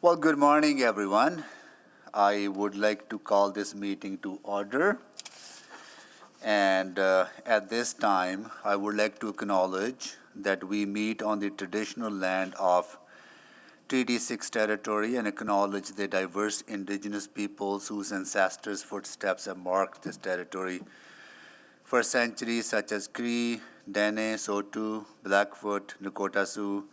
Well, good morning, everyone. I would like to call this meeting to order. And at this time, I would like to acknowledge that we meet on the traditional land of Treaty 6 territory and acknowledge the diverse indigenous peoples whose ancestors' footsteps have marked this territory for centuries, such as Cree, Dene, Saulteaux, Blackfoot, Nakota Sioux,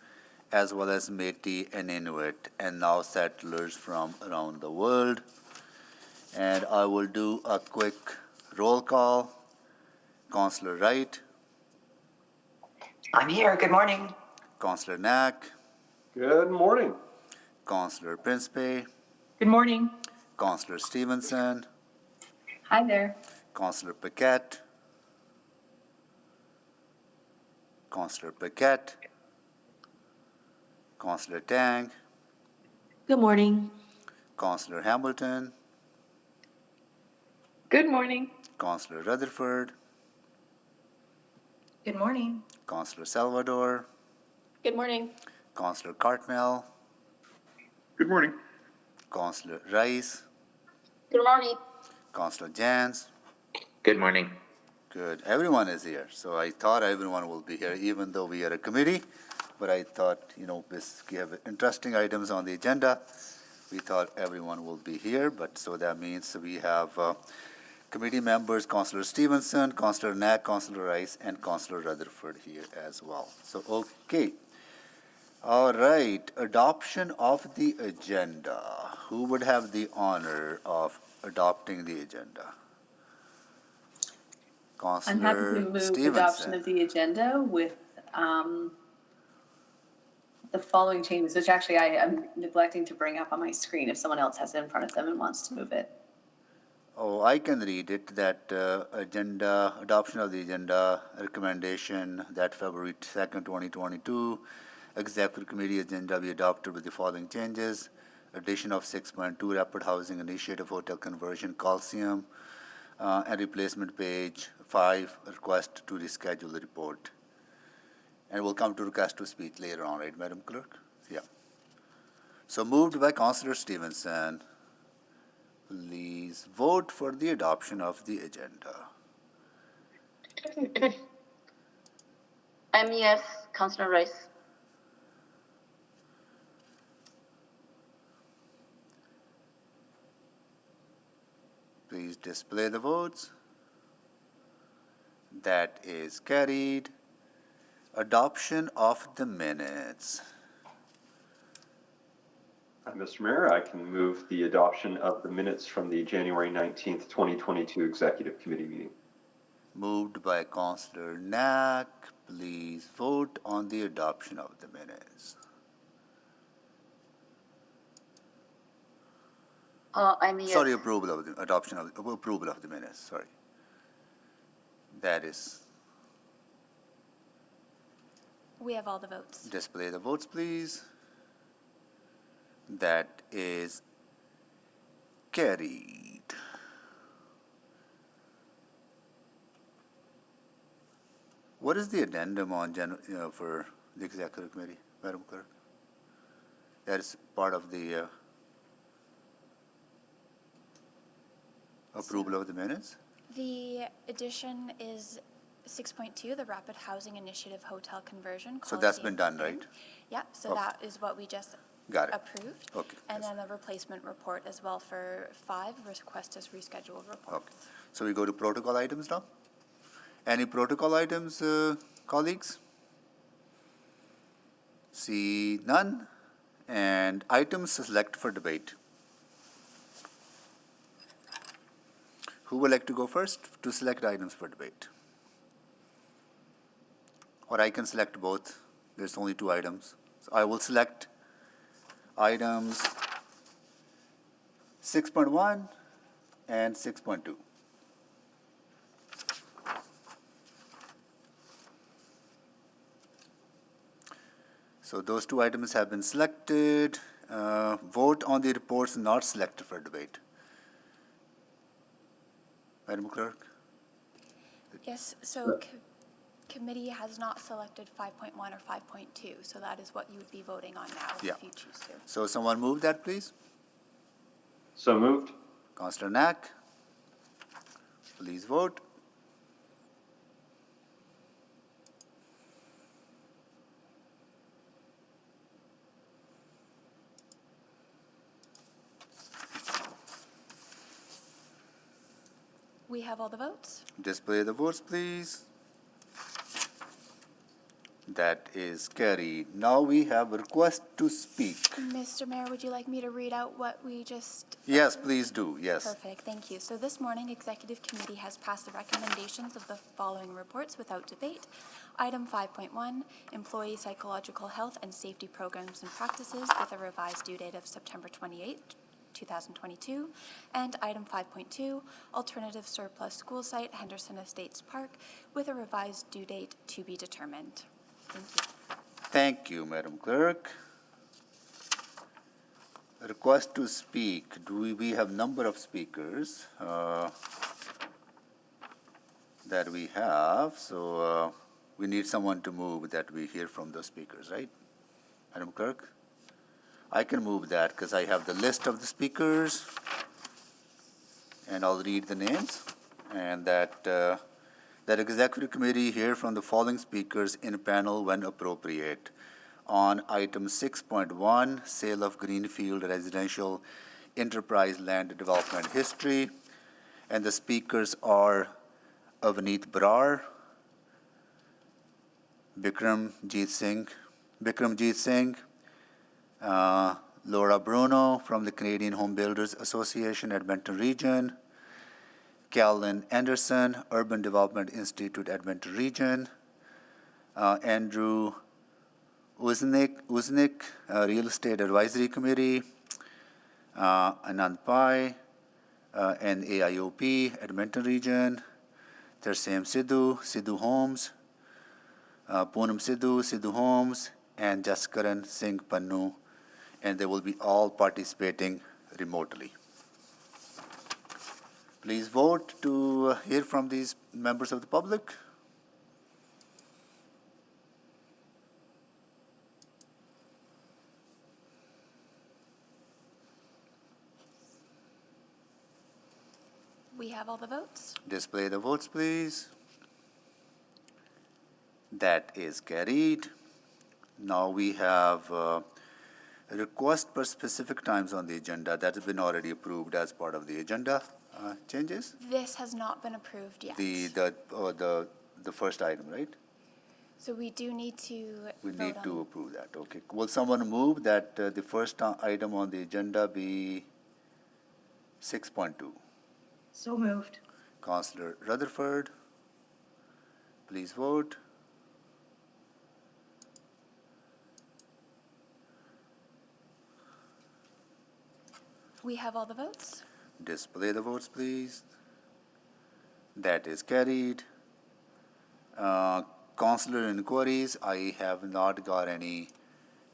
as well as Métis and Inuit, and now settlers from around the world. And I will do a quick roll call. Councillor Wright, I'm here. Good morning. Councillor Knack, Good morning. Councillor Principe, Good morning. Councillor Stevenson, Hi there. Councillor Paquette, Councillor Paquette, Councillor Tang, Good morning. Councillor Hamilton, Good morning. Councillor Rutherford, Good morning. Councillor Salvador, Good morning. Councillor Cartmel, Good morning. Councillor Rice, Good morning. Councillor Jans. Good morning. Good. Everyone is here. So I thought everyone will be here, even though we are a committee. But I thought, we have interesting items on the agenda. We thought everyone will be here. But so that means we have committee members, Councillor Stevenson, Councillor Knack, Councillor Rice, and Councillor Rutherford here as well. So, okay. All right. Adoption of the agenda. Who would have the honor of adopting the agenda? I'm happy to move adoption of the agenda with the following changes, which actually I am neglecting to bring up on my screen if someone else has it in front of them and wants to move it. Oh, I can read it, that adoption of the agenda recommendation that February 2nd, 2022, Executive Committee agenda be adopted with the following changes. Addition of 6.2 Rapid Housing Initiative Hotel Conversion Coliseum and replacement page 5, request to reschedule the report. And we'll come to request to speak later on, right, Madam Clerk? Yeah. So moved by Councillor Stevenson. Please vote for the adoption of the agenda. Yes, Councillor Rice. Please display the votes. That is carried. Adoption of the minutes. Mr. Mayor, I can move the adoption of the minutes from the January 19th, 2022 Executive Committee meeting. Moved by Councillor Knack. Please vote on the adoption of the minutes. Yes. Sorry, approval of the minutes. Sorry. That is. We have all the votes. Display the votes, please. That is carried. What is the addendum on for the Executive Committee, Madam Clerk? That is part of the approval of the minutes? The addition is 6.2, the Rapid Housing Initiative Hotel Conversion. So that's been done, right? Yeah, so Okay. that is what we just Got it. approved. Okay. And then the replacement report as well for 5, request is rescheduled report. Okay. So we go to protocol items now. Any protocol items, colleagues? See none. And items select for debate. Who would like to go first to select items for debate? Or I can select both. There's only 2 items. So I will select items 6.1 and 6.2. So those 2 items have been selected. Vote on the reports not selected for debate. Madam Clerk? Yes, so committee has not selected 5.1 or 5.2, so that is what you would be voting on now Yeah. if you choose to. So someone move that, please. So moved. Councillor Knack, please vote. We have all the votes. Display the votes, please. That is carried. Now we have a request to speak. Mr. Mayor, would you like me to read out what we just... Yes, please do, yes. Perfect, thank you. So this morning, Executive Committee has passed the recommendations of the following reports without debate. Item 5.1, Employee Psychological Health and Safety Programs and Practices with a revised due date of September 28, 2022. And item 5.2, Alternative Surplus School Site, Henderson Estates Park, with a revised due date to be determined. Thank you. Thank you, Madam Clerk. Request to speak. We have number of speakers that we have, so we need someone to move that we hear from the speakers, right? Madam Clerk? I can move that because I have the list of the speakers and I'll read the names, and that Executive Committee hear from the following speakers in panel when appropriate. On item 6.1, sale of Greenfield Residential Enterprise Land Development History, and the speakers are Avneet Brar, Bikramjit Singh, Laura Bruno from the Canadian Home Builders Association, Edmonton Region, Calvin Anderson, Urban Development Institute, Edmonton Region, Andrew Yusnik, Real Estate Advisory Committee, Anand Pai, and AIOP, Edmonton Region, Terseem Sidhu Holmes, Poonam Sidhu Holmes, and Jaskaran Singh Pannu, and they will be all participating remotely. Please vote to hear from these members of the public. We have all the votes. Display the votes, please. That is carried. Now we have a request for specific times on the agenda that has been already approved as part of the agenda. Changes? This has not been approved yet. The first item, right? So we do need to We vote need on- to approve that, okay. Will someone move that the first item on the agenda be 6.2? So moved. Councillor Rutherford, please vote. We have all the votes. Display the votes, please. That is carried. Councillor inquiries, I have not got any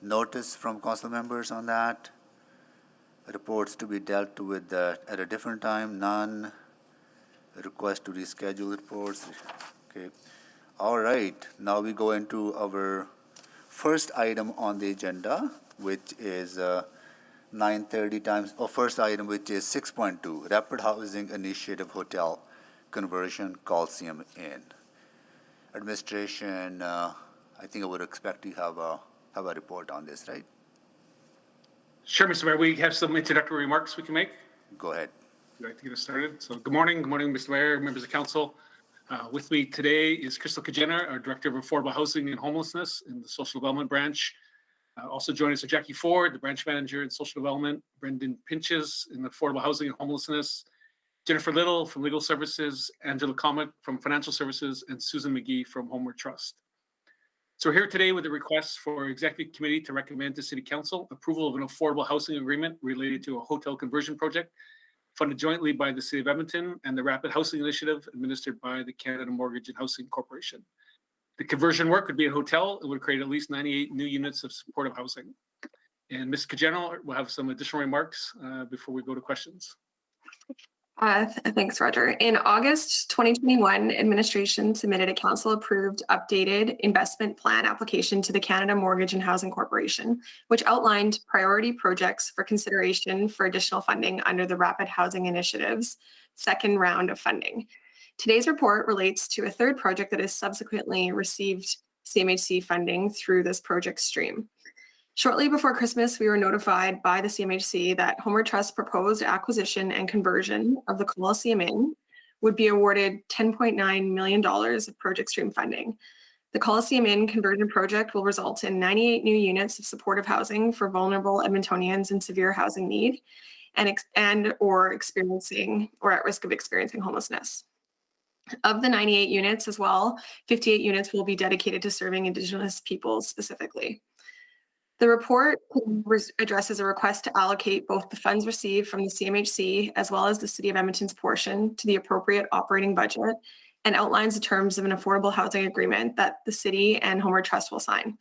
notice from council members on that. Reports to be dealt with at a different time, none. Request to reschedule reports, okay. All right, now we go into our first item on the agenda, which is 9:30 times, or first item, which is 6.2, Rapid Housing Initiative Hotel Conversion Coliseum Inn. Administration, I think I would expect to have a report on this, right? Sure, Mr. Mayor. We have some introductory remarks we can make. Go ahead. I'd like to get us started. So good morning, Mr. Mayor, members of council. With me today is Crystal Kajena, our Director of Affordable Housing and Homelessness in the Social Development Branch. Also joining us are Jackie Ford, the Branch Manager in Social Development, Brendan Pinches in Affordable Housing and Homelessness, Jennifer Little from Legal Services, Angela Comic from Financial Services, and Susan McGee from Homeward Trust. So we're here today with a request for Executive Committee to recommend to City Council approval of an affordable housing agreement related to a hotel conversion project funded jointly by the City of Edmonton and the Rapid Housing Initiative administered by the Canada Mortgage and Housing Corporation. The conversion work would be a hotel. It would create at least 98 new units of supportive housing. And Ms. Kajena will have some additional remarks before we go to questions. Thanks, Roger. In August 2021, administration submitted a council-approved updated investment plan application to the Canada Mortgage and Housing Corporation, which outlined priority projects for consideration for additional funding under the Rapid Housing Initiative's second round of funding. Today's report relates to a third project that has subsequently received CMHC funding through this project stream. Shortly before Christmas, we were notified by the CMHC that Homeward Trust's proposed acquisition and conversion of the Coliseum Inn would be awarded $10.9 million of project stream funding. The Coliseum Inn conversion project will result in 98 new units of supportive housing for vulnerable Edmontonians in severe housing need and or experiencing or at risk of experiencing homelessness. Of the 98 units as well, 58 units will be dedicated to serving Indigenous peoples specifically. The report addresses a request to allocate both the funds received from the CMHC as well as the City of Edmonton's portion to the appropriate operating budget and outlines the terms of an affordable housing agreement that the City and Homeward Trust will sign.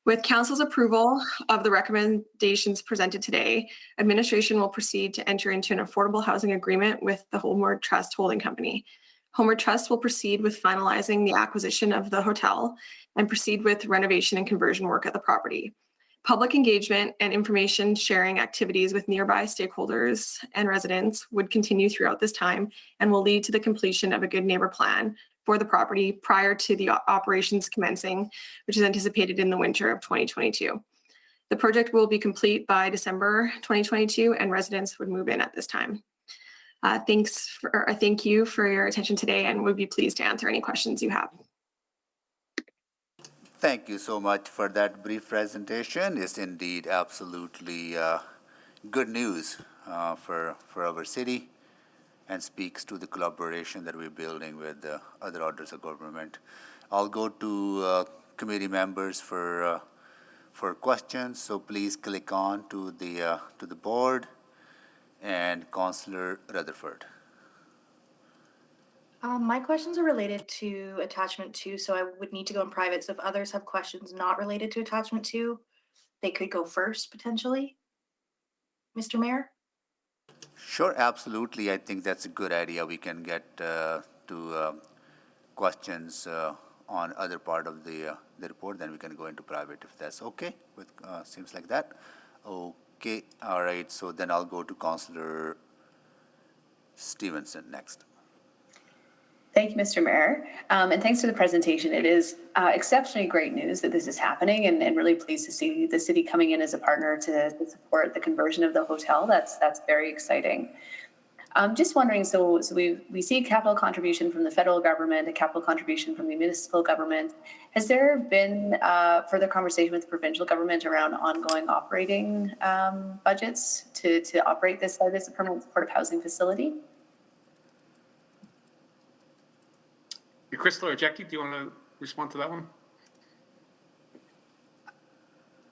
With Council's approval of the recommendations presented today, administration will proceed to enter into an affordable housing agreement with the Homeward Trust Holding Company. Homeward Trust will proceed with finalizing the acquisition of the hotel and proceed with renovation and conversion work at the property. Public engagement and information sharing activities with nearby stakeholders and residents would continue throughout this time and will lead to the completion of a good neighbor plan for the property prior to the operations commencing, which is anticipated in the winter of 2022. The project will be complete by December 2022 and residents would move in at this time. Thank you for your attention today and would be pleased to answer any questions you have. Thank you so much for that brief presentation. It's indeed absolutely good news for our city and speaks to the collaboration that we're building with other orders of government. I'll go to committee members for questions. So please click on to the board and Councillor Rutherford. My questions are related to attachment 2, so I would need to go in private. So if others have questions not related to attachment 2, they could go first potentially. Mr. Mayor? Sure, absolutely. I think that's a good idea. We can get to questions on other part of the report, then we can go into private if that's okay. With seems like that. Okay, all right. So then I'll go to Councillor Stevenson next. Thank you, Mr. Mayor, and thanks for the presentation. It is exceptionally great news that this is happening and really pleased to see the city coming in as a partner to support the conversion of the hotel. That's very exciting. Just wondering, so we see a capital contribution from the federal government, a capital contribution from the municipal government. Has there been further conversation with the provincial government around ongoing operating budgets to operate this site as a permanent supportive housing facility? Crystal or Jackie, do you want to respond to that one?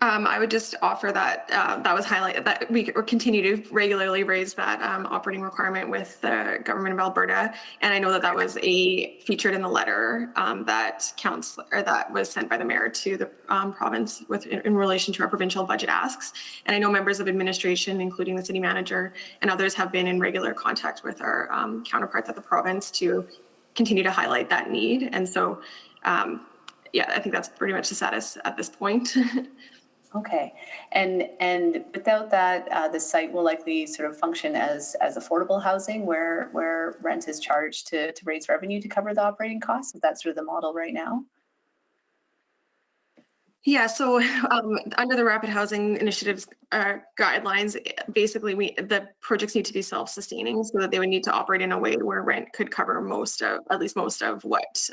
I would just offer that that was highlighted, that we continue to regularly raise that operating requirement with the government of Alberta. And I know that that was featured in the letter that was sent by the mayor to the province in relation to our provincial budget asks. And I know members of administration, including the city manager and others, have been in regular contact with our counterparts at the province to continue to highlight that need. And so, yeah, I think that's pretty much the status at this point. Okay, and without that, the site will likely sort of function as affordable housing where rent is charged to raise revenue to cover the operating costs. Is that sort of the model right now? Yeah, so under the Rapid Housing Initiative's guidelines, basically the projects need to be self-sustaining so that they would need to operate in a way where rent could cover at least most of what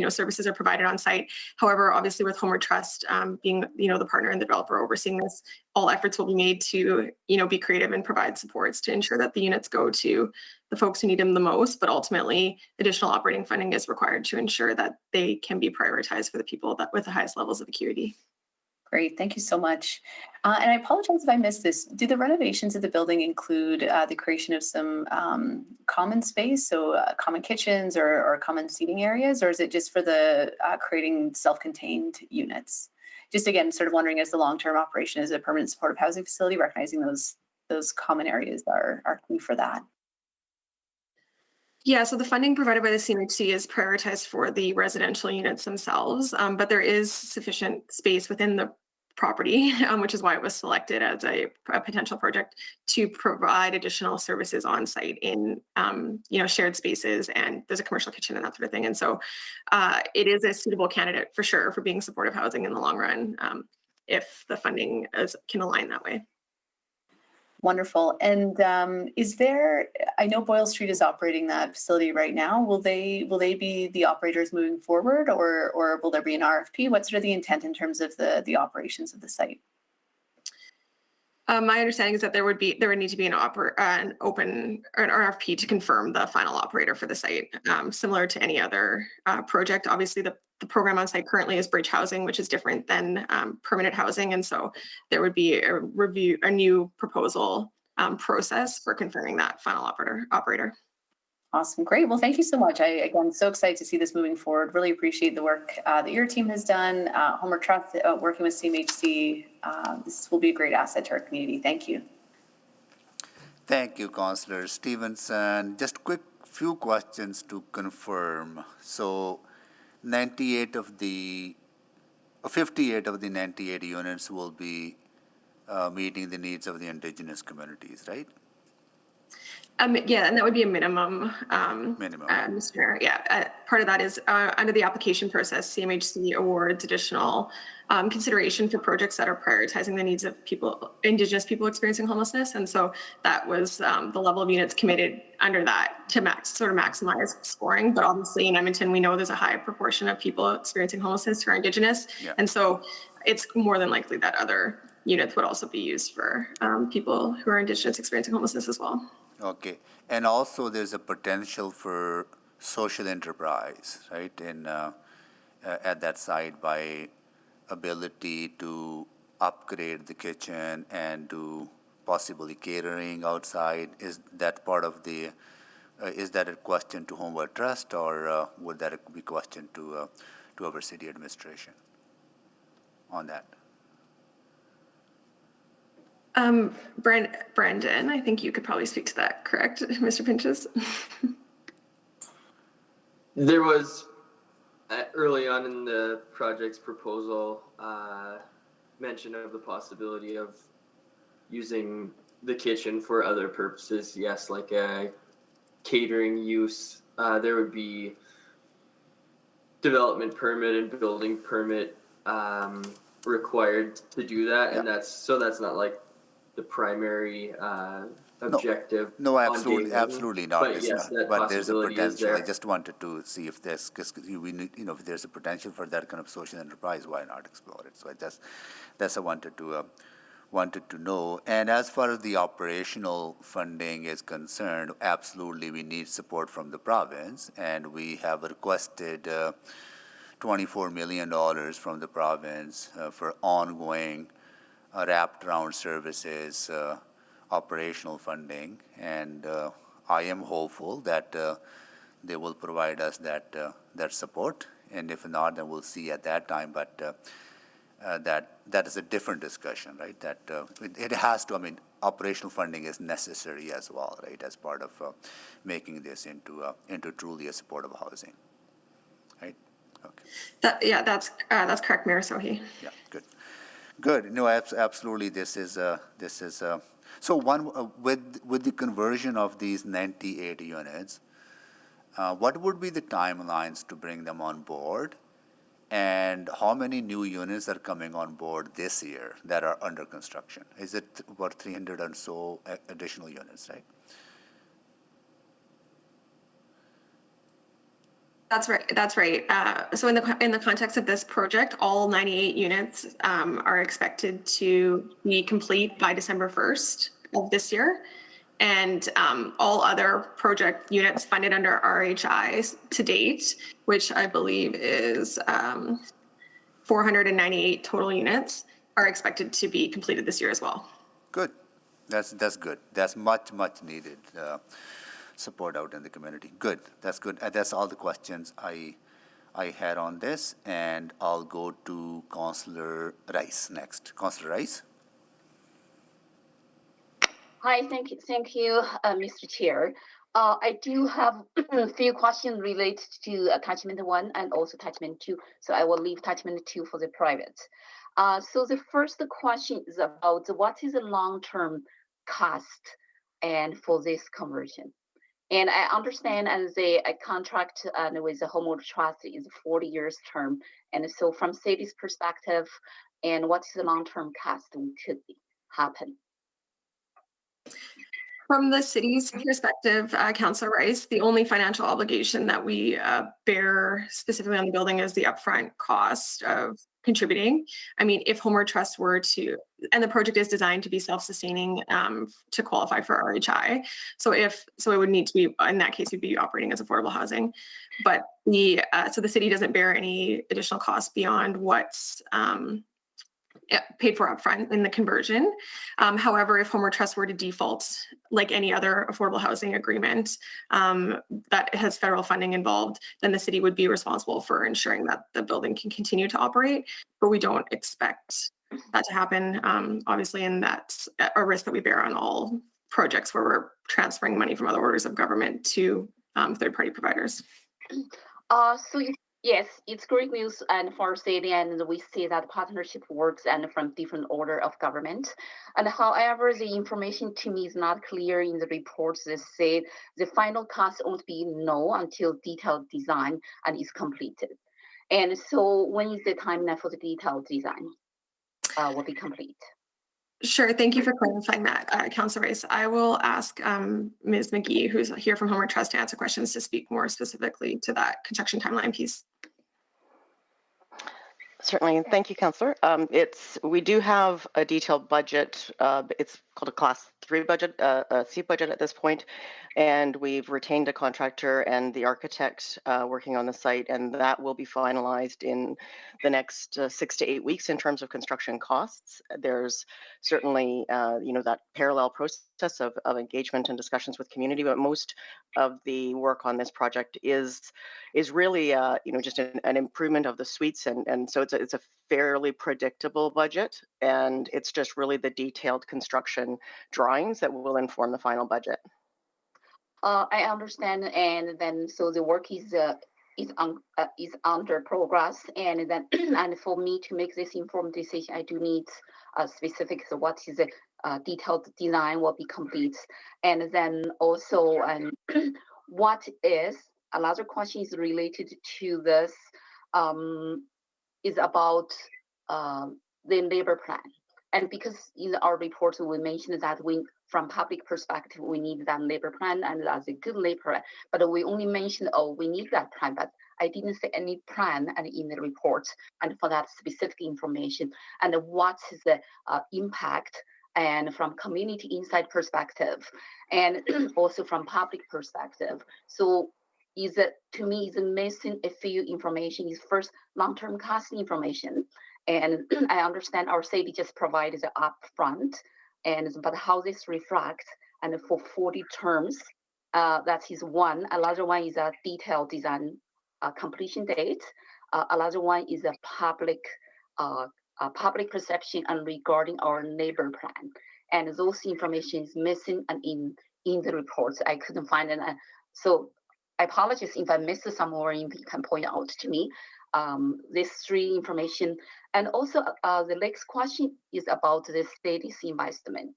services are provided on site. However, obviously with Homeward Trust being the partner and the developer overseeing this, all efforts will be made to be creative and provide supports to ensure that the units go to the folks who need them the most, but ultimately additional operating funding is required to ensure that they can be prioritized for the people that with the highest levels of acuity. Great, thank you so much. And I apologize if I missed this. Do the renovations of the building include the creation of some common space, so common kitchens or common seating areas, or is it just for the creating self-contained units? Just again, sort of wondering, as the long-term operation is a permanent supportive housing facility, recognizing those common areas are key for that. Yeah, so the funding provided by the CMHC is prioritized for the residential units themselves, but there is sufficient space within the property, which is why it was selected as a potential project to provide additional services on site in, shared spaces, and there's a commercial kitchen and that sort of thing. And so it is a suitable candidate for sure for being supportive housing in the long run, if the funding can align that way. Wonderful. And I know Boyle Street is operating that facility right now. Will they be the operators moving forward, or will there be an RFP? What's sort of the intent in terms of the operations of the site? My understanding is that there would need to be an RFP to confirm the final operator for the site, similar to any other project. Obviously, the program on site currently is bridge housing, which is different than permanent housing, and so there would be a new proposal process for confirming that final operator. Awesome. Great. Well, thank you so much. Again, so excited to see this moving forward. Really appreciate the work that your team has done. Homer Trust, working with CMHC. This will be a great asset to our community. Thank you. Thank you, Councillor Stevenson. Just quick few questions to confirm. So 58 of the 98 units will be meeting the needs of the Indigenous communities, right? Yeah, and that would be a minimum. Minimum. Mr. Mayor. Yeah, part of that is under the application process, CMHC awards additional consideration for projects that are prioritizing the needs of Indigenous people experiencing homelessness, and so that was the level of units committed under that to maximize scoring. But obviously in Edmonton, we know there's a high proportion of people experiencing homelessness who are Indigenous, and so it's more than likely that other units would also be used for people who are Indigenous experiencing homelessness as well. Okay, and also there's a potential for social enterprise, right, in at that site by ability to upgrade the kitchen and do possibly catering outside. Is that part of the? Is that a question to Homeward Trust, or would that be a question to our city administration on that? Brendan, I think you could probably speak to that, correct, Mr. Pinches? There was, early on in the project's proposal, mention of the possibility of using the kitchen for other purposes. Yes, like a catering use. There would be development permit and building permit required to do that, and that's not like the primary objective. No, absolutely not. But yes, but there's a potential. I there. just wanted to see if there's, because we need, if there's a potential for that kind of social enterprise, why not explore it? So that's I wanted to know. And as far as the operational funding is concerned, absolutely we need support from the province, and we have requested $24 million from the province for ongoing wrapped around services, operational funding, and I am hopeful that they will provide us that support, and if not, then we'll see at that time. But that is a different discussion, right? That it has to. I mean, operational funding is necessary as well, right? As part of making this into truly a supportive housing, right? Okay. That's correct, Mayor Sohi. Yeah, good. Good. No, absolutely. This is so one with the conversion of these 98 units. What would be the timelines to bring them on board, and how many new units are coming on board this year that are under construction? Is it about 300 and so additional units, right? That's right. So in the context of this project, all 98 units are expected to be complete by December 1st of this year. And all other project units funded under RHI to date, which I believe is 498 total units, are expected to be completed this year as well. Good. That's good. That's much needed support out in the community. Good. That's good. That's all the questions I had on this, and I'll go to Councillor Rice next. Councillor Rice. Hi, thank you, Mr. Chair. I do have a few questions related to attachment 1 and also attachment 2. So I will leave attachment 2 for the private. So the first question is about what is the long-term cost and for this conversion. And I understand as a contract with the homeowner trust is 40 years term. And so from city's perspective, and what is the long-term cost could happen? From the city's perspective, Councillor Rice, the only financial obligation that we bear specifically on the building is the upfront cost of contributing. I mean, if Homeward Trust were to, and the project is designed to be self-sustaining to qualify for RHI. So it would need to be, in that case, we'd be operating as affordable housing. But so the city doesn't bear any additional costs beyond what's paid for upfront in the conversion. However, if Homeward Trust were to default, like any other affordable housing agreement that has federal funding involved, then the city would be responsible for ensuring that the building can continue to operate. But we don't expect that to happen, obviously, and that's a risk that we bear on all projects where we're transferring money from other orders of government to third-party providers. Yes, it's great news and for city, and we see that partnership works and from different order of government. And however, the information to me is not clear in the reports that say the final cost won't be known until detailed design and is completed. And so when is the timeline for the detailed design will be complete? Sure. Thank you for clarifying that, Councillor Rice. I will ask Ms. McGee, who's here from Homeward Trust, to answer questions to speak more specifically to that construction timeline piece. Certainly. Thank you, Councillor. We do have a detailed budget. It's called a Class 3 budget, a C budget at this point, and we've retained a contractor and the architect working on the site, and that will be finalized in the next 6 to 8 weeks in terms of construction costs. There's certainly, that parallel process of engagement and discussions with community, but most of the work on this project is really, just an improvement of the suites, and so it's a fairly predictable budget, and it's just really the detailed construction drawings that will inform the final budget. I understand, and then so the work is under progress, and then and for me to make this informed decision, I do need specifics of what is the detailed design will be complete, and then also what is another question is related to this is about the labor plan. And because in our report, we mentioned that from public perspective, we need that labor plan, and that's a good labor plan. But we only mentioned, we need that plan, but I didn't see any plan and in the report and for that specific information. And what is the impact and from community inside perspective, and also from public perspective. So to me, is missing a few information. Is first long-term cost information. And I understand our city just provided the upfront, but how this reflects and for 40 terms, that is one. Another one is a detailed design completion date. Another one is a public perception and regarding our neighbor plan. And those information is missing and in the reports. I couldn't find it. So I apologize if I missed somewhere. You can point out to me. These three information, and also the next question is about the city's investment.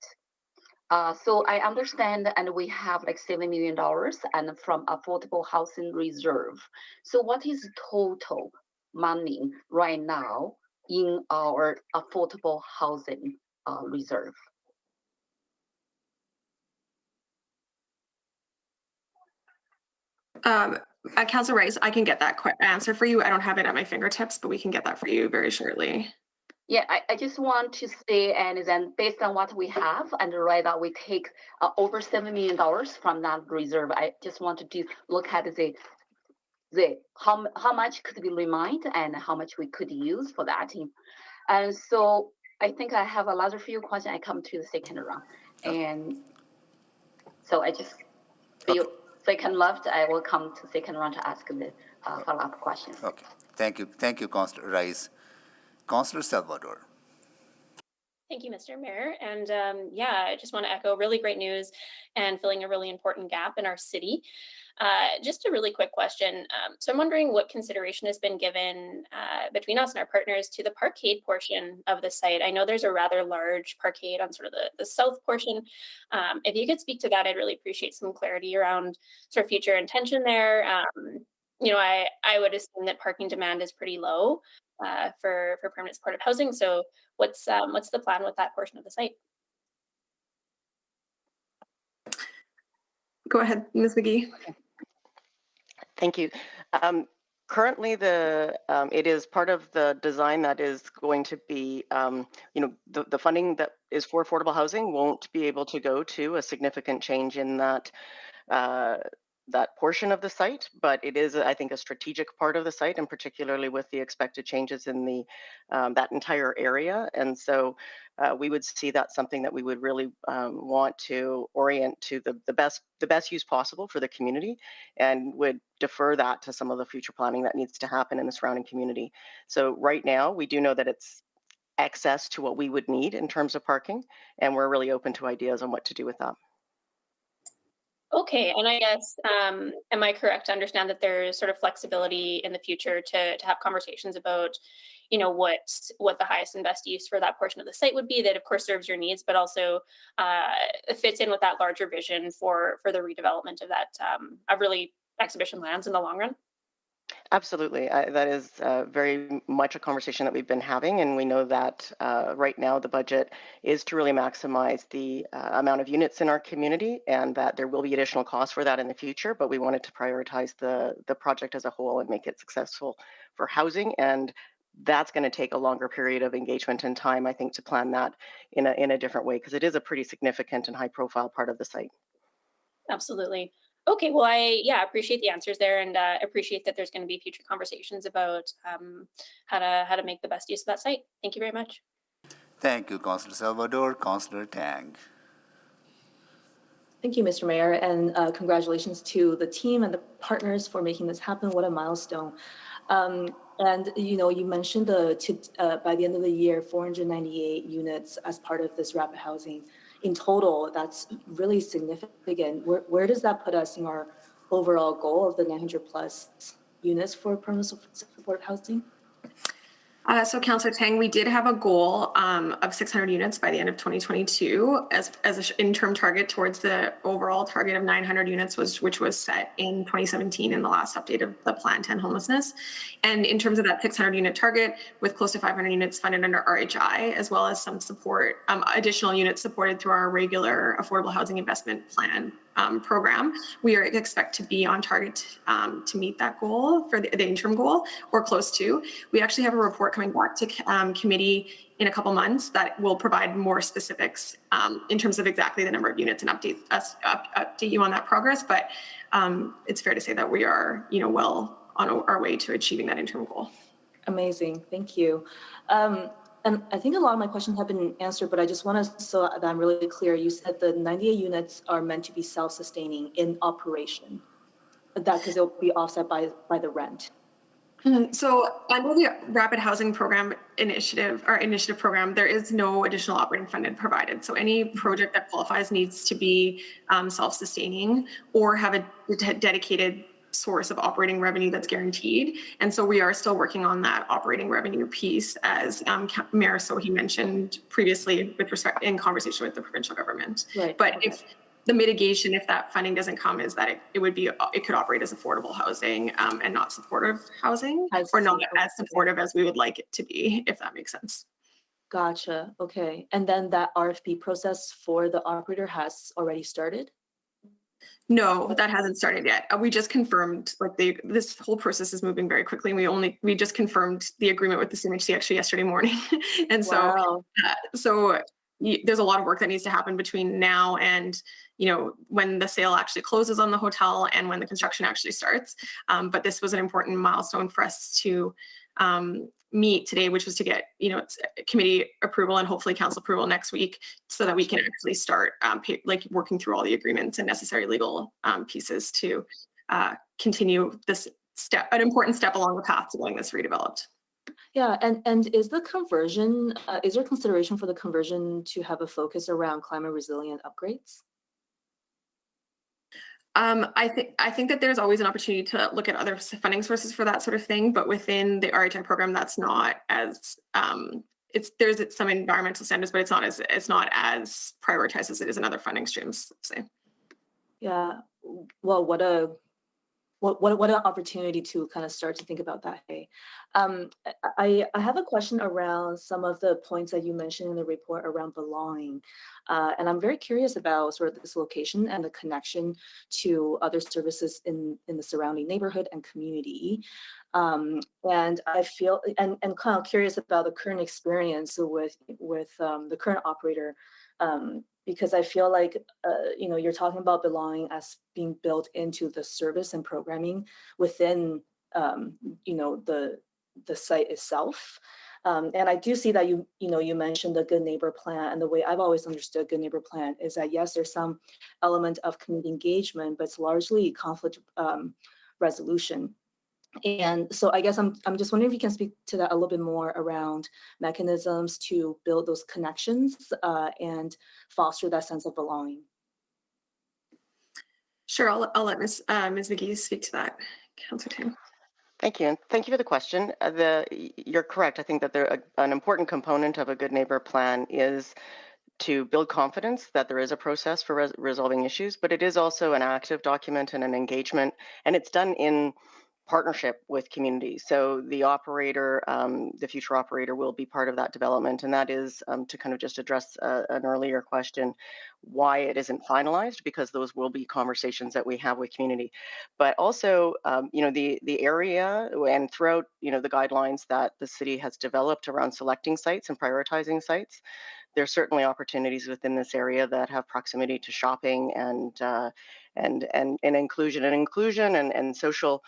So I understand, and we have like $7 million and from affordable housing reserve. So what is total money right now in our affordable housing reserve? Councillor Rice, I can get that answer for you. I don't have it at my fingertips, but we can get that for you very shortly. Yeah, I just want to say, and then based on what we have, and right now we take over $7 million from that reserve. I just wanted to look at the how much could be remained and how much we could use for that. And so I think I have another few questions. I come to the second round, and so I just feel. Second left, I will come to second round to ask the follow-up questions. Okay, thank you, Councillor Rice. Councillor Salvador. Thank you, Mr. Mayor. And yeah, I just want to echo really great news and filling a really important gap in our city. Just a really quick question. So I'm wondering what consideration has been given between us and our partners to the parkade portion of the site. I know there's a rather large parkade on sort of the south portion. If you could speak to that, I'd really appreciate some clarity around sort of future intention there. I would assume that parking demand is pretty low for permanent supportive housing. So what's the plan with that portion of the site? Go ahead, Ms. McGee. Thank you. Currently, it is part of the design that is going to be, the funding that is for affordable housing won't be able to go to a significant change in that portion of the site, but it is, I think, a strategic part of the site, and particularly with the expected changes in that entire area. And so we would see that something that we would really want to orient to the best use possible for the community, and would defer that to some of the future planning that needs to happen in the surrounding community. So right now, we do know that it's excess to what we would need in terms of parking, and we're really open to ideas on what to do with that. Okay, and I guess, am I correct to understand that there's sort of flexibility in the future to have conversations about, what the highest and best use for that portion of the site would be, that of course serves your needs, but also fits in with that larger vision for the redevelopment of that of really exhibition lands in the long run? Absolutely. That is very much a conversation that we've been having, and we know that right now the budget is to really maximize the amount of units in our community, and that there will be additional costs for that in the future, but we wanted to prioritize the project as a whole and make it successful for housing. And that's going to take a longer period of engagement and time, I think, to plan that in a different way, because it is a pretty significant and high profile part of the site. Absolutely. Okay, well, I appreciate the answers there, and appreciate that there's going to be future conversations about how to make the best use of that site. Thank you very much. Thank you, Councillor Salvador. Councillor Tang. Thank you, Mr. Mayor, and congratulations to the team and the partners for making this happen. What a milestone. And you mentioned by the end of the year, 498 units as part of this rapid housing. In total, that's really significant. Where does that put us in our overall goal of the 900 plus units for permanent support housing? So Councillor Tang, we did have a goal of 600 units by the end of 2022 as an interim target towards the overall target of 900 units, which was set in 2017 in the last update of the Plan 10 homelessness. And in terms of that 600 unit target, with close to 500 units funded under RHI, as well as some support, additional units supported through our regular affordable housing investment plan program, we expect to be on target to meet that goal for the interim goal, or close to. We actually have a report coming back to committee in a couple months that will provide more specifics in terms of exactly the number of units and update you on that progress. But it's fair to say that we are, well on our way to achieving that interim goal. Amazing, thank you. And I think a lot of my questions have been answered, but I just want to, so that I'm really clear, you said the 98 units are meant to be self-sustaining in operation, because they'll be offset by the rent. So under the Rapid Housing Program initiative program, there is no additional operating funding provided. So any project that qualifies needs to be self-sustaining or have a dedicated source of operating revenue that's guaranteed. And so we are still working on that operating revenue piece, as Mayor Sohi mentioned previously, with respect in conversation with the provincial government. Right. But okay. If the mitigation, if that funding doesn't come, is that it could operate as affordable housing and not supportive housing, or not as supportive as we would like it to be, if that makes sense. Gotcha. Okay. And then that RFP process for the operator has already started? No, that hasn't started yet. We just confirmed, this whole process is moving very quickly. We just confirmed the agreement with the CMHC actually yesterday morning. And so, wow. There's a lot of work that needs to happen between now and, when the sale actually closes on the hotel and when the construction actually starts. But this was an important milestone for us to meet today, which was to get, committee approval and hopefully council approval next week, so that we can actually start working through all the agreements and necessary legal pieces to continue this step, an important step along the path to getting this redeveloped. Yeah, and is the conversion, is there consideration for the conversion to have a focus around climate resilient upgrades? I think that there's always an opportunity to look at other funding sources for that sort of thing, but within the RHI program, that's not as there's some environmental standards, but it's not as prioritized as it is in other funding streams. Let's say. Yeah. Well, what an opportunity to kind of start to think about that. Hey, I have a question around some of the points that you mentioned in the report around belonging, and I'm very curious about sort of this location and the connection to other services in the surrounding neighborhood and community. And I feel and kind of curious about the current experience with the current operator. Because I feel like, you're talking about belonging as being built into the service and programming within, the site itself. And I do see that you mentioned the Good Neighbor Plan, and the way I've always understood Good Neighbor Plan is that yes, there's some element of community engagement, but it's largely conflict resolution. And so I guess I'm just wondering if you can speak to that a little bit more around mechanisms to build those connections and foster that sense of belonging. Sure, I'll let Ms. McGee speak to that. Councilor Tam. Thank you. And thank you for the question. You're correct. I think that an important component of a good neighbor plan is to build confidence that there is a process for resolving issues, but it is also an active document and an engagement, and it's done in partnership with communities. So the operator, the future operator, will be part of that development, and that is to kind of just address an earlier question, why it isn't finalized, because those will be conversations that we have with community. But also, the area and throughout, the guidelines that the city has developed around selecting sites and prioritizing sites, there's certainly opportunities within this area that have proximity to shopping and inclusion. And inclusion and social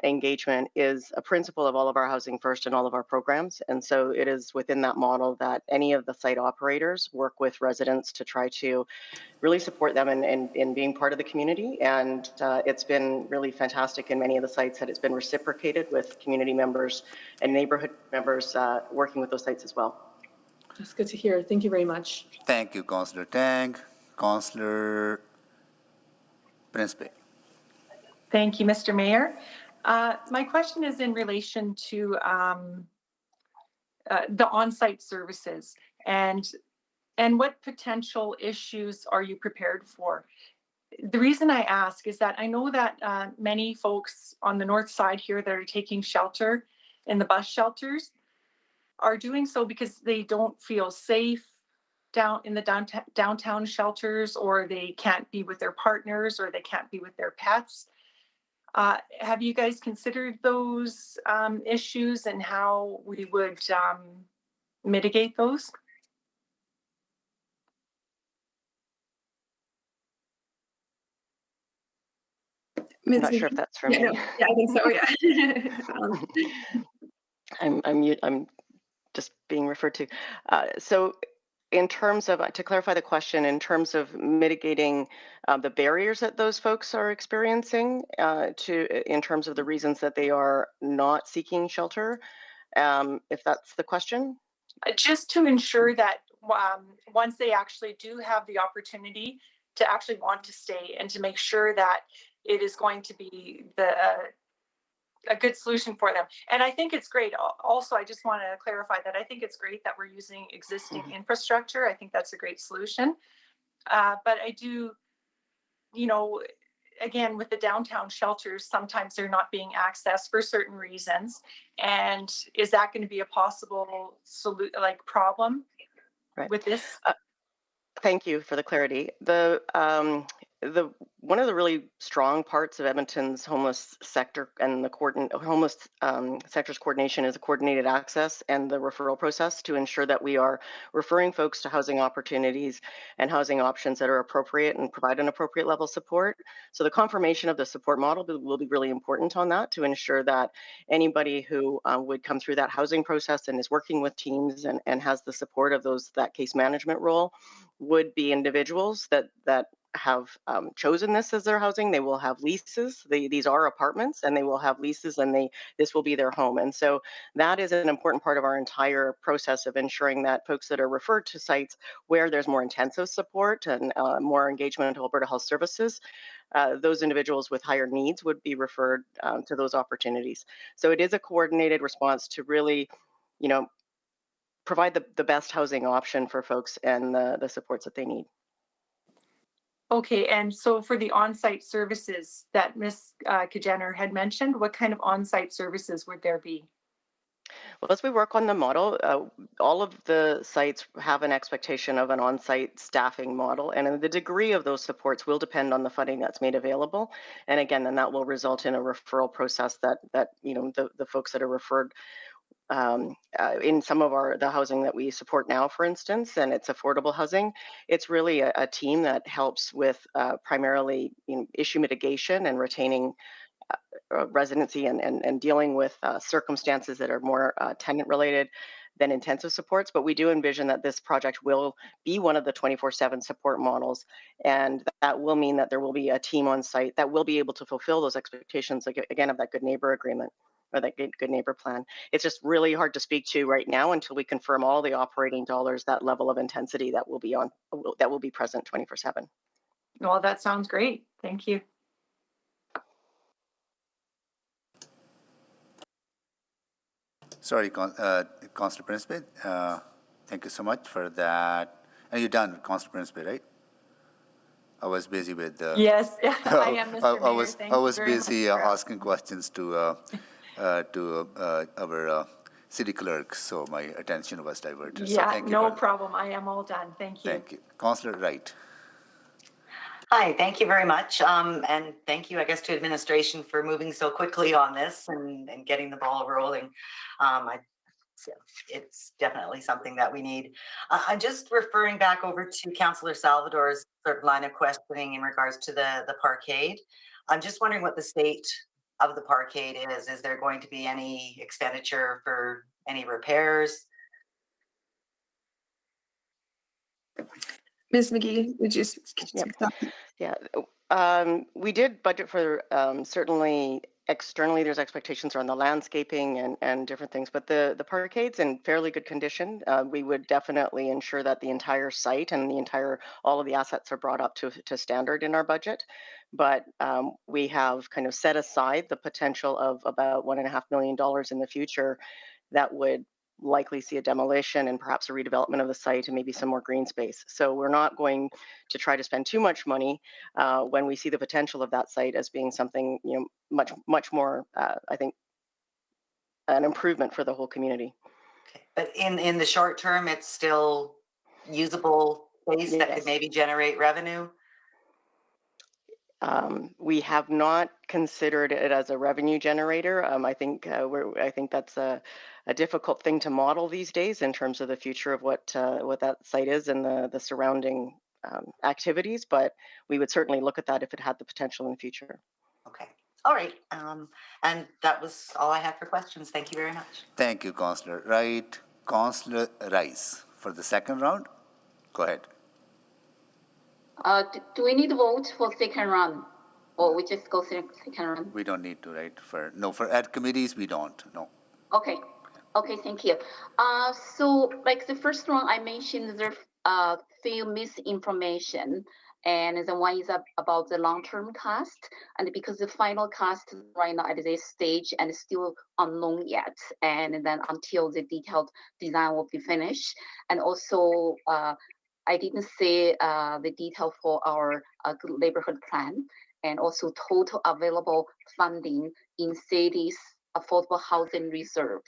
engagement is a principle of all of our Housing First and all of our programs. And so it is within that model that any of the site operators work with residents to try to really support them in being part of the community. And it's been really fantastic in many of the sites that it's been reciprocated with community members and neighborhood members working with those sites as well. That's good to hear. Thank you very much. Thank you, Councillor Tang. Councillor Principe. Thank you, Mr. Mayor. My question is in relation to the on-site services and what potential issues are you prepared for? The reason I ask is that I know that many folks on the north side here that are taking shelter in the bus shelters are doing so because they don't feel safe down in the downtown shelters, or they can't be with their partners, or they can't be with their pets. Have you guys considered those issues and how we would mitigate those? I'm not sure if that's for me. Yeah, I think so. Yeah. I'm just being referred to. So in terms of, to clarify the question, in terms of mitigating the barriers that those folks are experiencing in terms of the reasons that they are not seeking shelter, if that's the question? Just to ensure that once they actually do have the opportunity to actually want to stay, and to make sure that it is going to be a good solution for them. And I think it's great. Also, I just want to clarify that I think it's great that we're using existing infrastructure. I think that's a great solution. But I do, again, with the downtown shelters, sometimes they're not being accessed for certain reasons. And is that going to be a possible problem with this? Thank you for the clarity. One of the really strong parts of Edmonton's homeless sector and the homeless sector's coordination is a coordinated access and the referral process to ensure that we are referring folks to housing opportunities and housing options that are appropriate and provide an appropriate level of support. So the confirmation of the support model will be really important on that, to ensure that anybody who would come through that housing process and is working with teams and has the support of that case management role would be individuals that have chosen this as their housing. They will have leases. These are apartments, and they will have leases, and this will be their home. And so that is an important part of our entire process of ensuring that folks that are referred to sites where there's more intensive support and more engagement with Alberta Health Services, those individuals with higher needs would be referred to those opportunities. So it is a coordinated response to really, provide the best housing option for folks and the supports that they need. Okay, and so for the on-site services that Ms. Kajener had mentioned, what kind of on-site services would there be? Well, as we work on the model, all of the sites have an expectation of an on-site staffing model, and the degree of those supports will depend on the funding that's made available. And again, then that will result in a referral process that the folks that are referred in some of the housing that we support now, for instance, and it's affordable housing. It's really a team that helps with primarily issue mitigation and retaining residency and dealing with circumstances that are more tenant related than intensive supports. But we do envision that this project will be one of the 24/7 support models, and that will mean that there will be a team on site that will be able to fulfill those expectations, again, of that good neighbor agreement or that good neighbor plan. It's just really hard to speak to right now until we confirm all the operating dollars, that level of intensity that will be present 24/7. Well, that sounds great. Thank you. Sorry, Councillor Principe. Thank you so much for that. And you're done, Councillor Principe, right? I was busy with. Yes, I am, Mr. Mayor. I was busy asking questions to our city clerk, so my attention was diverted. Yeah, so thank you no problem. I am all done. Thank you. Thank you. Councillor Wright. Hi, thank you very much. And thank you, I guess, to administration for moving so quickly on this and getting the ball rolling. It's definitely something that we need. I'm just referring back over to Councillor Salvador's sort of line of questioning in regards to the parkade. I'm just wondering what the state of the parkade is. Is there going to be any expenditure for any repairs? Ms. McGee, would you? Yeah, we did budget for certainly externally. There's expectations around the landscaping and different things, but the parkade's in fairly good condition. We would definitely ensure that the entire site and all of the assets are brought up to standard in our budget. But we have kind of set aside the potential of about $1.5 million in the future that would likely see a demolition and perhaps a redevelopment of the site and maybe some more green space. So we're not going to try to spend too much money when we see the potential of that site as being something much more, I think, an improvement for the whole community. Okay. But in the short term, it's still usable space that could maybe generate revenue? We have not considered it as a revenue generator. I think that's a difficult thing to model these days in terms of the future of what that site is and the surrounding activities. But we would certainly look at that if it had the potential in the future. Okay. All right. And that was all I had for questions. Thank you very much. Thank you, Councillor Wright. Councillor Rice, for the second round, go ahead. Do we need to vote for second round, or we just go second round? We don't need to, right? For ad committees, we don't. No. Okay. Okay. Thank you. So like the first one I mentioned, there few misinformation, and the one is about the long-term cost, and because the final cost right now at this stage and still unknown yet, and then until the detailed design will be finished, and also. I didn't see the detail for our good neighborhood plan and also total available funding in city's affordable housing reserve.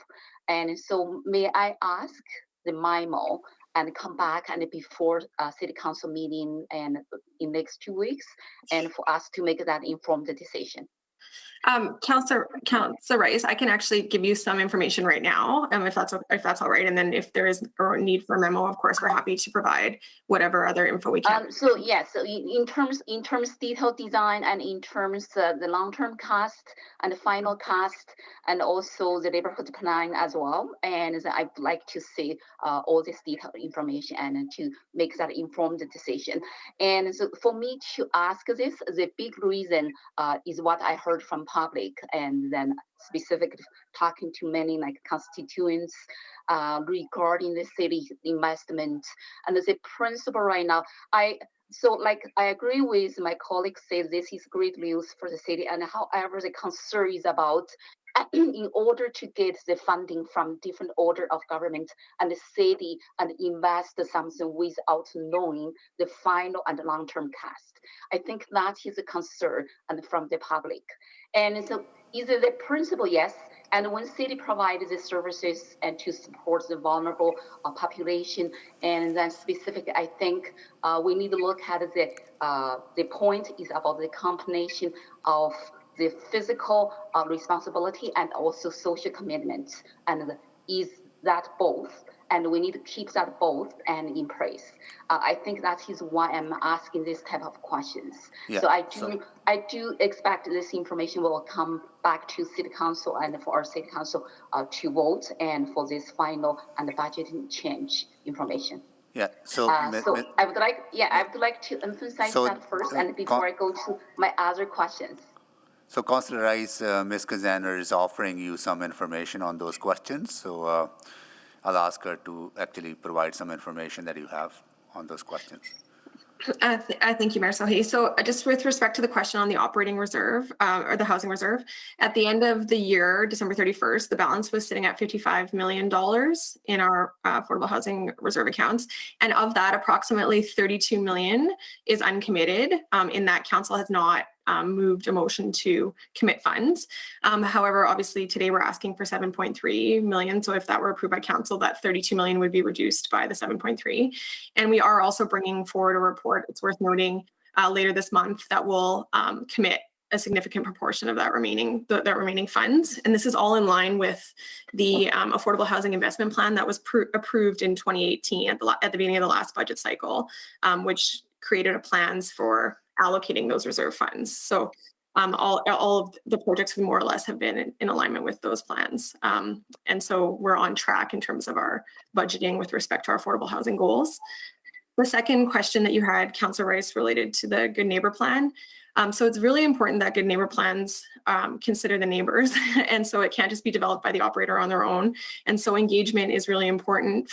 And so may I ask the memo and come back and before city council meeting and in next 2 weeks and for us to make that informed decision. Councillor Rice, I can actually give you some information right now, if that's all right. And then if there is a need for a memo, of course, we're happy to provide whatever other info we can. So in terms detailed design and in terms the long-term cost and the final cost and also the neighborhood plan as well. And I'd like to see all this detailed information and to make that informed decision. And so for me to ask this, the big reason is what I heard from public, and then specifically talking to many like constituents regarding the city investment. And the principle right now, I agree with my colleagues say this is great news for the city, and however the concern is about in order to get the funding from different order of government and the city and invest something without knowing the final and long-term cost. I think that is a concern and from the public. And so is it the principle? Yes. And when city provides the services and to support the vulnerable population, and then specifically, I think we need to look at the point is about the combination of the physical responsibility and also social commitment, and is that both? And we need to keep that both and in place. I think that is why I'm asking this type of questions. Yeah, so I do expect this information will come back to City Council and for our City Council to vote and for this final and the budgeting change information. Yeah. So I would like to emphasize that first, and before I go to my other questions. So, Councillor Rice, Ms. Kazaner is offering you some information on those questions. So, I'll ask her to actually provide some information that you have on those questions. Thank you, Mayor Sohi. So just with respect to the question on the operating reserve or the housing reserve, at the end of the year, December 31st, the balance was sitting at $55 million in our affordable housing reserve accounts. And of that, approximately $32 million is uncommitted in that council has not moved a motion to commit funds. However, obviously today we're asking for 7.3 million. So if that were approved by council, that 32 million would be reduced by the 7.3. And we are also bringing forward a report, it's worth noting, later this month that will commit a significant proportion of that remaining funds. And this is all in line with the affordable housing investment plan that was approved in 2018 at the beginning of the last budget cycle, which created plans for allocating those reserve funds. So all of the projects more or less have been in alignment with those plans. And so we're on track in terms of our budgeting with respect to our affordable housing goals. The second question that you had, Councillor Rice, related to the Good Neighbor Plan. So it's really important that Good Neighbor plans consider the neighbors. And so it can't just be developed by the operator on their own. And so engagement is really important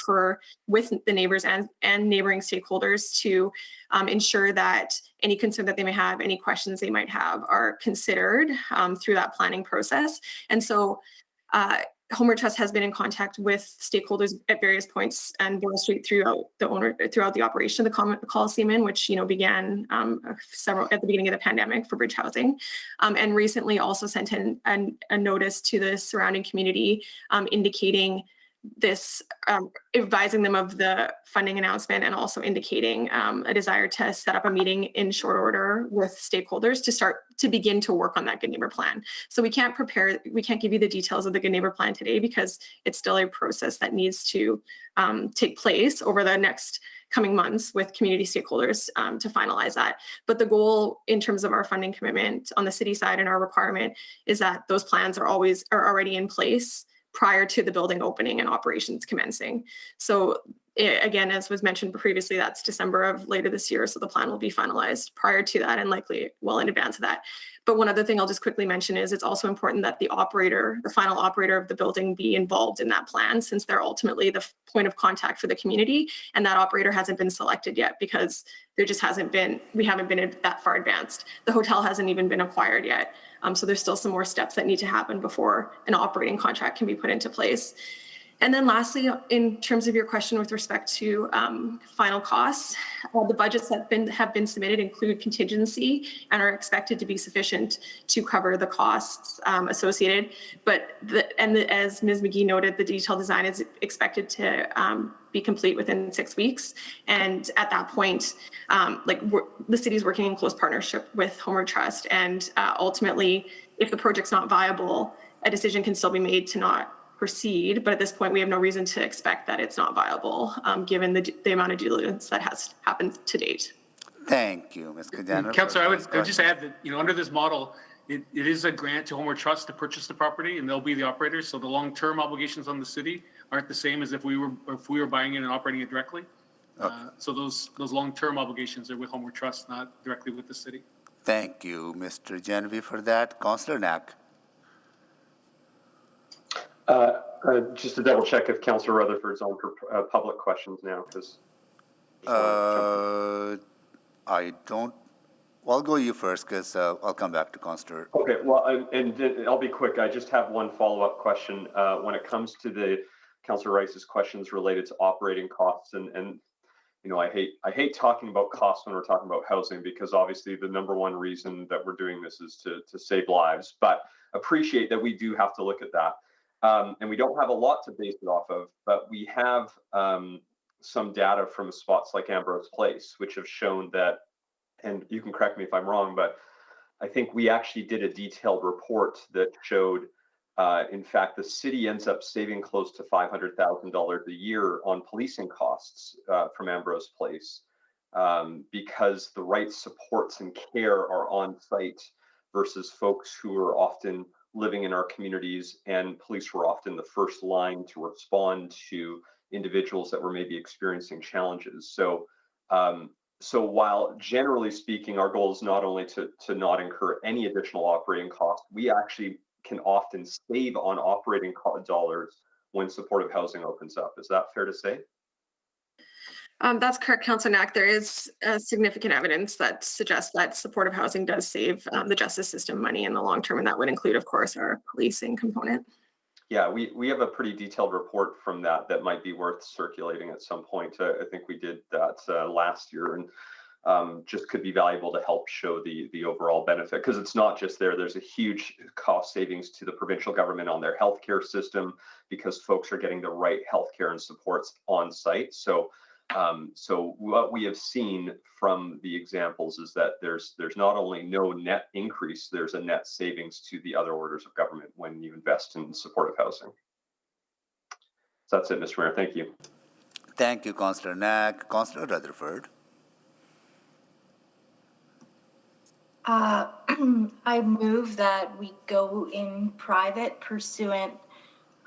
with the neighbors and neighboring stakeholders to ensure that any concern that they may have, any questions they might have are considered through that planning process. And so Homeward Trust has been in contact with stakeholders at various points and Boyle Street throughout the operation of the Coliseum, which began at the beginning of the pandemic for bridge housing, and recently also sent in a notice to the surrounding community indicating this, advising them of the funding announcement and also indicating a desire to set up a meeting in short order with stakeholders to begin to work on that Good Neighbor Plan. So we can't give you the details of the Good Neighbor Plan today because it's still a process that needs to take place over the next coming months with community stakeholders to finalize that. But the goal in terms of our funding commitment on the city side and our requirement is that those plans are already in place prior to the building opening and operations commencing. So again, as was mentioned previously, that's December of later this year. So the plan will be finalized prior to that and likely well in advance of that. But one other thing I'll just quickly mention is it's also important that the final operator of the building be involved in that plan, since they're ultimately the point of contact for the community. And that operator hasn't been selected yet because we haven't been that far advanced. The hotel hasn't even been acquired yet. So there's still some more steps that need to happen before an operating contract can be put into place. And then lastly, in terms of your question with respect to final costs, the budgets that have been submitted include contingency and are expected to be sufficient to cover the costs associated. But as Ms. McGee noted, the detailed design is expected to be complete within 6 weeks. And at that point, the city is working in close partnership with Homeward Trust. And ultimately, if the project's not viable, a decision can still be made to not proceed, but at this point, we have no reason to expect that it's not viable, given the amount of due diligence that has happened to date. Thank you, Ms. Kajaner. Councillor, I would just add that, under this model, it is a grant to Homeward Trust to purchase the property, and they'll be the operators. So the long-term obligations on the city aren't the same as if we were buying it and operating it directly. Okay. So those long-term obligations are with Homeward Trust, not directly with the city. Thank you, Mr. Genevieve, for that. Councillor Knack. Just to double check if Councillor Rutherford's on for public questions now, because. I don't. Well, I'll go you first, because I'll come back to Councillor. Okay, well, and I'll be quick. I just have one follow-up question. When it comes to the Councillor Rice's questions related to operating costs, and I hate talking about costs when we're talking about housing, because obviously the number one reason that we're doing this is to save lives. But appreciate that we do have to look at that. And we don't have a lot to base it off of, but we have some data from spots like Ambrose Place, which have shown that, and you can correct me if I'm wrong, but I think we actually did a detailed report that showed, in fact, the city ends up saving close to $500,000 a year on policing costs from Ambrose Place, because the right supports and care are on site versus folks who are often living in our communities, and police were often the first line to respond to individuals that were maybe experiencing challenges. So, so while generally speaking, our goal is not only to not incur any additional operating costs, we actually can often save on operating dollars when supportive housing opens up. Is that fair to say? That's correct, Councillor Knack. There is significant evidence that suggests that supportive housing does save the justice system money in the long term, and that would include, of course, our policing component. Yeah, we have a pretty detailed report from that might be worth circulating at some point. I think we did that last year, and just could be valuable to help show the overall benefit, because it's not just there's a huge cost savings to the provincial government on their healthcare system, because folks are getting the right healthcare and supports on site. So what we have seen from the examples is that there's not only no net increase, there's a net savings to the other orders of government when you invest in supportive housing. So that's it, Mr. Mayor. Thank you. Thank you, Councillor Knack. Councillor Rutherford. I move that we go in private pursuant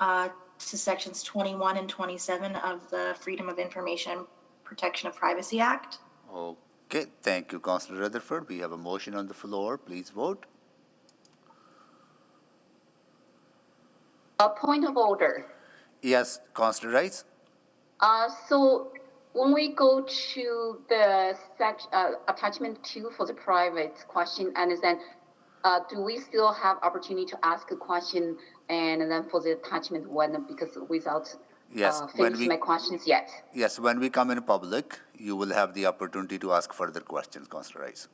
to sections 21 and 27 of the Freedom of Information Protection of Privacy Act. Okay, thank you, Councillor Rutherford. We have a motion on the floor. Please vote. A point of order. Yes, Councillor Rice. So when we go to the attachment 2 for the private question, and then do we still have opportunity to ask a question, and then for the attachment 1, because without finishing my questions yet? Yes, when we come in public, you will have the opportunity to ask further questions, Councillor Rice.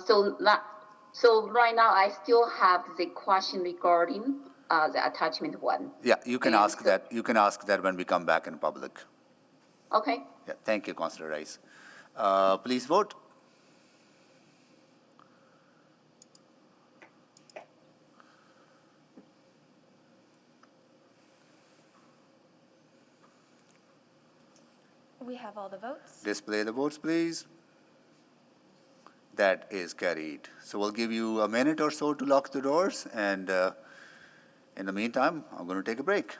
So right now I still have the question regarding the attachment 1. Yeah, you can ask that. You can ask that when we come back in public. Okay. Yeah, thank you, Councillor Rice. Please vote. We have all the votes. Display the votes, please. That is carried. So we'll give you a minute or so to lock the doors, and in the meantime, I'm going to take a break.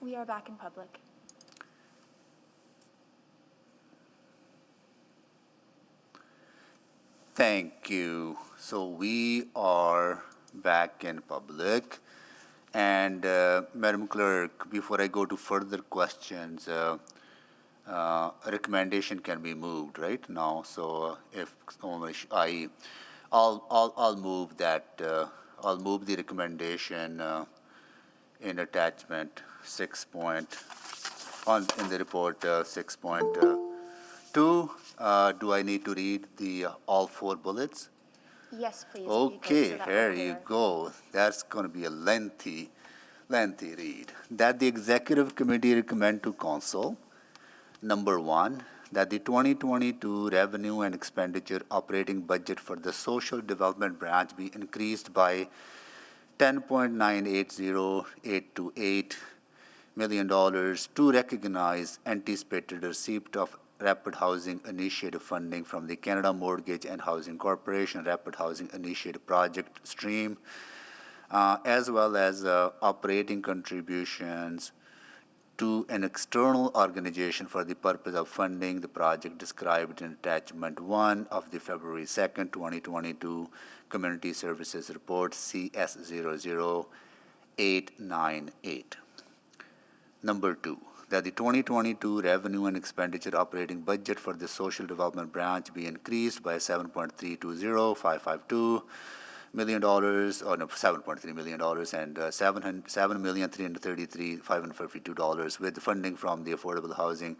We are back in public. Thank you. So we are back in public. And Madam Clerk, before I go to further questions, a recommendation can be moved right now. So if I'll move that. I'll move the recommendation in attachment 6 in the report 6.2. Do I need to read the all 4 bullets? Yes, please. Okay, here you go. That's going to be a lengthy read. That the Executive Committee recommend to Council, number 1, that the 2022 revenue and expenditure operating budget for the Social Development Branch be increased by $10.980828 million to recognize anticipated receipt of Rapid Housing Initiative funding from the Canada Mortgage and Housing Corporation Rapid Housing Initiative project stream, as well as operating contributions to an external organization for the purpose of funding the project described in attachment 1 of the February 2nd, 2022 Community Services Report CS00898. Number 2, that the 2022 revenue and expenditure operating budget for the Social Development Branch be increased by $7.320552 million, or no, $7.3 million, and $7,333,552 with funding from the Affordable Housing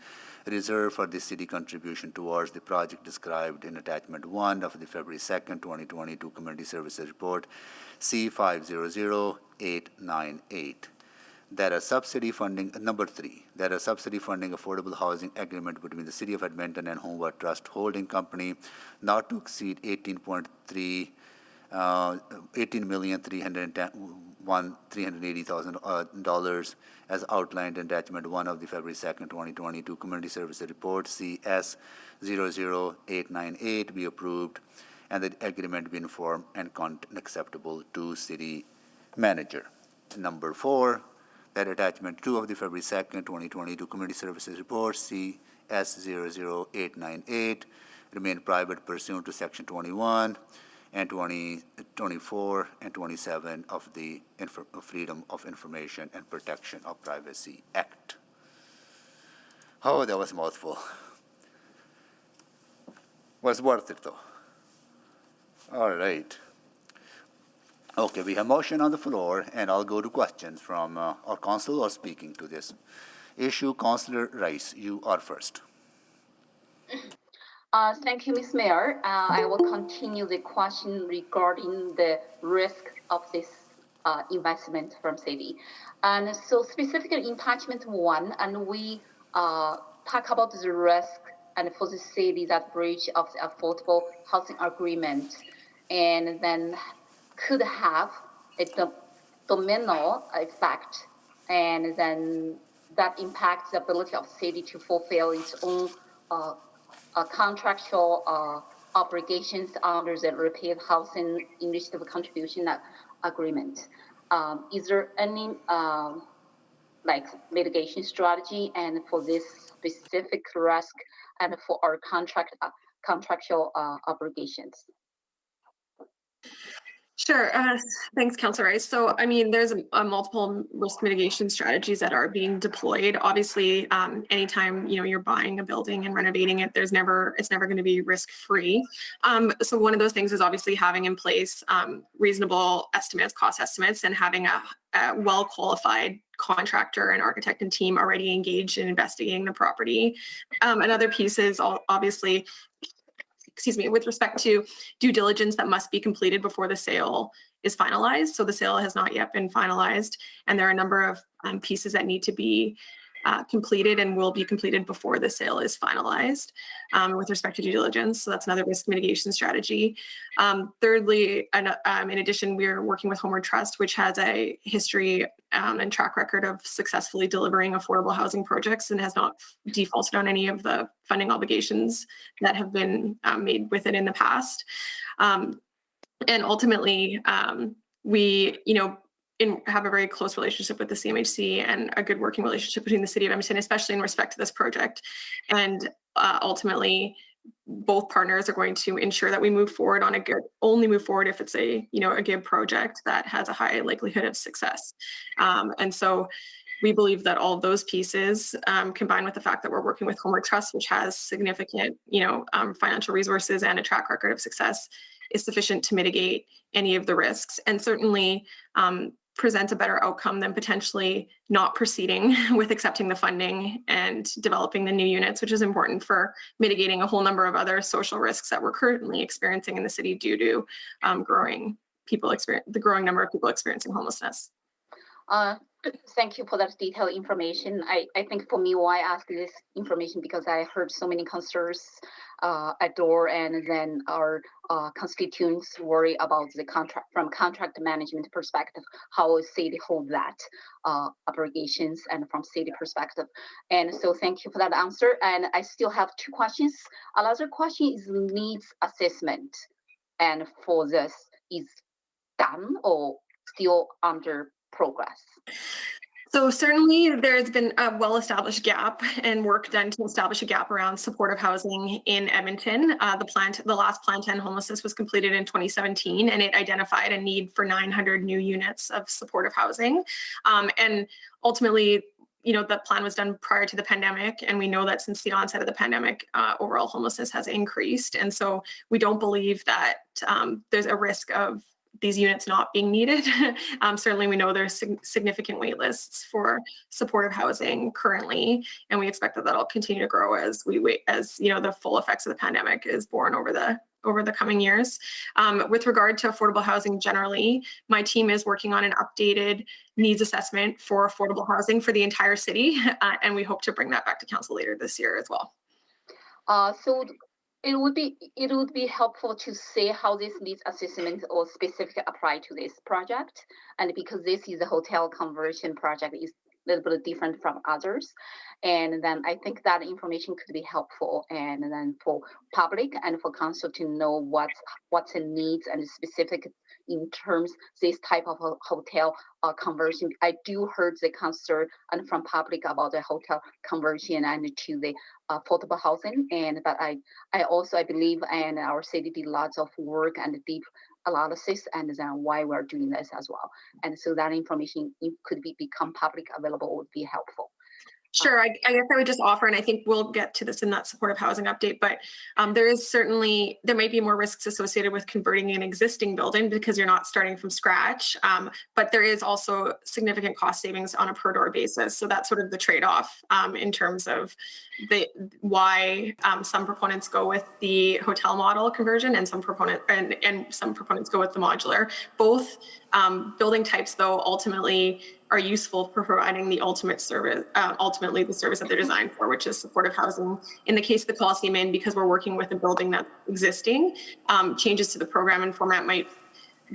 Reserve for the city contribution towards the project described in attachment 1 of the February 2nd, 2022 Community Services Report C500898. That a subsidy funding, number 3, that a subsidy funding affordable housing agreement between the City of Edmonton and Homeward Trust Holding Company not to exceed $18,380,000 as outlined in attachment 1 of the February 2nd, 2022 Community Services Report CS00898 be approved, and the agreement be informed and acceptable to City Manager. Number 4, that attachment 2 of the February 2nd, 2022 Community Services Report CS00898 remain private pursuant to Section 21 and 24 and 27 of the Freedom of Information and Protection of Privacy Act. Oh, that was a mouthful. Was worth it though. All right. Okay, we have motion on the floor, and I'll go to questions from our council or speaking to this issue. Councillor Rice, you are first. Thank you, Ms. Mayor. I will continue the question regarding the risk of this investment from city. And so specifically in attachment 1, and we talk about the risk and for the city that breach of the affordable housing agreement, and then could have a domino effect, and then that impacts the ability of city to fulfill its own contractual obligations under the Repeat Housing Initiative Contribution Agreement. Is there any mitigation strategy and for this specific risk and for our contractual obligations? Sure. Thanks, Councillor Rice. So, I mean, there's multiple risk mitigation strategies that are being deployed. Obviously, anytime you're buying a building and renovating it, it's never going to be risk-free. So, one of those things is obviously having in place reasonable estimates, cost estimates, and having a well-qualified contractor and architect and team already engaged in investigating the property. Another piece is obviously, with respect to due diligence that must be completed before the sale is finalized. So the sale has not yet been finalized, and there are a number of pieces that need to be completed and will be completed before the sale is finalized with respect to due diligence. So that's another risk mitigation strategy. Thirdly, in addition, we're working with Homeward Trust, which has a history and track record of successfully delivering affordable housing projects and has not defaulted on any of the funding obligations that have been made with it in the past. And ultimately, we, have a very close relationship with the CMHC and a good working relationship between the city of Edmonton, especially in respect to this project. And ultimately, both partners are going to ensure that we move forward on only move forward if it's a good project that has a high likelihood of success. And so we believe that all of those pieces, combined with the fact that we're working with Homeward Trust, which has significant, financial resources and a track record of success, is sufficient to mitigate any of the risks, and certainly presents a better outcome than potentially not proceeding with accepting the funding and developing the new units, which is important for mitigating a whole number of other social risks that we're currently experiencing in the city due to the growing number of people experiencing homelessness. Thank you for that detailed information. I think for me, why I ask this information, because I heard so many concerns at door, and then our constituents worry about the contract management perspective, how city hold that obligations, and from city perspective. And so thank you for that answer. And I still have two questions. Another question is needs assessment, and for this is done or still under progress? So certainly there's been a well-established gap and work done to establish a gap around supportive housing in Edmonton. The last Plan 10 homelessness was completed in 2017, and it identified a need for 900 new units of supportive housing. And ultimately, the plan was done prior to the pandemic, and we know that since the onset of the pandemic, overall homelessness has increased. And so we don't believe that there's a risk of these units not being needed. Certainly, we know there's significant wait lists for supportive housing currently, and we expect that that'll continue to grow as the full effects of the pandemic is borne over the coming years. With regard to affordable housing generally, my team is working on an updated needs assessment for affordable housing for the entire city, and we hope to bring that back to council later this year as well. So it would be helpful to say how this needs assessment or specifically apply to this project, and because this is a hotel conversion project, is a little bit different from others, and then I think that information could be helpful, and then for public and for council to know what's the needs and specific in terms this type of a hotel conversion. I do heard the concern and from public about the hotel conversion and to the affordable housing, but I believe, and our city did lots of work and deep analysis, and then why we're doing this as well. And so that information could become public available would be helpful. Sure, I guess I would just offer, and I think we'll get to this in that supportive housing update, but there might be more risks associated with converting an existing building because you're not starting from scratch, but there is also significant cost savings on a per door basis. So that's sort of the trade-off in terms of why some proponents go with the hotel model conversion and some proponents go with the modular. Both building types, though, ultimately are useful for providing the ultimate service, ultimately the service that they're designed for, which is supportive housing. In the case of the Coliseum Inn, because we're working with a building that's existing, changes to the program and format might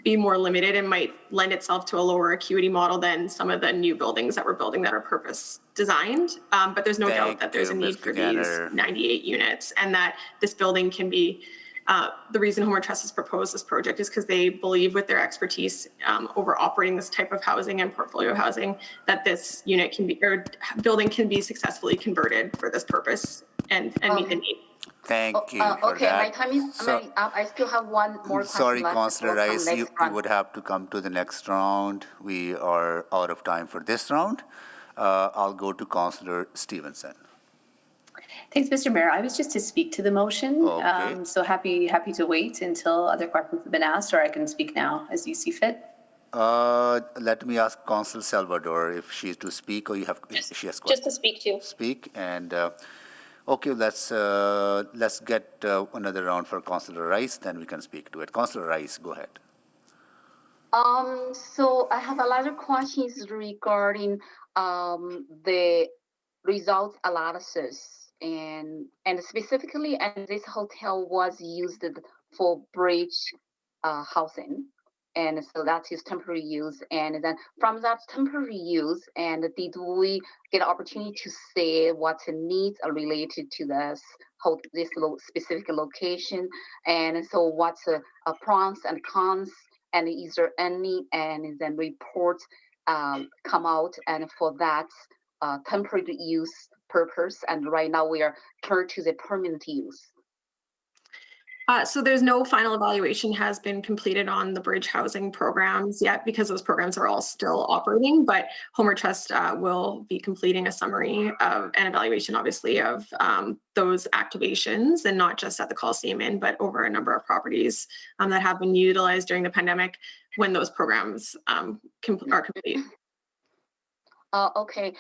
be more limited and might lend itself to a lower acuity model than some of the new buildings that we're building that are purpose designed. But there's no doubt that there's a need for these 98 units, and that this building can be the reason Homeward Trust has proposed this project is because they believe with their expertise over operating this type of housing and portfolio housing that this building can be successfully converted for this purpose and meet the need. Thank you for okay, that. my time is I still have one more question. Sorry, left. Councillor Rice, you would have to come to the next round. We are out of time for this round. I'll go to Councillor Stevenson. Thanks, Mr. Mayor. I was just to speak to the motion. Okay. So happy to wait until other questions have been asked, or I can speak now as you see fit. Let me ask Councillor Salvador if she's to speak, or she has just to speak to. Speak, and okay, let's get another round for Councillor Rice, then we can speak to it. Councillor Rice, go ahead. So I have a lot of questions regarding the results analysis. And specifically, and this hotel was used for bridge housing, and so that is temporary use. And then from that temporary use, and did we get an opportunity to say what needs are related to this specific location? And so what's pros and cons and is there any and then reports come out and for that temporary use purpose, and right now we are turned to the permanent use. So there's no final evaluation has been completed on the bridge housing programs yet because those programs are all still operating, but Homer Trust will be completing a summary of an evaluation, obviously, of those activations, and not just at the Coliseum Inn, but over a number of properties that have been utilized during the pandemic when those programs are complete. Okay.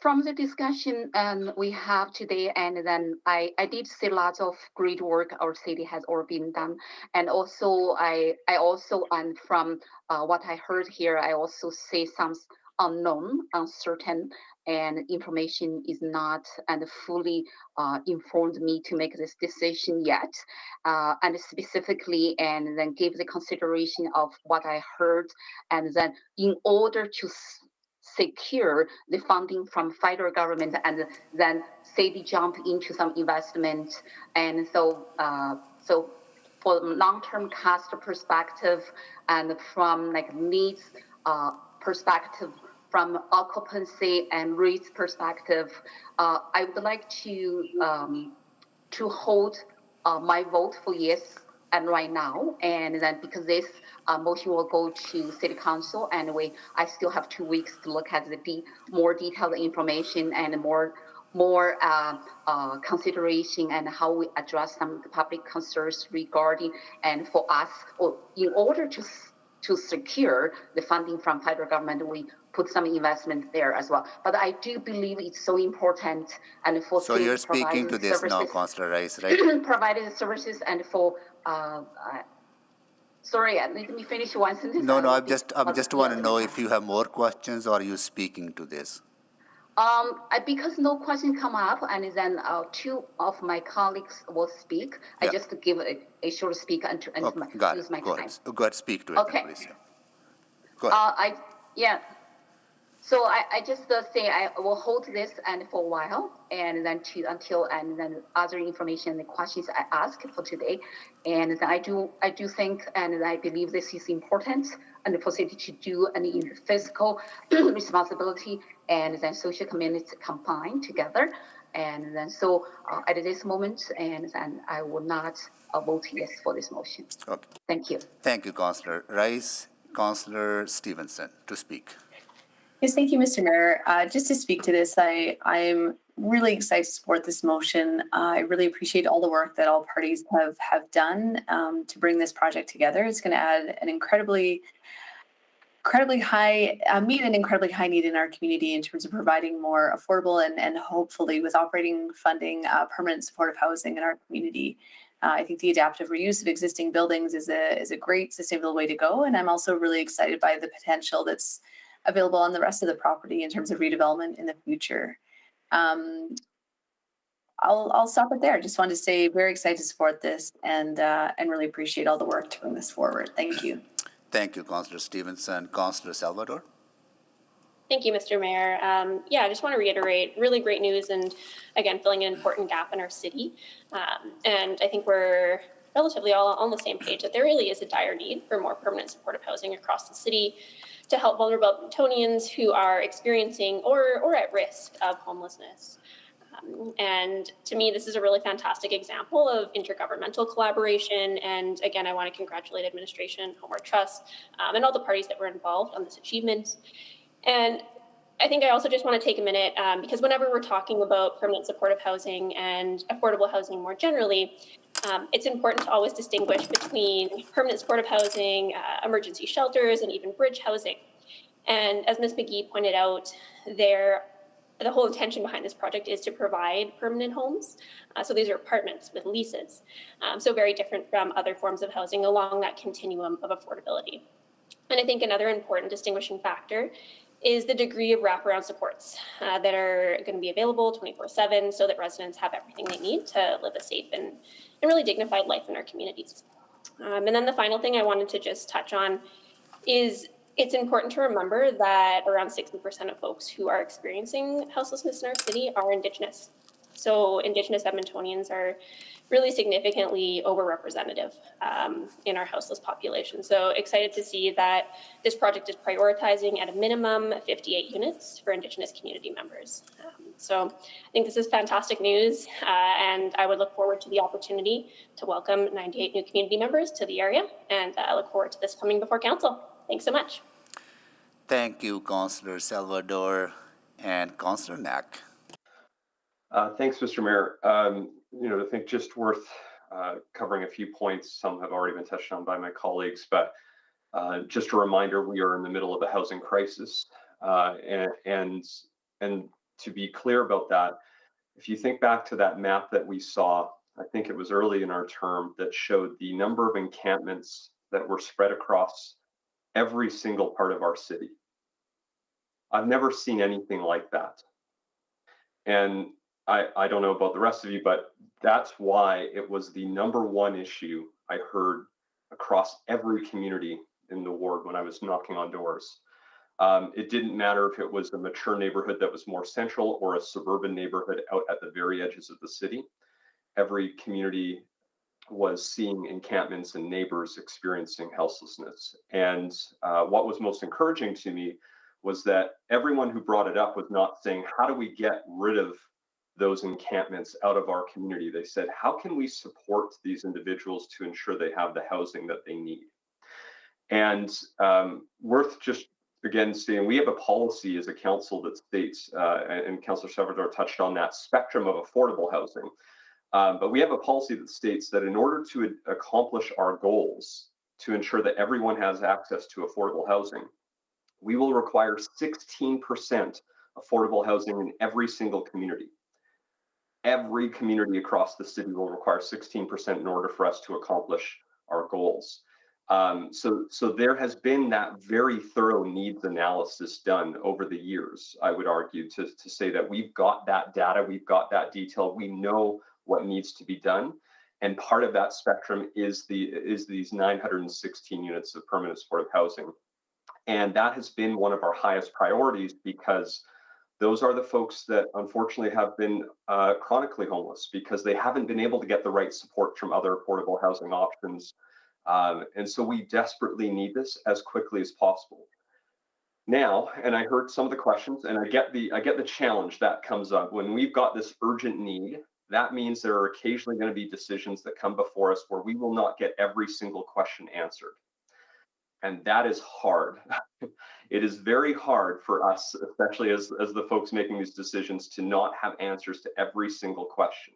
From the discussion we have today, and then I did see lots of great work our city has already been done, and also I also, and from what I heard here, I also see some unknown, uncertain, and information is not and fully informed me to make this decision yet, and specifically, and then give the consideration of what I heard, and then in order to secure the funding from federal government, and then city jump into some investment, and so so for long-term cost perspective, and from like needs perspective, from occupancy and rates perspective, I would like to hold my vote for yes and right now, and then because this motion will go to City Council, and I still have 2 weeks to look at the more detailed information and more consideration and how we address some of the public concerns regarding, and for us, or in order to secure the funding from federal government, we put some investment there as well. But I do believe it's so important, and for So you're speaking to this now, Councillor Rice, right? providing services, and for sorry, let me finish one sentence. No, I just want to know if you have more questions, or are you speaking to this? Because no question come up, and then two of my colleagues will speak. I just give a short speak and Got use it. my Go time. ahead. Go ahead, speak to it, Okay. please. Go ahead. So I just say I will hold this and for a while, and then until and then other information and questions I ask for today, and then I do think and I believe this is important, and for city to do any physical responsibility and then social community combined together, and then so at this moment, and then I will not vote yes for this motion. Okay. Thank you. Thank you, Councillor Rice. Councillor Stevenson to speak. Yes, thank you, Mr. Mayor. Just to speak to this, I'm really excited to support this motion. I really appreciate all the work that all parties have done to bring this project together. It's going to add an incredibly high, meet an incredibly high need in our community in terms of providing more affordable and hopefully with operating funding, permanent supportive housing in our community. I think the adaptive reuse of existing buildings is a great sustainable way to go. And I'm also really excited by the potential that's available on the rest of the property in terms of redevelopment in the future. I'll stop it there. Just wanted to say very excited to support this and really appreciate all the work to bring this forward. Thank you. Thank you, Councillor Stevenson. Councillor Salvador. Thank you, Mr. Mayor. I just want to reiterate really great news, and again, filling an important gap in our city. And I think we're relatively all on the same page that there really is a dire need for more permanent supportive housing across the city to help vulnerable Edmontonians who are experiencing or at risk of homelessness. And to me, this is a really fantastic example of intergovernmental collaboration. And again, I want to congratulate administration, Homer Trust, and all the parties that were involved on this achievement. And I think I also just want to take a minute because whenever we're talking about permanent supportive housing and affordable housing more generally, it's important to always distinguish between permanent supportive housing, emergency shelters, and even bridge housing. And as Ms. McGee pointed out, the whole intention behind this project is to provide permanent homes. So these are apartments with leases. So very different from other forms of housing along that continuum of affordability. And I think another important distinguishing factor is the degree of wraparound supports that are going to be available 24/7 so that residents have everything they need to live a safe and really dignified life in our communities. And then the final thing I wanted to just touch on is it's important to remember that around 60% of folks who are experiencing houselessness in our city are Indigenous. So Indigenous Edmontonians are really significantly overrepresented in our houseless population. So excited to see that this project is prioritizing at a minimum 58 units for Indigenous community members. So I think this is fantastic news, and I would look forward to the opportunity to welcome 98 new community members to the area, and I look forward to this coming before council. Thanks so much. Thank you, Councillor Salvador and Councillor Knack. Thanks, Mr. Mayor. I think just worth covering a few points. Some have already been touched on by my colleagues, but just a reminder, we are in the middle of a housing crisis. And to be clear about that, if you think back to that map that we saw, I think it was early in our term, that showed the number of encampments that were spread across every single part of our city. I've never seen anything like that. And I don't know about the rest of you, but that's why it was the number one issue I heard across every community in the ward when I was knocking on doors. It didn't matter if it was a mature neighborhood that was more central or a suburban neighborhood out at the very edges of the city. Every community was seeing encampments and neighbors experiencing houselessness. And what was most encouraging to me was that everyone who brought it up was not saying, how do we get rid of those encampments out of our community? They said, how can we support these individuals to ensure they have the housing that they need? And worth just again saying, we have a policy as a council that states, and Councillor Salvador touched on that spectrum of affordable housing. But we have a policy that states that in order to accomplish our goals, to ensure that everyone has access to affordable housing, we will require 16% affordable housing in every single community. Every community across the city will require 16% in order for us to accomplish our goals. So there has been that very thorough needs analysis done over the years, I would argue, to say that we've got that data, we've got that detail, we know what needs to be done. And part of that spectrum is these 916 units of permanent supportive housing. And that has been one of our highest priorities because those are the folks that unfortunately have been chronically homeless because they haven't been able to get the right support from other affordable housing options. And so we desperately need this as quickly as possible. Now, and I heard some of the questions, and I get the challenge that comes up when we've got this urgent need. That means there are occasionally going to be decisions that come before us where we will not get every single question answered. And that is hard. It is very hard for us, especially as the folks making these decisions, to not have answers to every single question.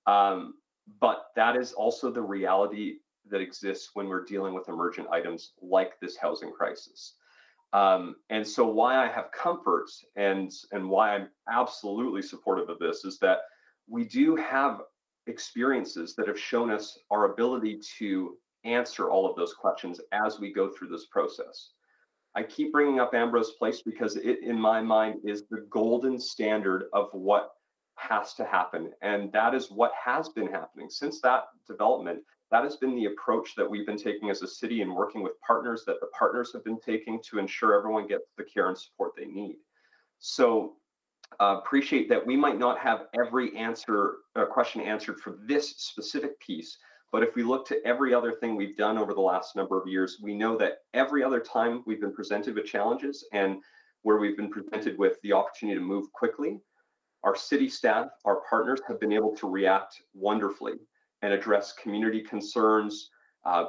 But that is also the reality that exists when we're dealing with emergent items like this housing crisis. And so why I have comfort and why I'm absolutely supportive of this is that we do have experiences that have shown us our ability to answer all of those questions as we go through this process. I keep bringing up Ambrose Place because it, in my mind, is the golden standard of what has to happen. And that is what has been happening since that development. That has been the approach that we've been taking as a city and working with partners that the partners have been taking to ensure everyone gets the care and support they need. So appreciate that we might not have every question answered for this specific piece, but if we look to every other thing we've done over the last number of years, we know that every other time we've been presented with challenges and where we've been presented with the opportunity to move quickly, our city staff, our partners have been able to react wonderfully and address community concerns,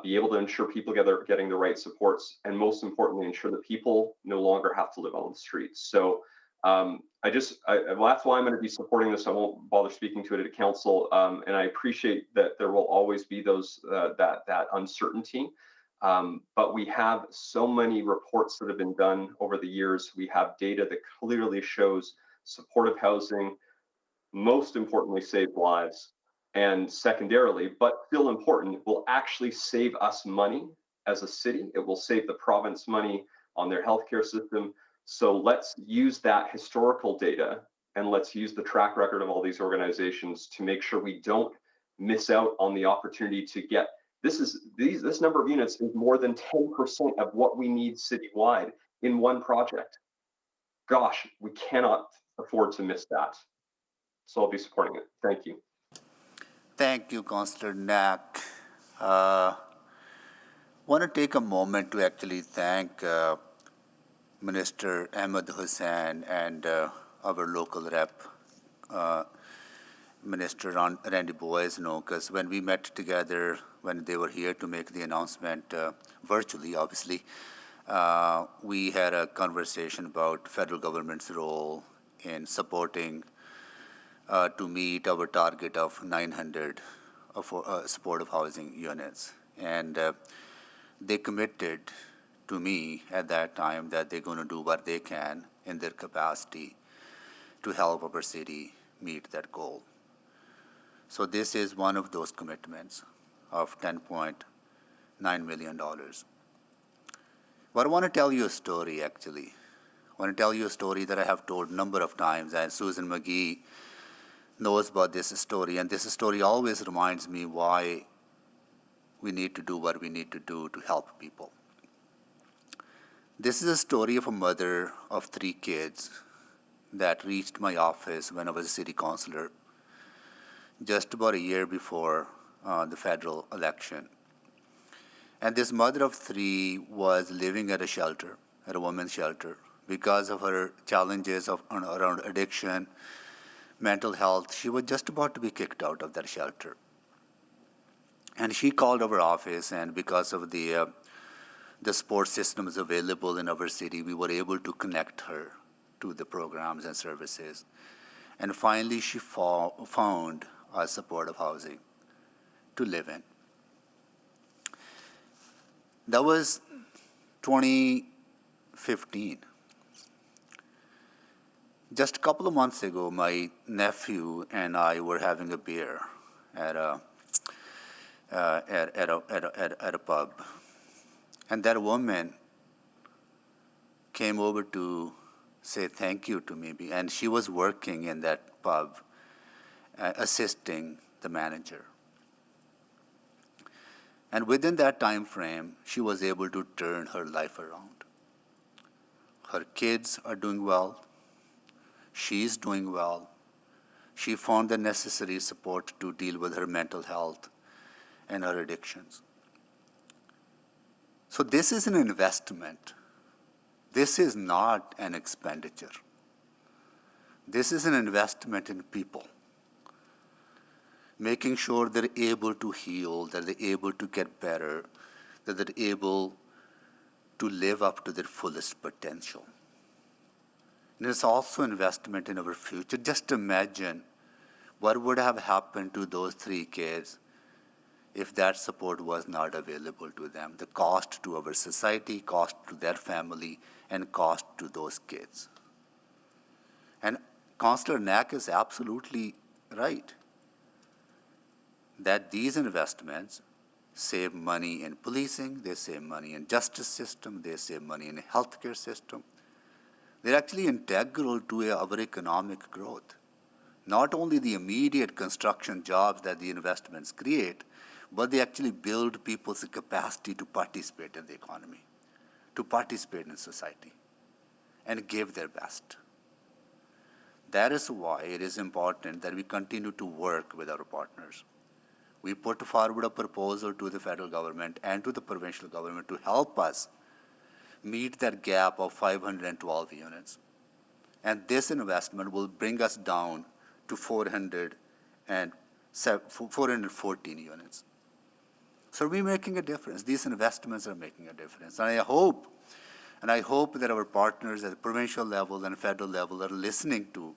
be able to ensure people are getting the right supports, and most importantly, ensure that people no longer have to live on the streets. So that's why I'm going to be supporting this. I won't bother speaking to it at council, and I appreciate that there will always be those that uncertainty. But we have so many reports that have been done over the years. We have data that clearly shows supportive housing, most importantly, save lives, and secondarily, but still important, will actually save us money as a city. It will save the province money on their healthcare system. So let's use that historical data and let's use the track record of all these organizations to make sure we don't miss out on the opportunity to get this number of units is more than 10% of what we need citywide in one project. Gosh, we cannot afford to miss that. So I'll be supporting it. Thank you. Thank you, Councillor Knack. Want to take a moment to actually thank Minister Ahmed Hussain and our local rep, Minister Randy Boisno, because when we met together, when they were here to make the announcement, virtually, obviously, we had a conversation about federal government's role in supporting to meet our target of 900 supportive housing units. And they committed to me at that time that they're going to do what they can in their capacity to help our city meet that goal. So this is one of those commitments of $10.9 million. But I want to tell you a story, actually. I want to tell you a story that I have told a number of times, and Susan McGee knows about this story, and this story always reminds me why we need to do what we need to do to help people. This is a story of a mother of 3 kids that reached my office when I was a city councillor just about a year before the federal election. And this mother of 3 was living at a shelter, at a women's shelter, because of her challenges around addiction, mental health. She was just about to be kicked out of that shelter. And she called our office, and because of the support systems available in our city, we were able to connect her to the programs and services. And finally, she found a supportive housing to live in. That was 2015. Just a couple of months ago, my nephew and I were having a beer at a pub, and that woman came over to say thank you to me, and she was working in that pub, assisting the manager. And within that time frame, she was able to turn her life around. Her kids are doing well. She's doing well. She found the necessary support to deal with her mental health and her addictions. So this is an investment. This is not an expenditure. This is an investment in people, making sure they're able to heal, that they're able to get better, that they're able to live up to their fullest potential. And it's also investment in our future. Just imagine what would have happened to those 3 kids if that support was not available to them. The cost to our society, cost to their family, and cost to those kids. And Councillor Knack is absolutely right that these investments save money in policing, they save money in justice system, they save money in healthcare system. They're actually integral to our economic growth. Not only the immediate construction jobs that the investments create, but they actually build people's capacity to participate in the economy, to participate in society, and give their best. That is why it is important that we continue to work with our partners. We put forward a proposal to the federal government and to the provincial government to help us meet that gap of 512 units. And this investment will bring us down to 414 units. So we're making a difference. These investments are making a difference. And I hope that our partners at the provincial level and federal level are listening to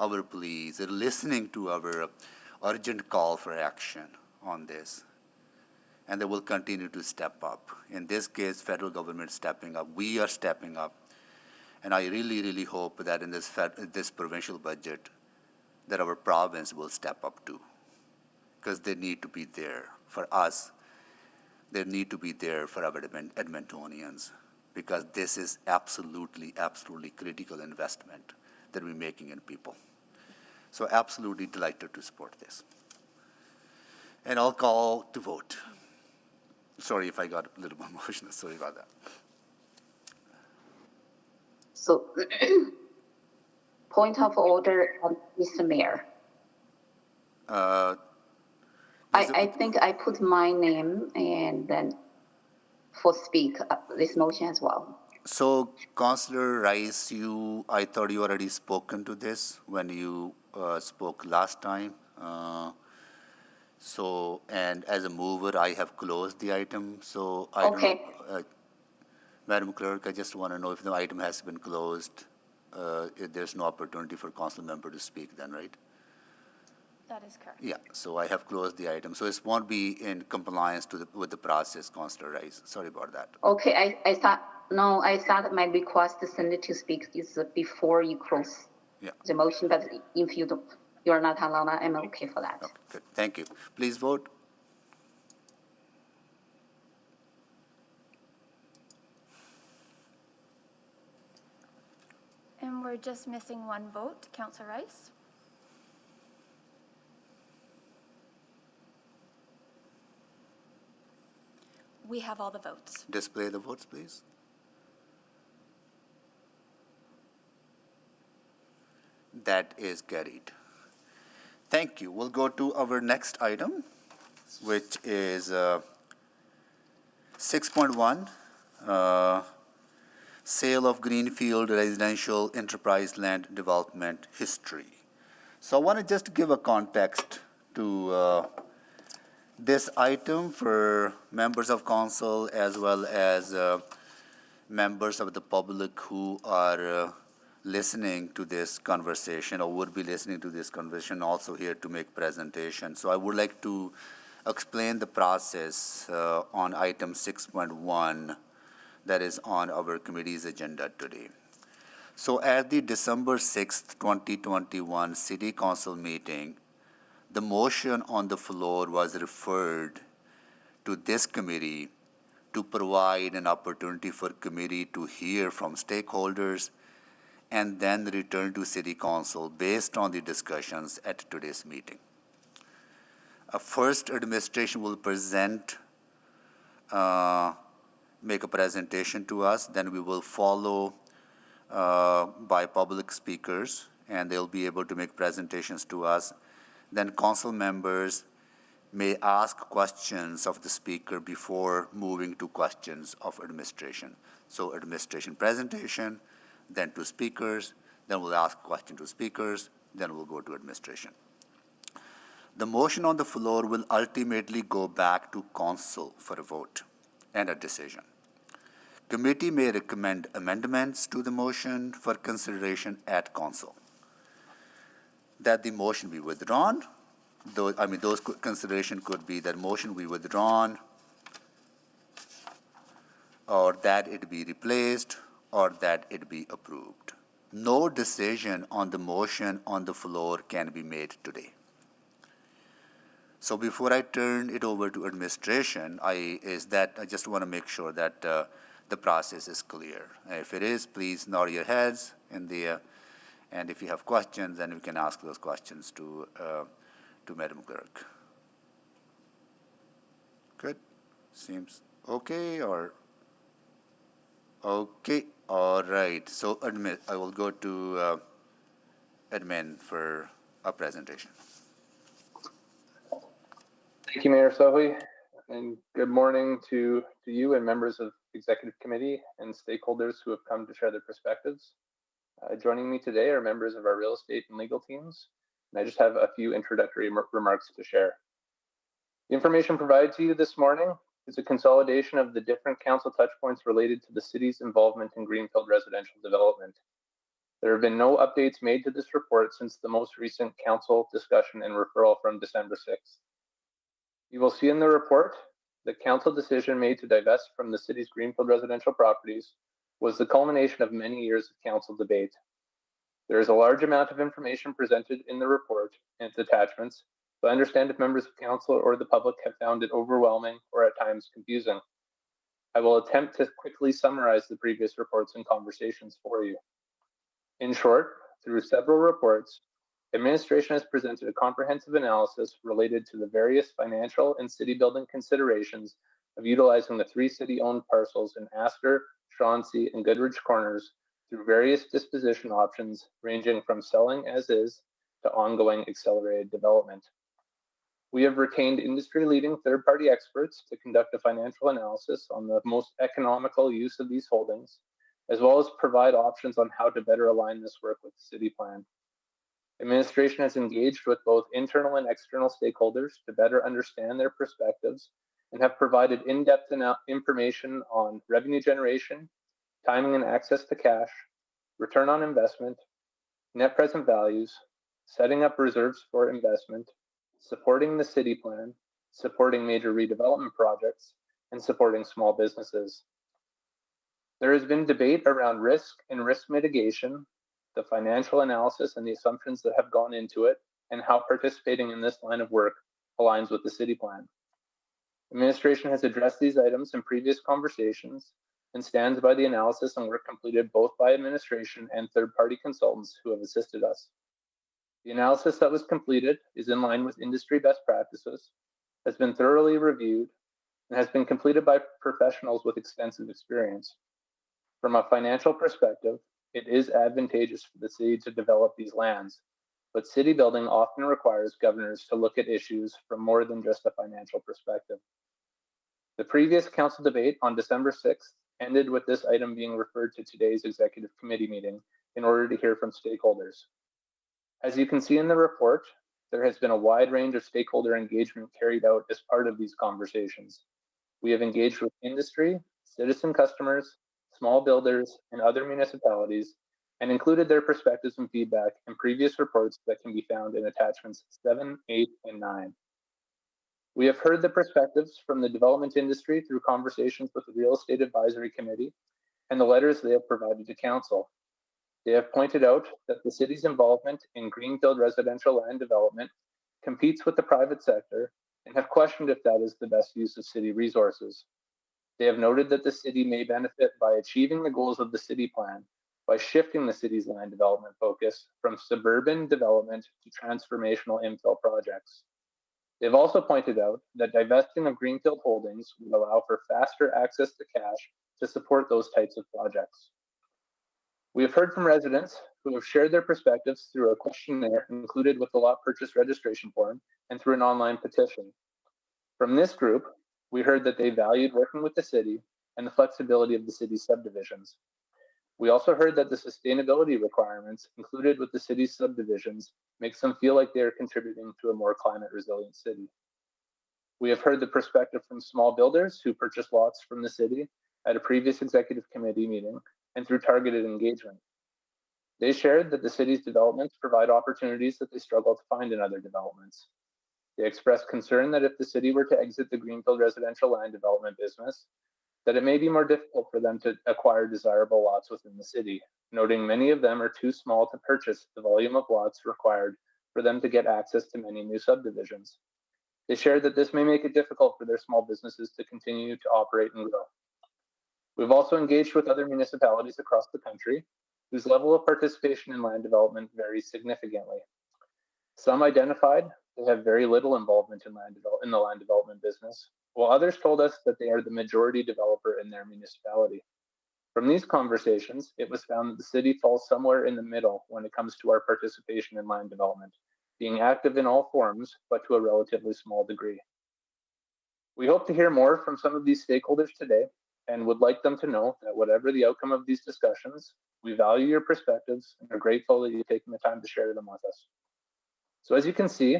our pleas, are listening to our urgent call for action on this. And they will continue to step up. In this case, federal government stepping up. We are stepping up. And I really, really hope that in this provincial budget, that our province will step up too. Because they need to be there for us. They need to be there for our Edmontonians. Because this is absolutely, absolutely critical investment that we're making in people. So absolutely delighted to support this. And I'll call to vote. Sorry if I got a little more emotional. Sorry about that. So, point of order, Mr. Mayor. I think I put my name and then for speak this motion as well. So, Councillor Rice, I thought you already spoken to this when you spoke last time. And as a mover, I have closed the item. So, I don't know, Madam Clerk, I just want to know if the item has been closed. If there's no opportunity for council member to speak, then, right? That is correct. Yeah. So I have closed the item. So it won't be in compliance with the process, Councillor Rice. Sorry about that. Okay, I thought my request to send it to speak is before you close the motion, but if you are not allowed, I'm okay for that. Okay, good. Thank you. Please vote. And we're just missing one vote. Councillor Rice? We have all the votes. Display the votes, please. That is carried. Thank you. We'll go to our next item, which is 6.1, Sale of Greenfield Residential Enterprise Land Development History. So I want to just give a context to this item for members of council as well as members of the public who are listening to this conversation or would be listening to this conversation, also here to make presentation. So I would like to explain the process on item 6.1 that is on our committee's agenda today. So at the December 6th, 2021 City Council meeting, the motion on the floor was referred to this committee to provide an opportunity for committee to hear from stakeholders and then return to City Council based on the discussions at today's meeting. First, administration will make a presentation to us, then we will follow by public speakers, and they'll be able to make presentations to us. Then council members may ask questions of the speaker before moving to questions of administration. So administration presentation, then to speakers, then we'll ask question to speakers, then we'll go to administration. The motion on the floor will ultimately go back to council for a vote and a decision. Committee may recommend amendments to the motion for consideration at council. That the motion be withdrawn. Those consideration could be that motion be withdrawn, or that it be replaced, or that it be approved. No decision on the motion on the floor can be made today. So before I turn it over to administration, I just want to make sure that the process is clear. If it is, please nod your heads in the, and if you have questions, then we can ask those questions to Madam Clerk. Good. Seems okay, or okay. All right. So I will go to admin for a presentation. Thank you, Mayor Sohi, and good morning to you and members of Executive Committee and stakeholders who have come to share their perspectives. Joining me today are members of our real estate and legal teams, and I just have a few introductory remarks to share. The information provided to you this morning is a consolidation of the different council touchpoints related to the city's involvement in Greenfield residential development. There have been no updates made to this report since the most recent council discussion and referral from December 6th. You will see in the report the council decision made to divest from the city's Greenfield residential properties was the culmination of many years of council debate. There is a large amount of information presented in the report and its attachments, so I understand if members of council or the public have found it overwhelming or at times confusing. I will attempt to quickly summarize the previous reports and conversations for you. In short, through several reports, administration has presented a comprehensive analysis related to the various financial and city building considerations of utilizing the 3 city-owned parcels in Astor, Chauncey, and Goodrich Corners through various disposition options ranging from selling as is to ongoing accelerated development. We have retained industry-leading third-party experts to conduct a financial analysis on the most economical use of these holdings, as well as provide options on how to better align this work with the city plan. Administration has engaged with both internal and external stakeholders to better understand their perspectives and have provided in-depth information on revenue generation, timing and access to cash, return on investment, net present values, setting up reserves for investment, supporting the city plan, supporting major redevelopment projects, and supporting small businesses. There has been debate around risk and risk mitigation, the financial analysis and the assumptions that have gone into it, and how participating in this line of work aligns with the city plan. Administration has addressed these items in previous conversations and stands by the analysis and work completed both by administration and third-party consultants who have assisted us. The analysis that was completed is in line with industry best practices, has been thoroughly reviewed, and has been completed by professionals with extensive experience. From a financial perspective, it is advantageous for the city to develop these lands, but city building often requires governors to look at issues from more than just a financial perspective. The previous council debate on December 6th ended with this item being referred to today's executive committee meeting in order to hear from stakeholders. As you can see in the report, there has been a wide range of stakeholder engagement carried out as part of these conversations. We have engaged with industry, citizen customers, small builders, and other municipalities, and included their perspectives and feedback in previous reports that can be found in attachments 7, 8, and 9. We have heard the perspectives from the development industry through conversations with the Real Estate Advisory Committee and the letters they have provided to council. They have pointed out that the city's involvement in greenfield residential land development competes with the private sector and have questioned if that is the best use of city resources. They have noted that the city may benefit by achieving the goals of the city plan by shifting the city's land development focus from suburban development to transformational infill projects. They've also pointed out that divesting of greenfield holdings will allow for faster access to cash to support those types of projects. We have heard from residents who have shared their perspectives through a questionnaire included with the lot purchase registration form and through an online petition. From this group, we heard that they valued working with the city and the flexibility of the city's subdivisions. We also heard that the sustainability requirements included with the city's subdivisions makes them feel like they are contributing to a more climate resilient city. We have heard the perspective from small builders who purchased lots from the city at a previous executive committee meeting and through targeted engagement. They shared that the city's developments provide opportunities that they struggle to find in other developments. They expressed concern that if the city were to exit the greenfield residential land development business, that it may be more difficult for them to acquire desirable lots within the city, noting many of them are too small to purchase the volume of lots required for them to get access to many new subdivisions. They shared that this may make it difficult for their small businesses to continue to operate and grow. We've also engaged with other municipalities across the country whose level of participation in land development varies significantly. Some identified they have very little involvement in the land development business, while others told us that they are the majority developer in their municipality. From these conversations, it was found that the city falls somewhere in the middle when it comes to our participation in land development, being active in all forms, but to a relatively small degree. We hope to hear more from some of these stakeholders today and would like them to know that whatever the outcome of these discussions, we value your perspectives and are grateful that you've taken the time to share them with us. So as you can see,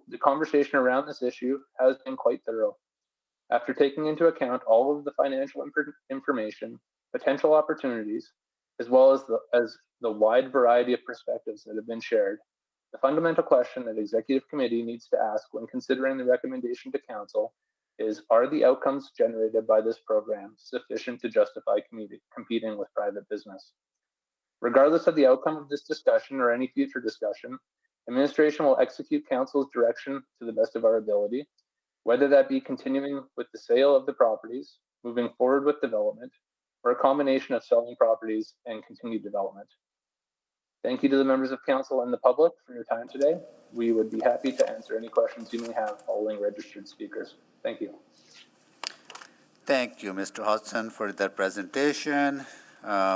the conversation around this issue has been quite thorough. After taking into account all of the financial information, potential opportunities, as well as the wide variety of perspectives that have been shared, the fundamental question that Executive Committee needs to ask when considering the recommendation to Council is, are the outcomes generated by this program sufficient to justify competing with private business? Regardless of the outcome of this discussion or any future discussion, Administration will execute Council's direction to the best of our ability, whether that be continuing with the sale of the properties, moving forward with development, or a combination of selling properties and continued development. Thank you to the members of Council and the public for your time today. We would be happy to answer any questions you may have following registered speakers. Thank you. Thank you, Mr. Hodgson, for that presentation.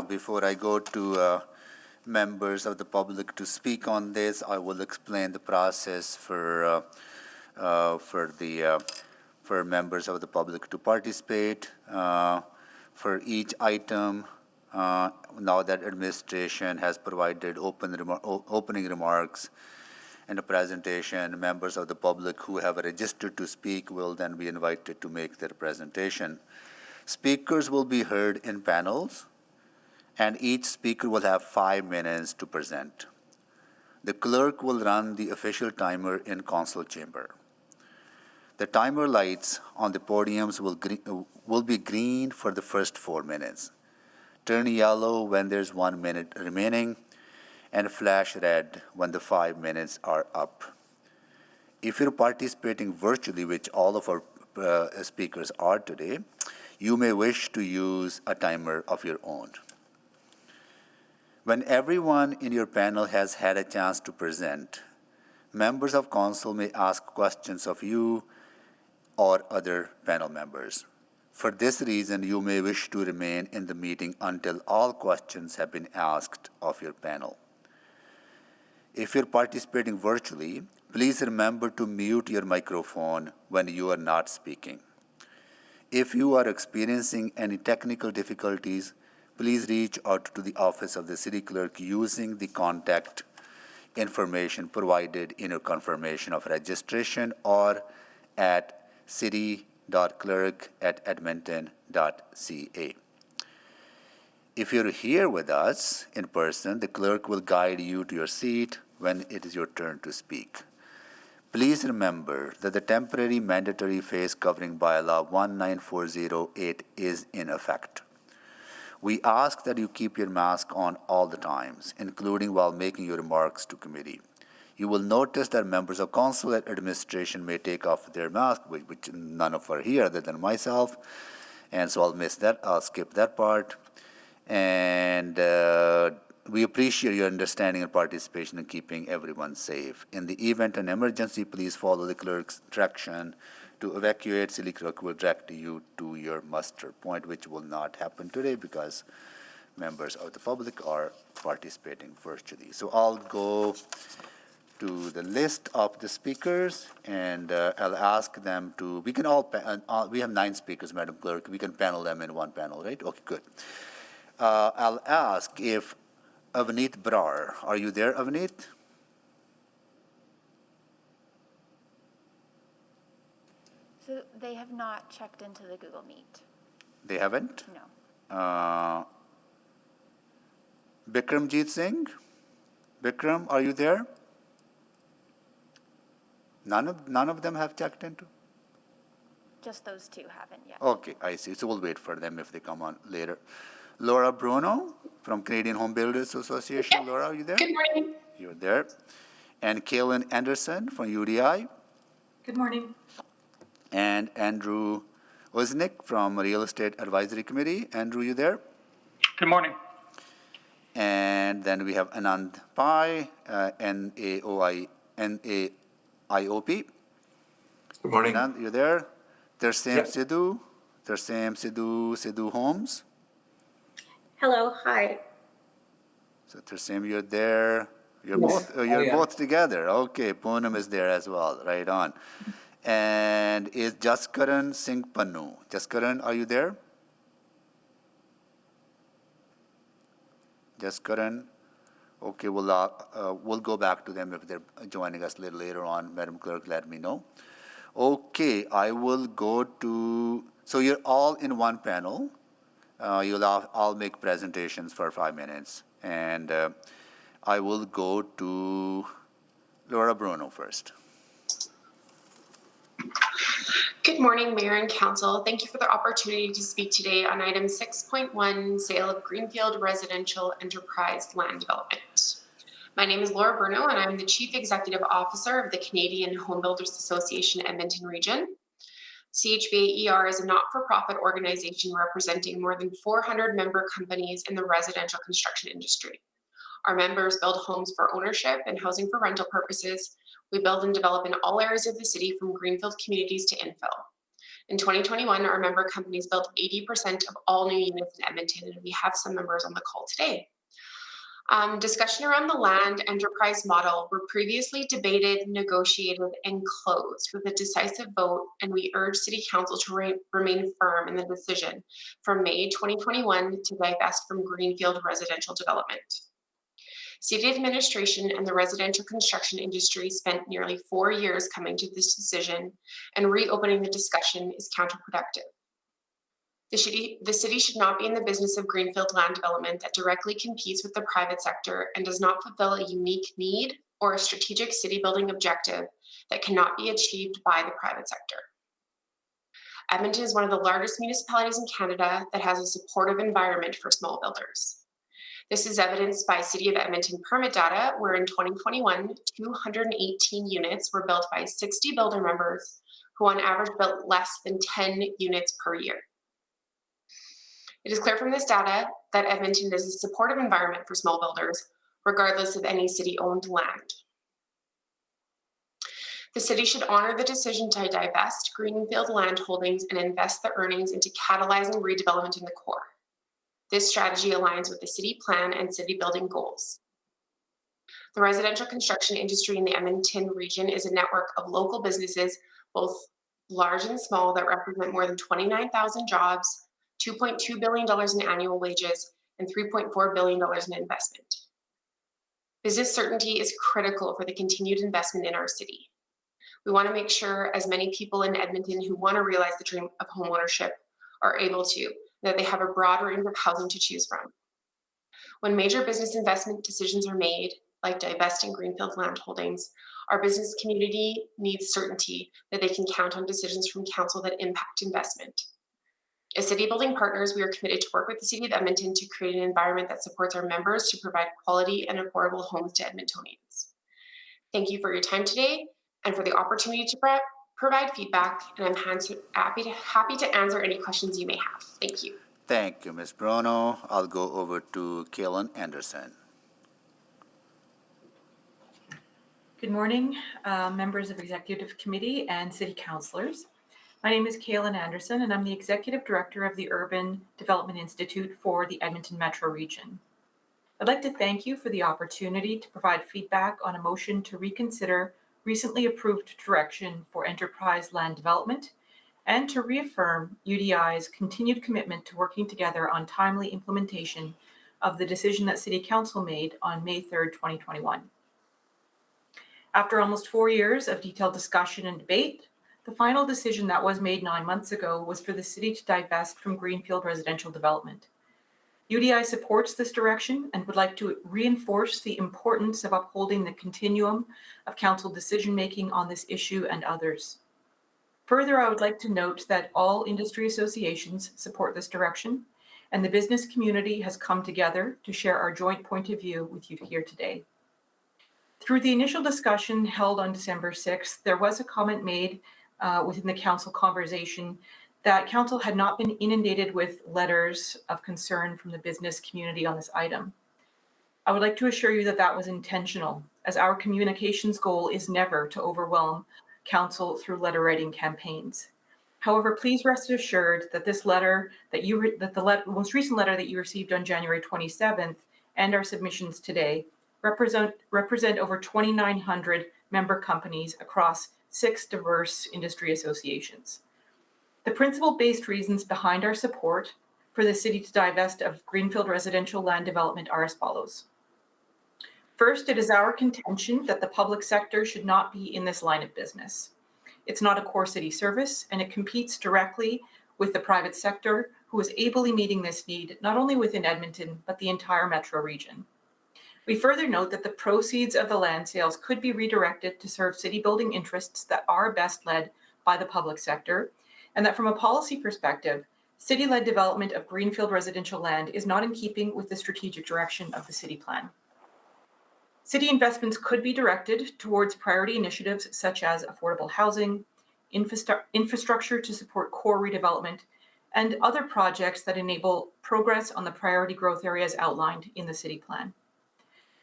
Before I go to members of the public to speak on this, I will explain the process for for members of the public to participate. For each item, now that administration has provided opening remarks and a presentation, members of the public who have registered to speak will then be invited to make their presentation. Speakers will be heard in panels, and each speaker will have 5 minutes to present. The clerk will run the official timer in council chamber. The timer lights on the podiums will be green for the first 4 minutes, turn yellow when there's 1 minute remaining, and flash red when the 5 minutes are up. If you're participating virtually, which all of our speakers are today, you may wish to use a timer of your own. When everyone in your panel has had a chance to present, members of council may ask questions of you or other panel members. For this reason, you may wish to remain in the meeting until all questions have been asked of your panel. If you're participating virtually, please remember to mute your microphone when you are not speaking. If you are experiencing any technical difficulties, please reach out to the office of the city clerk using the contact information provided in your confirmation of registration or at city.clerk@edmonton.ca. If you're here with us in person, the clerk will guide you to your seat when it is your turn to speak. Please remember that the temporary mandatory face covering bylaw 19408 is in effect. We ask that you keep your mask on all the times, including while making your remarks to committee. You will notice that members of council and administration may take off their mask, which none of us are here other than myself, and so I'll skip that part. And we appreciate your understanding and participation in keeping everyone safe. In the event of an emergency, please follow the clerk's direction to evacuate. City clerk will direct you to your muster point, which will not happen today because members of the public are participating virtually. So I'll go to the list of the speakers, and I'll ask them to, we can all, we have 9 speakers, Madam Clerk. We can panel them in one panel, right? Okay, good. I'll ask if Avneet Brar, are you there, Avneet? So they have not checked into the Google Meet. They haven't? No. Bikramjeet Singh? Bikram, are you there? None of them have checked into? Just those 2 haven't yet. Okay, I see. So we'll wait for them if they come on later. Laura Bruno from Canadian Home Builders Association. Yep. Laura, are you there? Good morning. You're there. And Kaylin Anderson from UDI. Good morning. And Andrew Yusnik from Real Estate Advisory Committee. Andrew, you there? Good morning. And then we have Anand Pai, NAIOP. Good morning. Anand, you there? Tersem Yep. Sidhu Holmes. Hello. Hi. So Tersem, you're there. You're Yes. both together. Okay, Poonam is there as well. Right on. And is Jaskaran Singh Pannu? Jaskaran, are you there? Jaskaran? Okay, we'll go back to them if they're joining us a little later on. Madam Clerk, let me know. Okay, I will go to, so you're all in one panel. I'll make presentations for 5 minutes. And I will go to Laura Bruno first. Good morning, Mayor and Council. Thank you for the opportunity to speak today on item 6.1, sale of Greenfield Residential Enterprise Land Development. My name is Laura Bruno, and I'm the Chief Executive Officer of the Canadian Home Builders Association Edmonton Region. CHBAER is a not-for-profit organization representing more than 400 member companies in the residential construction industry. Our members build homes for ownership and housing for rental purposes. We build and develop in all areas of the city, from greenfield communities to infill. In 2021, our member companies built 80% of all new units in Edmonton, and we have some members on the call today. Discussion around the land enterprise model were previously debated, negotiated, and closed with a decisive vote, and we urge City Council to remain firm in the decision from May 2021 to divest from Greenfield residential development. City administration and the residential construction industry spent nearly 4 years coming to this decision, and reopening the discussion is counterproductive. The city should not be in the business of greenfield land development that directly competes with the private sector and does not fulfill a unique need or a strategic city building objective that cannot be achieved by the private sector. Edmonton is one of the largest municipalities in Canada that has a supportive environment for small builders. This is evidenced by City of Edmonton permit data, where in 2021, 218 units were built by 60 builder members who on average built less than 10 units per year. It is clear from this data that Edmonton is a supportive environment for small builders, regardless of any city-owned land. The city should honor the decision to divest greenfield land holdings and invest the earnings into catalyzing redevelopment in the core. This strategy aligns with the city plan and city building goals. The residential construction industry in the Edmonton region is a network of local businesses, both large and small, that represent more than 29,000 jobs, $2.2 billion in annual wages, and $3.4 billion in investment. Business certainty is critical for the continued investment in our city. We want to make sure as many people in Edmonton who want to realize the dream of homeownership are able to, that they have a broad range of housing to choose from. When major business investment decisions are made, like divesting greenfield land holdings, our business community needs certainty that they can count on decisions from council that impact investment. As city building partners, we are committed to work with the City of Edmonton to create an environment that supports our members to provide quality and affordable homes to Edmontonians. Thank you for your time today and for the opportunity to provide feedback, and I'm happy to answer any questions you may have. Thank you. Thank you, Ms. Bruno. I'll go over to Kaylin Anderson. Good morning, members of Executive Committee and City Councillors. My name is Kaylin Anderson, and I'm the Executive Director of the Urban Development Institute for the Edmonton Metro Region. I'd like to thank you for the opportunity to provide feedback on a motion to reconsider recently approved direction for enterprise land development and to reaffirm UDI's continued commitment to working together on timely implementation of the decision that City Council made on May 3rd, 2021. After almost 4 years of detailed discussion and debate, the final decision that was made 9 months ago was for the city to divest from greenfield residential development. UDI supports this direction and would like to reinforce the importance of upholding the continuum of council decision-making on this issue and others. Further, I would like to note that all industry associations support this direction, and the business community has come together to share our joint point of view with you here today. Through the initial discussion held on December 6th, there was a comment made within the council conversation that council had not been inundated with letters of concern from the business community on this item. I would like to assure you that that was intentional, as our communications goal is never to overwhelm council through letter writing campaigns. However, please rest assured that this letter the most recent letter that you received on January 27th and our submissions today represent over 2,900 member companies across 6 diverse industry associations. The principle-based reasons behind our support for the city to divest of greenfield residential land development are as follows. First, it is our contention that the public sector should not be in this line of business. It's not a core city service, and it competes directly with the private sector, who is ably meeting this need, not only within Edmonton, but the entire metro region. We further note that the proceeds of the land sales could be redirected to serve city building interests that are best led by the public sector, and that from a policy perspective, city-led development of greenfield residential land is not in keeping with the strategic direction of the city plan. City investments could be directed towards priority initiatives such as affordable housing, infrastructure to support core redevelopment, and other projects that enable progress on the priority growth areas outlined in the city plan.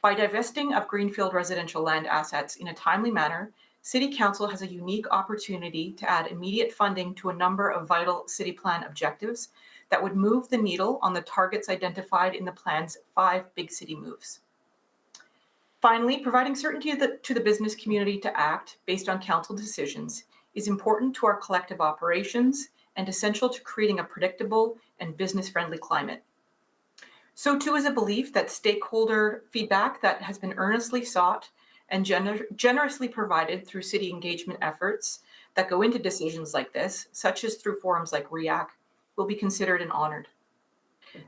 By divesting of greenfield residential land assets in a timely manner, City Council has a unique opportunity to add immediate funding to a number of vital city plan objectives that would move the needle on the targets identified in the plan's 5 big city moves. Finally, providing certainty to the business community to act based on council decisions is important to our collective operations and essential to creating a predictable and business-friendly climate. So too is a belief that stakeholder feedback that has been earnestly sought and generously provided through city engagement efforts that go into decisions like this, such as through forums like REAC, will be considered and honored.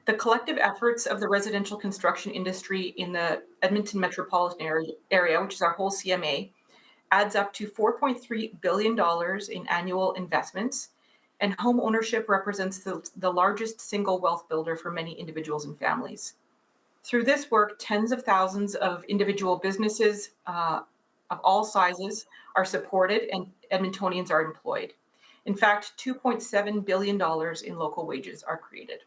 The collective efforts of the residential construction industry in the Edmonton metropolitan area, which is our whole CMA, adds up to $4.3 billion in annual investments, and home ownership represents the largest single wealth builder for many individuals and families. Through this work, tens of thousands of individual businesses of all sizes are supported and Edmontonians are employed. In fact, $2.7 billion in local wages are created.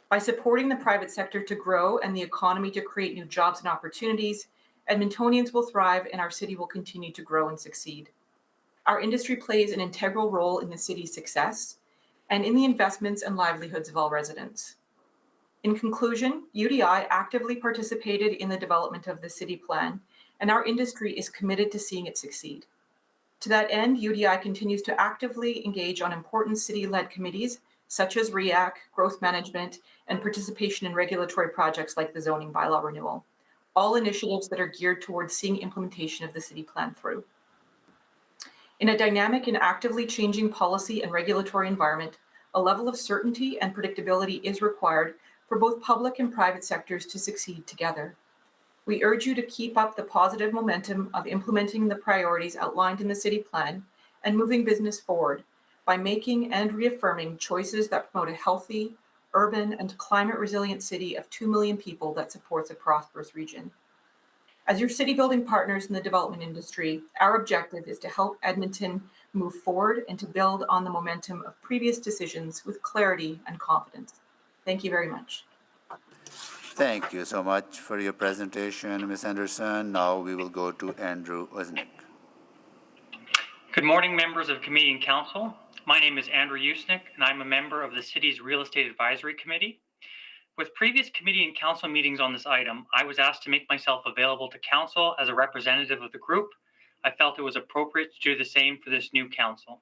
By supporting the private sector to grow and the economy to create new jobs and opportunities, Edmontonians will thrive and our city will continue to grow and succeed. Our industry plays an integral role in the city's success and in the investments and livelihoods of all residents. In conclusion, UDI actively participated in the development of the city plan, and our industry is committed to seeing it succeed. To that end, UDI continues to actively engage on important city-led committees such as REAC, growth management, and participation in regulatory projects like the zoning bylaw renewal, all initiatives that are geared towards seeing implementation of the city plan through. In a dynamic and actively changing policy and regulatory environment, a level of certainty and predictability is required for both public and private sectors to succeed together. We urge you to keep up the positive momentum of implementing the priorities outlined in the city plan and moving business forward by making and reaffirming choices that promote a healthy, urban, and climate-resilient city of 2 million people that supports a prosperous region. As your city-building partners in the development industry, our objective is to help Edmonton move forward and to build on the momentum of previous decisions with clarity and confidence. Thank you very much. Thank you so much for your presentation, Ms. Anderson. Now we will go to Andrew Yusnik. Good morning, members of committee and council. My name is Andrew Yusnik, and I'm a member of the city's Real Estate Advisory Committee. With previous committee and council meetings on this item, I was asked to make myself available to council as a representative of the group. I felt it was appropriate to do the same for this new council.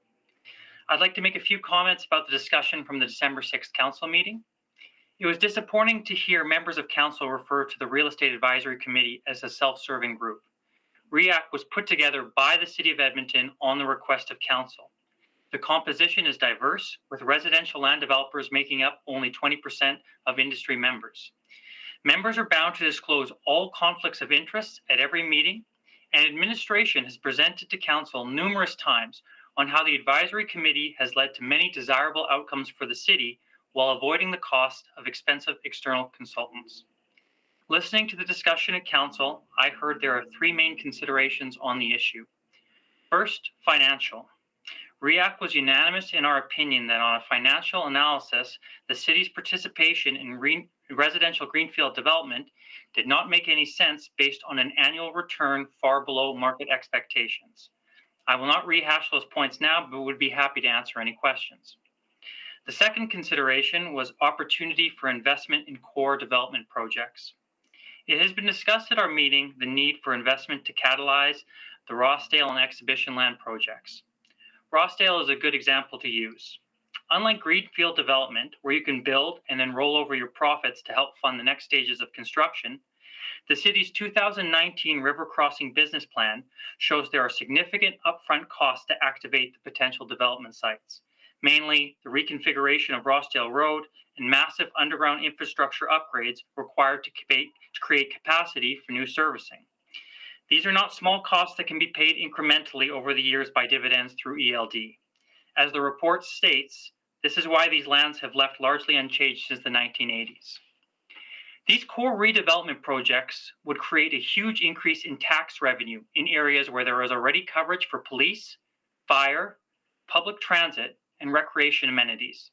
I'd like to make a few comments about the discussion from the December 6th council meeting. It was disappointing to hear members of council refer to the Real Estate Advisory Committee as a self-serving group. REAC was put together by the City of Edmonton on the request of council. The composition is diverse, with residential land developers making up only 20% of industry members. Members are bound to disclose all conflicts of interest at every meeting, and administration has presented to council numerous times on how the advisory committee has led to many desirable outcomes for the city while avoiding the cost of expensive external consultants. Listening to the discussion at council, I heard there are three main considerations on the issue. First, financial. REAC was unanimous in our opinion that on a financial analysis, the city's participation in residential greenfield development did not make any sense based on an annual return far below market expectations. I will not rehash those points now, but would be happy to answer any questions. The second consideration was opportunity for investment in core development projects. It has been discussed at our meeting the need for investment to catalyze the Rossdale and Exhibition Land projects. Rossdale is a good example to use. Unlike greenfield development, where you can build and then roll over your profits to help fund the next stages of construction, the city's 2019 River Crossing business plan shows there are significant upfront costs to activate the potential development sites, mainly the reconfiguration of Rossdale Road and massive underground infrastructure upgrades required to create capacity for new servicing. These are not small costs that can be paid incrementally over the years by dividends through ELD. As the report states, this is why these lands have left largely unchanged since the 1980s. These core redevelopment projects would create a huge increase in tax revenue in areas where there is already coverage for police, fire, public transit, and recreation amenities.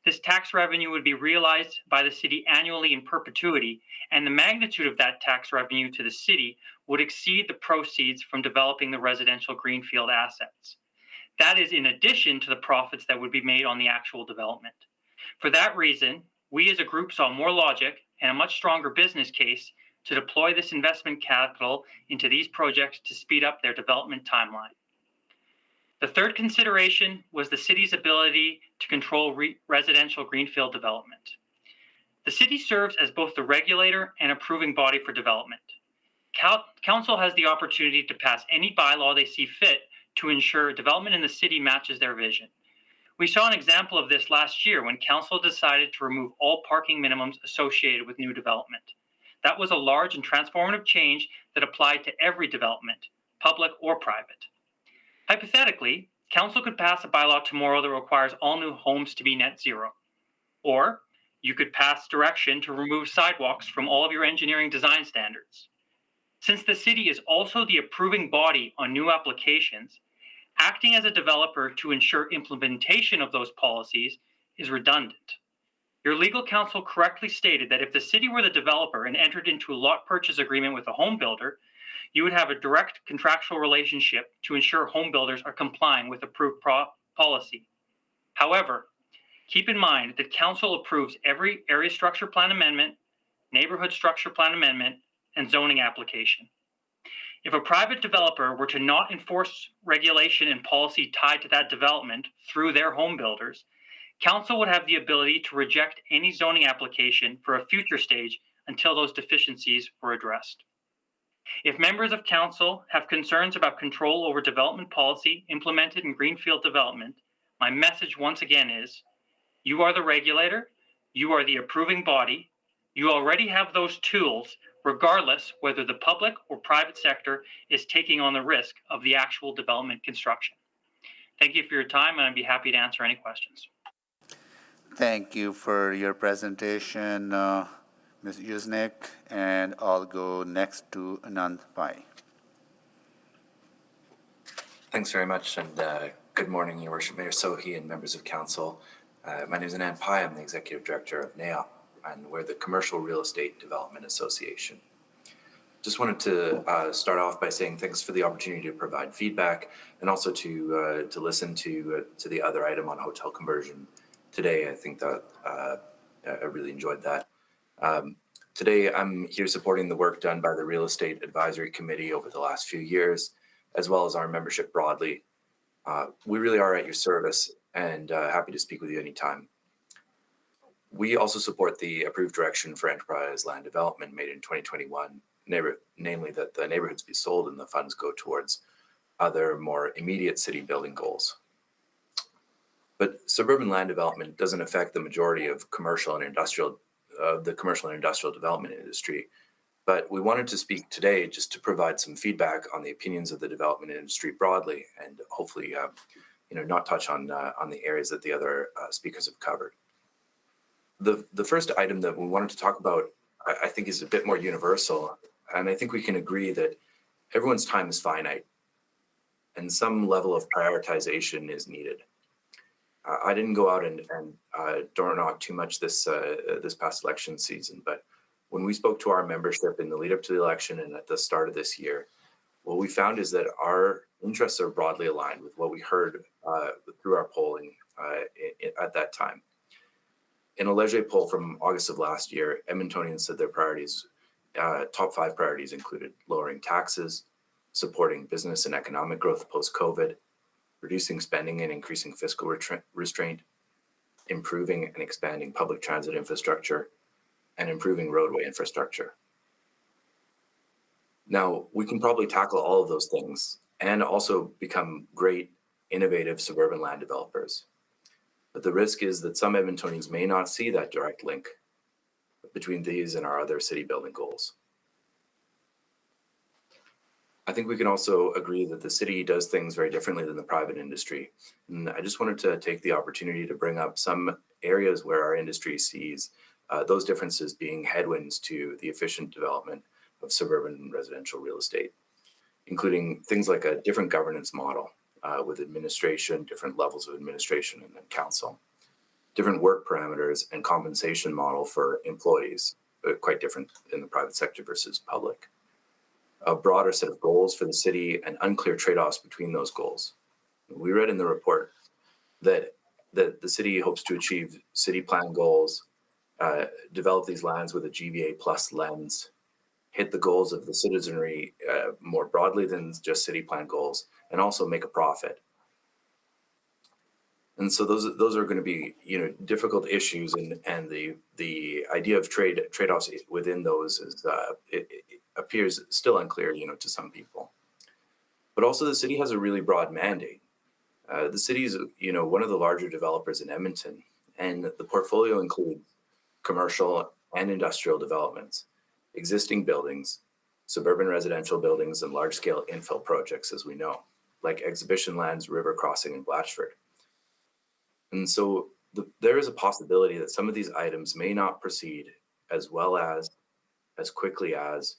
This tax revenue would be realized by the city annually in perpetuity, and the magnitude of that tax revenue to the city would exceed the proceeds from developing the residential greenfield assets. That is in addition to the profits that would be made on the actual development. For that reason, we as a group saw more logic and a much stronger business case to deploy this investment capital into these projects to speed up their development timeline. The third consideration was the city's ability to control residential greenfield development. The city serves as both the regulator and approving body for development. Council has the opportunity to pass any bylaw they see fit to ensure development in the city matches their vision. We saw an example of this last year when council decided to remove all parking minimums associated with new development. That was a large and transformative change that applied to every development, public or private. Hypothetically, council could pass a bylaw tomorrow that requires all new homes to be net zero. Or you could pass direction to remove sidewalks from all of your engineering design standards. Since the city is also the approving body on new applications, acting as a developer to ensure implementation of those policies is redundant. Your legal counsel correctly stated that if the city were the developer and entered into a lot purchase agreement with a home builder, you would have a direct contractual relationship to ensure home builders are complying with approved policy. However, keep in mind that council approves every area structure plan amendment, neighborhood structure plan amendment, and zoning application. If a private developer were to not enforce regulation and policy tied to that development through their home builders, council would have the ability to reject any zoning application for a future stage until those deficiencies were addressed. If members of council have concerns about control over development policy implemented in greenfield development, my message once again is, you are the regulator, you are the approving body, you already have those tools regardless whether the public or private sector is taking on the risk of the actual development construction. Thank you for your time, and I'd be happy to answer any questions. Thank you for your presentation, Ms. Yusnik, and I'll go next to Anand Pai. Thanks very much, and good morning, Your Worship, Mayor Sohi and members of council. My name is Anand Pai. I'm the Executive Director of NAOP, and we're the Commercial Real Estate Development Association. Just wanted to start off by saying thanks for the opportunity to provide feedback and also to listen to the other item on hotel conversion today. I think that I really enjoyed that. Today, I'm here supporting the work done by the Real Estate Advisory Committee over the last few years, as well as our membership broadly. We really are at your service and happy to speak with you anytime. We also support the approved direction for enterprise land development made in 2021, namely that the neighborhoods be sold and the funds go towards other more immediate city building goals. But suburban land development doesn't affect the majority of the commercial and industrial development industry. But we wanted to speak today just to provide some feedback on the opinions of the development industry broadly, and hopefully, not touch on the areas that the other speakers have covered. The first item that we wanted to talk about, I think, is a bit more universal, and I think we can agree that everyone's time is finite, and some level of prioritization is needed. I didn't go out and door knock too much this past election season, but when we spoke to our membership in the lead up to the election and at the start of this year, what we found is that our interests are broadly aligned with what we heard through our polling at that time. In a Leger poll from August of last year, Edmontonians said their priorities, top 5 priorities included lowering taxes, supporting business and economic growth post-COVID, reducing spending and increasing fiscal restraint, improving and expanding public transit infrastructure, and improving roadway infrastructure. Now, we can probably tackle all of those things and also become great, innovative suburban land developers. But the risk is that some Edmontonians may not see that direct link between these and our other city building goals. I think we can also agree that the city does things very differently than the private industry. And I just wanted to take the opportunity to bring up some areas where our industry sees those differences being headwinds to the efficient development of suburban residential real estate, including things like a different governance model with administration, different levels of administration and then council, different work parameters and compensation model for employees, quite different in the private sector versus public, a broader set of goals for the city and unclear trade-offs between those goals. We read in the report that the city hopes to achieve city plan goals, develop these lands with a GVA plus lens, hit the goals of the citizenry more broadly than just city plan goals, and also make a profit. And so those are going to be, you know, difficult issues, and the idea of trade-offs within those is it appears still unclear, you know, to some people. But also the city has a really broad mandate. The city is, you know, one of the larger developers in Edmonton, and the portfolio includes commercial and industrial developments, existing buildings, suburban residential buildings, and large-scale infill projects, as we know, like exhibition lands, river crossing, and Blatchford. And so there is a possibility that some of these items may not proceed as well as quickly as,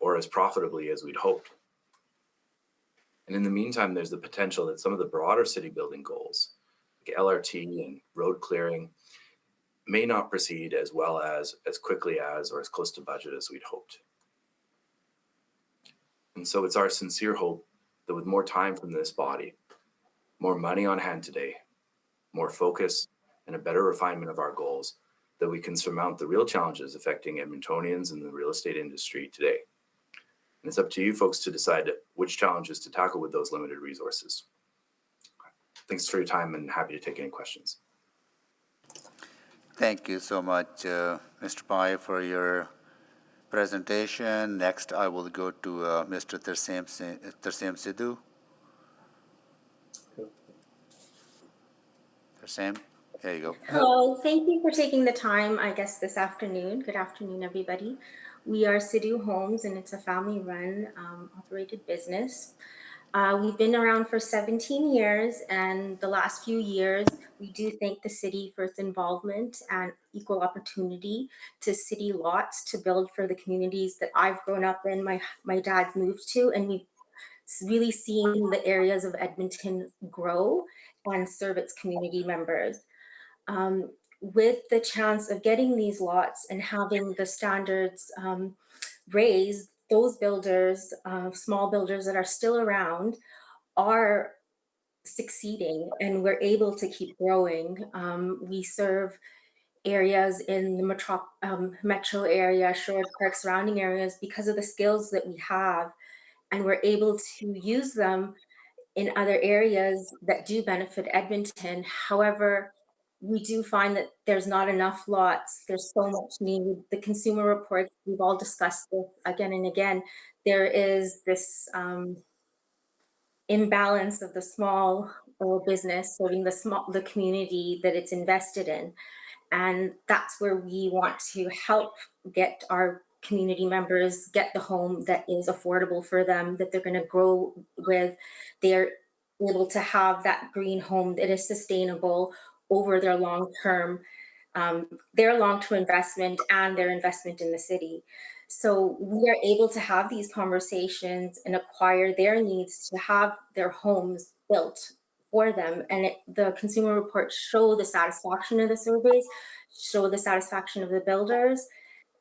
or as profitably as we'd hoped. And in the meantime, there's the potential that some of the broader city building goals, like LRT and road clearing, may not proceed as well as quickly as, or as close to budget as we'd hoped. And so it's our sincere hope that with more time from this body, more money on hand today, more focus, and a better refinement of our goals, that we can surmount the real challenges affecting Edmontonians and the real estate industry today. And it's up to you folks to decide which challenges to tackle with those limited resources. Thanks for your time, and happy to take any questions. Thank you so much, Mr. Pai, for your presentation. Next, I will go to Mr. Tersem Sidhu. Tersem, there you go. Hello, thank you for taking the time, I guess, this afternoon. Good afternoon, everybody. We are Sidhu Homes, and it's a family-run, operated business. We've been around for 17 years, and the last few years, we do thank the city for its involvement and equal opportunity to city lots to build for the communities that I've grown up in, my dad's moved to, and we've really seen the areas of Edmonton grow and serve its community members. With the chance of getting these lots and having the standards raised, those builders, small builders that are still around, are succeeding, and we're able to keep growing. We serve areas in the metro area, Sherwood Park, surrounding areas, because of the skills that we have, and we're able to use them in other areas that do benefit Edmonton. However, we do find that there's not enough lots. There's so much need. The consumer reports, we've all discussed this again and again. There is this imbalance of the small business serving the community that it's invested in. And that's where we want to help get our community members get the home that is affordable for them, that they're going to grow with. They're able to have that green home that is sustainable over their long-term investment and their investment in the city. So we are able to have these conversations and acquire their needs to have their homes built for them. And the consumer reports show the satisfaction of the surveys, show the satisfaction of the builders.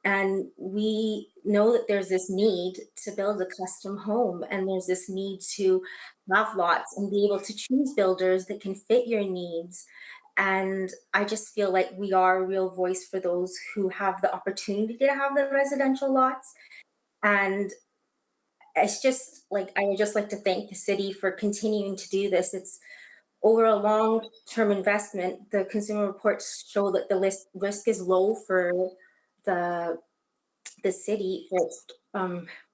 And we know that there's this need to build a custom home, and there's this need to have lots and be able to choose builders that can fit your needs. And I just feel like we are a real voice for those who have the opportunity to have the residential lots. And it's just like, I would just like to thank the city for continuing to do this. It's over a long-term investment. The consumer reports show that the risk is low for the city for its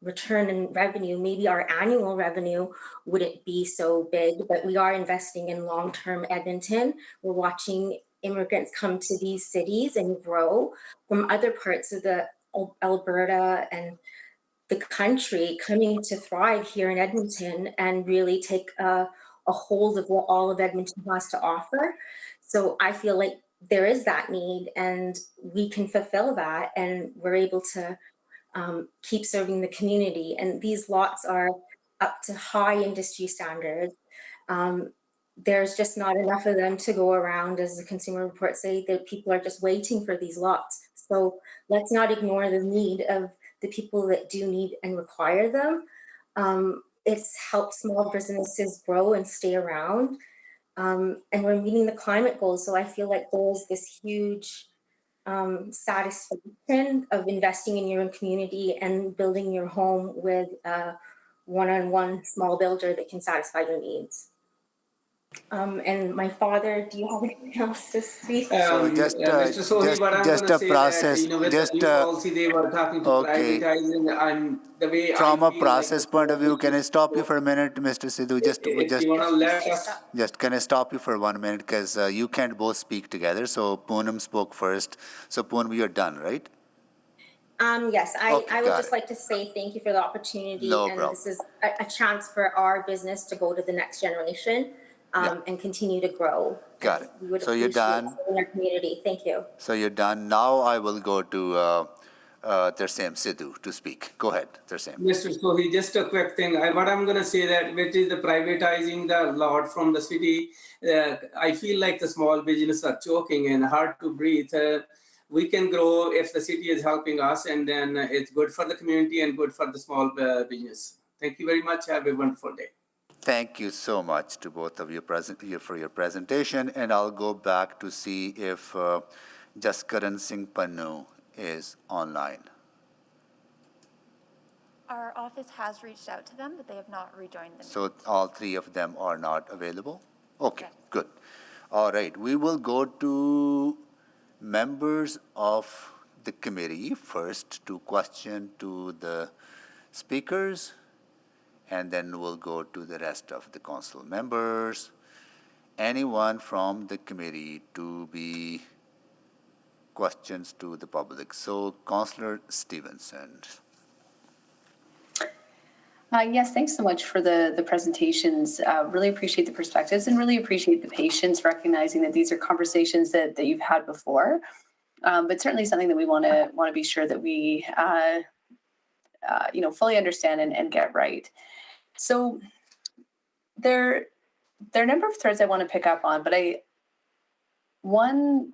return in revenue. Maybe our annual revenue wouldn't be so big, but we are investing in long-term Edmonton. We're watching immigrants come to these cities and grow from other parts of the Alberta and the country, coming to thrive here in Edmonton and really take a hold of what all of Edmonton has to offer. So I feel like there is that need, and we can fulfill that, and we're able to keep serving the community. And these lots are up to high industry standards. There's just not enough of them to go around, as the consumer reports say, that people are just waiting for these lots. So let's not ignore the need of the people that do need and require them. It's helped small businesses grow and stay around. And we're meeting the climate goals. So I feel like there's this huge satisfaction of investing in your own community and building your home with a one-on-one small builder that can satisfy your needs. And my father, do you have anything else to speak? Mr. Sohi, what I'm going to say that, you know, with the new policy they were talking to privatizing, the way From I a feel like process point of view, can I stop you for a minute, Mr. Sidhu? if you want to let us. Just can I stop you for 1 minute, because you can't both speak together. So Poonam spoke first. So Poonam, you're done, right? Yes, I would just like to say thank you for the opportunity. No and problem. This is a chance for our business to go to the next generation and continue to grow. Got it. We would So you're appreciate done. serving our community. Thank you. So you're done. Now I will go to Tersem Sidhu to speak. Go ahead, Tersem. Mr. Sohi, just a quick thing. What I'm going to say that, which is the privatizing the lot from the city, I feel like the small business are choking and hard to breathe. We can grow if the city is helping us, and then it's good for the community and good for the small business. Thank you very much. Have a wonderful day. Thank you so much to both of you for your presentation, and I'll go back to see if Jaskaran Singh Pannu is online. Our office has reached out to them, but they have not rejoined the meeting. So all three of them are not available? Okay, good. All right, we will go to members of the committee first to question to the speakers, and then we'll go to the rest of the council members. Anyone from the committee to be questions to the public. So Councillor Stevenson. Yes, thanks so much for the presentations. Really appreciate the perspectives and really appreciate the patience, recognizing that these are conversations that you've had before, but certainly something that we want to be sure that we fully understand and get right. So there are a number of threads I want to pick up on, but one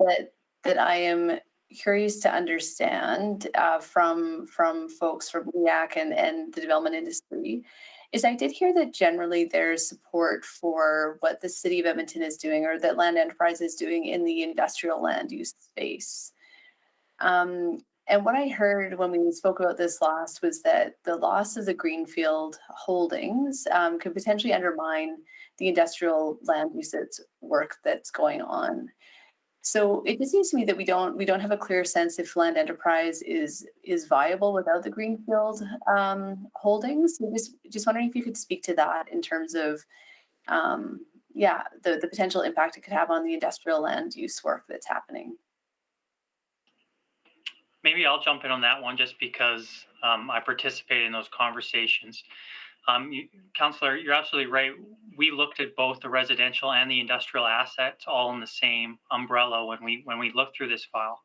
that I am curious to understand from folks from REAC and the development industry is I did hear that generally there's support for what the city of Edmonton is doing or that Land Enterprise is doing in the industrial land use space. And what I heard when we spoke about this last was that the loss of the greenfield holdings could potentially undermine the industrial land use work that's going on. So it just seems to me that we don't have a clear sense if Land Enterprise is viable without the greenfield holdings. So just wondering if you could speak to that in terms of the potential impact it could have on the industrial land use work that's happening. Maybe I'll jump in on that one just because I participated in those conversations. Councillor, you're absolutely right. We looked at both the residential and the industrial assets all in the same umbrella when we looked through this file.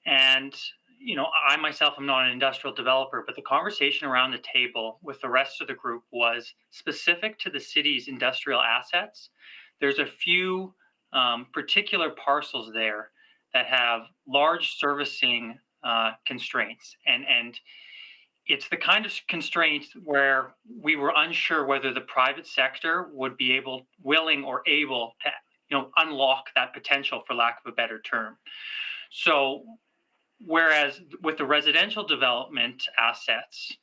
And, you know, I myself am not an industrial developer, but the conversation around the table with the rest of the group was specific to the city's industrial assets. There's a few particular parcels there that have large servicing constraints, and it's the kind of constraints where we were unsure whether the private sector would be willing or able to, you know, unlock that potential, for lack of a better term. So, whereas with the residential development assets,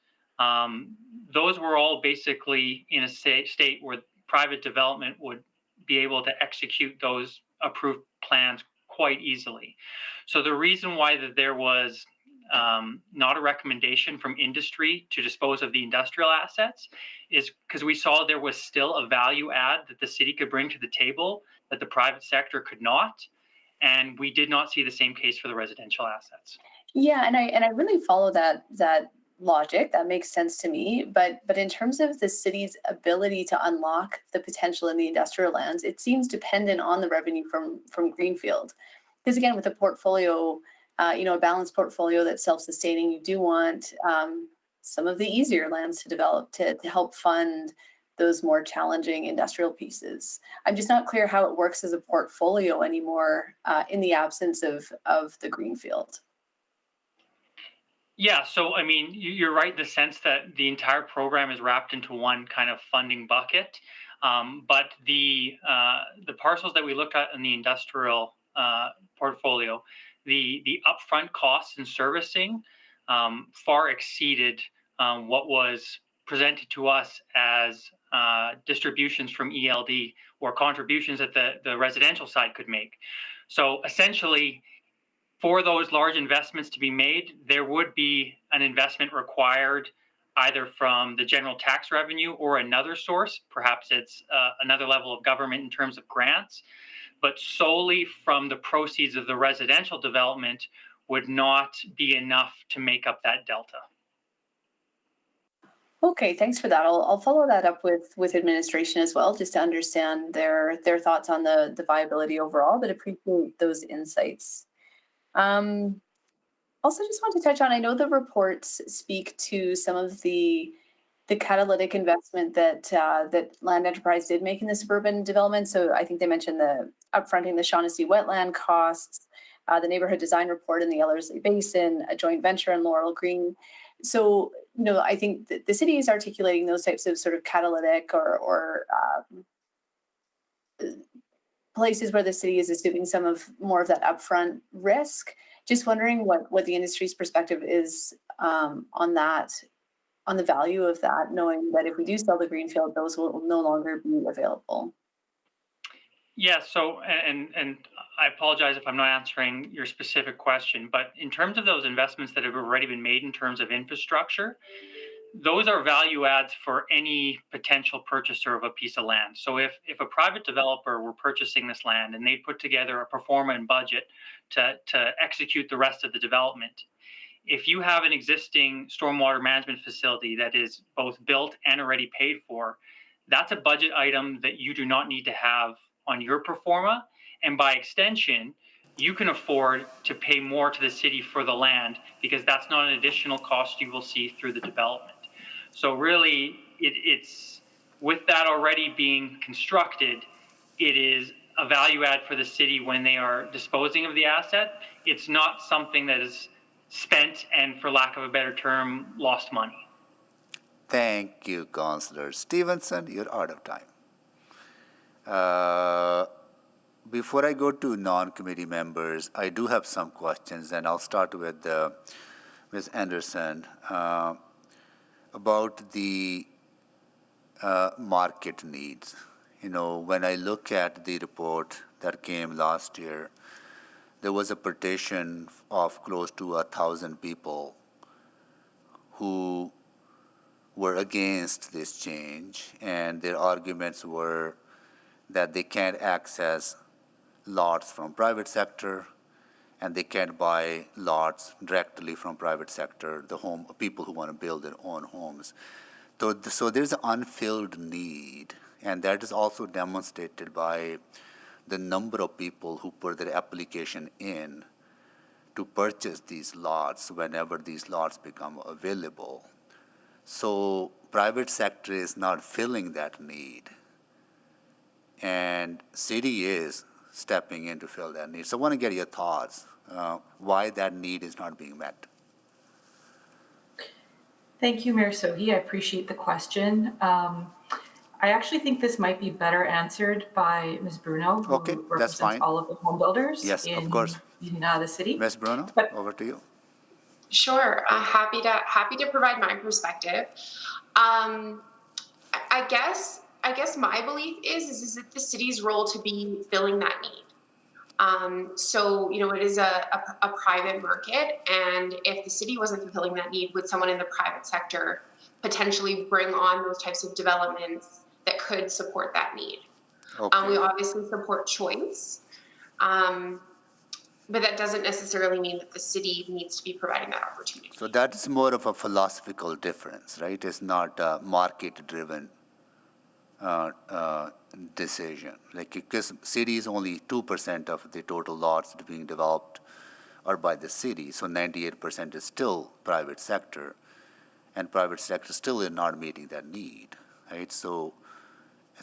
those were all basically in a state where private development would be able to execute those approved plans quite easily. So the reason why that there was not a recommendation from industry to dispose of the industrial assets is because we saw there was still a value add that the city could bring to the table that the private sector could not, and we did not see the same case for the residential assets. Yeah, and I really follow that logic. That makes sense to me. But in terms of the city's ability to unlock the potential in the industrial lands, it seems dependent on the revenue from greenfield. Because again, with a portfolio, a balanced portfolio that's self-sustaining, you do want some of the easier lands to develop to help fund those more challenging industrial pieces. I'm just not clear how it works as a portfolio anymore in the absence of the greenfield. Yeah, so I mean, you're right in the sense that the entire program is wrapped into one kind of funding bucket, but the parcels that we look at in the industrial portfolio, the upfront costs in servicing far exceeded what was presented to us as distributions from ELD or contributions that the residential side could make. So essentially, for those large investments to be made, there would be an investment required either from the general tax revenue or another source. Perhaps it's another level of government in terms of grants, but solely from the proceeds of the residential development would not be enough to make up that delta. Okay, thanks for that. I'll follow that up with administration as well, just to understand their thoughts on the viability overall, but appreciate those insights. Also just want to touch on, I know the reports speak to some of the catalytic investment that Land Enterprise did make in the suburban development. So I think they mentioned the upfronting the Shaughnessy wetland costs, the neighborhood design report in the Ellerslie Basin, a joint venture in Laurel Green. So, I think that the city is articulating those types of sort of catalytic or places where the city is assuming some of more of that upfront risk. Just wondering what the industry's perspective is on that, on the value of that, knowing that if we do sell the greenfield, those will no longer be available. Yeah, so, and I apologize if I'm not answering your specific question, but in terms of those investments that have already been made in terms of infrastructure, those are value adds for any potential purchaser of a piece of land. So if a private developer were purchasing this land and they put together a pro forma and budget to execute the rest of the development, if you have an existing stormwater management facility that is both built and already paid for, that's a budget item that you do not need to have on your pro forma, and by extension, you can afford to pay more to the city for the land because that's not an additional cost you will see through the development. So really, it's with that already being constructed, it is a value add for the city when they are disposing of the asset. It's not something that is spent and, for lack of a better term, lost money. Thank you, Councillor Stevenson. You're out of time. Before I go to non-committee members, I do have some questions, and I'll start with Ms. Anderson about the market needs. When I look at the report that came last year, there was a petition of close to 1,000 people who were against this change, and their arguments were that they can't access lots from private sector, and they can't buy lots directly from private sector, people who want to build their own homes. So there's an unfilled need, and that is also demonstrated by the number of people who put their application in to purchase these lots whenever these lots become available. So private sector is not filling that need, and city is stepping in to fill that need. So I want to get your thoughts, why that need is not being met. Thank you, Mayor Sohi. I appreciate the question. I actually think this might be better answered by Ms. Bruno, who represents all of the home builders in the city. Ms. Bruno, over to you. Sure, happy to provide my perspective. I guess my belief is it the city's role to be filling that need. So it is a private market, and if the city wasn't fulfilling that need, would someone in the private sector potentially bring on those types of developments that could support that need? Okay. We obviously support choice, but that doesn't necessarily mean that the city needs to be providing that opportunity. So that's more of a philosophical difference, right? It's not a market-driven decision. Because city is only 2% of the total lots being developed are by the city, so 98% is still private sector, and private sector still is not meeting that need, right? So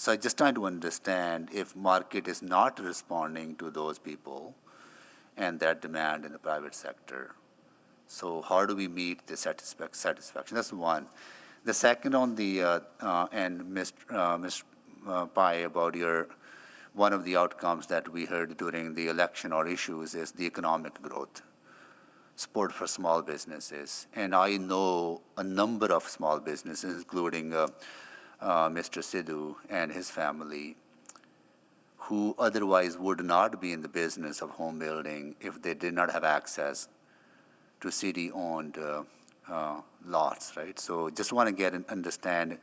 I just trying to understand if market is not responding to those people and that demand in the private sector. So how do we meet the satisfaction? That's one. The second on the, and Ms. Pai, about your one of the outcomes that we heard during the election or issues is the economic growth, support for small businesses. And I know a number of small businesses, including Mr. Sidhu and his family, who otherwise would not be in the business of home building if they did not have access to city-owned lots, right? So just want to get and understand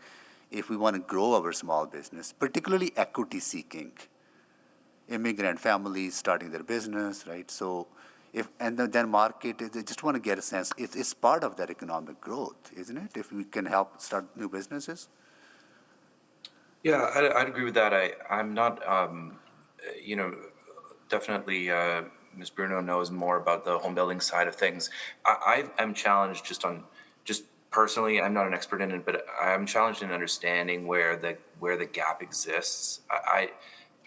if we want to grow our small business, particularly equity-seeking, immigrant families starting their business, right? So then market, I just want to get a sense, it's part of that economic growth, isn't it? If we can help start new businesses? Yeah, I'd agree with that. I'm not, definitely Ms. Bruno knows more about the home building side of things. I'm challenged just personally, I'm not an expert in it, but I'm challenged in understanding where the gap exists.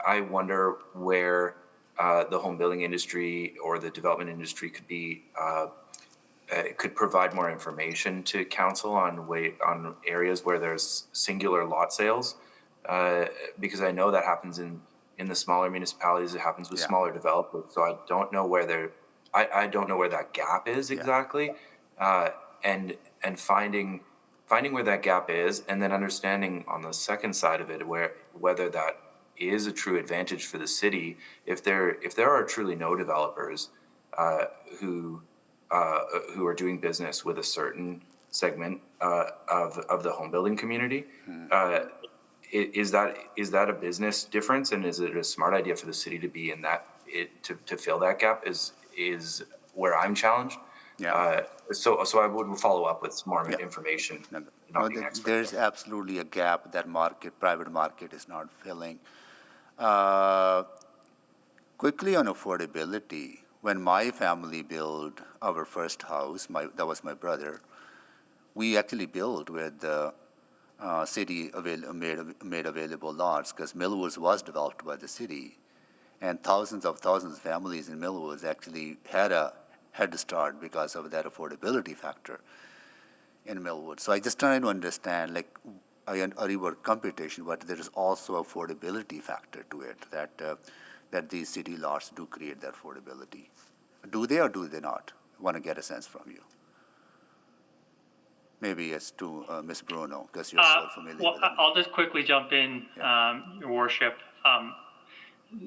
I wonder where the home building industry or the development industry could provide more information to council on areas where there's singular lot sales, because I know that happens in the smaller municipalities. It happens with smaller developers. So I don't know where I don't know where that gap is exactly, and finding where that gap is, and then understanding on the second side of it whether that is a true advantage for the city. If there are truly no developers who are doing business with a certain segment of the home building community, is that a business difference, and is it a smart idea for the city to be in that to fill that gap? Is where I'm challenged. So I would follow up with some more information. There's absolutely a gap that private market is not filling. Quickly on affordability, when my family built our first house, that was my brother, we actually built with the city made available lots, because Millwoods was developed by the city, and thousands of families in Millwoods actually had a head start because of that affordability factor in Millwoods. So I just trying to understand, like, I reward computation, but there is also affordability factor to it, that these city lots do create that affordability. Do they or do they not? I want to get a sense from you. Maybe it's to Ms. Bruno, because you're more familiar with it. I'll just quickly jump in, Your Worship.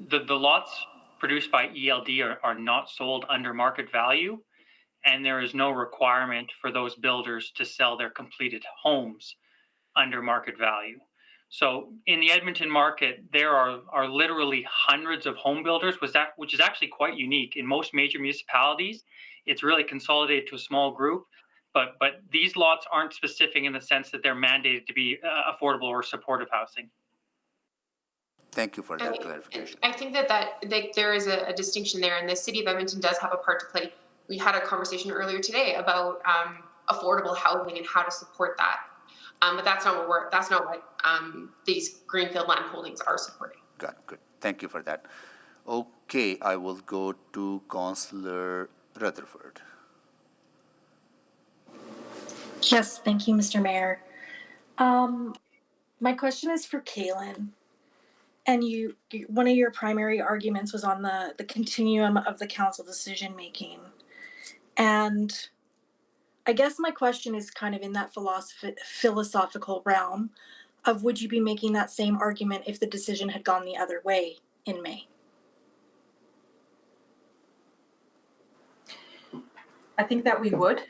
The lots produced by ELD are not sold under market value, and there is no requirement for those builders to sell their completed homes under market value. So in the Edmonton market, there are literally hundreds of home builders, which is actually quite unique. In most major municipalities, it's really consolidated to a small group, but these lots aren't specific in the sense that they're mandated to be affordable or supportive housing. Thank you for that clarification. I think that there is a distinction there, and the city of Edmonton does have a part to play. We had a conversation earlier today about affordable housing and how to support that. But that's not what these greenfield land holdings are supporting. Got it. Good. Thank you for that. Okay, I will go to Councillor Rutherford. Yes, thank you, Mr. Mayor. My question is for Kaylin. And one of your primary arguments was on the continuum of the council decision making. And I guess my question is kind of in that philosophical realm of, would you be making that same argument if the decision had gone the other way in May? I think that we would.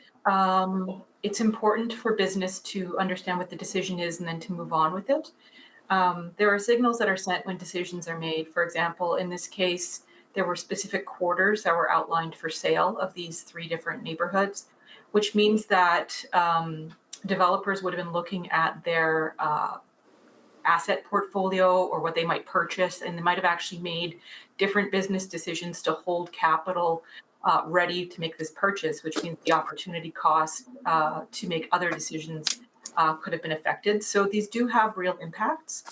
It's important for business to understand what the decision is and then to move on with it. There are signals that are sent when decisions are made. For example, in this case, there were specific quarters that were outlined for sale of these 3 different neighborhoods, which means that developers would have been looking at their asset portfolio or what they might purchase, and they might have actually made different business decisions to hold capital ready to make this purchase, which means the opportunity cost to make other decisions could have been affected. So these do have real impacts.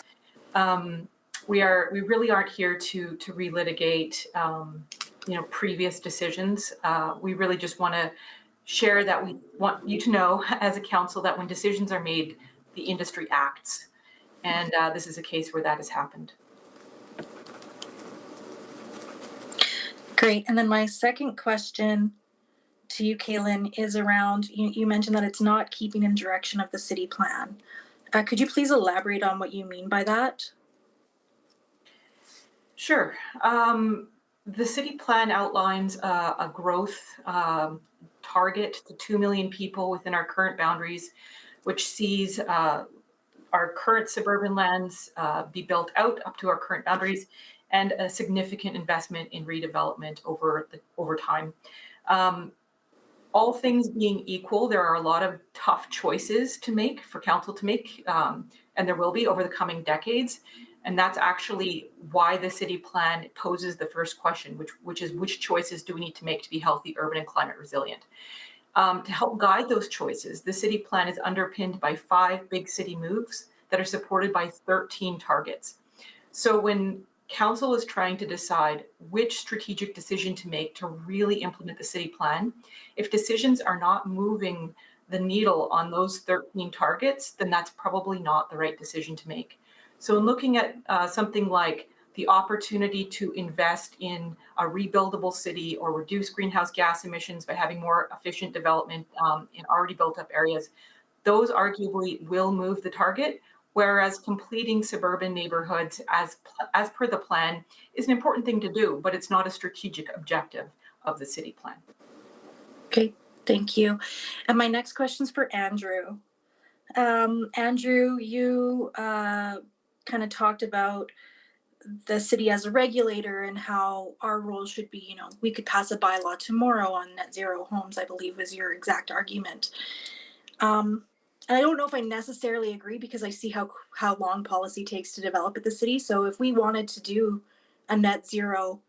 We really aren't here to relitigate previous decisions. We really just want to share that we want you to know as a council that when decisions are made, the industry acts. And this is a case where that has happened. Great. And then my second question to you, Kaylin, is around, you mentioned that it's not keeping in direction of the city plan. Could you please elaborate on what you mean by that? Sure. The city plan outlines a growth target to 2 million people within our current boundaries, which sees our current suburban lands be built out up to our current boundaries, and a significant investment in redevelopment over time. All things being equal, there are a lot of tough choices to make for council to make, and there will be over the coming decades. And that's actually why the city plan poses the first question, which is which choices do we need to make to be healthy, urban, and climate resilient? To help guide those choices, the city plan is underpinned by 5 big city moves that are supported by 13 targets. So when council is trying to decide which strategic decision to make to really implement the city plan, if decisions are not moving the needle on those 13 targets, then that's probably not the right decision to make. So in looking at something like the opportunity to invest in a rebuildable city or reduce greenhouse gas emissions by having more efficient development in already built up areas, those arguably will move the target, whereas completing suburban neighborhoods as per the plan is an important thing to do, but it's not a strategic objective of the city plan. Okay, thank you. And my next question is for Andrew. Andrew, you kind of talked about the city as a regulator and how our role should be, we could pass a bylaw tomorrow on net zero homes, I believe was your exact argument. And I don't know if I necessarily agree because I see how long policy takes to develop at the city. So if we wanted to do a net zero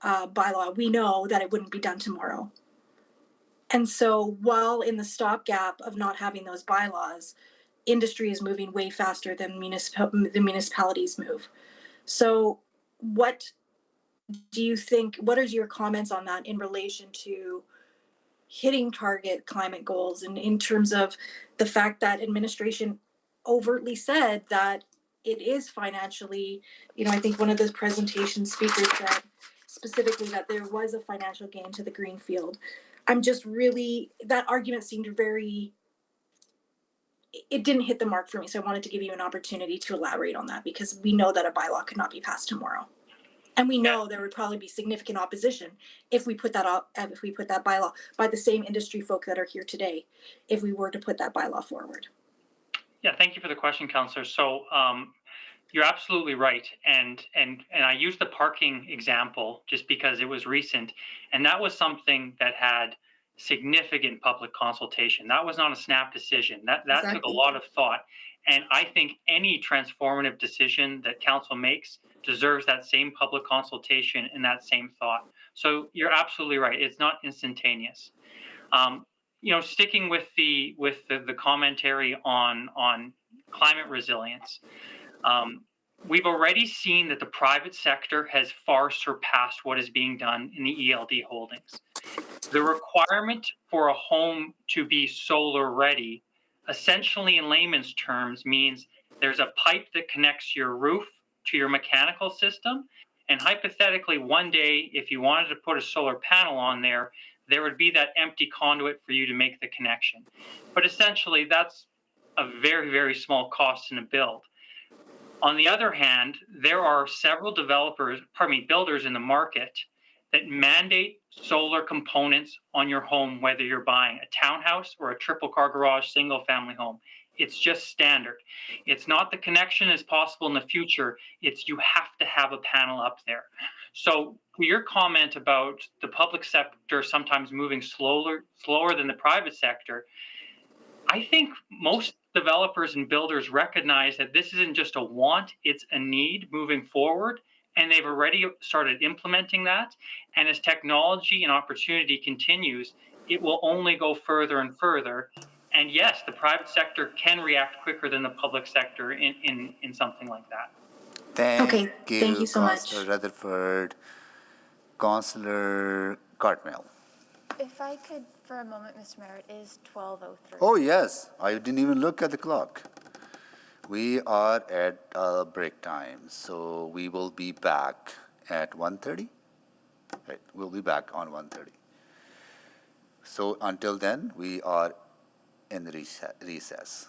bylaw, we know that it wouldn't be done tomorrow. And so while in the stopgap of not having those bylaws, industry is moving way faster than the municipalities move. So what do you think, what are your comments on that in relation to hitting target climate goals, and in terms of the fact that administration overtly said that it is financially, I think one of the presentation speakers said specifically that there was a financial gain to the greenfield. I'm just really, that argument seemed it didn't hit the mark for me. So I wanted to give you an opportunity to elaborate on that, because we know that a bylaw could not be passed tomorrow. And we know there would probably be significant opposition if we put that bylaw by the same industry folk that are here today, if we were to put that bylaw forward. Yeah, thank you for the question, Councillor. So you're absolutely right. And I used the parking example just because it was recent. And that was something that had significant public consultation. That was not a snap decision. That exactly. Took a lot of thought. And I think any transformative decision that council makes deserves that same public consultation and that same thought. So you're absolutely right. It's not instantaneous. Sticking with the commentary on climate resilience, we've already seen that the private sector has far surpassed what is being done in the ELD holdings. The requirement for a home to be solar ready, essentially in layman's terms, means there's a pipe that connects your roof to your mechanical system. And hypothetically, one day, if you wanted to put a solar panel on there, there would be that empty conduit for you to make the connection. But essentially, that's a very, very small cost in a build. On the other hand, there are several builders in the market that mandate solar components on your home, whether you're buying a townhouse or a triple car garage, single family home. It's just standard. It's not the connection is possible in the future. It's you have to have a panel up there. So your comment about the public sector sometimes moving slower than the private sector, I think most developers and builders recognize that this isn't just a want, it's a need moving forward. And they've already started implementing that. And as technology and opportunity continues, it will only go further and further. And yes, the private sector can react quicker than the public sector in something like that. Thank you so much. Councillor Rutherford. Councillor Cartmel. If I could, for a moment, Mr. Mayor, it is 12:03. Oh, yes. I didn't even look at the clock. We are at break time, so we will be back at 1:30. Right, we'll be back on 1:30. So until then, we are in recess.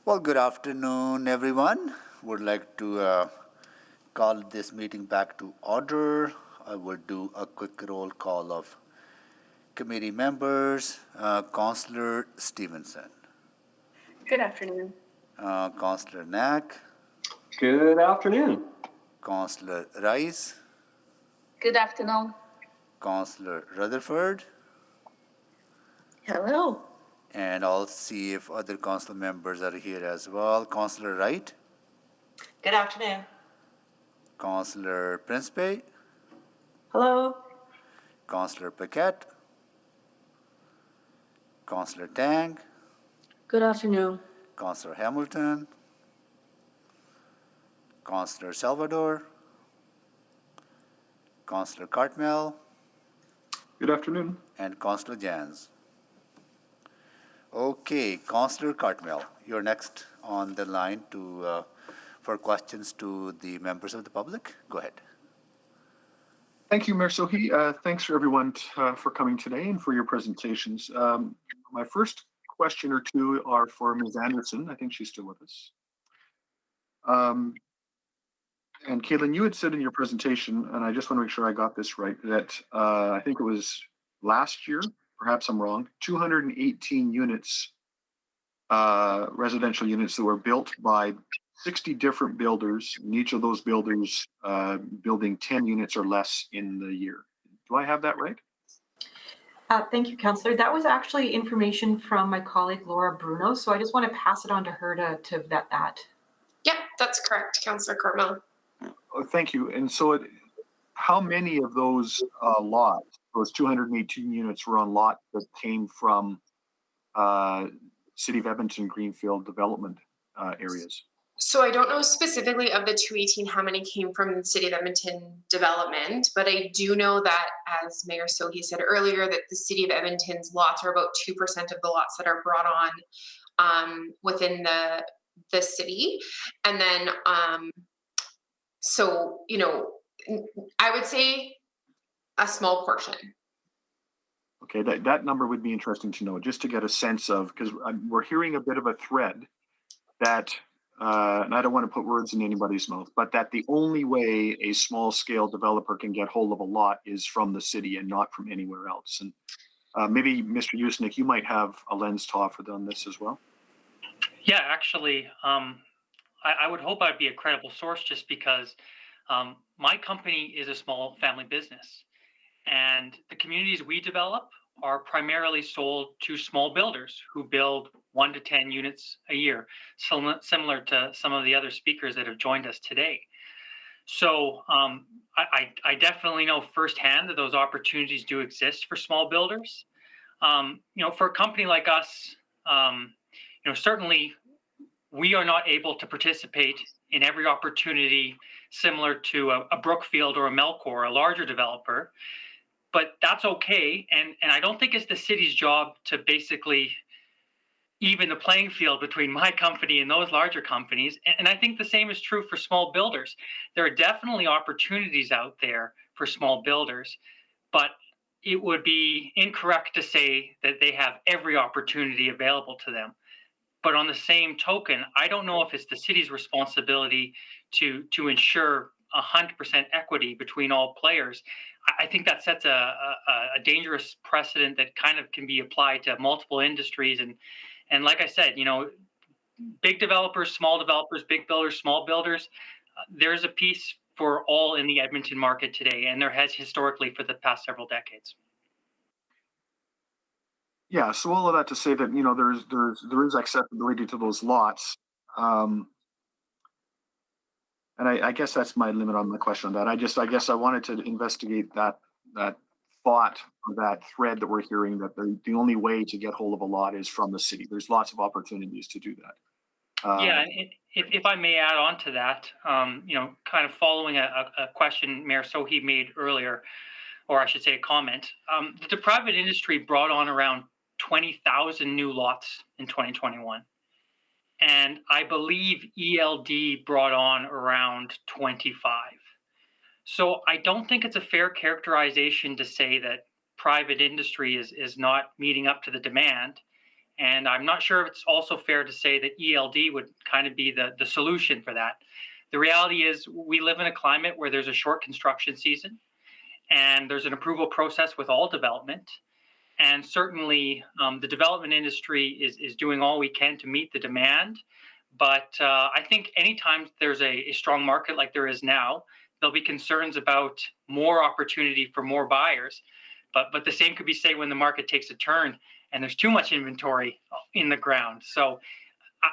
Well, good afternoon, everyone. Would like to call this meeting back to order. I will do a quick roll call of committee members. Councillor Stevenson. Good afternoon. Councillor Knack. Good afternoon. Councillor Rice. Good afternoon. Councillor Rutherford. Hello. And I'll see if other council members are here as well. Councillor Wright. Good afternoon. Councillor Principe. Hello. Councillor Paquette. Councillor Tang. Good afternoon. Councillor Hamilton. Councillor Salvador. Councillor Cartmel. Good afternoon. And Councillor Jans. Okay, Councillor Cartmel, you're next on the line to for questions to the members of the public. Go ahead. Thank you, Mayor Sohi. Thanks for everyone for coming today and for your presentations. My first question or two are for Ms. Anderson. I think she's still with us. And Caitlin, you had said in your presentation, and I just want to make sure I got this right, that I think it was last year, perhaps I'm wrong, 218 units, residential units that were built by 60 different builders, and each of those builders building 10 units or less in the year. Do I have that right? Thank you, Councillor. That was actually information from my colleague Laura Bruno, so I just want to pass it on to her to vet that. Yep, that's correct, Councillor Cartmel. Oh, thank you. And so how many of those lots, those 218 units, were on lots that came from City of Edmonton Greenfield development areas? So I don't know specifically of the 218 how many came from the City of Edmonton development, but I do know that, as Mayor Sohi said earlier, that the City of Edmonton's lots are about 2% of the lots that are brought on within the city. And then, so, you know, I would say a small portion. Okay, that number would be interesting to know, just to get a sense of, because we're hearing a bit of a thread that, and I don't want to put words in anybody's mouth, but that the only way a small scale developer can get hold of a lot is from the city and not from anywhere else. And maybe Mr. Yusnik, you might have a lens to offer on this as well. Yeah, actually, I would hope I'd be a credible source, just because my company is a small family business, and the communities we develop are primarily sold to small builders who build 1 to 10 units a year, similar to some of the other speakers that have joined us today. So I definitely know firsthand that those opportunities do exist for small builders. You know, for a company like us, you know, certainly we are not able to participate in every opportunity similar to a Brookfield or a Melcor, a larger developer, but that's okay. And I don't think it's the city's job to basically even the playing field between my company and those larger companies. And I think the same is true for small builders. There are definitely opportunities out there for small builders, but it would be incorrect to say that they have every opportunity available to them. But on the same token, I don't know if it's the city's responsibility to ensure 100% equity between all players. I think that sets a dangerous precedent that kind of can be applied to multiple industries And like I said, big developers, big builders, small builders, there's a piece for all in the Edmonton market today, and there has historically for the past several decades. Yeah, so all of that to say that, there is accessibility to those lots. And I guess that's my limit on the question on that. I guess I wanted to investigate that thought or that thread that we're hearing, that the only way to get hold of a lot is from the city. There's lots of opportunities to do that. Yeah, if I may add on to that, kind of following a question Mayor Sohi made earlier, or I should say a comment, the private industry brought on around 20,000 new lots in 2021. And I believe ELD brought on around 25. So I don't think it's a fair characterization to say that private industry is not meeting up to the demand. And I'm not sure if it's also fair to say that ELD would kind of be the solution for that. The reality is we live in a climate where there's a short construction season and there's an approval process with all development. And certainly the development industry is doing all we can to meet the demand. But I think anytime there's a strong market like there is now, there'll be concerns about more opportunity for more buyers. But the same could be said when the market takes a turn and there's too much inventory in the ground. So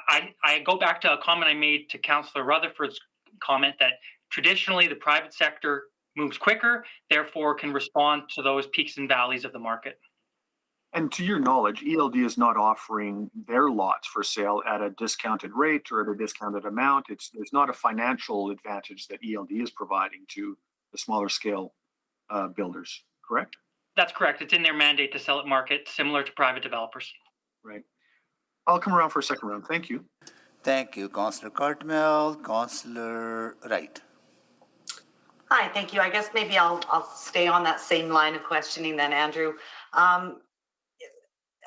I go back to a comment I made to Councillor Rutherford's comment that traditionally the private sector moves quicker, therefore can respond to those peaks and valleys of the market. And to your knowledge, ELD is not offering their lots for sale at a discounted rate or at a discounted amount. There's not a financial advantage that ELD is providing to the smaller scale builders, correct? That's correct. It's in their mandate to sell at market, similar to private developers. Right. I'll come around for a second round. Thank you. Thank you, Councillor Cartmel. Councillor Wright. Hi, thank you. I guess maybe I'll stay on that same line of questioning then, Andrew.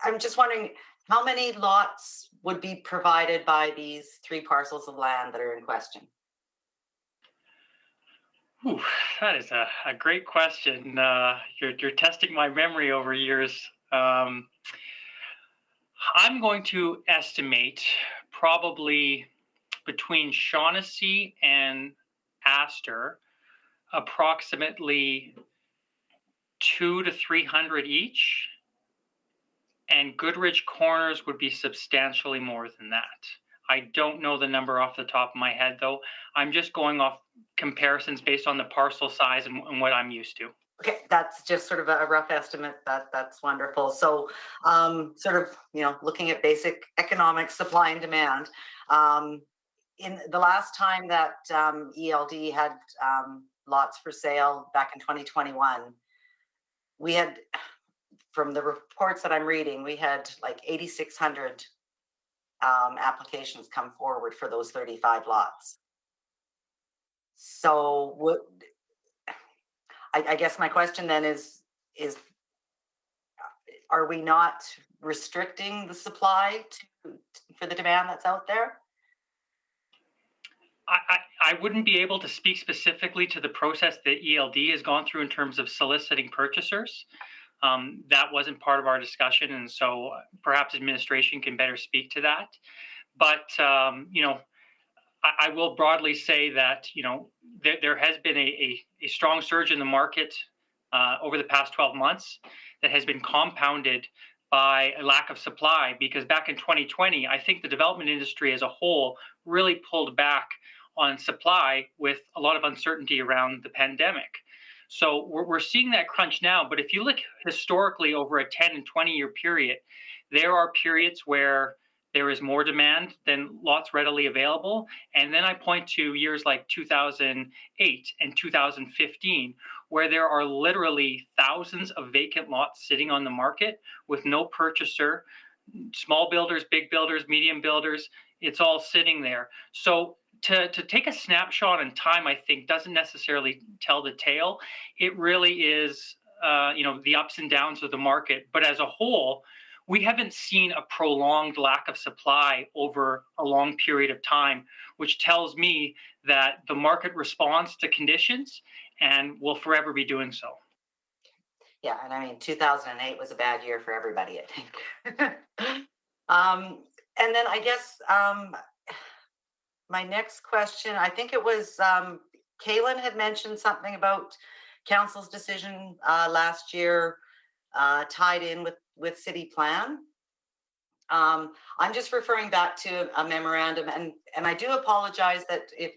I'm just wondering how many lots would be provided by these 3 parcels of land that are in question? Ooh, that is a great question. You're testing my memory over years. I'm going to estimate probably between Shaughnessy and Astor, approximately 200 to 300 each. And Goodrich Corners would be substantially more than that. I don't know the number off the top of my head, though. I'm just going off comparisons based on the parcel size and what I'm used to. Okay, that's just sort of a rough estimate. That's wonderful. So sort of, looking at basic economics, supply and demand. In the last time that ELD had lots for sale back in 2021, we had, from the reports that I'm reading, we had like 8,600 applications come forward for those 35 lots. So I guess my question then is are we not restricting the supply for the demand that's out there? I wouldn't be able to speak specifically to the process that ELD has gone through in terms of soliciting purchasers. That wasn't part of our discussion, and so perhaps administration can better speak to that. But I will broadly say that there has been a strong surge in the market over the past 12 months that has been compounded by a lack of supply, because back in 2020, I think the development industry as a whole really pulled back on supply with a lot of uncertainty around the pandemic. So we're seeing that crunch now, but if you look historically over a 10 and 20-year period, there are periods where there is more demand than lots readily available. And then I point to years like 2008 and 2015, where there are literally thousands of vacant lots sitting on the market with no purchaser, small builders, big builders, medium builders, it's all sitting there. So to take a snapshot in time, I think, doesn't necessarily tell the tale. It really is, the ups and downs of the market. But as a whole, we haven't seen a prolonged lack of supply over a long period of time, which tells me that the market responds to conditions and will forever be doing so. Yeah, and I mean, 2008 was a bad year for everybody, I think. And then I guess my next question, I think it was Kaylin had mentioned something about council's decision last year tied in with city plan. I'm just referring back to a memorandum, and I do apologize that if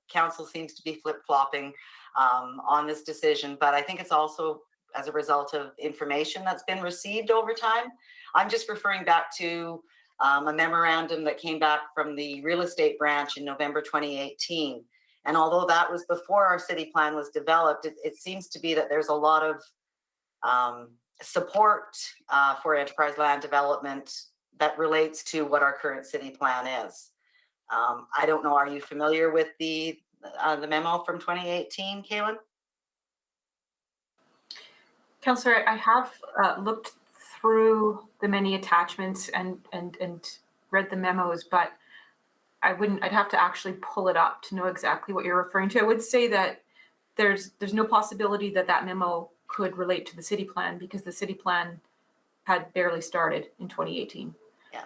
council seems to be flip-flopping on this decision, but I think it's also as a result of information that's been received over time. I'm just referring back to a memorandum that came back from the real estate branch in November 2018. And although that was before our city plan was developed, it seems to be that there's a lot of support for enterprise land development that relates to what our current city plan is. I don't know, are you familiar with the memo from 2018, Kaylin? Councillor, I have looked through the many attachments and read the memos, but I'd have to actually pull it up to know exactly what you're referring to. I would say that there's no possibility that that memo could relate to the city plan because the city plan had barely started in 2018. Yeah.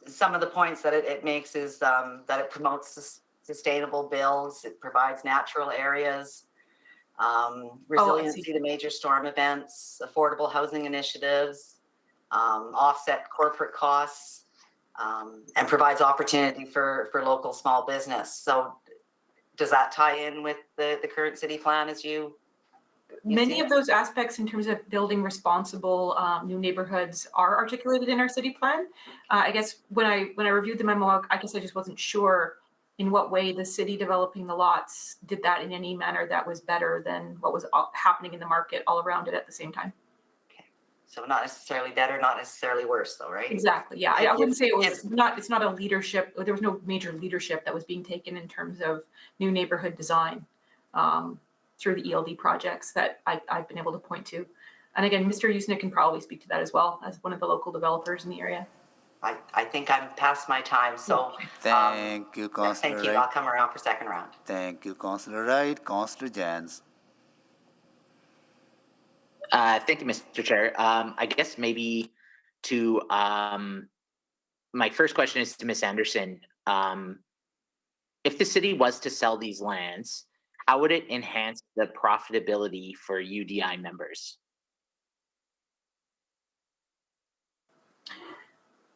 Some of the points that it makes is that it promotes sustainable builds, it provides natural areas, resiliency to major storm events, affordable housing initiatives, offset corporate costs, and provides opportunity for local small business. So does that tie in with the current city plan as you Many of those aspects in terms of building responsible new neighborhoods are articulated in our city plan. I guess when I reviewed the memo, I guess I just wasn't sure in what way the city developing the lots did that in any manner that was better than what was happening in the market all around it at the same time. Okay. So not necessarily better, not necessarily worse though, right? Exactly, yeah. I wouldn't say it was it's not a leadership, there was no major leadership that was being taken in terms of new neighborhood design. Through the ELD projects that I've been able to point to. And again, Mr. Yusnik can probably speak to that as well as one of the local developers in the area. I think I'm past my time, so thank you, Councillor thank you. Wright. I'll come around for second round. Thank you, Councillor Wright. Councillor Jans. Thank you, Mr. Chair. I guess maybe to my first question is to Ms. Anderson. If the city was to sell these lands, how would it enhance the profitability for UDI members?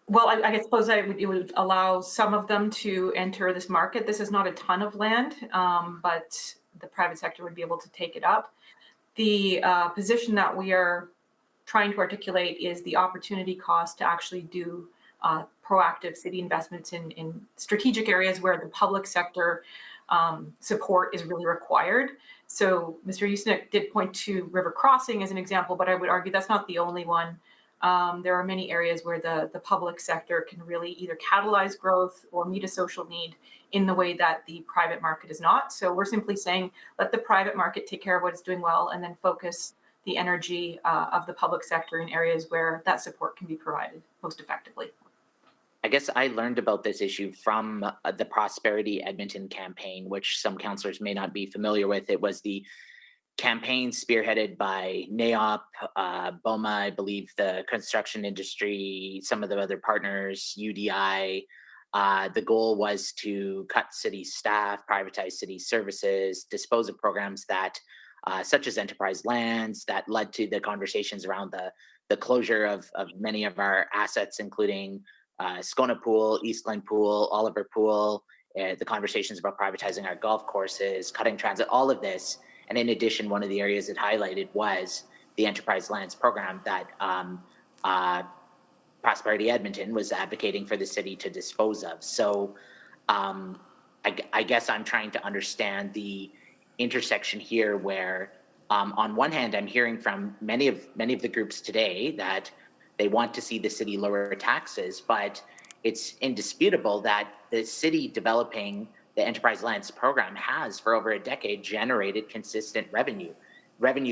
Well, I suppose it would allow some of them to enter this market. This is not a ton of land, but the private sector would be able to take it up. The position that we are trying to articulate is the opportunity cost to actually do proactive city investments in strategic areas where the public sector support is really required. So Mr. Yusnik did point to River Crossing as an example, but I would argue that's not the only one. There are many areas where the public sector can really either catalyze growth or meet a social need in the way that the private market is not. So we're simply saying, let the private market take care of what it's doing well and then focus the energy of the public sector in areas where that support can be provided most effectively. I guess I learned about this issue from the Prosperity Edmonton campaign, which some councillors may not be familiar with. It was the campaign spearheaded by NAOP, BOMA, I believe the construction industry, some of the other partners, UDI. The goal was to cut city staff, privatize city services, dispose of programs that, such as enterprise lands, that led to the conversations around the closure of many of our assets, including Scona Pool, Eastland Pool, Oliver Pool, the conversations about privatizing our golf courses, cutting transit, all of this. And in addition, one of the areas it highlighted was the enterprise lands program that Prosperity Edmonton was advocating for the city to dispose of. So I guess I'm trying to understand the intersection here where on one hand, I'm hearing from many of the groups today that they want to see the city lower taxes, but it's indisputable that the city developing the enterprise lands program has for over a decade generated consistent revenue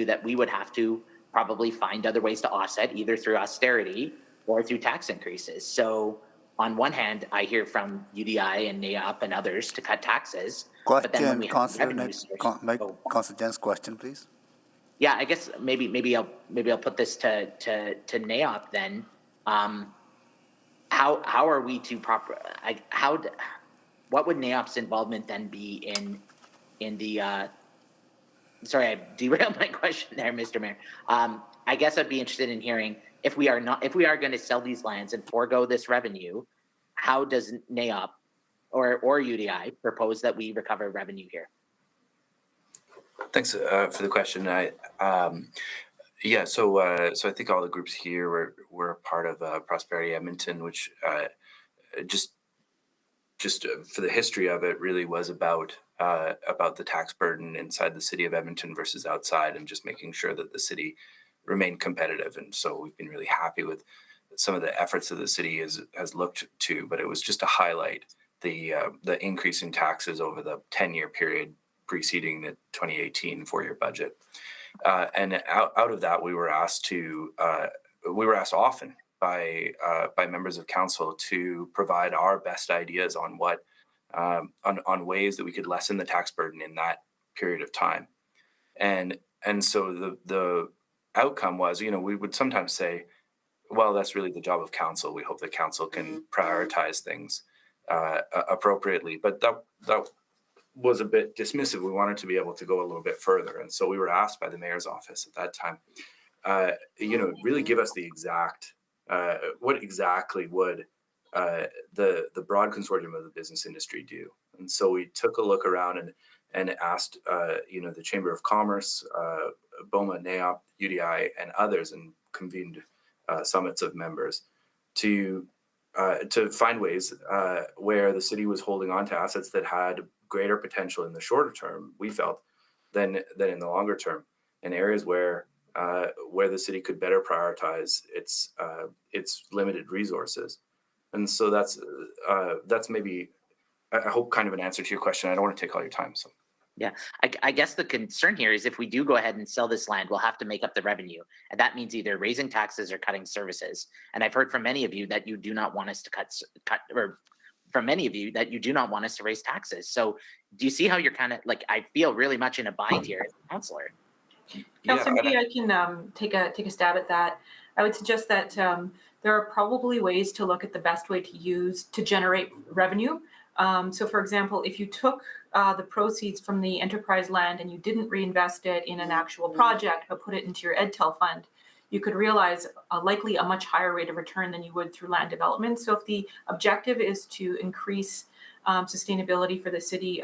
that we would have to probably find other ways to offset either through austerity or through tax increases. So on one hand, I hear from UDI and NAOP and others to cut taxes. But then when we have Councillor Jens, question, please. Yeah, I guess maybe I'll put this to NAOP then. how are we to what would NAOP's involvement then be in the sorry, I derailed my question there, Mr. Mayor. I guess I'd be interested in hearing if we are going to sell these lands and forego this revenue, how does NAOP or UDI propose that we recover revenue here? Thanks for the question. So I think all the groups here were part of Prosperity Edmonton, which just for the history of it really was about the tax burden inside the city of Edmonton versus outside, and just making sure that the city remained competitive. And so we've been really happy with some of the efforts that the city has looked to, but it was just to highlight the increase in taxes over the 10-year period preceding the 2018 four-year budget. And out of that, we were asked often by members of council to provide our best ideas on what on ways that we could lessen the tax burden in that period of time. And so the outcome was, we would sometimes say, well, that's really the job of council. We hope that council can prioritize things appropriately. But that was a bit dismissive. We wanted to be able to go a little bit further. And so we were asked by the mayor's office at that time, really give us the exact, what exactly would the broad consortium of the business industry do? And so we took a look around and asked, the Chamber of Commerce, BOMA, NAOP, UDI, and others, and convened summits of members to find ways where the city was holding on to assets that had greater potential in the shorter term, we felt, than in the longer term, and areas where the city could better prioritize its limited resources. And so that's maybe, I hope, kind of an answer to your question. I don't want to take all your time. So. Yeah, I guess the concern here is if we do go ahead and sell this land, we'll have to make up the revenue. And that means either raising taxes or cutting services. And I've heard from many of you that you do not want us to cut, or from many of you that you do not want us to raise taxes. So do you see how you're kind of like, I feel really much in a bind here as a councillor? Councillor, maybe I can take a stab at that. I would suggest that there are probably ways to look at the best way to generate revenue. So for example, if you took the proceeds from the enterprise land and you didn't reinvest it in an actual project, but put it into your EdTel fund, you could realize likely a much higher rate of return than you would through land development. So if the objective is to increase sustainability for the city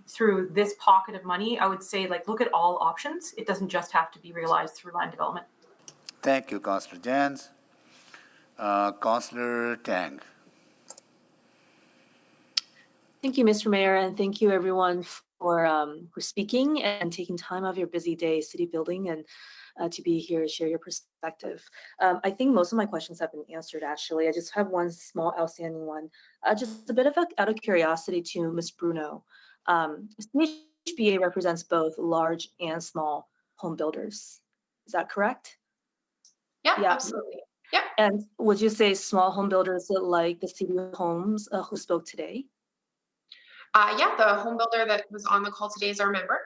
through this pocket of money, I would say look at all options. It doesn't just have to be realized through land development. Thank you, Councillor Jans. Councillor Tang. Thank you, Mr. Mayor, and thank you everyone for speaking and taking time out of your busy day city building and to be here to share your perspective. I think most of my questions have been answered, actually. I just have one small outstanding one. Just a bit of out of curiosity to Ms. Bruno. CHBA represents both large and small home builders. Is that correct? Yeah, absolutely. Yeah. And would you say small home builders like the City Homes who spoke today? Yeah, the home builder that was on the call today is our member.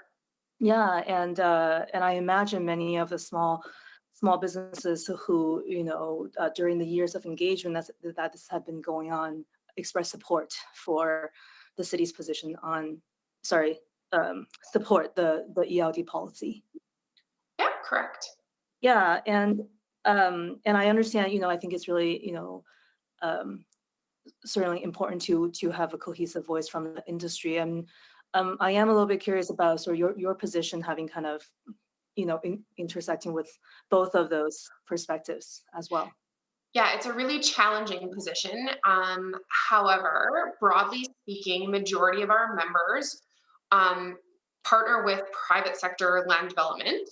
Yeah, and I imagine many of the small businesses who during the years of engagement that this had been going on express support for the city's position on support the ELD policy. Yeah, correct. Yeah, and I understand. I think it's really certainly important to have a cohesive voice from the industry. And I am a little bit curious about your position, having kind of intersecting with both of those perspectives as well. Yeah, it's a really challenging position. However, broadly speaking, majority of our members partner with private sector land development.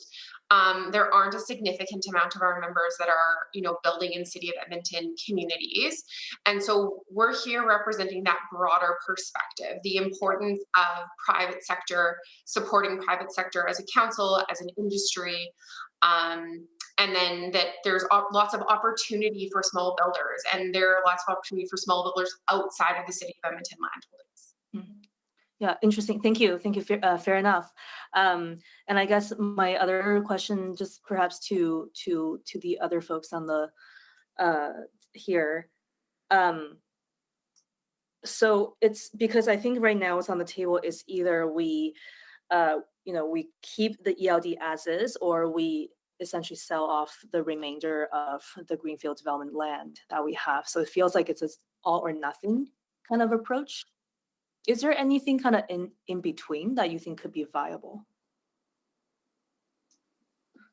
There aren't a significant amount of our members that are, building in City of Edmonton communities. And so we're here representing that broader perspective, the importance of private sector, supporting private sector as a council, as an industry, and then that there's lots of opportunity for small builders, and there are lots of opportunity for small builders outside of the City of Edmonton land holdings. Mm-hmm. Yeah, interesting. Thank you. Fair enough. And I guess my other question, just perhaps to the other folks on the here. So it's because I think right now what's on the table is either we, we keep the ELD as is, or we essentially sell off the remainder of the greenfield development land that we have. So it feels like it's an all or nothing kind of approach. Is there anything kind of in between that you think could be viable?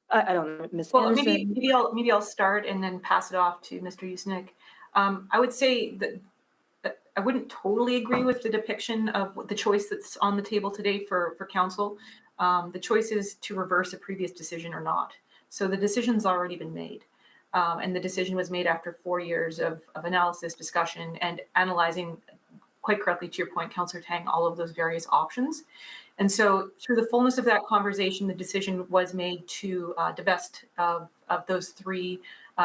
I don't know, Ms. Well, Anderson. maybe I'll start and then pass it off to Mr. Yusnik. I would say that I wouldn't totally agree with the depiction of the choice that's on the table today for council. The choice is to reverse a previous decision or not. So the decision's already been made. And the decision was made after 4 years of analysis, discussion, and analyzing, quite correctly to your point, Councillor Tang, all of those various options. And so through the fullness of that conversation, the decision was made to divest of those 3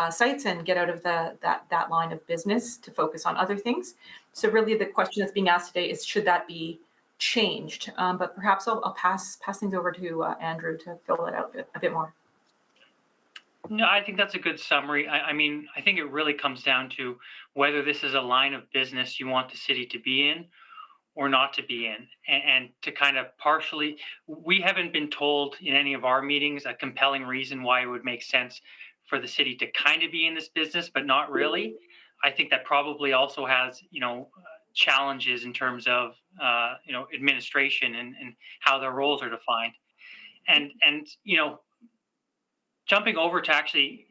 sites and get out of that line of business to focus on other things. So really the question that's being asked today is, should that be changed? But perhaps I'll pass things over to Andrew to fill that out a bit more. No, I think that's a good summary. I mean, I think it really comes down to whether this is a line of business you want the city to be in or not to be in. And to kind of partially, we haven't been told in any of our meetings a compelling reason why it would make sense for the city to kind of be in this business, but not really. I think that probably also has, challenges in terms of, administration and how their roles are defined. And jumping over to actually,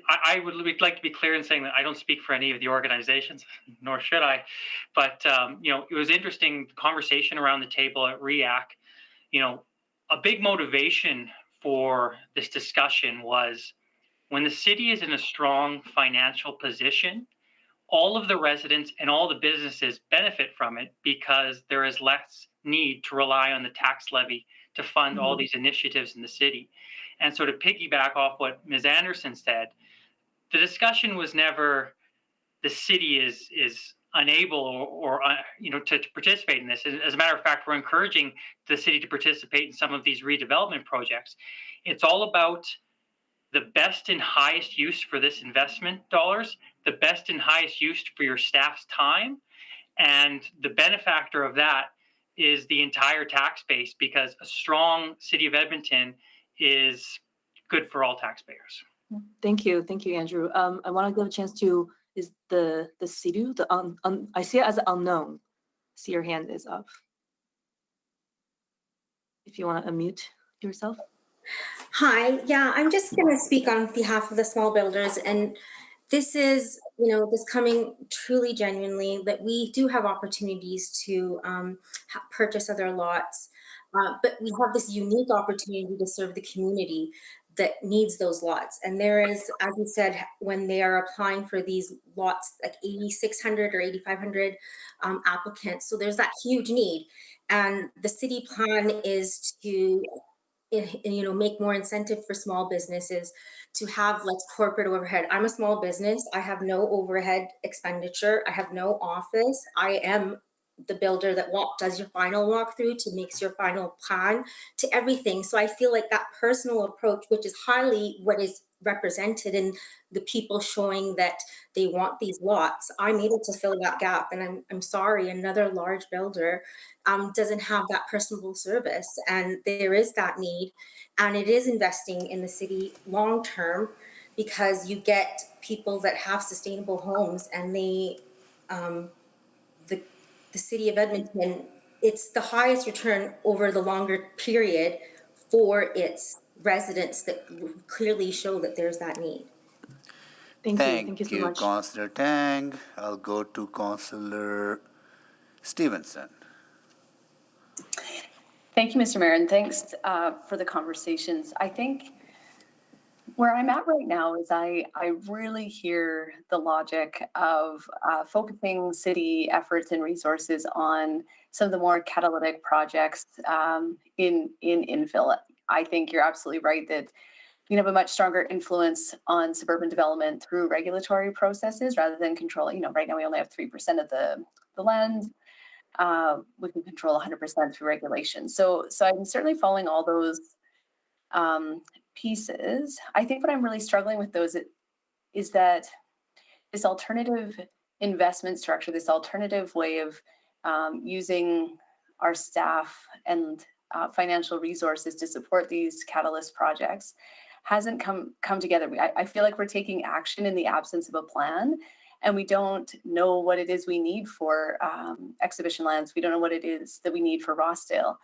I would like to be clear in saying that I don't speak for any of the organizations, nor should I. But it was interesting, the conversation around the table at REAC. A big motivation for this discussion was when the city is in a strong financial position, all of the residents and all the businesses benefit from it because there is less need to rely on the tax levy to fund all these initiatives in the city. And so to piggyback off what Ms. Anderson said, the discussion was never the city is unable or to participate in this. As a matter of fact, we're encouraging the city to participate in some of these redevelopment projects. It's all about the best and highest use for this investment dollars, the best and highest use for your staff's time, and the benefactor of that is the entire tax base, because a strong city of Edmonton is good for all taxpayers. Thank you, Andrew. I want to give a chance to the city, I see it as unknown. See, your hand is up. If you want to unmute yourself. Hi, yeah, I'm just going to speak on behalf of the small builders, and this is, this coming truly genuinely that we do have opportunities to purchase other lots, but we have this unique opportunity to serve the community that needs those lots. And there is, as you said, when they are applying for these lots, like 8,600 or 8,500 applicants. So there's that huge need. And the city plan is to make more incentive for small businesses to have less corporate overhead. I'm a small business. I have no overhead expenditure. I have no office. I am the builder that does your final walkthrough, to makes your final plan, to everything. So I feel like that personal approach, which is highly what is represented in the people showing that they want these lots, I'm able to fill that gap. And I'm sorry, another large builder doesn't have that personable service. And there is that need. And it is investing in the city long term, because you get people that have sustainable homes, and they, the city of Edmonton, it's the highest return over the longer period for its residents that clearly show that there's that need. Thank you so much. Councillor Tang. I'll go to Councillor Stevenson. Thank you, Mr. Mayor, and thanks for the conversations. I think where I'm at right now is I really hear the logic of focusing city efforts and resources on some of the more catalytic projects in infill. I think you're absolutely right that you have a much stronger influence on suburban development through regulatory processes rather than controlling. Right now we only have 3% of the land. We can control 100% through regulation. So I'm certainly following all those pieces. I think what I'm really struggling with those is that this alternative investment structure, this alternative way of using our staff and financial resources to support these catalyst projects hasn't come together. I feel like we're taking action in the absence of a plan, and we don't know what it is we need for exhibition lands. We don't know what it is that we need for Rossdale.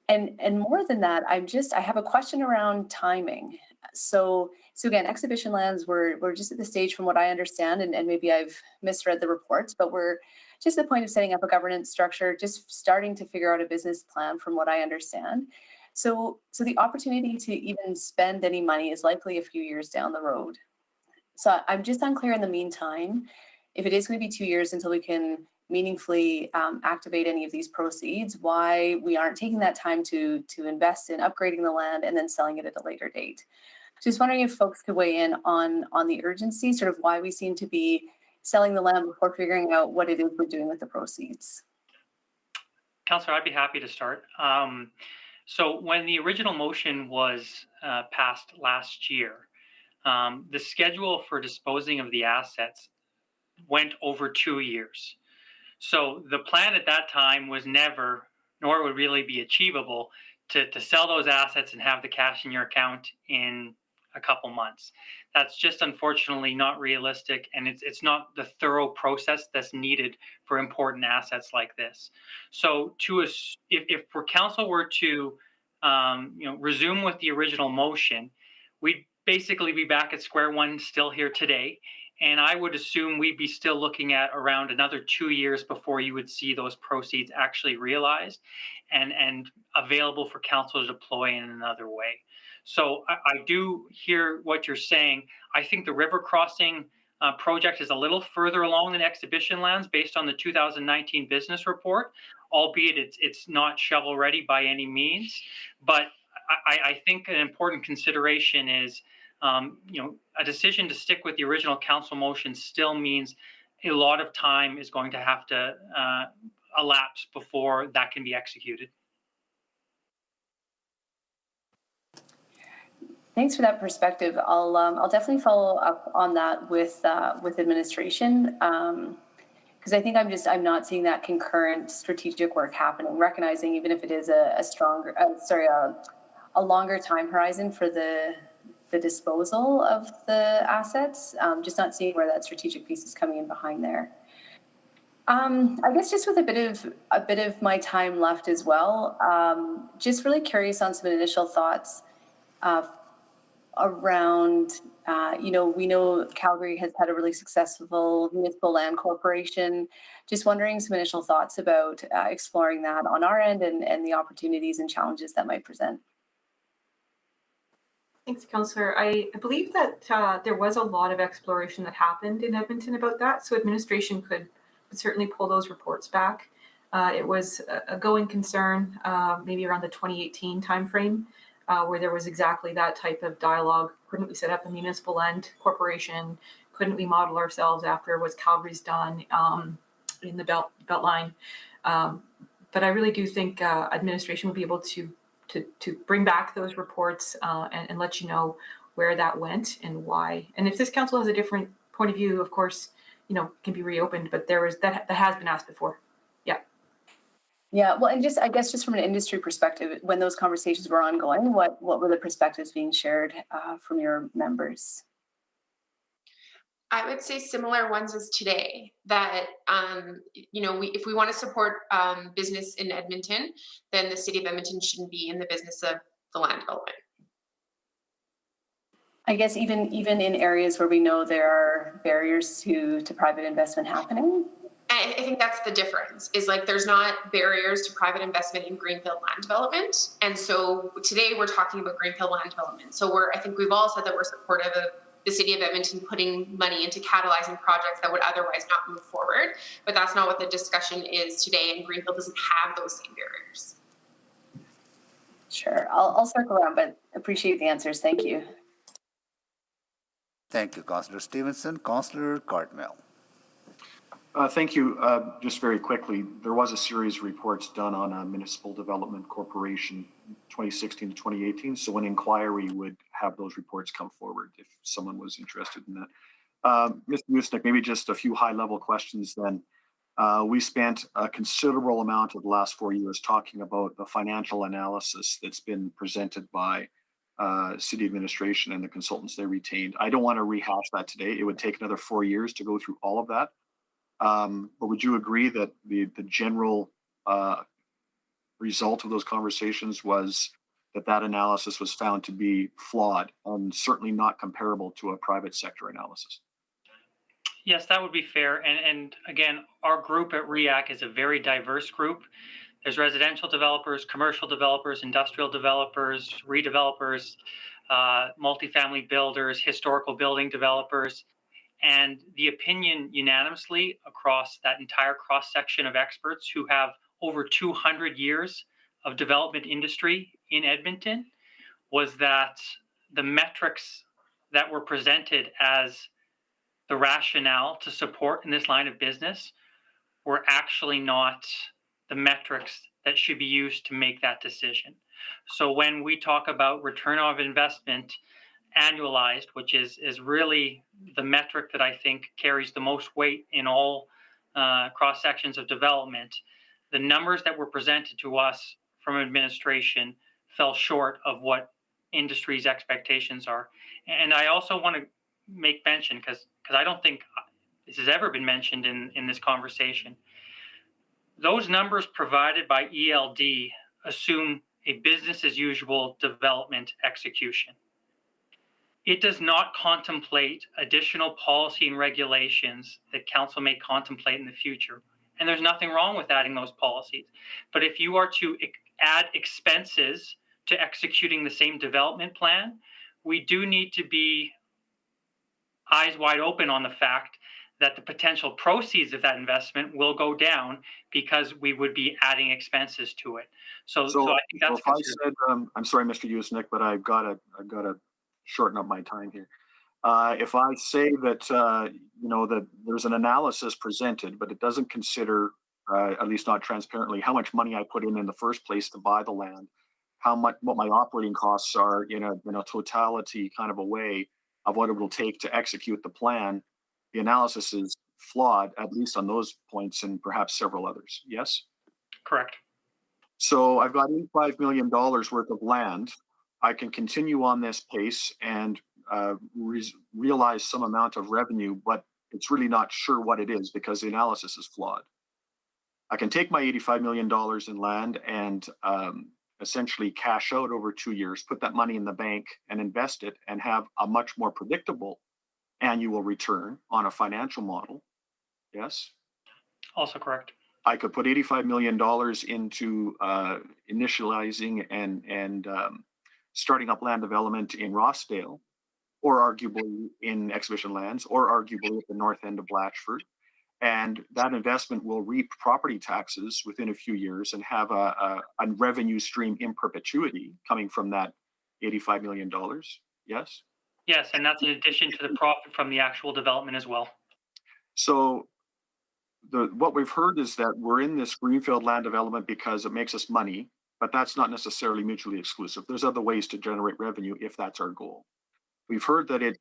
And more than that, I have a question around timing. So again, exhibition lands, we're just at the stage from what I understand, and maybe I've misread the reports, but we're just at the point of setting up a governance structure, just starting to figure out a business plan from what I understand. So the opportunity to even spend any money is likely a few years down the road. So I'm just unclear in the meantime, if it is going to be 2 years until we can meaningfully activate any of these proceeds, why we aren't taking that time to invest in upgrading the land and then selling it at a later date. Just wondering if folks could weigh in on the urgency, sort of why we seem to be selling the land before figuring out what it is we're doing with the proceeds. Councillor, I'd be happy to start. So when the original motion was passed last year, the schedule for disposing of the assets went over 2 years. So the plan at that time was never, nor would really be achievable, to sell those assets and have the cash in your account in a couple months. That's just unfortunately not realistic, and it's not the thorough process that's needed for important assets like this. So if for council were to resume with the original motion, we'd basically be back at square one still here today. And I would assume we'd be still looking at around another 2 years before you would see those proceeds actually realized and available for council to deploy in another way. So I do hear what you're saying. I think the river crossing project is a little further along than exhibition lands based on the 2019 business report, albeit it's not shovel ready by any means. But I think an important consideration is a decision to stick with the original council motion still means a lot of time is going to have to elapse before that can be executed. Thanks for that perspective. I'll definitely follow up on that with administration, because I think I'm not seeing that concurrent strategic work happening. Recognizing even if it is a longer time horizon for the disposal of the assets, just not seeing where that strategic piece is coming in behind there. I guess just with a bit of my time left as well, just really curious on some initial thoughts around, we know Calgary has had a really successful municipal land corporation. Just wondering some initial thoughts about exploring that on our end and the opportunities and challenges that might present. Thanks, Councillor. I believe that there was a lot of exploration that happened in Edmonton about that, so administration could certainly pull those reports back. It was a going concern, maybe around the 2018 timeframe, where there was exactly that type of dialogue. Couldn't we set up a municipal land corporation? Couldn't we model ourselves after what Calgary's done in the Beltline? But I really do think administration will be able to bring back those reports and let you know where that went and why. And if this council has a different point of view, of course, can be reopened, but that has been asked before. Yeah. Yeah, well, and I guess just from an industry perspective, when those conversations were ongoing, what were the perspectives being shared from your members? I would say similar ones as today, that, if we want to support business in Edmonton, then the city of Edmonton shouldn't be in the business of the land development. I guess even in areas where we know there are barriers to private investment happening? I think that's the difference, is like there's not barriers to private investment in greenfield land development. And so today we're talking about greenfield land development. So I think we've all said that we're supportive of the city of Edmonton putting money into catalyzing projects that would otherwise not move forward. But that's not what the discussion is today, and greenfield doesn't have those same barriers. Sure, I'll circle around, but appreciate the answers. Thank you. Thank you, Councillor Stevenson. Councillor Cartmel. Thank you. Just very quickly, there was a series of reports done on a municipal development corporation 2016 to 2018. So an inquiry would have those reports come forward if someone was interested in that. Mr. Yusnik, maybe just a few high-level questions then. We spent a considerable amount of the last 4 years talking about the financial analysis that's been presented by city administration and the consultants they retained. I don't want to rehash that today. It would take another 4 years to go through all of that. But would you agree that the general result of those conversations was that analysis was found to be flawed and certainly not comparable to a private sector analysis? Yes, that would be fair. And again, our group at REAC is a very diverse group. There's residential developers, commercial developers, industrial developers, redevelopers, multifamily builders, historical building developers. And the opinion unanimously across that entire cross-section of experts who have over 200 years of development industry in Edmonton was that the metrics that were presented as the rationale to support in this line of business were actually not the metrics that should be used to make that decision. So when we talk about return on investment annualized, which is really the metric that I think carries the most weight in all cross sections of development, the numbers that were presented to us from administration fell short of what industry's expectations are. And I also want to make mention, because I don't think this has ever been mentioned in this conversation. Those numbers provided by ELD assume a business as usual development execution. It does not contemplate additional policy and regulations that council may contemplate in the future. And there's nothing wrong with adding those policies. But if you are to add expenses to executing the same development plan, we do need to be eyes wide open on the fact that the potential proceeds of that investment will go down because we would be adding expenses to it. So I think that's. If I said, I'm sorry, Mr. Yusnik, but I've got to shorten up my time here. If I say that that there's an analysis presented, but it doesn't consider, at least not transparently, how much money I put in the first place to buy the land, what my operating costs are in a totality kind of a way of what it will take to execute the plan, the analysis is flawed, at least on those points and perhaps several others. Yes? Correct. So I've got $85 million worth of land. I can continue on this pace and realize some amount of revenue, but it's really not sure what it is because the analysis is flawed. I can take my $85 million in land and essentially cash out over 2 years, put that money in the bank and invest it and have a much more predictable annual return on a financial model. Yes? Also correct. I could put $85 million into initializing and starting up land development in Rossdale, or arguably in exhibition lands, or arguably at the north end of Blatchford. And that investment will reap property taxes within a few years and have a revenue stream in perpetuity coming from that $85 million. Yes? Yes, and that's in addition to the profit from the actual development as well. So what we've heard is that we're in this greenfield land development because it makes us money, but that's not necessarily mutually exclusive. There's other ways to generate revenue if that's our goal. We've heard that it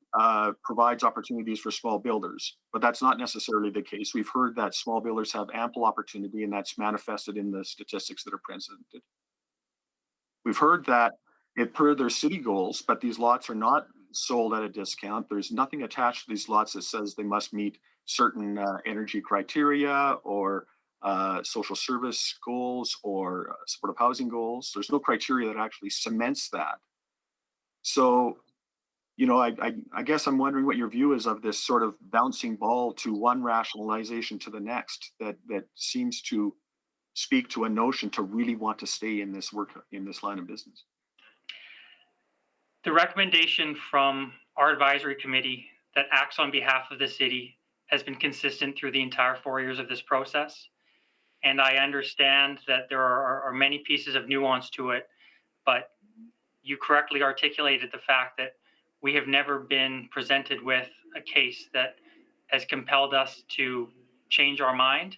provides opportunities for small builders, but that's not necessarily the case. We've heard that small builders have ample opportunity, and that's manifested in the statistics that are presented. We've heard that it per their city goals, but these lots are not sold at a discount. There's nothing attached to these lots that says they must meet certain energy criteria or social service goals or supportive housing goals. There's no criteria that actually cements that. So, I guess I'm wondering what your view is of this sort of bouncing ball to one rationalization to the next that seems to speak to a notion to really want to stay in this work, in this line of business. The recommendation from our advisory committee that acts on behalf of the city has been consistent through the entire 4 years of this process. And I understand that there are many pieces of nuance to it, but you correctly articulated the fact that we have never been presented with a case that has compelled us to change our mind.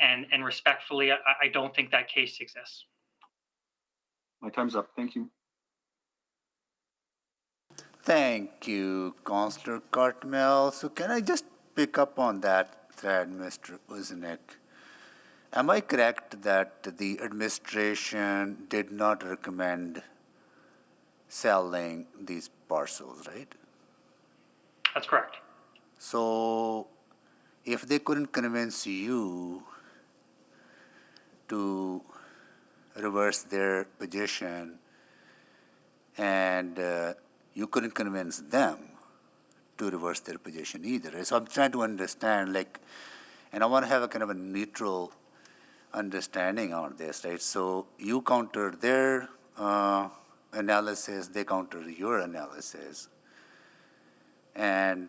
And respectfully, I don't think that case exists. My time's up. Thank you. Thank you, Councillor Cartmel. So can I just pick up on that thread, Mr. Yusnik? Am I correct that the administration did not recommend selling these parcels, right? That's correct. So if they couldn't convince you to reverse their position and you couldn't convince them to reverse their position either, right? So I'm trying to understand, like, and I want to have a kind of a neutral understanding on this, right? So you countered their analysis, they countered your analysis. And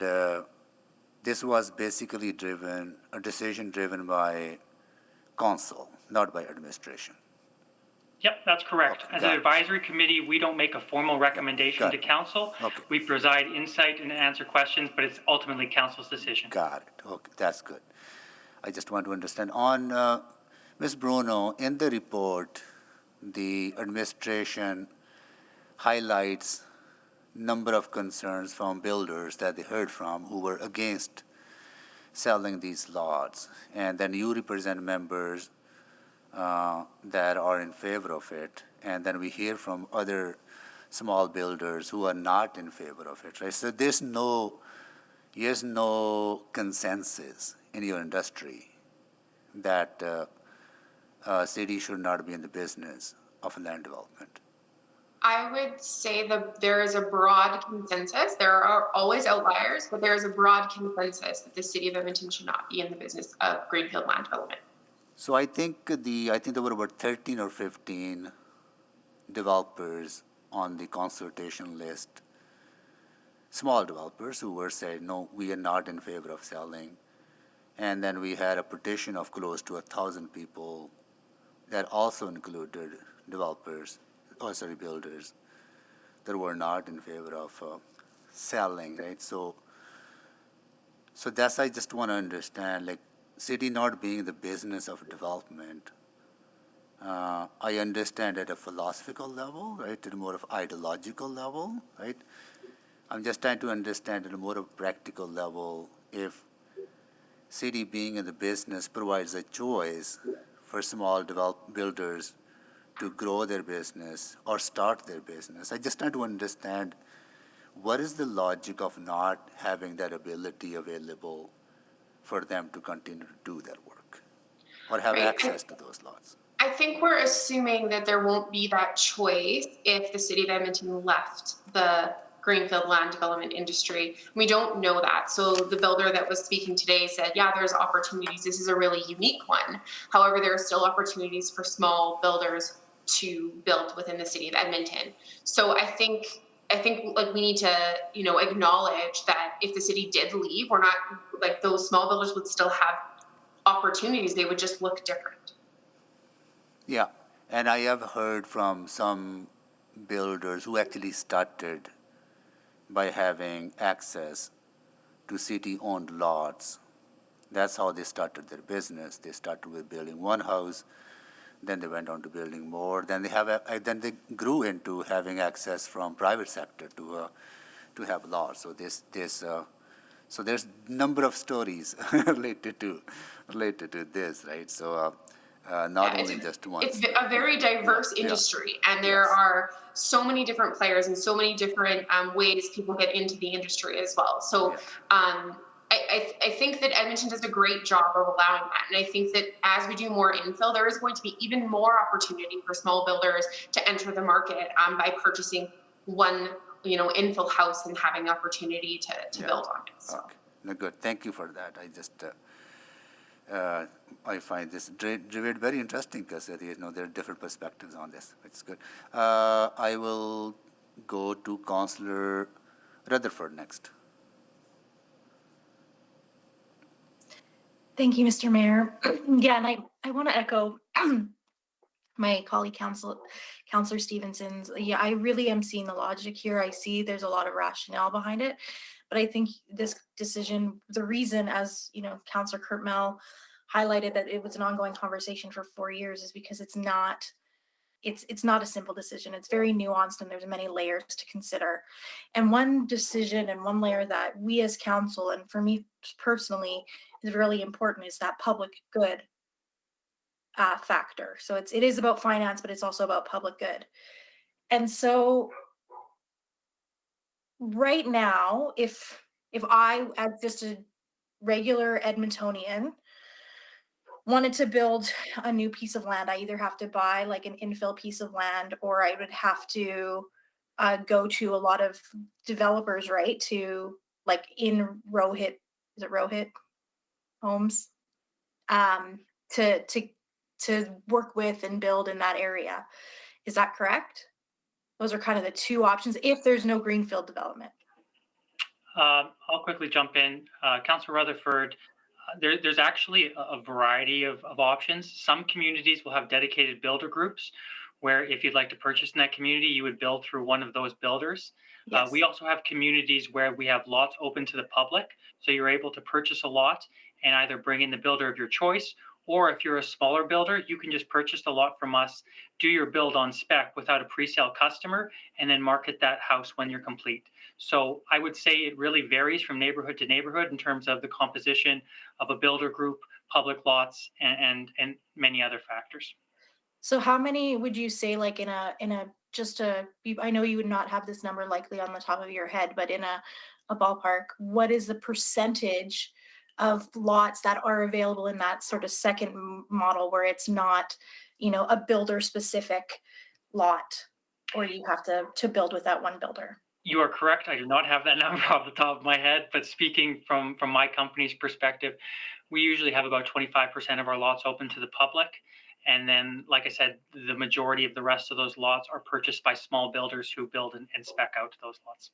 this was basically a decision driven by council, not by administration. Yep, that's correct. Okay, As got an it. advisory committee, we don't make a formal recommendation Got to it. council. Okay. We provide insight and answer questions, but it's ultimately council's decision. Got it. Okay, that's good. I just want to understand. On Ms. Bruno, in the report, the administration highlights number of concerns from builders that they heard from who were against selling these lots. And then you represent members that are in favor of it. And then we hear from other small builders who are not in favor of it, right? So there's no consensus in your industry that city should not be in the business of land development. I would say that there is a broad consensus. There are always outliers, but there is a broad consensus that the city of Edmonton should not be in the business of greenfield land development. So I think there were about 13 or 15 developers on the consultation list, small developers who were saying, no, we are not in favor of selling. And then we had a petition of close to 1,000 people that also included builders that were not in favor of selling, right? So that's, I just want to understand, like, city not being the business of development, I understand at a philosophical level, right, at a more of ideological level, right? I'm just trying to understand at a more of practical level if city being in the business provides a choice for small builders to grow their business or start their business. I just try to understand what is the logic of not having that ability available for them to continue to do their work or have access to those lots. I think we're assuming that there won't be that choice if the city of Edmonton left the greenfield land development industry. We don't know that. So the builder that was speaking today said, yeah, there's opportunities. This is a really unique one. However, there are still opportunities for small builders to build within the city of Edmonton. So I think like we need to, acknowledge that if the city did leave, we're not, like, those small builders would still have opportunities. They would just look different. Yeah, and I have heard from some builders who actually started by having access to city-owned lots. That's how they started their business. They started with building one house, then they went on to building more. Then they grew into having access from private sector to have lots. So so there's number of stories related to this, right? So not only just one. It's a very diverse industry, and there are so many different players and so many different ways people get into the industry as well. So I think that Edmonton does a great job of allowing that. And I think that as we do more infill, there is going to be even more opportunity for small builders to enter the market by purchasing one, infill house and having the opportunity to build on it. So. Okay, no, good. Thank you for that. I just I find this debate very interesting because there are different perspectives on this. It's good. I will go to Councillor Rutherford next. Thank you, Mr. Mayor. Yeah, and I want to echo my colleague, Councillor Stevenson's. Yeah, I really am seeing the logic here. I see there's a lot of rationale behind it, but I think this decision, the reason, as Councillor Cartmel highlighted, that it was an ongoing conversation for 4 years is because it's not it's not a simple decision. It's very nuanced and there's many layers to consider. And one decision and one layer that we as council, and for me personally, is really important is that public good factor. So it is about finance, but it's also about public good. And so right now, if I, as just a regular Edmontonian, wanted to build a new piece of land, I either have to buy like an infill piece of land, or I would have to go to a lot of developers, right? To like in Rohit, is it Rohit homes? To work with and build in that area. Is that correct? Those are kind of the two options if there's no greenfield development. I'll quickly jump in. Councillor Rutherford, there's actually a variety of options. Some communities will have dedicated builder groups where if you'd like to purchase in that community, you would build through one of those builders. Yes. We also have communities where we have lots open to the public. So you're able to purchase a lot and either bring in the builder of your choice, or if you're a smaller builder, you can just purchase the lot from us, do your build on spec without a pre-sale customer, and then market that house when you're complete. So I would say it really varies from neighborhood to neighborhood in terms of the composition of a builder group, public lots, and many other factors. So how many would you say, like in a I know you would not have this number likely on the top of your head, but in a ballpark, what is the percentage of lots that are available in that sort of second model where it's not, a builder specific lot, or you have to build with that one builder? You are correct. I do not have that number off the top of my head, but speaking from my company's perspective, we usually have about 25% of our lots open to the public. And then, like I said, the majority of the rest of those lots are purchased by small builders who build and spec out those lots.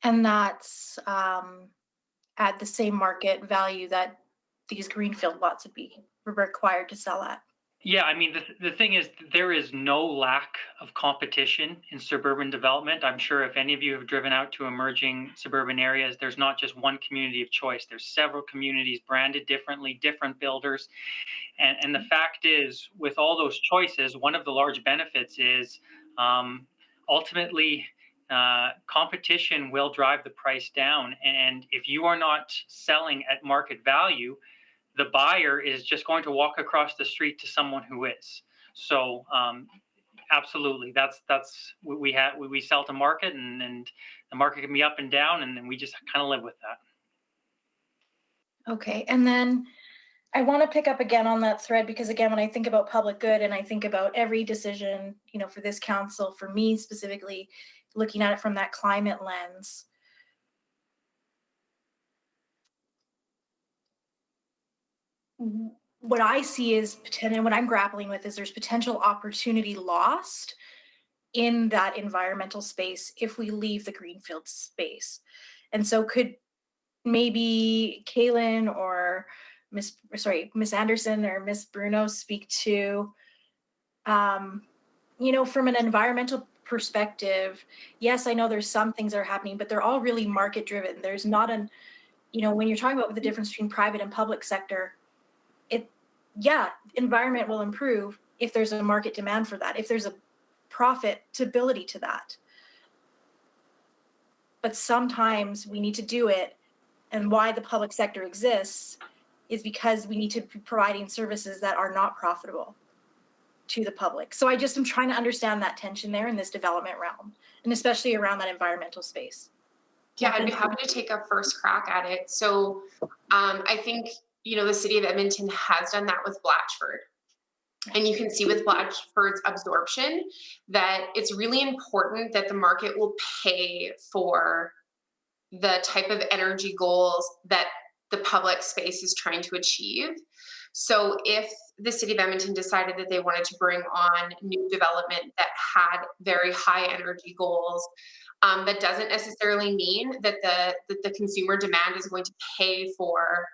And that's at the same market value that these greenfield lots would be required to sell at. Yeah, I mean, the thing is, there is no lack of competition in suburban development. I'm sure if any of you have driven out to emerging suburban areas, there's not just one community of choice. There's several communities branded differently, different builders. And the fact is, with all those choices, one of the large benefits is ultimately competition will drive the price down. And if you are not selling at market value, the buyer is just going to walk across the street to someone who is. So absolutely, that's we sell to market, and the market can be up and down, and then we just kind of live with that. Okay, and then I want to pick up again on that thread, because again, when I think about public good and I think about every decision, for this council, for me specifically, looking at it from that climate lens, what I see is potential, what I'm grappling with is there's potential opportunity lost in that environmental space if we leave the greenfield space. And so could maybe Kaylin or Miss Anderson or Miss Bruno speak to, from an environmental perspective, yes, I know there's some things that are happening, but they're all really market driven. There's not when you're talking about the difference between private and public sector, environment will improve if there's a market demand for that, if there's a profitability to that. But sometimes we need to do it, and why the public sector exists is because we need to be providing services that are not profitable to the public. So I'm trying to understand that tension there in this development realm, and especially around that environmental space. Yeah, I'd be happy to take a first crack at it. So I think, the city of Edmonton has done that with Blatchford. And you can see with Blatchford's absorption that it's really important that the market will pay for the type of energy goals that the public space is trying to achieve. So if the city of Edmonton decided that they wanted to bring on new development that had very high energy goals, that doesn't necessarily mean that the consumer demand is going to pay for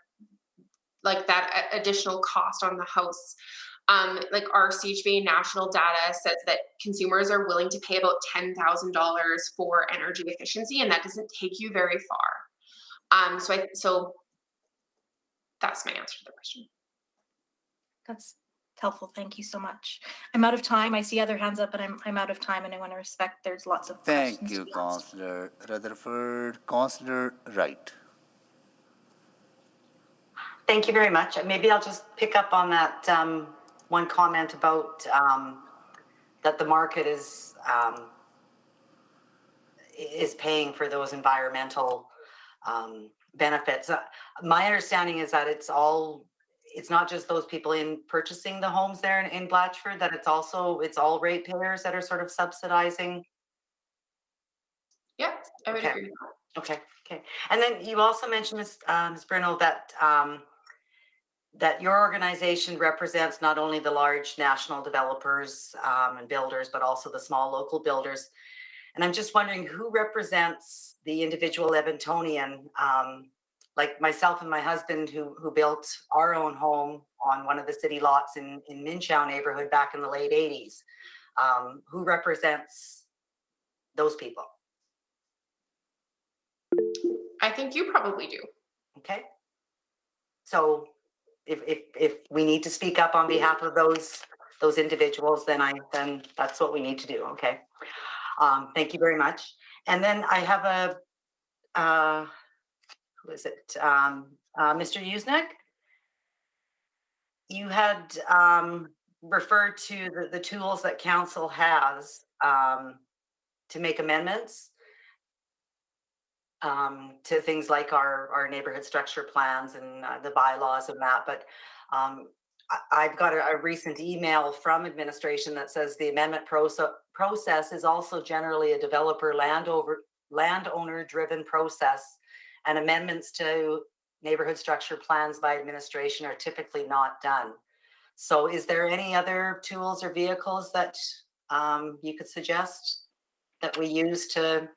like that additional cost on the house. Like our CHB national data says that consumers are willing to pay about $10,000 for energy efficiency, and that doesn't take you very far. So that's my answer to the question. Helpful. Thank you so much. I'm out of time. I see other hands up, but I'm out of time, and I want to respect there's lots of Thank questions you, to be asked. Councillor Rutherford. Councillor Wright. Thank you very much. Maybe I'll just pick up on that one comment about that the market is paying for those environmental benefits. My understanding is that it's not just those people in purchasing the homes there in Blatchford, that it's all ratepayers that are sort of subsidizing. Yeah, I would Okay. agree with that. Okay. And then you also mentioned, Ms. Bruno, that your organization represents not only the large national developers and builders, but also the small local builders. And I'm just wondering who represents the individual Edmontonian, like myself and my husband who built our own home on one of the city lots in Minchow neighborhood back in the late 80s. Who represents those people? I think you probably do. Okay. So if we need to speak up on behalf of those individuals, then that's what we need to do. Okay. Thank you very much. And then I have who is it? Mr. Yusnik, you had referred to the tools that council has to make amendments to things like our neighborhood structure plans and the bylaws and that. But I've got a recent email from administration that says the amendment process is also generally a developer landowner driven process, and amendments to neighborhood structure plans by administration are typically not done. So is there any other tools or vehicles that you could suggest that we use to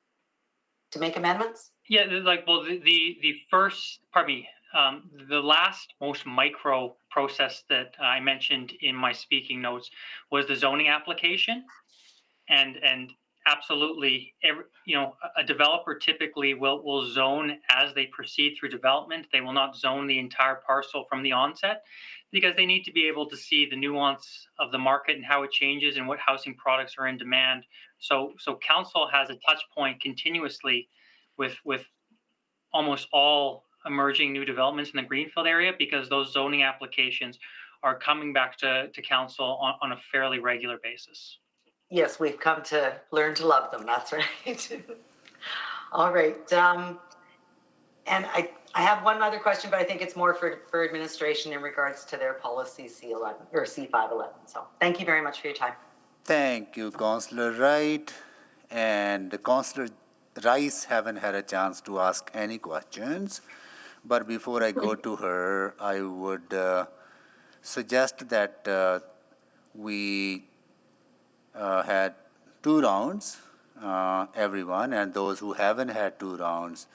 make amendments? Yeah, the last most micro process that I mentioned in my speaking notes was the zoning application, and absolutely, a developer typically will zone as they proceed through development. They will not zone the entire parcel from the onset because they need to be able to see the nuance of the market and how it changes and what housing products are in demand. So council has a touch point continuously with almost all emerging new developments in the Greenfield area because those zoning applications are coming back to council on a fairly regular basis. Yes, we've come to learn to love them. That's right. All right. And I have one other question, but I think it's more for administration in regards to their policy C11 or C511. So thank you very much for your time. Thank you, Councillor Wright. And Councillor Rice haven't had a chance to ask any questions. But before I go to her, I would suggest that we had 2 rounds, everyone, and those who haven't had 2 rounds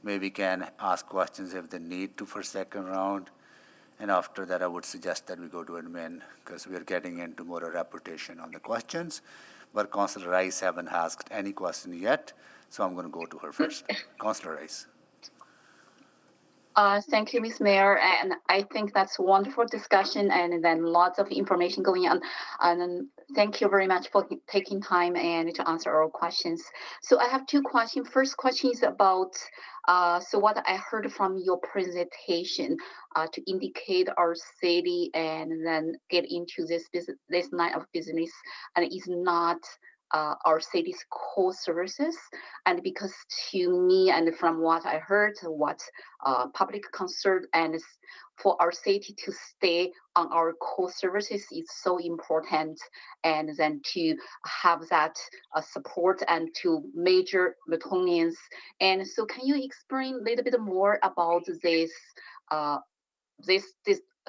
maybe can ask questions if they need to for second round. And after that, I would suggest that we go to admin because we are getting into more a repetition on the questions. But Councillor Rice haven't asked any question yet, so I'm going to go to her first. Councillor Rice. Thank you, Ms. Mayor, and I think that's a wonderful discussion and then lots of information going on. And thank you very much for taking time and to answer our questions. So I have 2 questions. First question is about, so what I heard from your presentation to indicate our city and then get into this line of business, and it's not our city's core services. And because to me and from what I heard, what public concern and for our city to stay on our core services is so important, and then to have that support and to major Metonians. And so can you explain a little bit more about this this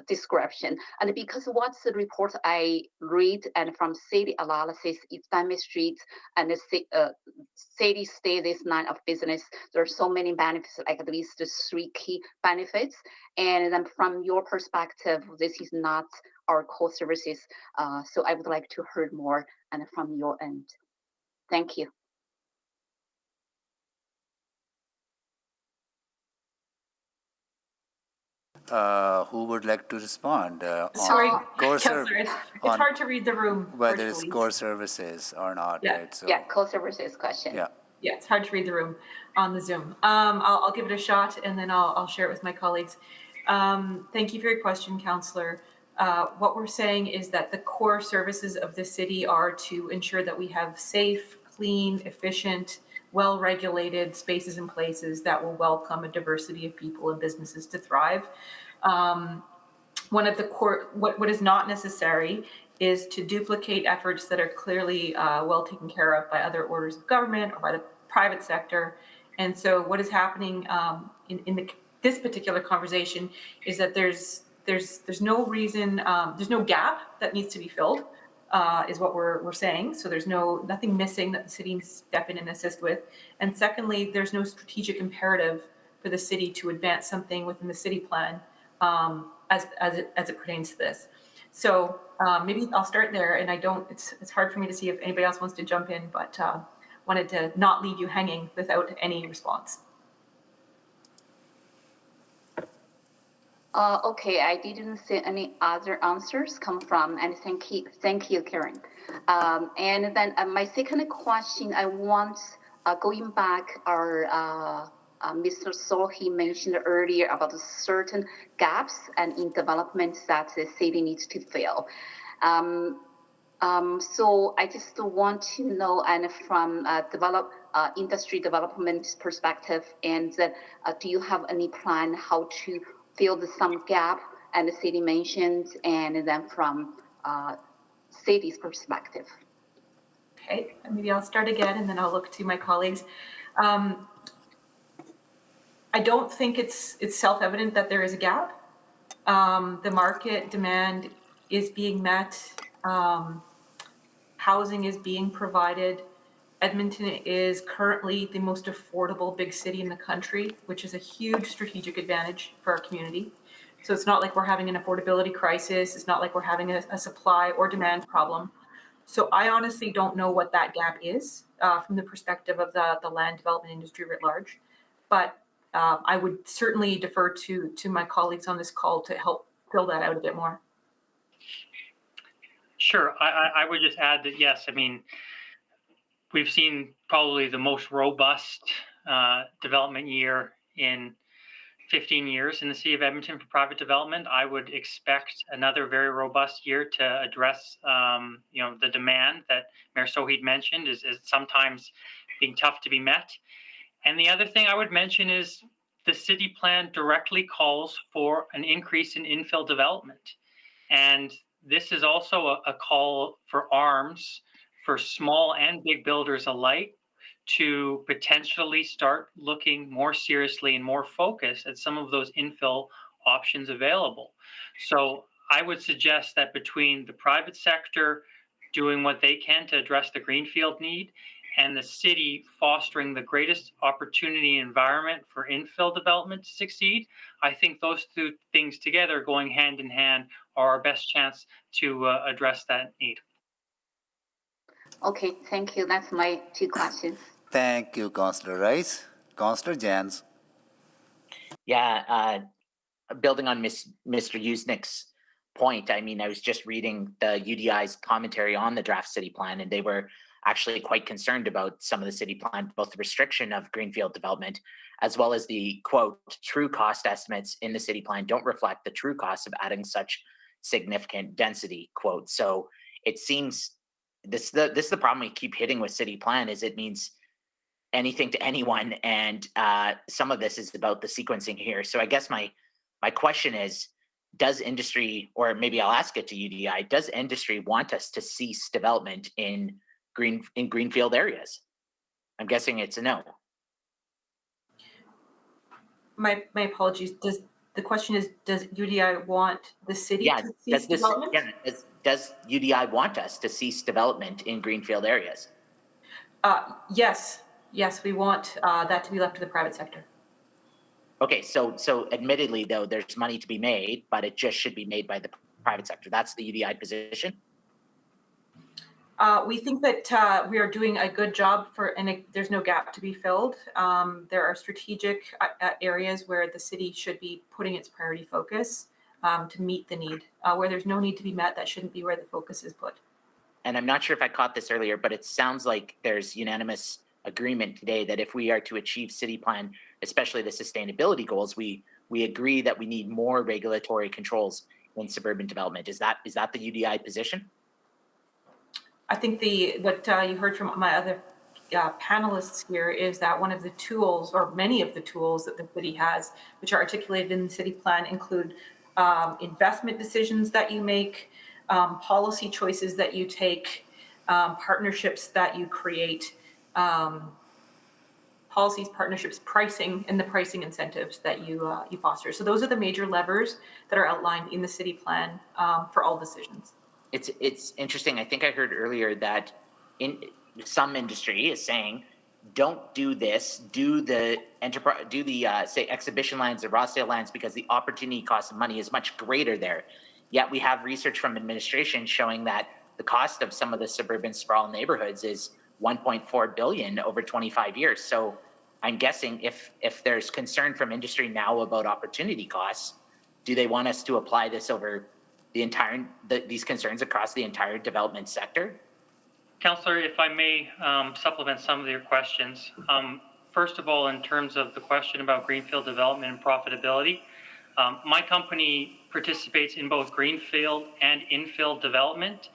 description? And because what's the report I read and from city analysis, it's Diamond Street and the city stay this line of business. There are so many benefits, like at least 3 key benefits. And then from your perspective, this is not our core services. So I would like to hear more and from your end. Thank you. Who would like to respond? Sorry, core Councillor, it's hard to read the room whether it's virtually. core services or not, Yeah. right? So, Yeah, core services question. yeah. Yeah, it's hard to read the room on the Zoom. I'll give it a shot and then I'll share it with my colleagues. Thank you for your question, Councillor. What we're saying is that the core services of the city are to ensure that we have safe, clean, efficient, well-regulated spaces and places that will welcome a diversity of people and businesses to thrive. One of the core, what is not necessary is to duplicate efforts that are clearly well taken care of by other orders of government or by the private sector. And so what is happening in this particular conversation is that there's no reason, there's no gap that needs to be filled, is what we're saying. So there's nothing missing that the city needs to step in and assist with. And secondly, there's no strategic imperative for the city to advance something within the city plan as it pertains to this. So maybe I'll start there, and it's hard for me to see if anybody else wants to jump in, but wanted to not leave you hanging without any response. Okay, I didn't see any other answers come from, and thank you, Karen. And then my second question, I want going back our Mr. Sohi mentioned earlier about certain gaps and in developments that the city needs to fill. So I just want to know, and from industry development perspective, and do you have any plan how to fill some gap and the city mentioned, and then from city's perspective? Okay, maybe I'll start again, and then I'll look to my colleagues. I don't think it's self-evident that there is a gap. The market demand is being met. Housing is being provided. Edmonton is currently the most affordable big city in the country, which is a huge strategic advantage for our community. So it's not like we're having an affordability crisis. It's not like we're having a supply or demand problem. So I honestly don't know what that gap is from the perspective of the land development industry writ large. But I would certainly defer to my colleagues on this call to help fill that out a bit more. Sure. I would just add that, yes, I mean, we've seen probably the most robust development year in 15 years in the city of Edmonton for private development. I would expect another very robust year to address, the demand that Mayor Sohi mentioned is sometimes being tough to be met. And the other thing I would mention is the city plan directly calls for an increase in infill development. And this is also a call for arms for small and big builders alike to potentially start looking more seriously and more focused at some of those infill options available. So I would suggest that between the private sector doing what they can to address the greenfield need and the city fostering the greatest opportunity environment for infill development to succeed, I think those two things together going hand in hand are our best chance to address that need. Okay, thank you. That's my two questions. Thank you, Councillor Rice. Councillor Jans. Yeah, building on Mr. Yusnik's point, I mean, I was just reading the UDI's commentary on the draft city plan, and they were actually quite concerned about some of the city plan, both the restriction of greenfield development, as well as the, quote, true cost estimates in the city plan don't reflect the true cost of adding such significant density, quote. So it seems this is the problem we keep hitting with city plan is it means anything to anyone, and some of this is about the sequencing here. So I guess my question is, does industry, or maybe I'll ask it to UDI, does industry want us to cease development in greenfield areas? I'm guessing it's a no. My apologies. The question is, does UDI want the city to cease development? Does UDI want us to cease development in greenfield areas? Yes, we want that to be left to the private sector. Okay, so admittedly though, there's money to be made, but it just should be made by the private sector. That's the UDI position? We think that we are doing a good job and there's no gap to be filled. There are strategic areas where the city should be putting its priority focus to meet the need. Where there's no need to be met, that shouldn't be where the focus is put. And I'm not sure if I caught this earlier, but it sounds like there's unanimous agreement today that if we are to achieve city plan, especially the sustainability goals, we agree that we need more regulatory controls in suburban development. Is that the UDI position? I think what you heard from my other panelists here is that one of the tools, or many of the tools that the city has, which are articulated in the city plan, include investment decisions that you make, policy choices that you take, partnerships that you create, policies, partnerships, pricing, and the pricing incentives that you foster. So those are the major levers that are outlined in the city plan for all decisions. It's interesting. I think I heard earlier that in some industry is saying, don't do this, do the say exhibition lands or raw sale lands, because the opportunity cost of money is much greater there. Yet we have research from administration showing that the cost of some of the suburban sprawl neighborhoods is 1.4 billion over 25 years. So I'm guessing if there's concern from industry now about opportunity costs, do they want us to apply this over these concerns across the entire development sector? Councillor, if I may supplement some of your questions. First of all, in terms of the question about greenfield development and profitability, my company participates in both greenfield and infill development,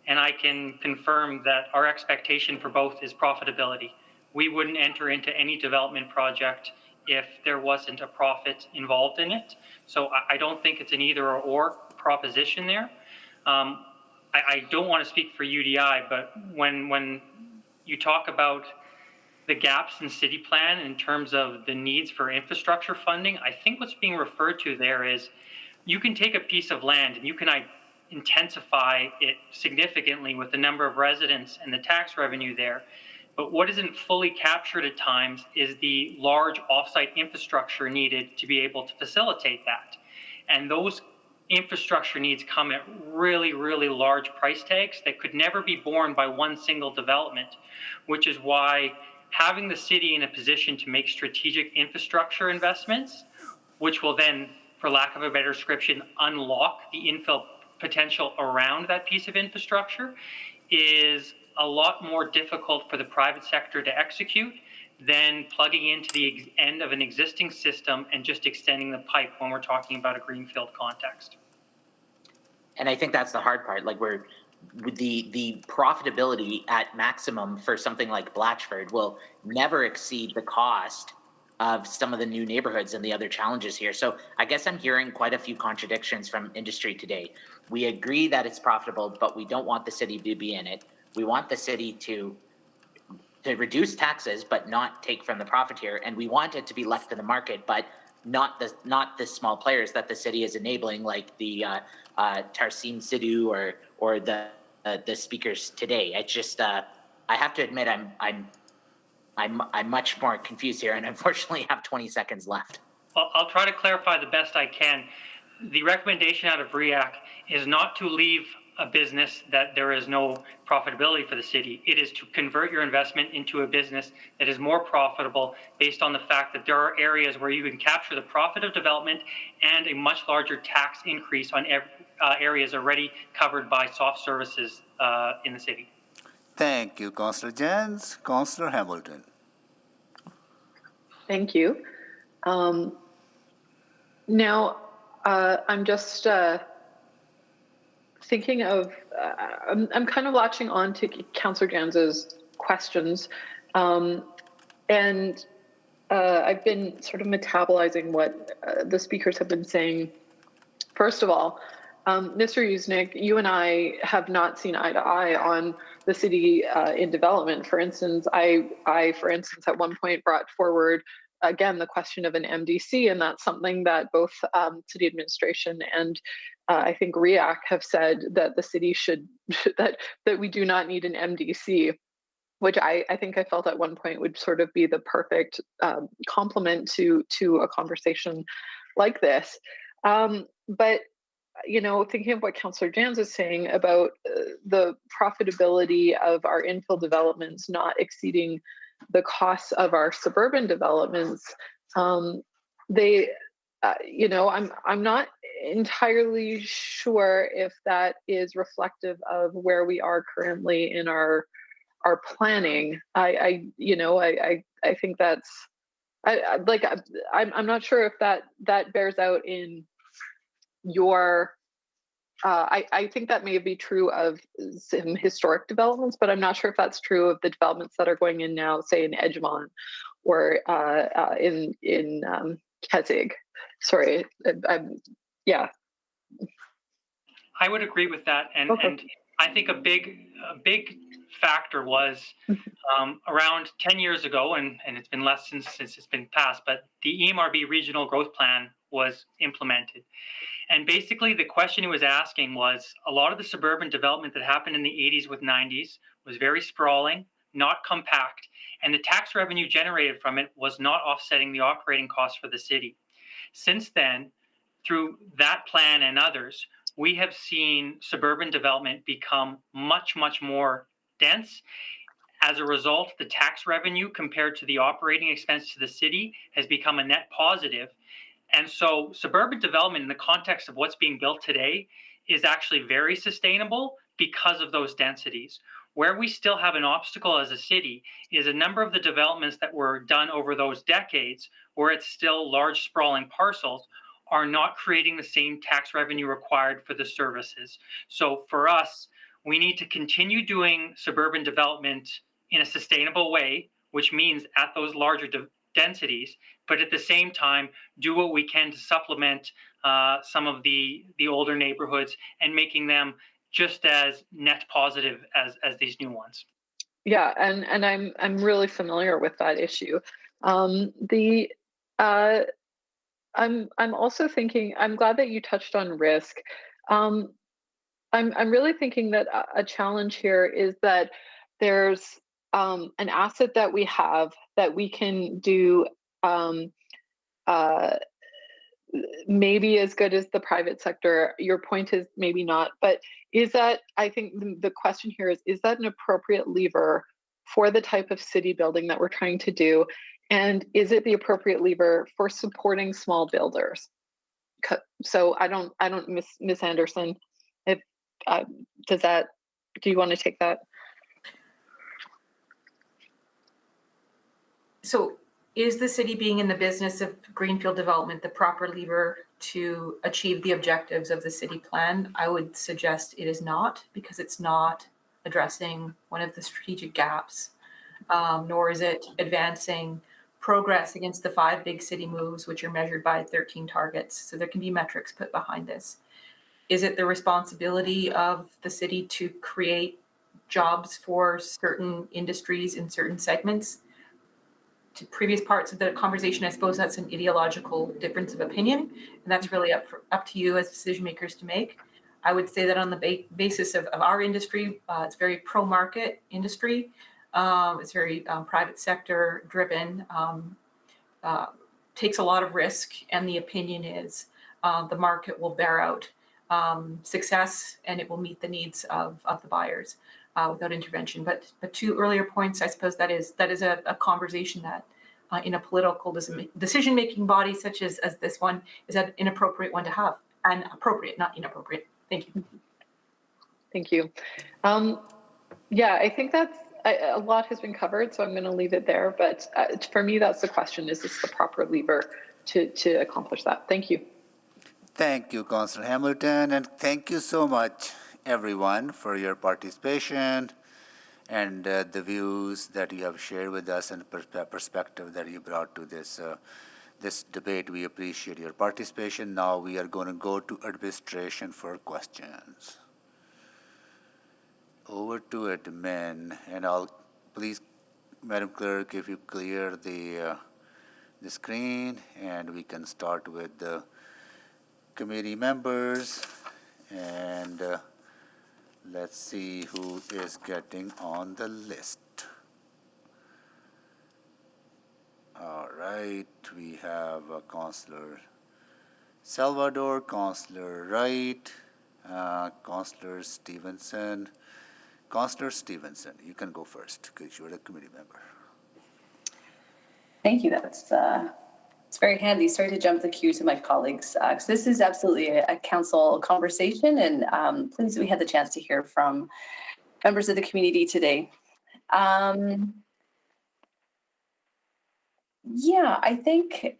and I can confirm that our expectation for both is profitability. We wouldn't enter into any development project if there wasn't a profit involved in it. So I don't think it's an either or proposition there. I don't want to speak for UDI, but when you talk about the gaps in city plan in terms of the needs for infrastructure funding, I think what's being referred to there is you can take a piece of land and you can intensify it significantly with the number of residents and the tax revenue there. But what isn't fully captured at times is the large offsite infrastructure needed to be able to facilitate that. And those infrastructure needs come at really, really large price tags that could never be borne by one single development, which is why having the city in a position to make strategic infrastructure investments, which will then, for lack of a better description, unlock the infill potential around that piece of infrastructure, is a lot more difficult for the private sector to execute than plugging into the end of an existing system and just extending the pipe when we're talking about a greenfield context. And I think that's the hard part. Like the profitability at maximum for something like Blatchford will never exceed the cost of some of the new neighborhoods and the other challenges here. So I guess I'm hearing quite a few contradictions from industry today. We agree that it's profitable, but we don't want the city to be in it. We want the city to reduce taxes, but not take from the profit here. And we want it to be left to the market, but not the small players that the city is enabling, like the Tarsim Sidhu or the speakers today. It's just I have to admit I'm much more confused here, and unfortunately have 20 seconds left. Well, I'll try to clarify the best I can. The recommendation out of REAC is not to leave a business that there is no profitability for the city. It is to convert your investment into a business that is more profitable based on the fact that there are areas where you can capture the profit of development and a much larger tax increase on areas already covered by soft services in the city. Thank you, Councillor Jens. Councillor Hamilton. Thank you. Now, I'm just thinking of, I'm kind of latching on to Councillor Jens's questions. And I've been sort of metabolizing what the speakers have been saying. First of all, Mr. Yusnik, you and I have not seen eye to eye on the city in development. For instance, I, at one point brought forward, again, the question of an MDC, and that's something that both city administration and I think REAC have said that the city should, that we do not need an MDC, which I think I felt at one point would sort of be the perfect complement to a conversation like this. But thinking of what Councillor Jans is saying about the profitability of our infill developments not exceeding the costs of our suburban developments, I'm not entirely sure if that is reflective of where we are currently in our planning. I think that's I'm not sure if that bears out in your I think that may be true of some historic developments, but I'm not sure if that's true of the developments that are going in now, say in Edgemont or in Keswick. Sorry, yeah. I would agree with that, and I think a big factor was around 10 years ago, and it's been less since it's been passed, but the EMRB Regional Growth Plan was implemented. And basically the question he was asking was, a lot of the suburban development that happened in the 80s with 90s was very sprawling, not compact, and the tax revenue generated from it was not offsetting the operating costs for the city. Since then, through that plan and others, we have seen suburban development become much, much more dense. As a result, the tax revenue compared to the operating expense to the city has become a net positive. And so suburban development in the context of what's being built today is actually very sustainable because of those densities. Where we still have an obstacle as a city is a number of the developments that were done over those decades, where it's still large sprawling parcels, are not creating the same tax revenue required for the services. So for us, we need to continue doing suburban development in a sustainable way, which means at those larger densities, but at the same time, do what we can to supplement some of the older neighborhoods and making them just as net positive as these new ones. Yeah, and I'm really familiar with that issue. I'm also thinking, I'm glad that you touched on risk. I'm really thinking that a challenge here is that there's an asset that we have that we can do maybe as good as the private sector. Your point is maybe not, but is that, I think the question here is that an appropriate lever for the type of city building that we're trying to do? And is it the appropriate lever for supporting small builders? So I don't, Miss Anderson, if do you want to take that? So is the city being in the business of greenfield development the proper lever to achieve the objectives of the city plan? I would suggest it is not, because it's not addressing one of the strategic gaps, nor is it advancing progress against the 5 big city moves, which are measured by 13 targets. So there can be metrics put behind this. Is it the responsibility of the city to create jobs for certain industries in certain segments? To previous parts of the conversation, I suppose that's an ideological difference of opinion, and that's really up to you as decision makers to make. I would say that on the basis of our industry, it's very pro-market industry. It's very private sector driven, takes a lot of risk, and the opinion is the market will bear out success and it will meet the needs of the buyers without intervention. But to earlier points, I suppose that is a conversation that in a political decision-making body such as this one is an inappropriate one to have, and appropriate, not inappropriate. Thank you. Thank you. Yeah, I think that's a lot has been covered, so I'm going to leave it there. But for me, that's the question: is this the proper lever to accomplish that? Thank you. Thank you, Councillor Hamilton, and thank you so much, everyone, for your participation and the views that you have shared with us and the perspective that you brought to this this debate. We appreciate your participation. Now we are going to go to administration for questions. Over to admin, and I'll please, Madam Clerk, if you clear the screen, and we can start with the committee members, and let's see who is getting on the list. All right, we have Councillor Salvador, Councillor Wright, Councillor Stevenson. Councillor Stevenson, you can go first because you're the committee member. Thank you. That's it's very handy. Sorry to jump the queue to my colleagues, because this is absolutely a council conversation, and pleased we had the chance to hear from members of the community today. Yeah, I think,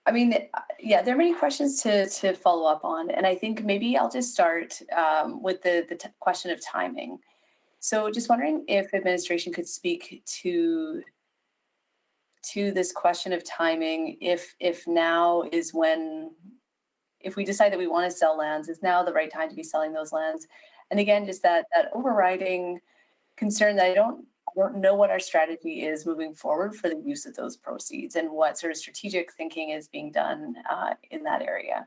I mean, yeah, there are many questions to follow up on, and I think maybe I'll just start with the question of timing. So just wondering if administration could speak to this question of timing, if now is when, if we decide that we want to sell lands, is now the right time to be selling those lands? And again, just that overriding concern that I don't know what our strategy is moving forward for the use of those proceeds, and what sort of strategic thinking is being done in that area.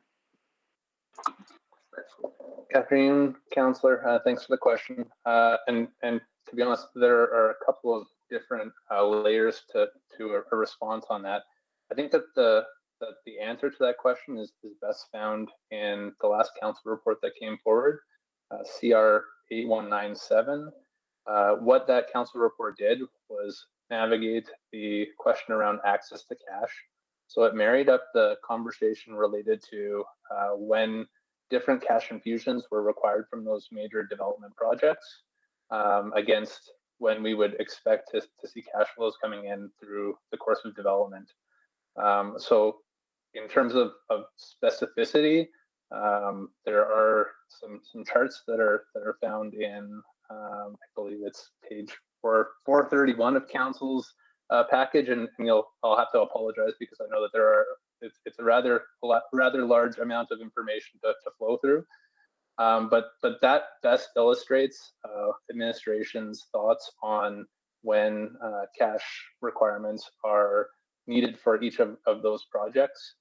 Good afternoon, Councillor. Thanks for the question. And to be honest, there are a couple of different layers to a response on that. I think that the answer to that question is best found in the last council report that came forward, CR 8197. What that council report did was navigate the question around access to cash. So it married up the conversation related to when different cash infusions were required from those major development projects against when we would expect to see cash flows coming in through the course of development. So in terms of specificity, there are some charts that are found in I believe it's page 431 of council's package, and I'll have to apologize because I know that it's a rather large amount of information to flow through. But that best illustrates administration's thoughts on when cash requirements are needed for each of those projects.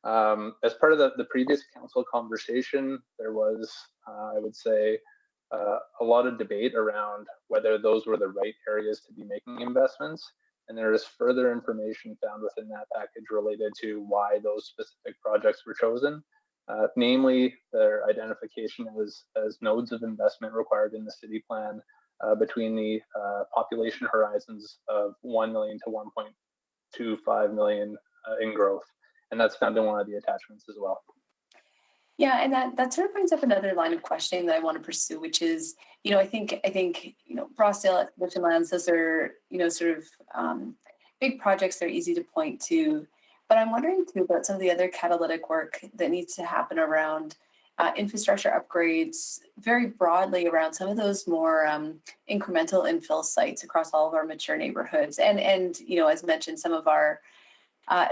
As part of the previous council conversation, there was, I would say, a lot of debate around whether those were the right areas to be making investments. And there is further information found within that package related to why those specific projects were chosen. Namely, their identification as nodes of investment required in the city plan between the population horizons of 1 million to 1.25 million in growth. And that's found in one of the attachments as well. Yeah, and that sort of brings up another line of questioning that I want to pursue, which is, I think, Rossdale, Expedition Lands, those are, sort of big projects. They're easy to point to, but I'm wondering too about some of the other catalytic work that needs to happen around infrastructure upgrades, very broadly around some of those more incremental infill sites across all of our mature neighborhoods, and as mentioned, some of our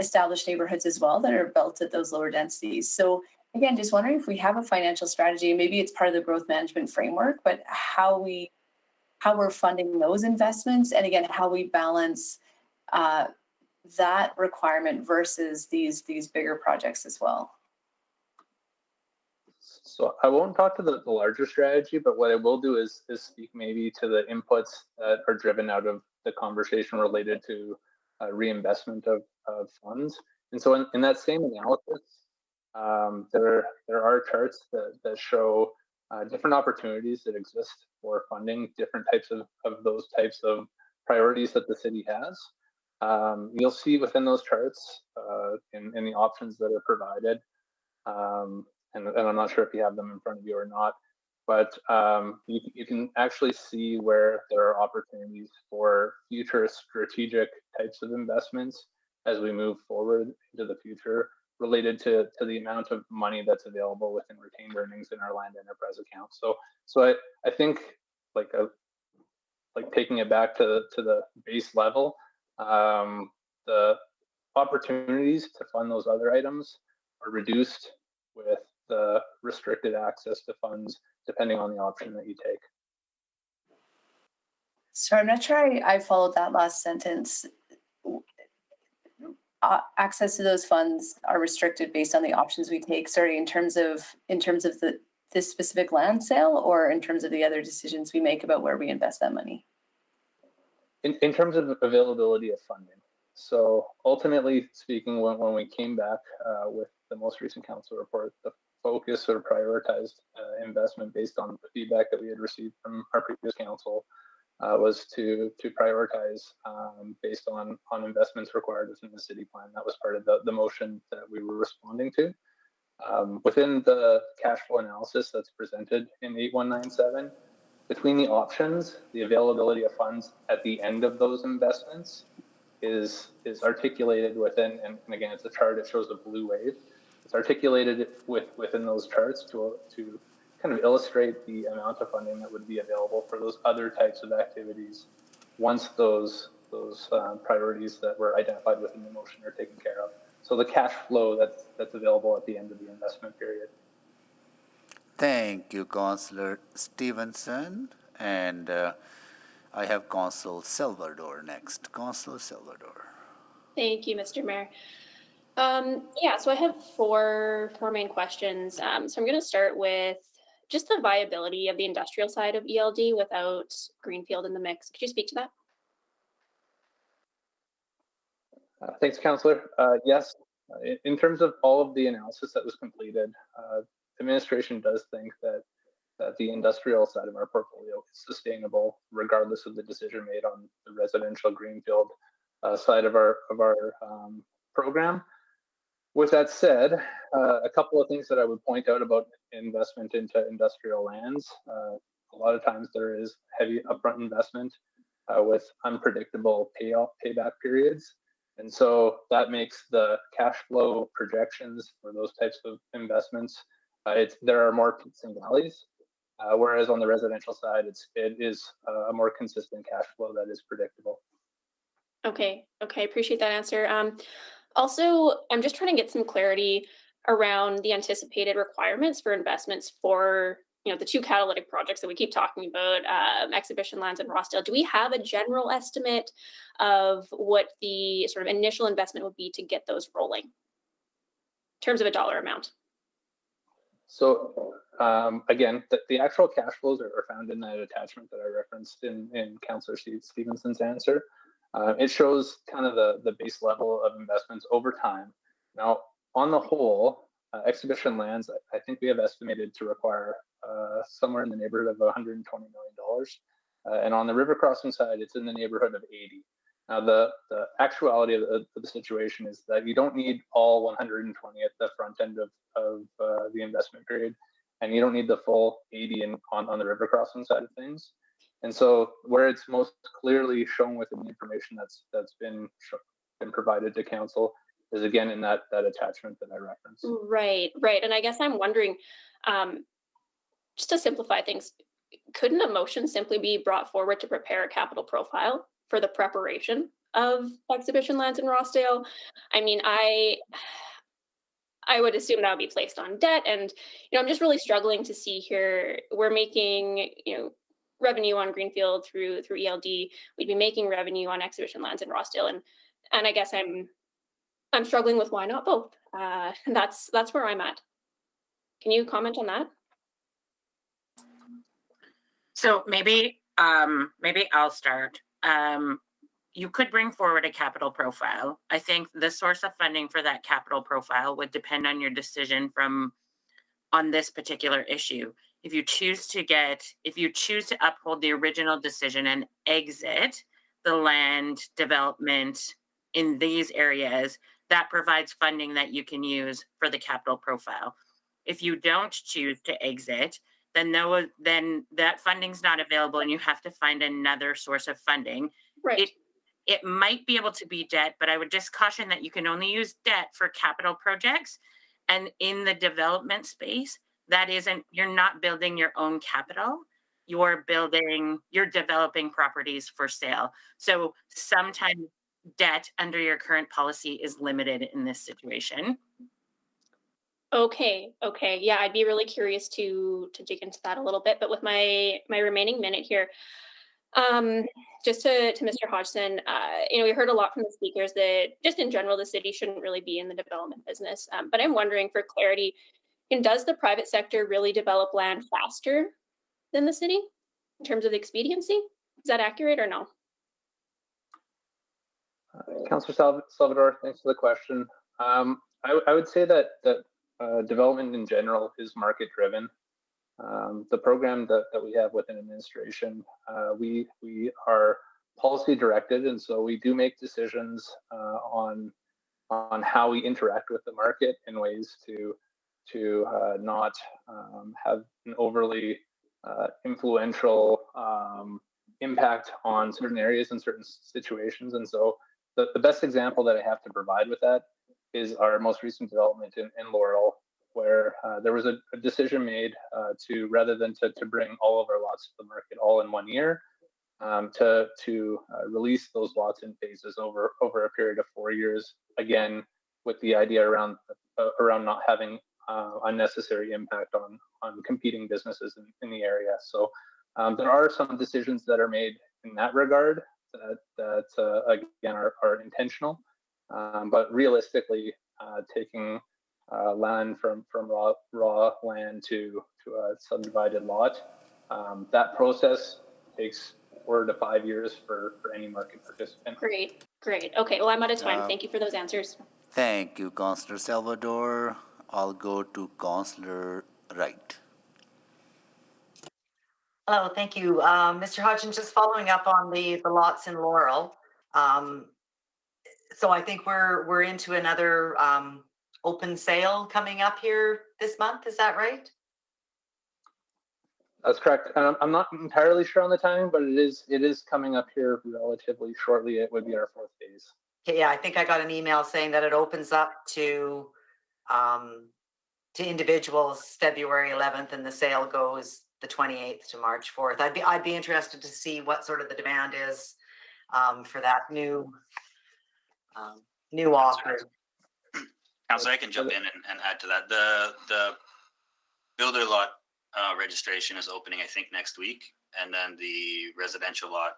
established neighborhoods as well that are built at those lower densities. So again, just wondering if we have a financial strategy, maybe it's part of the growth management framework, but how we're funding those investments, and again, how we balance that requirement versus these bigger projects as well. So I won't talk to the larger strategy, but what I will do is speak maybe to the inputs that are driven out of the conversation related to reinvestment of funds. And so in that same analysis, there are charts that show different opportunities that exist for funding different types of those types of priorities that the city has. You'll see within those charts in the options that are provided, and I'm not sure if you have them in front of you or not, but you can actually see where there are opportunities for future strategic types of investments as we move forward into the future, related to the amount of money that's available within retained earnings in our land enterprise account. So I think like taking it back to the base level, the opportunities to fund those other items are reduced with the restricted access to funds, depending on the option that you take. So I'm not sure I followed that last sentence. Access to those funds are restricted based on the options we take. Sorry, in terms of this specific land sale, or in terms of the other decisions we make about where we invest that money? In terms of availability of funding. So ultimately speaking, when we came back with the most recent council report, the focus or prioritized investment based on the feedback that we had received from our previous council was to prioritize based on investments required within the city plan. That was part of the motion that we were responding to. Within the cash flow analysis that's presented in 8197, between the options, the availability of funds at the end of those investments is articulated within, and again, it's a chart, it shows a blue wave. It's articulated within those charts to kind of illustrate the amount of funding that would be available for those other types of activities once those priorities that were identified within the motion are taken care of. So the cash flow that's available at the end of the investment period. Thank you, Councillor Stevenson. And I have Councillor Salvador next. Councillor Salvador. Thank you, Mr. Mayor. So I have four main questions. So I'm going to start with just the viability of the industrial side of ELD without Greenfield in the mix. Could you speak to that? Thanks, Councillor. Yes, in terms of all of the analysis that was completed, administration does think that the industrial side of our portfolio is sustainable, regardless of the decision made on the residential Greenfield side of our program. With that said, a couple of things that I would point out about investment into industrial lands. A lot of times there is heavy upfront investment with unpredictable payback periods. And so that makes the cash flow projections for those types of investments, there are more peaks and valleys. Whereas on the residential side, it is a more consistent cash flow that is predictable. Okay, appreciate that answer. Also, I'm just trying to get some clarity around the anticipated requirements for investments for the two catalytic projects that we keep talking about, exhibition lands and Rossdale. Do we have a general estimate of what the sort of initial investment would be to get those rolling in terms of a dollar amount? So again, the actual cash flows are found in that attachment that I referenced in Councillor Stevenson's answer. It shows kind of the base level of investments over time. Now, on the whole, exhibition lands, I think we have estimated to require somewhere in the neighborhood of $120 million. And on the river crossing side, it's in the neighborhood of 80. Now, the actuality of the situation is that you don't need all 120 at the front end of the investment period, and you don't need the full 80 on the river crossing side of things. And so where it's most clearly shown within the information that's been provided to council is again in that attachment that I referenced. Right. And I guess I'm wondering, just to simplify things, couldn't a motion simply be brought forward to prepare a capital profile for the preparation of exhibition lands in Rossdale? I mean, I would assume that would be placed on debt, and I'm just really struggling to see here. We're making revenue on Greenfield through ELD. We'd be making revenue on exhibition lands in Rossdale, and I guess I'm struggling with why not both. That's where I'm at. Can you comment on that? So maybe I'll start. You could bring forward a capital profile. I think the source of funding for that capital profile would depend on your decision on this particular issue. If you choose to uphold the original decision and exit the land development in these areas, that provides funding that you can use for the capital profile. If you don't choose to exit, then that funding's not available and you have to find another source of funding. Right. It might be able to be debt, but I would just caution that you can only use debt for capital projects. And in the development space, you're not building your own capital. You're developing properties for sale. So sometimes debt under your current policy is limited in this situation. Okay. Yeah, I'd be really curious to dig into that a little bit. But with my remaining minute here, just to Mr. Hodgson, we heard a lot from the speakers that just in general, the city shouldn't really be in the development business. But I'm wondering, for clarity, does the private sector really develop land faster than the city in terms of expediency? Is that accurate or no? Councillor Salvador, thanks for the question. I would say that development in general is market driven. The program that we have within administration, we are policy directed, and so we do make decisions on how we interact with the market in ways to not have an overly influential impact on certain areas and certain situations. And so the best example that I have to provide with that is our most recent development in Laurel, where there was a decision made to, rather than to bring all of our lots to the market all in 1 year, to release those lots in phases over a period of 4 years, again with the idea around not having unnecessary impact on competing businesses in the area. So there are some decisions that are made in that regard that again are intentional, but realistically, taking land from raw land to a subdivided lot, that process takes 4 to 5 years for any market participant. Great. Okay, well, I'm out of time. Thank you for those answers. Thank you, Councillor Salvador. I'll go to Councillor Wright. Hello, thank you. Mr. Hodgson, just following up on the lots in Laurel. So I think we're into another open sale coming up here this month. Is that right? That's correct. I'm not entirely sure on the timing, but it is coming up here relatively shortly. It would be our 4th phase. Okay, yeah, I think I got an email saying that it opens up to individuals February 11th, and the sale goes the 28th to March 4th. I'd be interested to see what sort of the demand is for that new offer. Councillor, I can jump in and add to that. The builder lot registration is opening, I think, next week, and then the residential lot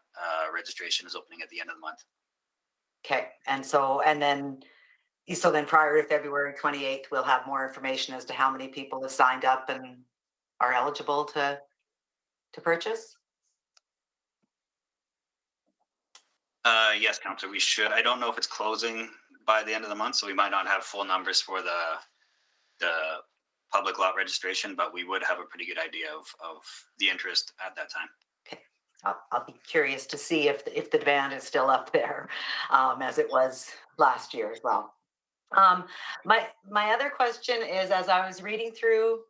registration is opening at the end of the month. Okay, and then prior to February 28th, we'll have more information as to how many people have signed up and are eligible to purchase. Yes, Councillor, we should. I don't know if it's closing by the end of the month, so we might not have full numbers for the public lot registration, but we would have a pretty good idea of the interest at that time. Okay, I'll be curious to see if the demand is still up there as it was last year as well. My other question is, as I was reading through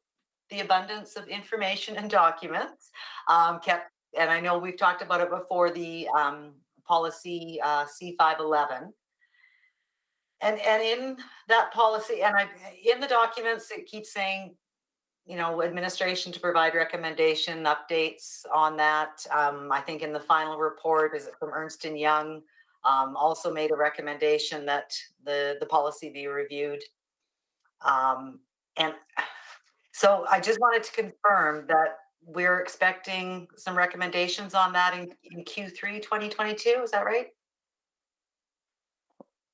the abundance of information and documents, and I know we've talked about it before, the policy C511. And in that policy, and in the documents, it keeps saying, administration to provide recommendation updates on that. I think in the final report, is it from Ernst & Young, also made a recommendation that the policy be reviewed. And so I just wanted to confirm that we're expecting some recommendations on that in Q3 2022. Is that right?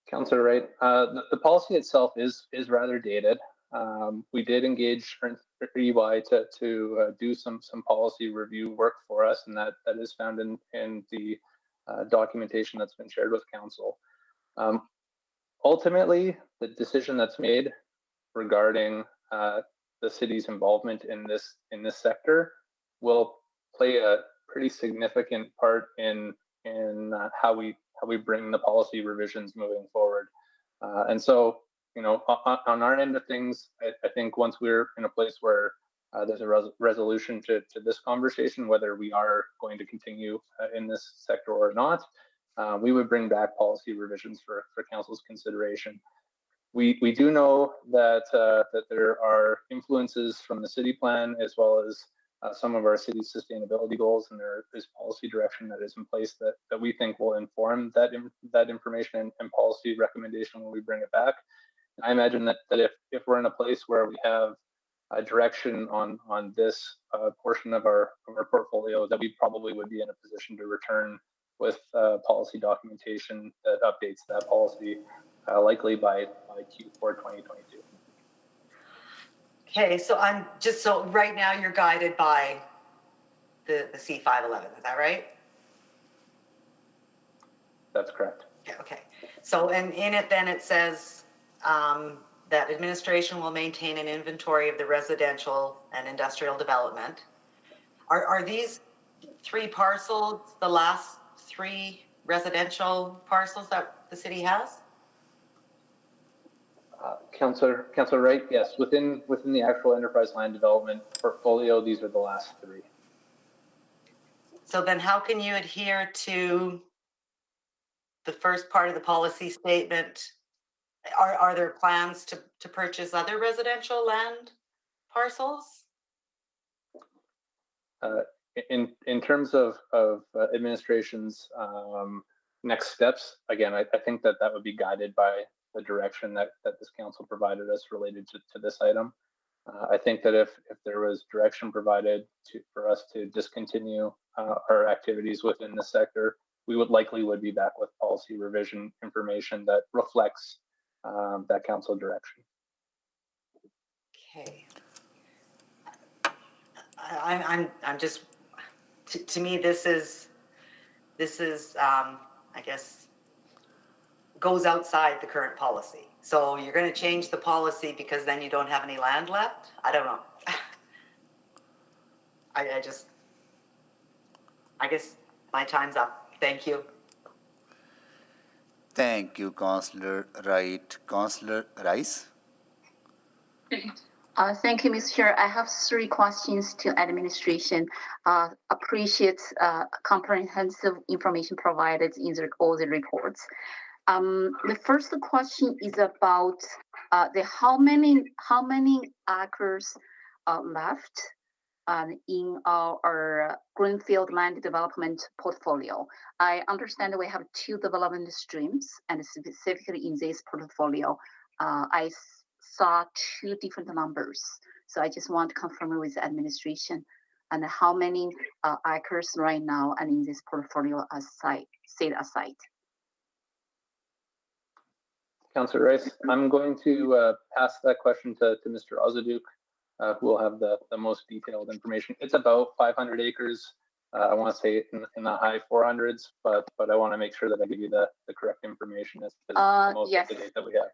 Councillor Wright, the policy itself is rather dated. We did engage EY to do some policy review work for us, and that is found in the documentation that's been shared with council. Ultimately, the decision that's made regarding the city's involvement in this sector will play a pretty significant part in how we bring the policy revisions moving forward. And so, on our end of things, I think once we're in a place where there's a resolution to this conversation, whether we are going to continue in this sector or not, we would bring back policy revisions for council's consideration. We do know that there are influences from the city plan, as well as some of our city's sustainability goals, and there is policy direction that is in place that we think will inform that information and policy recommendation when we bring it back. I imagine that if we're in a place where we have a direction on this portion of our portfolio, that we probably would be in a position to return with policy documentation that updates that policy, likely by Q4 2022. Okay, so right now you're guided by the C511, is that right? That's correct. Okay. So, and in it then it says that administration will maintain an inventory of the residential and industrial development. Are these 3 parcels the last 3 residential parcels that the city has? Councillor Wright, yes, within the actual enterprise land development portfolio, these are the last 3. So then how can you adhere to the first part of the policy statement? Are there plans to purchase other residential land parcels? In terms of administration's next steps, again, I think that would be guided by the direction that this council provided us related to this item. I think that if there was direction provided for us to discontinue our activities within the sector, we would be back with policy revision information that reflects that council direction. Okay. I'm just, to me, this is I guess goes outside the current policy. So you're going to change the policy because then you don't have any land left? I don't know. I guess my time's up. Thank you. Thank you, Councillor Wright. Councillor Rice? Thank you, Mr. Chair. I have 3 questions to administration. Appreciate comprehensive information provided in all the reports. The first question is about the how many acres left in our greenfield land development portfolio. I understand we have 2 development streams, and specifically in this portfolio, I saw 2 different numbers. So I just want to confirm with the administration and how many acres right now and in this portfolio set aside. Councillor Rice, I'm going to pass that question to Mr. Ozaduk, who will have the most detailed information. It's about 500 acres. I want to say in the high 400s, but I want to make sure that I give you the correct information as the most yes. up to date that we have.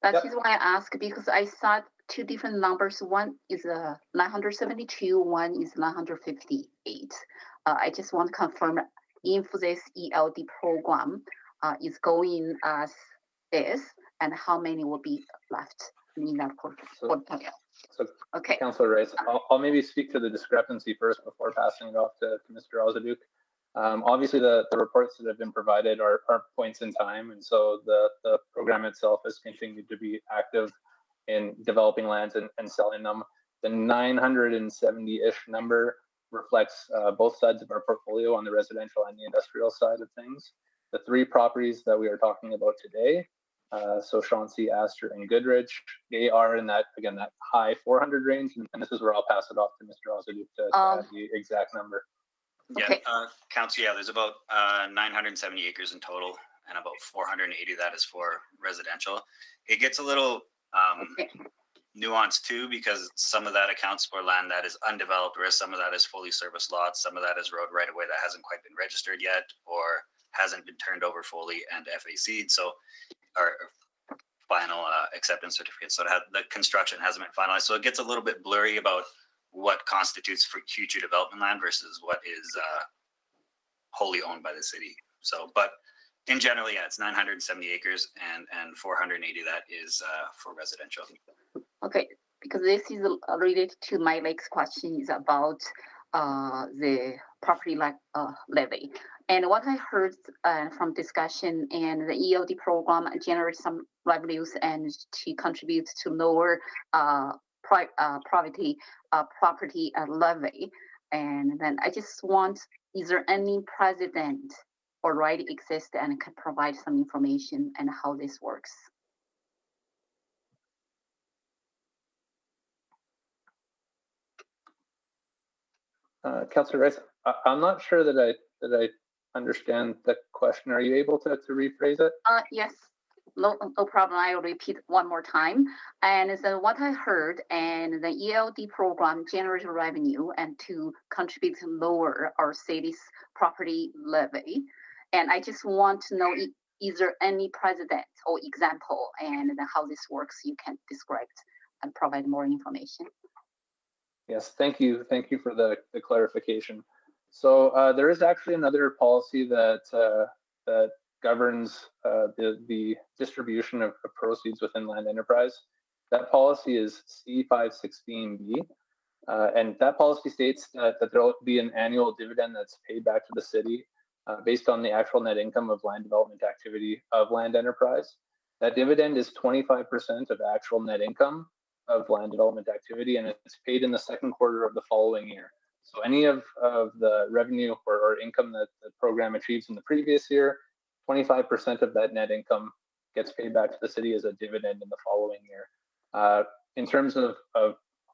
That is why I asked, because I saw 2 different numbers. One is 972, one is 958. I just want to confirm if this ELD program is going as is, and how many will be left in that portfolio. So, okay. Councillor Rice, I'll maybe speak to the discrepancy first before passing it off to Mr. Ozaduk. Obviously, the reports that have been provided are points in time, and so the program itself has continued to be active in developing lands and selling them. The 970-ish number reflects both sides of our portfolio on the residential and the industrial side of things. The 3 properties that we are talking about today, so Chauncey, Astor, and Goodrich, they are in that, again, that high 400 range, and this is where I'll pass it off to Mr. Ozaduk to add the exact number. Yeah, Council, there's about 970 acres in total, and about 480 of that is for residential. It gets a little nuanced too, because some of that accounts for land that is undeveloped, whereas some of that is fully serviced lots, some of that is road right away that hasn't quite been registered yet, or hasn't been turned over fully and FAC'd, so or final acceptance certificate. So the construction hasn't been finalized, so it gets a little bit blurry about what constitutes for future development land versus what is wholly owned by the city. So, but in general, it's 970 acres and 480 that is for residential. Okay, because this is related to my next question is about the property levy. And what I heard from discussion and the ELD program generates some revenues and to contribute to lower property levy. And then I just want, is there any precedent already exist and can provide some information and how this works? Councillor Rice, I'm not sure that I understand the question. Are you able to rephrase it? Yes, no problem. I'll repeat one more time. And so what I heard, and the ELD program generates revenue and to contribute to lower our city's property levy. And I just want to know is there any precedent or example, and then how this works? You can describe and provide more information. Yes, thank you. Thank you for the clarification. So there is actually another policy that that governs the distribution of proceeds within land enterprise. That policy is C516B, and that policy states that there will be an annual dividend that's paid back to the city based on the actual net income of land development activity of land enterprise. That dividend is 25% of actual net income of land development activity, and it's paid in the second quarter of the following year. So any of the revenue or income that the program achieves in the previous year, 25% of that net income gets paid back to the city as a dividend in the following year. In terms of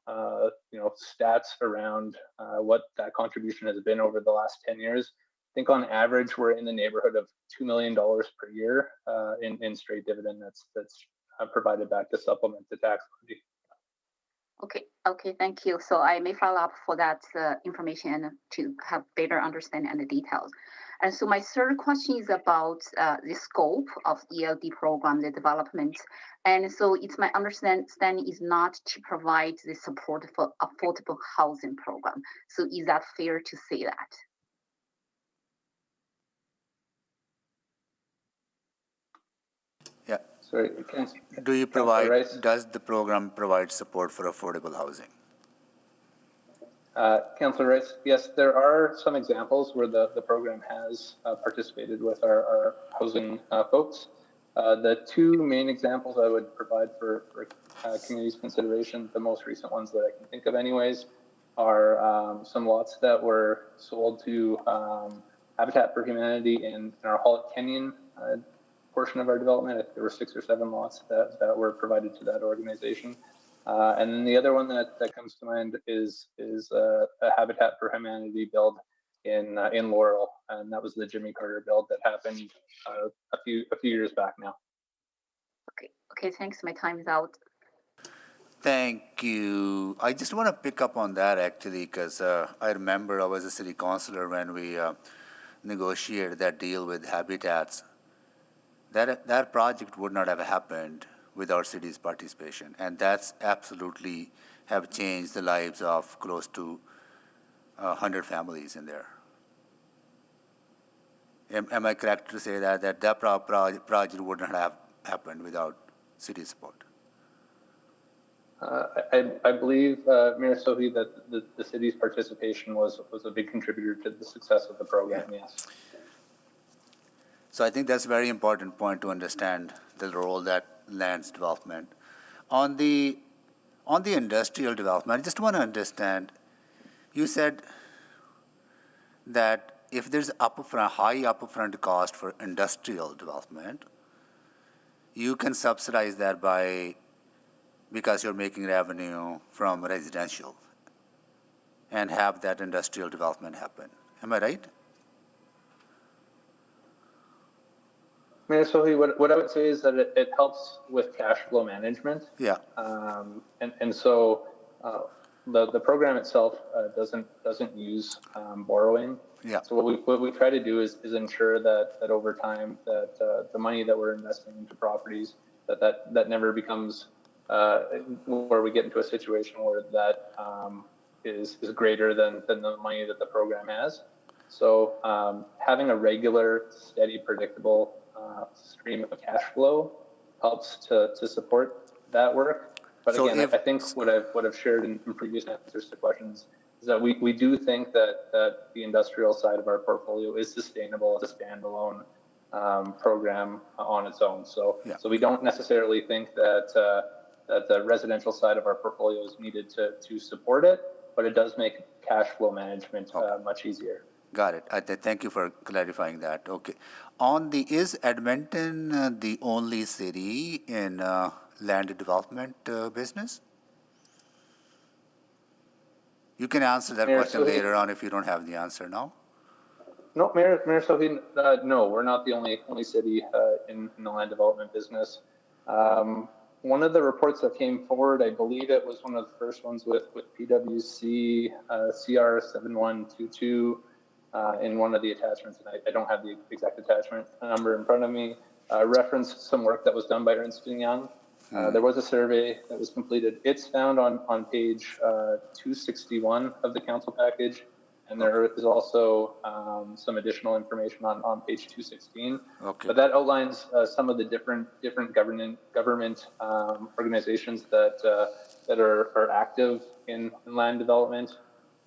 stats around what that contribution has been over the last 10 years, I think on average we're in the neighborhood of $2 million per year in straight dividend that's provided back to supplement the tax levy. Okay, thank you. So I may follow up for that information to have better understanding and the details. And so my third question is about the scope of ELD program, the development. And so it's my understanding is not to provide the support for affordable housing program. So is that fair to say that? Yeah. Sorry, does the program provide support for affordable housing? Councillor Rice, yes, there are some examples where the program has participated with our housing folks. The two main examples I would provide for community's consideration, the most recent ones that I can think of anyways, are some lots that were sold to Habitat for Humanity in our Hall Kenyon portion of our development. I think there were 6 or 7 lots that were provided to that organization. And then the other one that comes to mind is a Habitat for Humanity build in Laurel, and that was the Jimmy Carter build that happened a few years back now. Okay, thanks. My time is out. Thank you. I just want to pick up on that actually, because I remember I was a city councillor when we negotiated that deal with Habitats. That project would not have happened without city's participation, and that's absolutely have changed the lives of close to 100 families in there. Am I correct to say that project would not have happened without city support? I believe, Mayor Sohi, that the city's participation was a big contributor to the success of the program, yes. So I think that's a very important point to understand the role that lands development. On the industrial development, I just want to understand, you said that if there's high upfront cost for industrial development, you can subsidize that because you're making revenue from residential and have that industrial development happen. Am I right? Mayor Sohi, what I would say is that it helps with cash flow management. Yeah. And so the program itself doesn't use borrowing. Yeah. So what we try to do is ensure that over time that the money that we're investing into properties that never becomes where we get into a situation where that is greater than the money that the program has. So having a regular, steady, predictable stream of cash flow helps to support that work. But so again, I think what I've shared in previous answers to questions is that we do think that the industrial side of our portfolio is sustainable as a standalone program on its own. So we don't necessarily think that the residential side of our portfolio is needed to support it, but it does make cash flow management much easier. Got it. Thank you for clarifying that. Okay. Is Edmonton the only city in land development business? You can answer that question later on if you don't have the answer now. No, Mayor Sohi, no, we're not the only city in the land development business. One of the reports that came forward, I believe it was one of the first ones with PwC, CR 7122, in one of the attachments, and I don't have the exact attachment number in front of me, referenced some work that was done by Ernst & Young. There was a survey that was completed. It's found on page 261 of the council package. And there is also some additional information on page 216. Okay. But that outlines some of the different government organizations that are active in land development.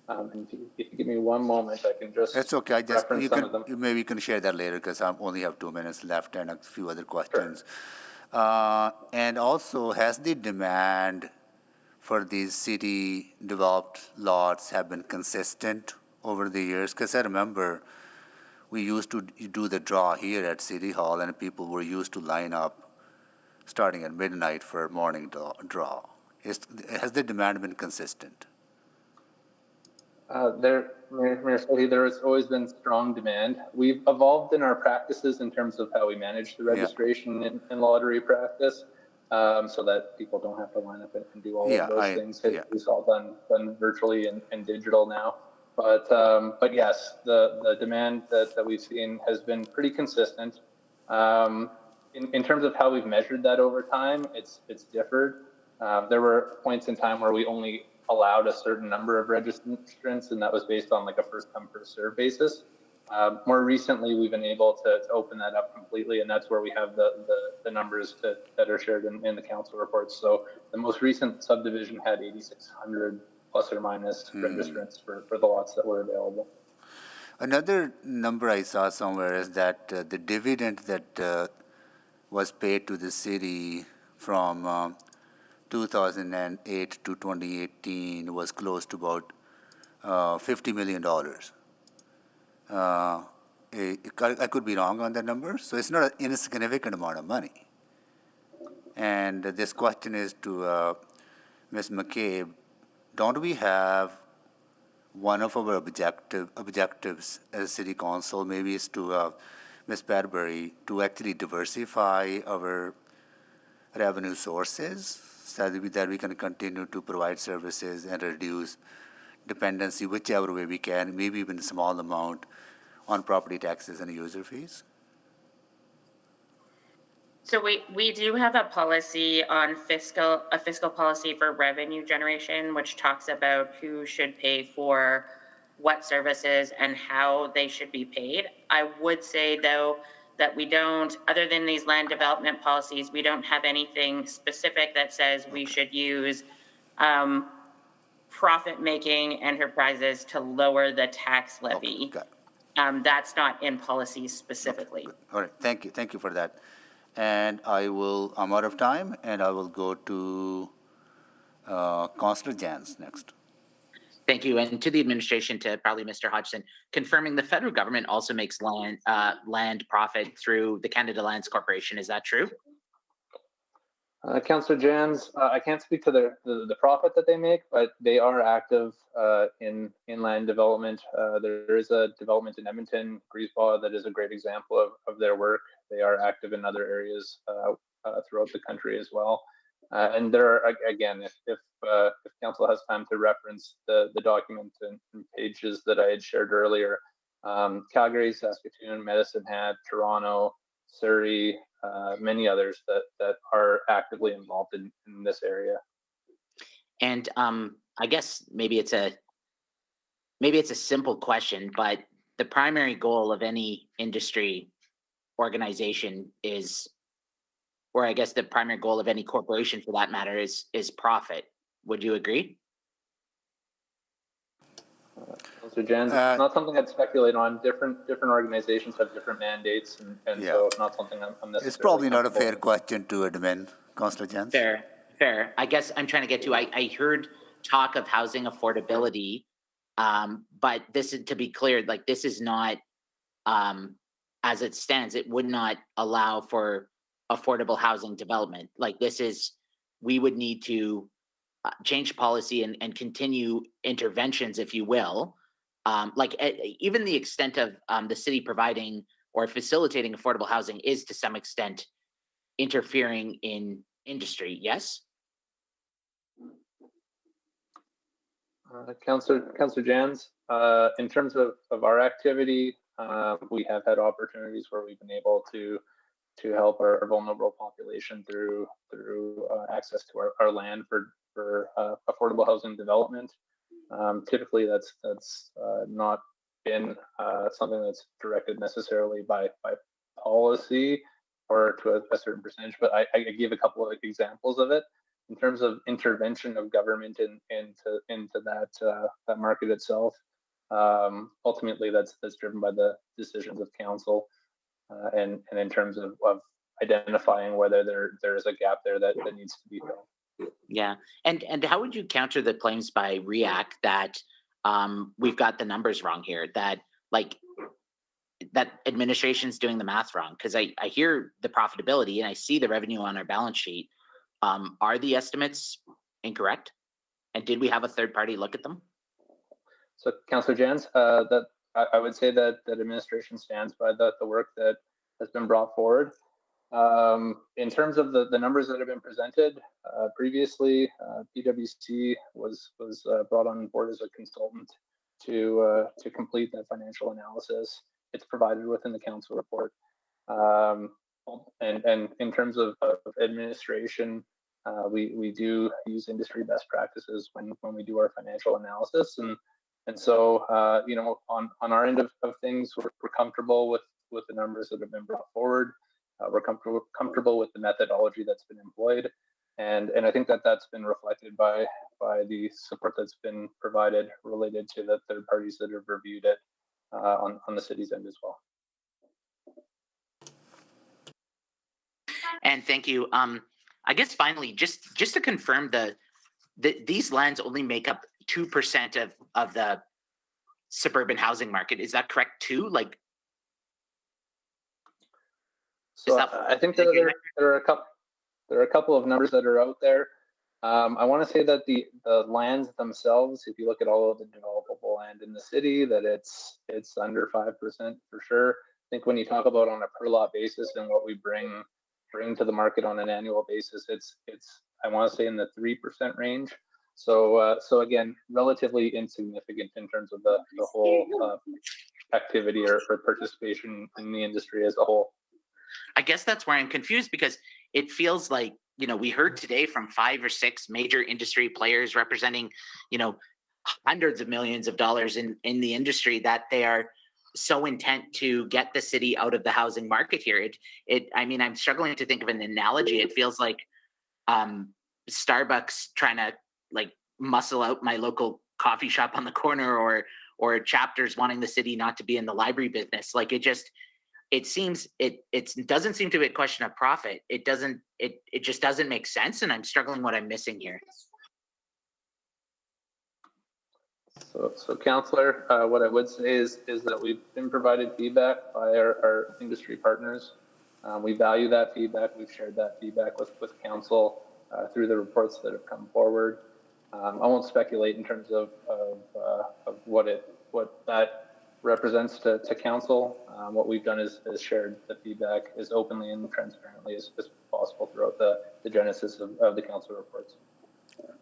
And if you give me one moment, I can just It's okay. reference some of them. Maybe you can share that later because I only have 2 minutes left and a few other questions. Sure. And also, has the demand for these city developed lots have been consistent over the years? Because I remember we used to do the draw here at City Hall and people were used to line up starting at midnight for a morning draw. Has the demand been consistent? There has always been strong demand. We've evolved in our practices in terms of how we manage the registration and lottery practice, so that people don't have to line up and do all of those things. It's all done virtually and digital now. But yes, the demand that we've seen has been pretty consistent. In terms of how we've measured that over time, it's differed. There were points in time where we only allowed a certain number of registrants, and that was based on like a first come first serve basis. More recently, we've been able to open that up completely, and that's where we have the numbers that are shared in the council reports. So the most recent subdivision had 8,600 plus or minus registrants for the lots that were available. Another number I saw somewhere is that the dividend that was paid to the city from 2008 to 2018 was close to about $50 million. I could be wrong on that number, so it's not an insignificant amount of money. And this question is to Ms. McCabe. Don't we have one of our objectives as City Council, maybe is to Ms. Padbury, to actually diversify our revenue sources so that we can continue to provide services and reduce dependency whichever way we can, maybe even a small amount on property taxes and user fees? So we do have a policy on a fiscal policy for revenue generation, which talks about who should pay for what services and how they should be paid. I would say though that we don't, other than these land development policies, we don't have anything specific that says we should use profit-making enterprises to lower the tax levy. That's not in policies specifically. All right, thank you for that. And I'm out of time, and I will go to Councillor Jans next. Thank you. And to the administration, to probably Mr. Hodgson, confirming the federal government also makes land profit through the Canada Lands Corporation. Is that true? Councillor Jans, I can't speak to the profit that they make, but they are active in land development. There is a development in Edmonton, Griesbaugh, that is a great example of their work. They are active in other areas throughout the country as well. And there are, again, if council has time to reference the document and pages that I had shared earlier, Calgary, Saskatoon, Medicine Hat, Toronto, Surrey, many others that are actively involved in this area. And I guess maybe it's a simple question, but the primary goal of any industry organization is, or I guess the primary goal of any corporation for that matter is profit. Would you agree? Councillor Jans, it's not something I'd speculate on. Different organizations have different mandates, and so it's not something I'm necessarily. It's probably not a fair question to admin, Councillor Jans. Fair. I guess I'm trying to get to, I heard talk of housing affordability, but this is, to be clear, like this is not, as it stands, it would not allow for affordable housing development. Like this is, we would need to change policy and continue interventions, if you will. Even the extent of the city providing or facilitating affordable housing is to some extent interfering in industry, yes? Councillor Jans, in terms of our activity, we have had opportunities where we've been able to help our vulnerable population through access to our land for affordable housing development. Typically, that's not been something that's directed necessarily by policy or to a certain percentage, but I gave a couple of examples of it. In terms of intervention of government into that market itself, ultimately that's driven by the decisions of council, and in terms of identifying whether there is a gap there that needs to be filled. Yeah, and how would you counter the claims by REAC that we've got the numbers wrong here, that that administration's doing the math wrong? Because I hear the profitability and I see the revenue on our balance sheet. Are the estimates incorrect? And did we have a third party look at them? So, Councillor Jans, that I would say that the administration stands by the work that has been brought forward. In terms of the numbers that have been presented previously, PwC was brought on board as a consultant to complete that financial analysis. It's provided within the council report. And in terms of administration, we do use industry best practices when we do our financial analysis, and so on our end of things, we're comfortable with the numbers that have been brought forward. We're comfortable with the methodology that's been employed, and I think that's been reflected by the support that's been provided related to the third parties that have reviewed it on the city's end as well. And thank you. I guess finally, just to confirm, these lands only make up 2% of the suburban housing market. Is that correct too? So I think that there are a couple of numbers that are out there. I want to say that the lands themselves, if you look at all of the developable land in the city, that it's under 5% for sure. I think when you talk about on a per lot basis and what we bring to the market on an annual basis, it's I want to say in the 3% range. So again, relatively insignificant in terms of the whole activity or participation in the industry as a whole. I guess that's where I'm confused, because it feels like, we heard today from 5 or 6 major industry players representing, hundreds of millions of dollars in the industry, that they are so intent to get the city out of the housing market here. I mean, I'm struggling to think of an analogy. It feels like Starbucks trying to muscle out my local coffee shop on the corner, or chapters wanting the city not to be in the library business. It seems it doesn't seem to be a question of profit. It just doesn't make sense, and I'm struggling what I'm missing here. So Councillor, what I would say is that we've been provided feedback by our industry partners. We value that feedback. We've shared that feedback with council through the reports that have come forward. I won't speculate in terms of what that represents to council. What we've done is shared the feedback as openly and transparently as possible throughout the genesis of the council reports.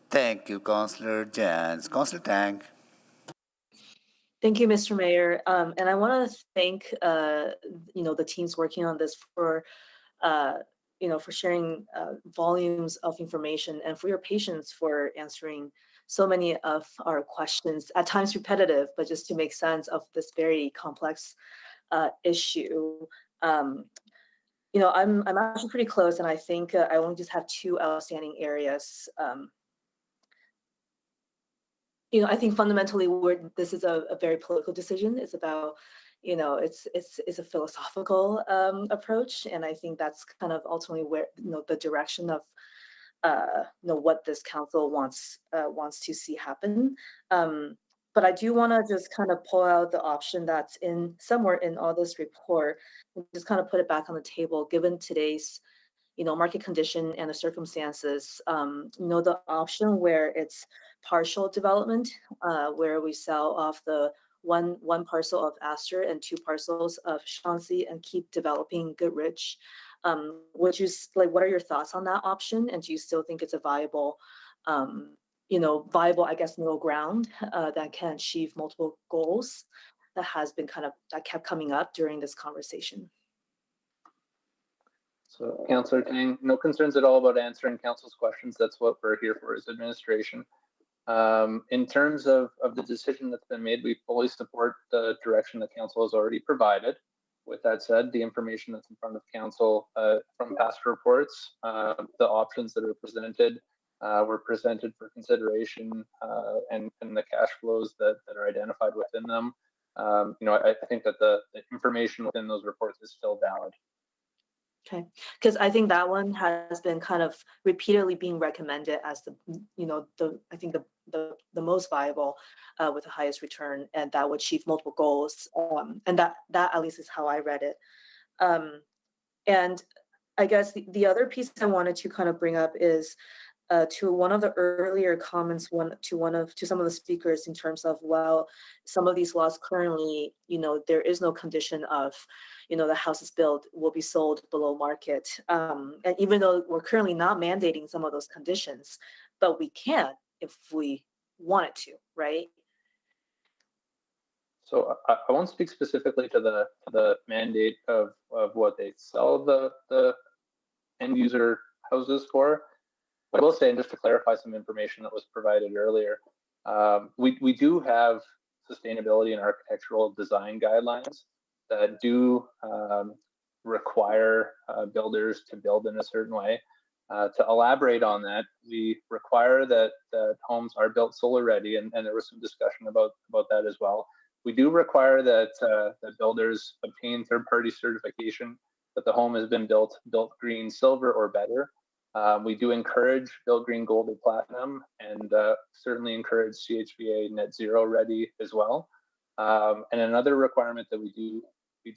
Thank you, Councillor Jans. Councillor Tang. Thank you, Mr. Mayor. And I want to thank the teams working on this for sharing volumes of information, and for your patience for answering so many of our questions, at times repetitive, but just to make sense of this very complex issue. I'm actually pretty close, and I think I only just have 2 outstanding areas. I think fundamentally this is a very political decision. It's about, it's a philosophical approach, and I think that's kind of ultimately where the direction of what this council wants to see happen. But I do want to just kind of pull out the option that's somewhere in all this report, and just kind of put it back on the table, given today's market condition and the circumstances. The option where it's partial development, where we sell off the one parcel of Astor and 2 parcels of Chauncey and keep developing Goodrich. Which is what are your thoughts on that option? And do you still think it's a viable, I guess, middle ground that can achieve multiple goals that kept coming up during this conversation? So, Councillor Tang, no concerns at all about answering council's questions. That's what we're here for, as administration. In terms of the decision that's been made, we fully support the direction that council has already provided. With that said, the information that's in front of council from past reports, the options that are presented were presented for consideration, and the cash flows that are identified within them. I think that the information within those reports is still valid. Okay, because I think that one has been kind of repeatedly being recommended as I think the most viable with the highest return, and that would achieve multiple goals. And that at least is how I read it. And I guess the other piece I wanted to kind of bring up is to one of the earlier comments, to some of the speakers in terms of, well, some of these laws currently, there is no condition of, the houses built will be sold below market. And even though we're currently not mandating some of those conditions, but we can if we wanted to, right? So I won't speak specifically to the mandate of what they sell the end user houses for. But I will say, and just to clarify some information that was provided earlier, we do have sustainability and architectural design guidelines that do require builders to build in a certain way. To elaborate on that, we require that homes are built solar ready, and there was some discussion about that as well. We do require that builders obtain third-party certification that the home has been built green, silver, or better. We do encourage Build Green Gold or Platinum, and certainly encourage CHVA Net Zero ready as well. And another requirement that we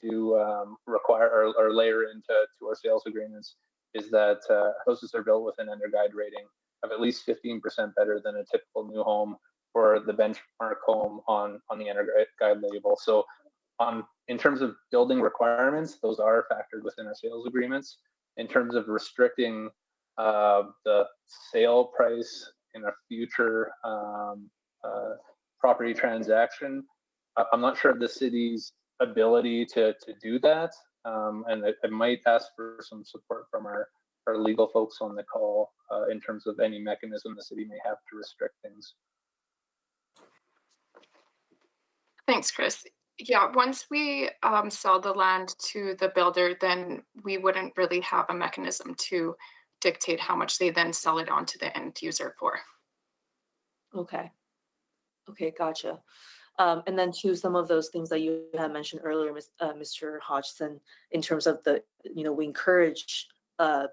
do require or layer into our sales agreements is that houses are built with an Energuide rating of at least 15% better than a typical new home for the benchmark home on the Energuide label. So in terms of building requirements, those are factored within our sales agreements. In terms of restricting the sale price in a future property transaction, I'm not sure of the city's ability to do that. And I might ask for some support from our legal folks on the call in terms of any mechanism the city may have to restrict things. Thanks, Chris. Yeah, once we sell the land to the builder, then we wouldn't really have a mechanism to dictate how much they then sell it on to the end user for. Okay, gotcha. And then to some of those things that you had mentioned earlier, Mr. Hodgson, in terms of we encourage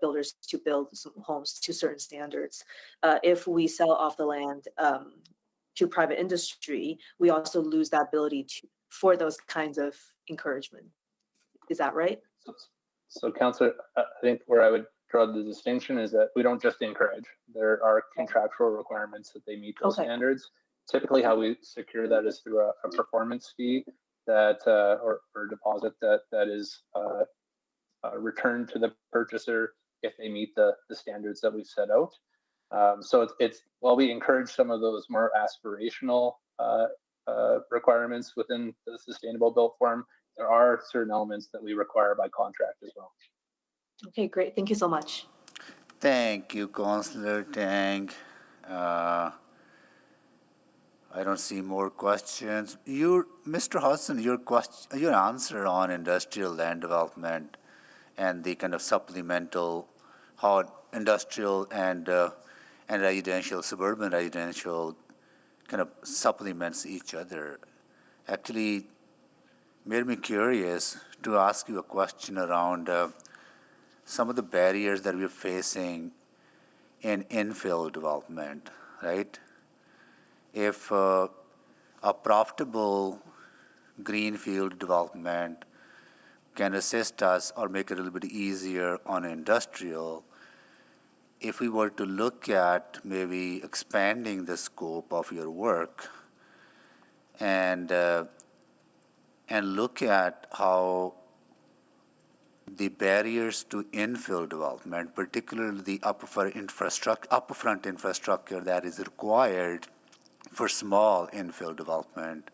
builders to build some homes to certain standards. If we sell off the land to private industry, we also lose that ability for those kinds of encouragement. Is that right? So Councillor, I think where I would draw the distinction is that we don't just encourage. There are contractual requirements that they meet those standards. Typically, how we secure that is through a performance fee that or deposit that is returned to the purchaser if they meet the standards that we've set out. So it's while we encourage some of those more aspirational requirements within the sustainable built form, there are certain elements that we require by contract as well. Okay, great. Thank you so much. Thank you, Councillor Tang. I don't see more questions. Mr. Hudson, your answer on industrial land development and the kind of supplemental, how industrial and residential, suburban residential kind of supplements each other, actually made me curious to ask you a question around some of the barriers that we're facing in infill development, right? If a profitable greenfield development can assist us or make it a little bit easier on industrial, if we were to look at maybe expanding the scope of your work and look at how the barriers to infill development, particularly the upfront infrastructure that is required for small infill development,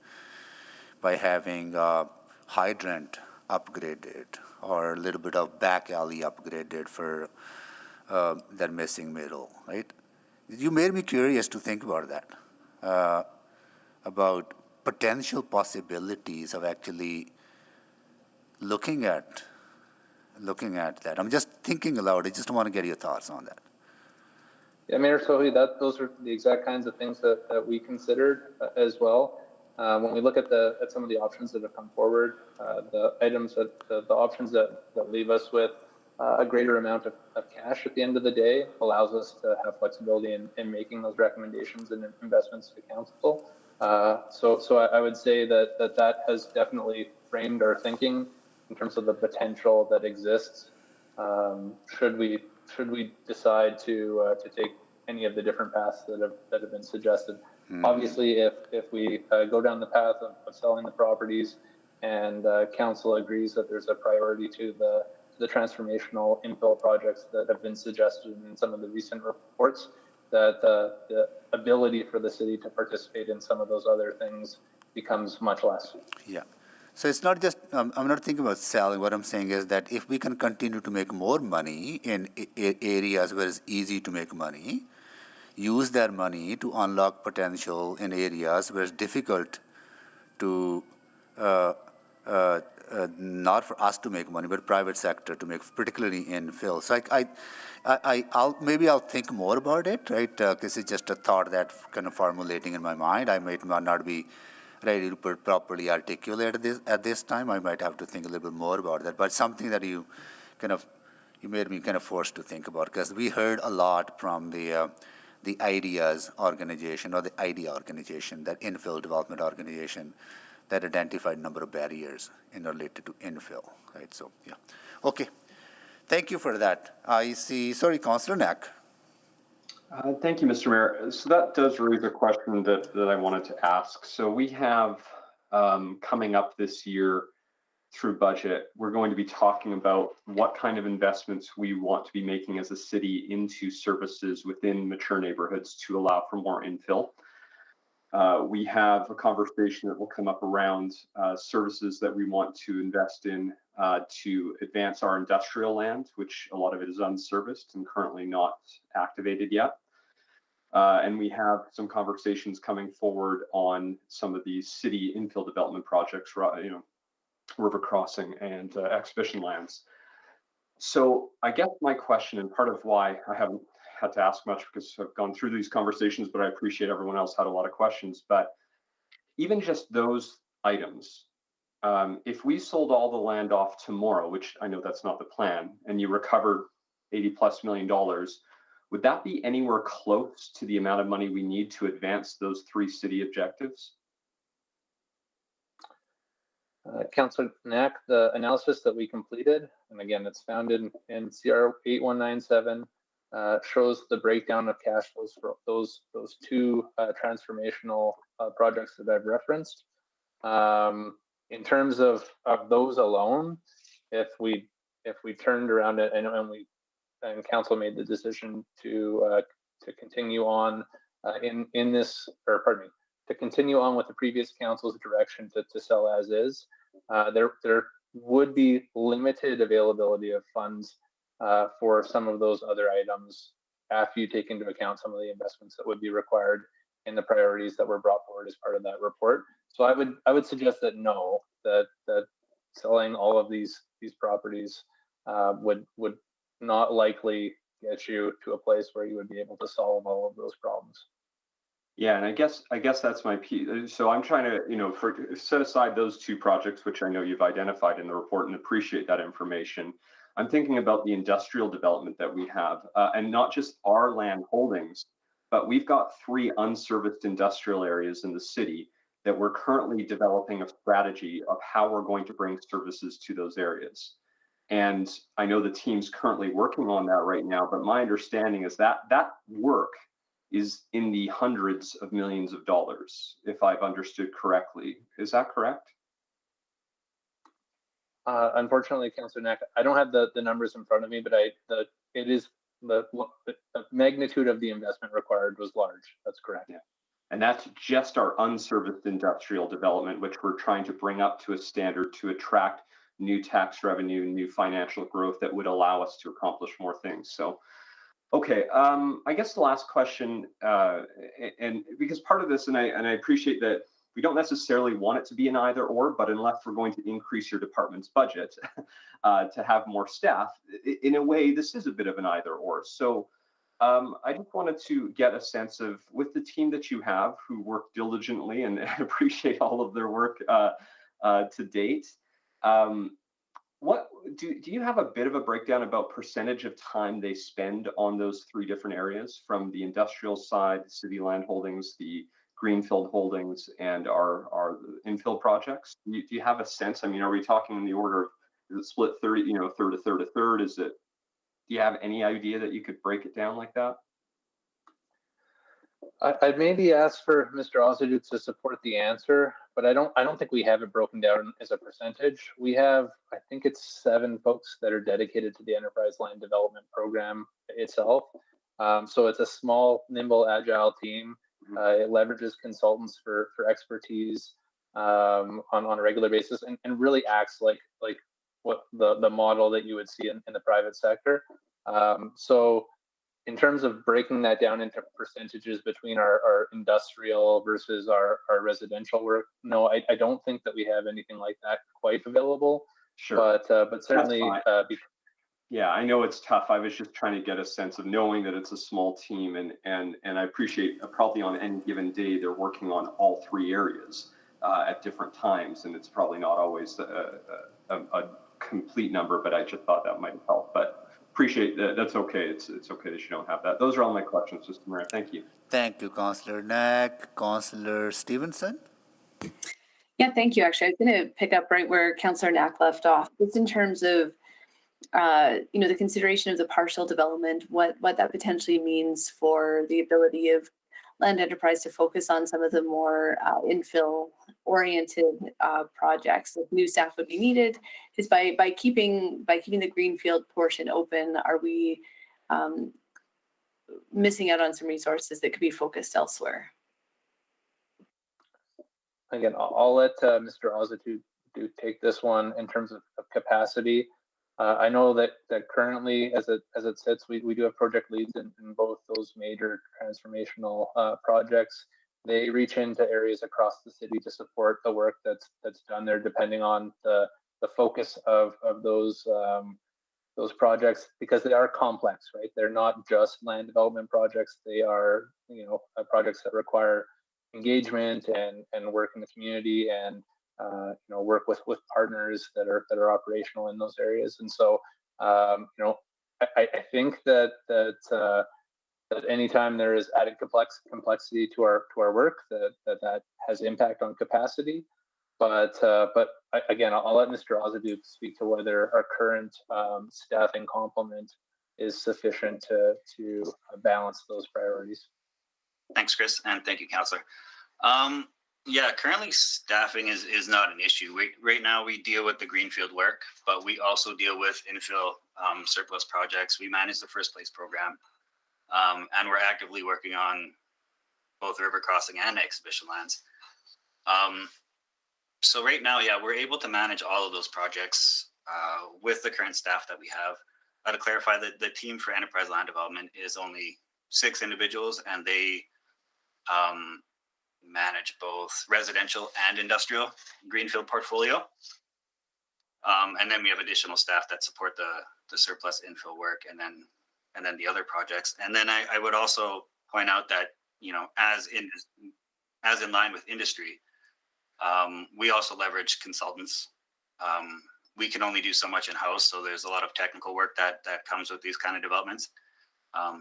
by having hydrant upgraded or a little bit of back alley upgraded for that missing middle, right? You made me curious to think about that, about potential possibilities of actually looking at that. I'm just thinking aloud. I just want to get your thoughts on that. Yeah, Mayor Sohi, those are the exact kinds of things that we considered as well. When we look at some of the options that have come forward, the options that leave us with a greater amount of cash at the end of the day allows us to have flexibility in making those recommendations and investments to council. So I would say that has definitely framed our thinking in terms of the potential that exists. Should we decide to take any of the different paths that have been suggested? Obviously, if we go down the path of selling the properties and council agrees that there's a priority to the transformational infill projects that have been suggested in some of the recent reports, that the ability for the city to participate in some of those other things becomes much less. Yeah. So it's not just, I'm not thinking about selling. What I'm saying is that if we can continue to make more money in areas where it's easy to make money, use that money to unlock potential in areas where it's difficult to, not for us to make money, but private sector to make, particularly infill. So I'll think more about it, right? This is just a thought that kind of formulating in my mind. I might not be ready to properly articulate at this time. I might have to think a little bit more about that. But something that you made me kind of forced to think about, because we heard a lot from the IDEAS organization or the IDEA organization, that infill development organization, that identified a number of barriers related to infill, right? So, yeah. Okay. Thank you for that. I see, sorry, Councillor Knack. Thank you, Mr. Mayor. So that does raise a question that I wanted to ask. So we have coming up this year through budget, we're going to be talking about what kind of investments we want to be making as a city into services within mature neighborhoods to allow for more infill. We have a conversation that will come up around services that we want to invest in to advance our industrial land, which a lot of it is unserviced and currently not activated yet. And we have some conversations coming forward on some of these city infill development projects, river crossing and exhibition lands. So I guess my question, and part of why I haven't had to ask much because I've gone through these conversations, but I appreciate everyone else had a lot of questions. But even just those items, if we sold all the land off tomorrow, which I know that's not the plan, and you recovered $80+ million, would that be anywhere close to the amount of money we need to advance those 3 city objectives? Councillor Knack, the analysis that we completed, and again, it's found in CR 8197, shows the breakdown of cash flows for those 2 transformational projects that I've referenced. In terms of those alone, if we turned around it and council made the decision to continue on to continue on with the previous council's direction to sell as is, there would be limited availability of funds for some of those other items after you take into account some of the investments that would be required in the priorities that were brought forward as part of that report. So I would suggest that no, that selling all of these properties would not likely get you to a place where you would be able to solve all of those problems. Yeah, and I guess that's my piece. So I'm trying to, set aside those 2 projects, which I know you've identified in the report, and appreciate that information. I'm thinking about the industrial development that we have, and not just our land holdings, but we've got 3 unserviced industrial areas in the city that we're currently developing a strategy of how we're going to bring services to those areas. And I know the team's currently working on that right now, but my understanding is that that work is in the hundreds of millions of dollars, if I've understood correctly. Is that correct? Unfortunately, Councillor Knack, I don't have the numbers in front of me, but the magnitude of the investment required was large. That's correct. Yeah. And that's just our unserviced industrial development, which we're trying to bring up to a standard to attract new tax revenue, new financial growth that would allow us to accomplish more things. So, okay, I guess the last question, and because part of this, and I appreciate that we don't necessarily want it to be an either or, but unless we're going to increase your department's budget to have more staff, in a way, this is a bit of an either or. So I just wanted to get a sense of, with the team that you have who work diligently and appreciate all of their work to date, what do you have a bit of a breakdown about percentage of time they spend on those three different areas, from the industrial side, city land holdings, the greenfield holdings, and our infill projects? Do you have a sense? I mean, are we talking in the order of, is it split 30, you know, third, a third, a third? Is it, do you have any idea that you could break it down like that? I'd maybe ask for Mr. Osadu to support the answer, but I don't think we have it broken down as a percentage. We have, I think it's 7 folks that are dedicated to the Enterprise Land Development Program itself. So it's a small, nimble, agile team. It leverages consultants for expertise on a regular basis, and really acts like what the model that you would see in the private sector. So in terms of breaking that down into percentages between our industrial versus our residential work, no, I don't think that we have anything like that quite available. Sure. But certainly, yeah, I know it's tough. I was just trying to get a sense of knowing that it's a small team, and I appreciate probably on any given day they're working on all 3 areas at different times, and it's probably not always a complete number, but I just thought that might help. But appreciate that. That's okay. It's okay that you don't have that. Those are all my questions, Mr. Mayor. Thank you. Thank you, Councillor Knack. Councillor Stevenson? Yeah, thank you. Actually, I was going to pick up right where Councillor Knack left off, just in terms of the consideration of the partial development, what that potentially means for the ability of land enterprise to focus on some of the more infill-oriented projects. If new staff would be needed, is by keeping the greenfield portion open, are we missing out on some resources that could be focused elsewhere? Again, I'll let Mr. Osadu take this one in terms of capacity. I know that currently, as it sits, we do have project leads in both those major transformational projects. They reach into areas across the city to support the work that's done there, depending on the focus of those projects, because they are complex, right? They're not just land development projects. They are projects that require engagement and work in the community, and work with partners that are operational in those areas. And so, I think that anytime there is added complexity to our work, that has impact on capacity. But again, I'll let Mr. Osadu speak to whether our current staffing complement is sufficient to balance those priorities. Thanks, Chris, and thank you, Councillor. Yeah, currently staffing is not an issue. Right now we deal with the greenfield work, but we also deal with infill surplus projects. We manage the First Place program, and we're actively working on both river crossing and exhibition lands. So right now, yeah, we're able to manage all of those projects with the current staff that we have. To clarify, that the team for Enterprise Land Development is only 6 individuals, and they manage both residential and industrial greenfield portfolio. And then we have additional staff that support the surplus infill work, and then the other projects. And then I would also point out that, as in line with industry, we also leverage consultants. We can only do so much in-house, so there's a lot of technical work that comes with these kind of developments.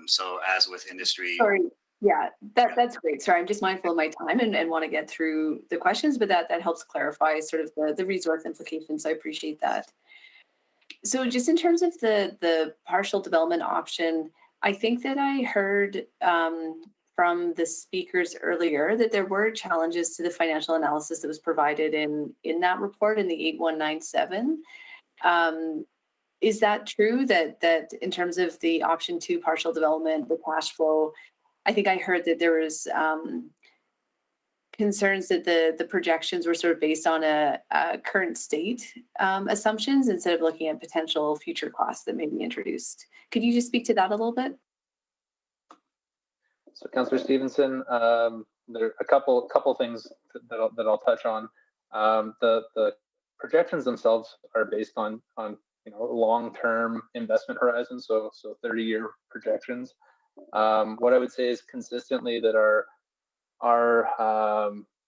So as with industry. Sorry. Yeah, that's great. Sorry, I'm just mindful of my time and want to get through the questions, but that helps clarify sort of the resource implications. I appreciate that. So just in terms of the partial development option, I think that I heard from the speakers earlier that there were challenges to the financial analysis that was provided in that report in the 8197. Is that true that in terms of the option 2 partial development, the cash flow, I think I heard that there was concerns that the projections were sort of based on a current state assumptions instead of looking at potential future costs that may be introduced. Could you just speak to that a little bit? So, Councillor Stevenson, there are a couple things that I'll touch on. The projections themselves are based on long-term investment horizons, so 30-year projections. What I would say is consistently that our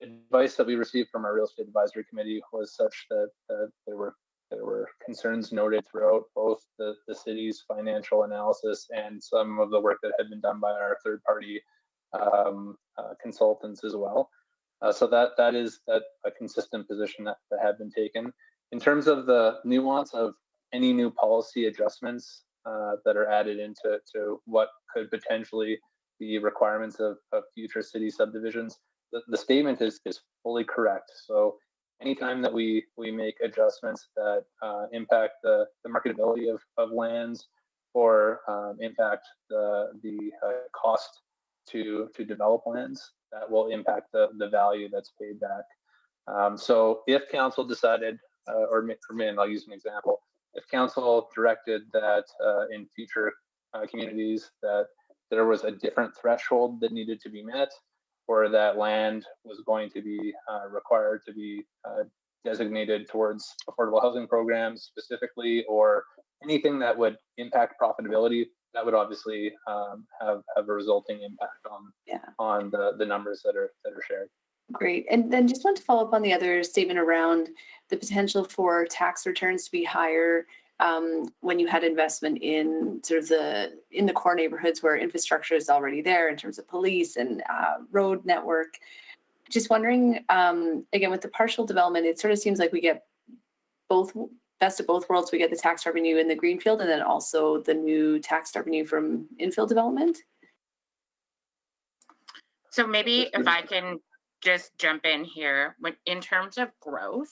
advice that we received from our real estate advisory committee was such that there were concerns noted throughout both the city's financial analysis and some of the work that had been done by our third-party consultants as well. So that is a consistent position that had been taken. In terms of the nuance of any new policy adjustments that are added into what could potentially be requirements of future city subdivisions, the statement is fully correct. So anytime that we make adjustments that impact the marketability of lands or impact the cost to develop lands, that will impact the value that's paid back. So if council decided, or I'll use an example, if council directed that in future communities that there was a different threshold that needed to be met, or that land was going to be required to be designated towards affordable housing programs specifically, or anything that would impact profitability, that would obviously have a resulting impact on the numbers that are shared. Great. And then just want to follow up on the other statement around the potential for tax returns to be higher when you had investment in sort of in the core neighborhoods where infrastructure is already there in terms of police and road network. Just wondering, again, with the partial development, it sort of seems like we get best of both worlds. We get the tax revenue in the greenfield and then also the new tax revenue from infill development. So maybe if I can just jump in here, in terms of growth,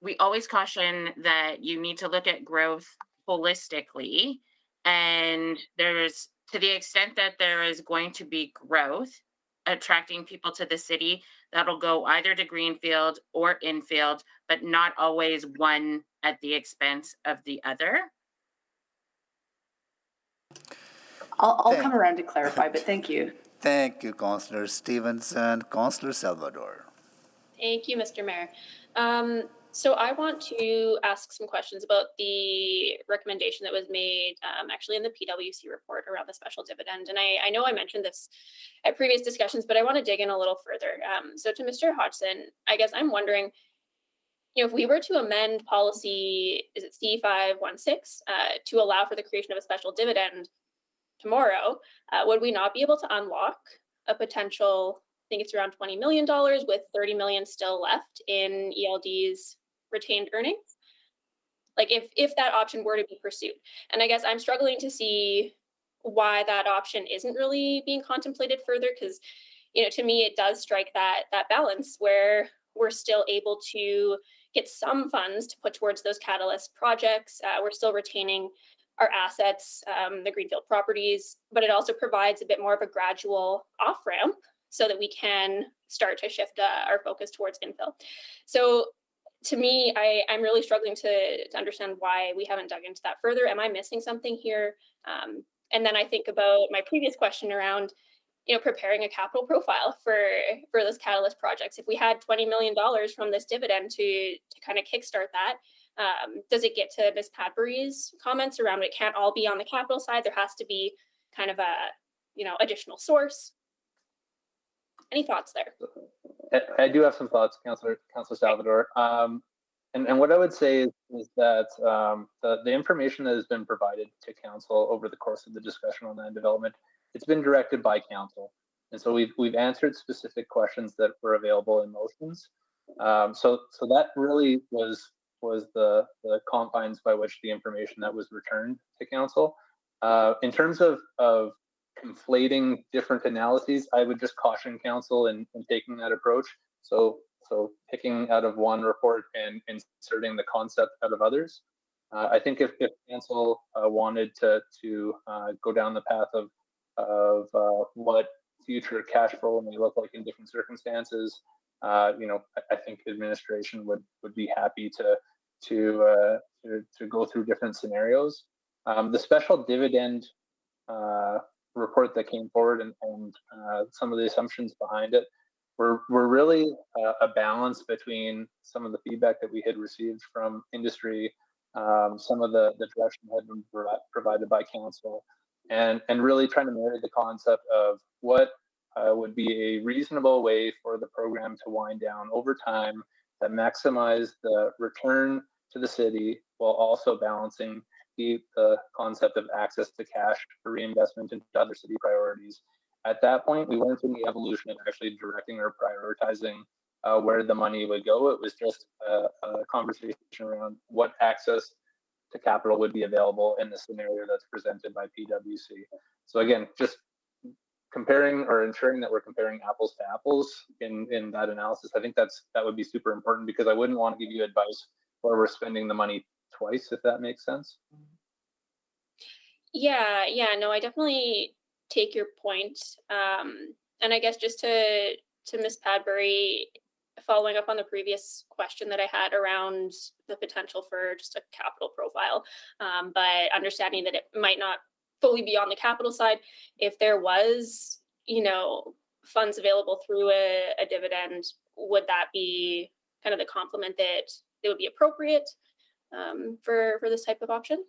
we always caution that you need to look at growth holistically, and to the extent that there is going to be growth attracting people to the city, that'll go either to greenfield or infield, but not always one at the expense of the other. I'll come around to clarify, but thank you. Thank you, Councillor Stevenson. Councillor Salvador. Thank you, Mr. Mayor. So I want to ask some questions about the recommendation that was made actually in the PwC report around the special dividend. And I know I mentioned this at previous discussions, but I want to dig in a little further. So to Mr. Hodgson, I guess I'm wondering, if we were to amend policy, is it C516, to allow for the creation of a special dividend tomorrow, would we not be able to unlock a potential, I think it's around $20 million with $30 million still left in ELD's retained earnings? Like if that option were to be pursued. And I guess I'm struggling to see why that option isn't really being contemplated further, because, to me, it does strike that balance where we're still able to get some funds to put towards those catalyst projects. We're still retaining our assets, the greenfield properties, but it also provides a bit more of a gradual off-ramp so that we can start to shift our focus towards infill. So to me, I'm really struggling to understand why we haven't dug into that further. Am I missing something here? And then I think about my previous question around, preparing a capital profile for those catalyst projects. If we had $20 million from this dividend to kind of kickstart that, does it get to Ms. Padbury's comments around it can't all be on the capital side? There has to be kind of a, additional source. Any thoughts there? I do have some thoughts, Councillor Salvador. And what I would say is that the information that has been provided to council over the course of the discussion on land development, it's been directed by council. And so we've answered specific questions that were available in motions. So that really was the confines by which the information that was returned to council. In terms of conflating different analyses, I would just caution council in taking that approach. So picking out of one report and inserting the concept out of others. I think if council wanted to go down the path of what future cash flow may look like in different circumstances. I think administration would be happy to go through different scenarios. The special dividend report that came forward and some of the assumptions behind it were really a balance between some of the feedback that we had received from industry, some of the direction that had been provided by council, and really trying to marry the concept of what would be a reasonable way for the program to wind down over time that maximize the return to the city while also balancing the concept of access to cash for reinvestment into other city priorities. At that point, we weren't in the evolution of actually directing or prioritizing where the money would go. It was just a conversation around what access to capital would be available in the scenario that's presented by PwC. So again, just comparing or ensuring that we're comparing apples to apples in that analysis, I think that would be super important, because I wouldn't want to give you advice where we're spending the money twice, if that makes sense. Yeah, no, I definitely take your point. And I guess just to Ms. Padbury, following up on the previous question that I had around the potential for just a capital profile, but understanding that it might not fully be on the capital side, if there was, funds available through a dividend, would that be kind of the complement that would be appropriate for this type of option?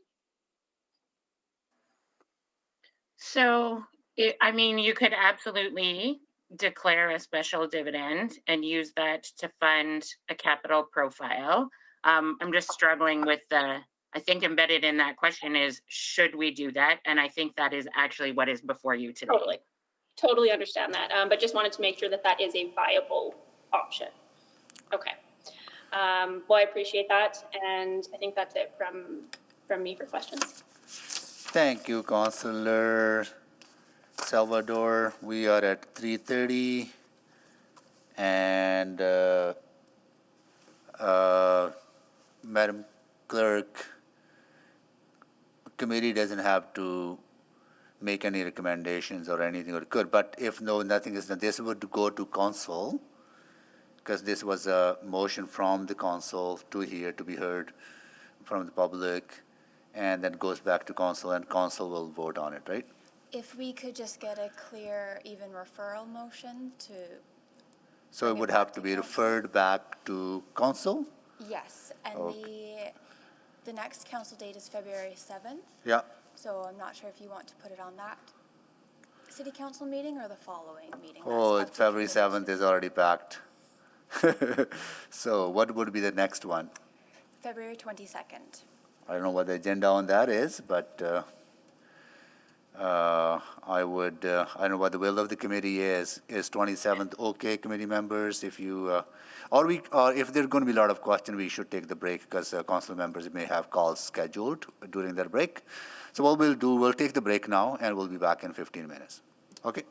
So, you could absolutely declare a special dividend and use that to fund a capital profile. I'm just struggling with I think embedded in that question is, should we do that? And I think that is actually what is before you today. Totally understand that, but just wanted to make sure that is a viable option. Okay. Well, I appreciate that, and I think that's it from me for questions. Thank you, Councillor Salvador. We are at 3:30, and Madam Clerk, committee doesn't have to make any recommendations or anything, or could, but if nothing is done, this would go to council, because this was a motion from the council to here to be heard from the public, and then goes back to council, and council will vote on it, right? If we could just get a clear, even referral motion to... So it would have to be referred back to council? Yes, and okay. The next council date is February 7th. Yeah. So I'm not sure if you want to put it on that city council meeting or the following meeting. Oh, February 7th is already packed. So what would be the next one? February 22nd. I don't know what the agenda on that is, but I don't know what the will of the committee is. Is 27th okay, committee members? If you, or if there's going to be a lot of questions, we should take the break, because council members may have calls scheduled during their break. So what we'll do, we'll take the break now, and we'll be back in 15 minutes. Okay?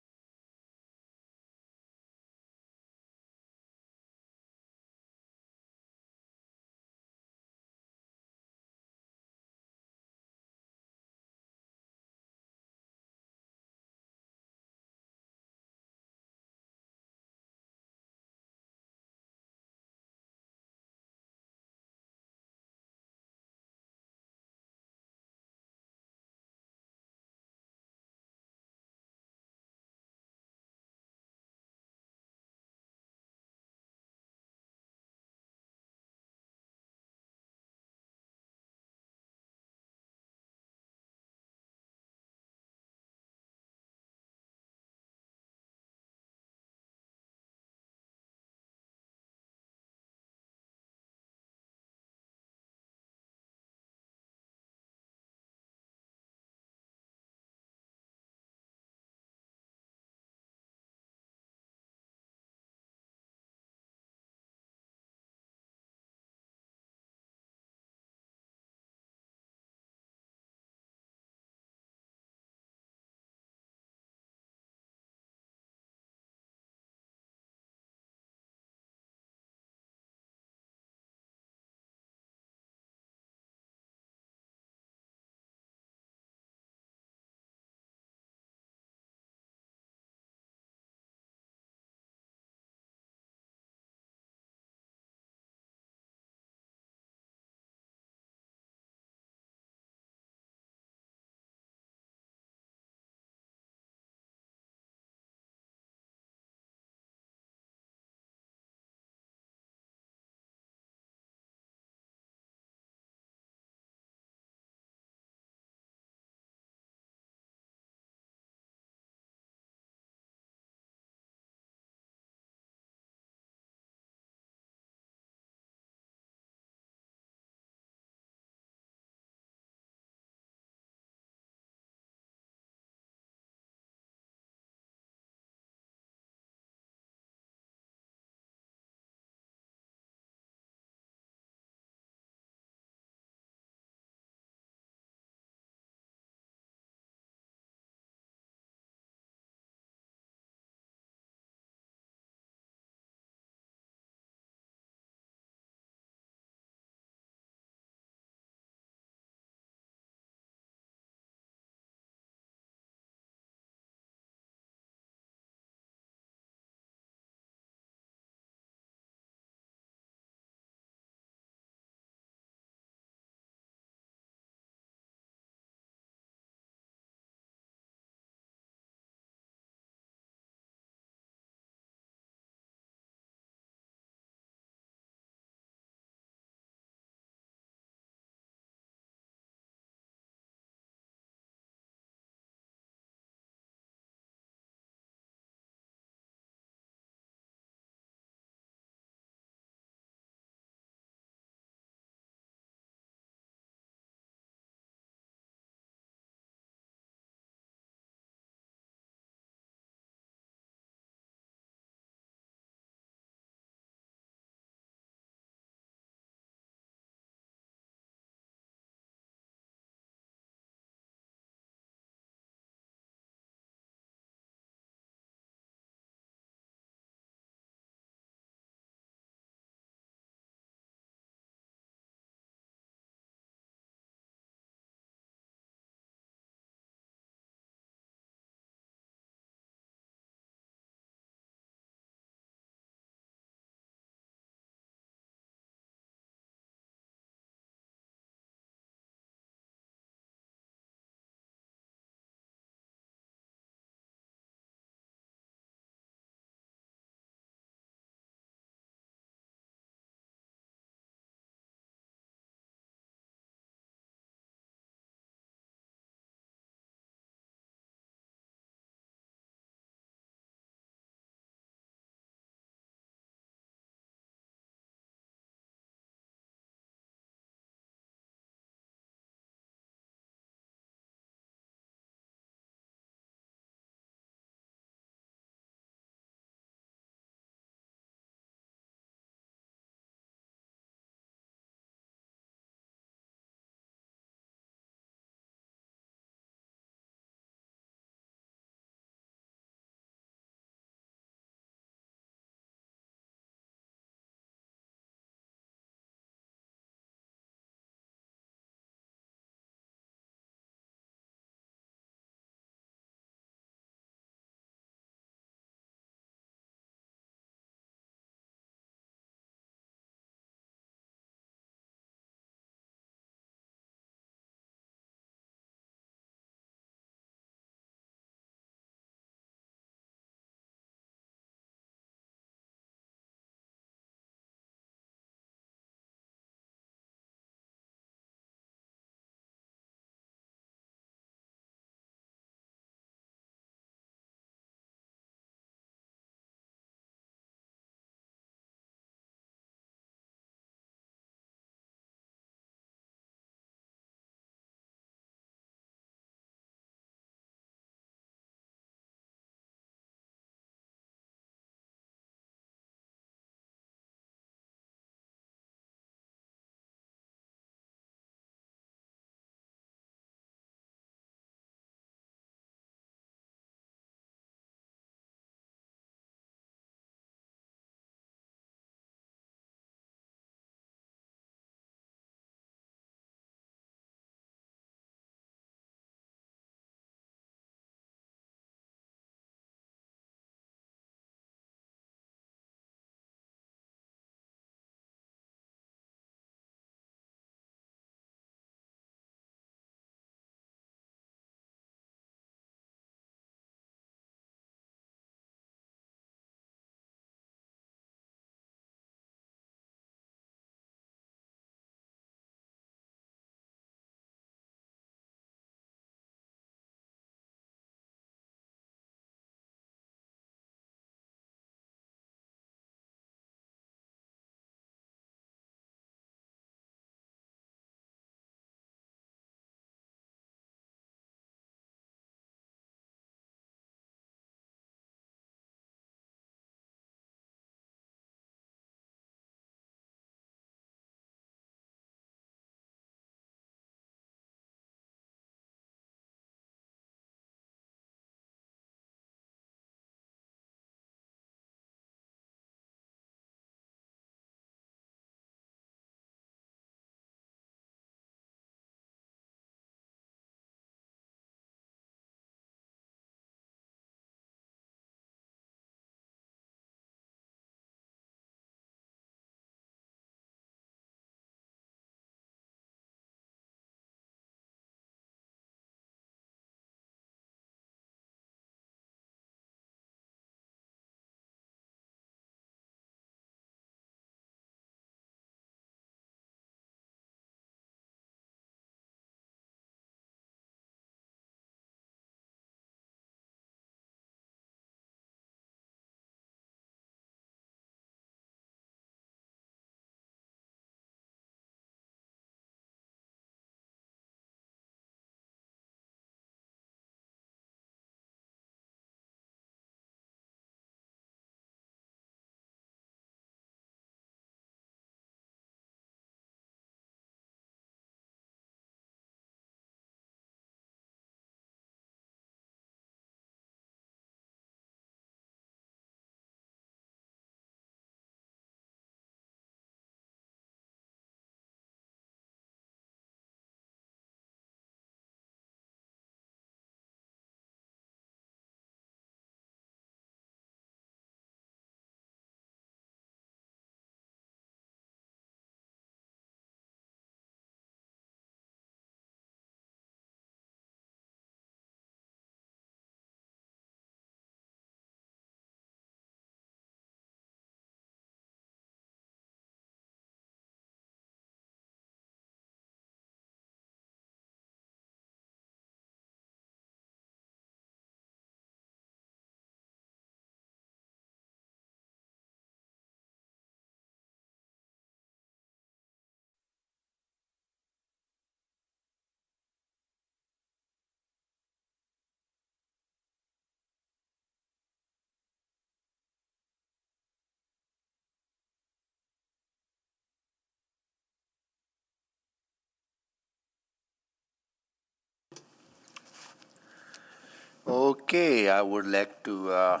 Okay, I would like to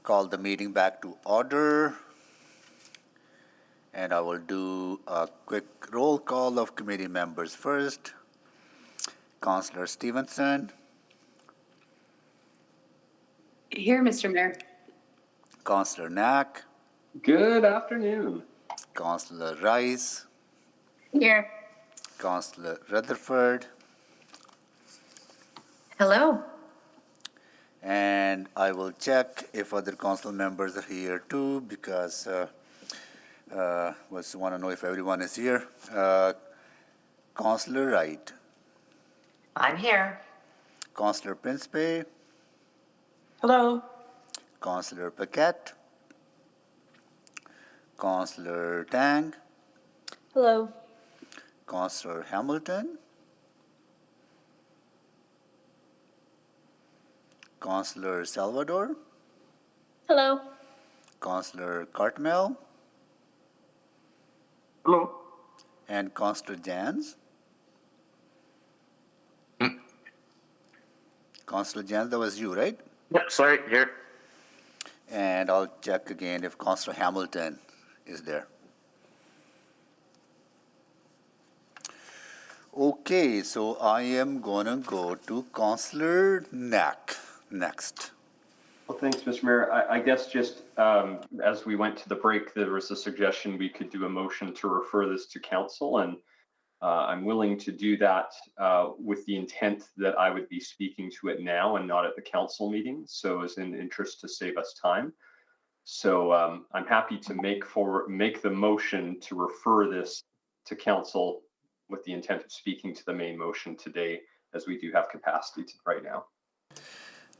call the meeting back to order. And I will do a quick roll call of committee members first. Councillor Stevenson, Here, Mr. Mayor. Councillor Knack, Good afternoon. Councillor Rice, Here. Councillor Rutherford, Hello. and I will check if other council members are here too, because was want to know if everyone is here. Councillor Wright, I'm here. Councillor Principe, Hello. Councillor Paquette, Councillor Tang, Hello. Councillor Hamilton, Councillor Salvador, Hello. Councillor Cartmel, Hello. and Councillor Jans. Councillor Jans, that was you, right? Yep, sorry, here. And I'll check again if Councillor Hamilton is there. Okay, so I am gonna go to Councillor Knack next. Well, thanks, Mr. Mayor. I guess just as we went to the break, there was a suggestion we could do a motion to refer this to council, and I'm willing to do that with the intent that I would be speaking to it now and not at the council meeting, so as in interest to save us time. So I'm happy to make the motion to refer this to council with the intent of speaking to the main motion today, as we do have capacity right now.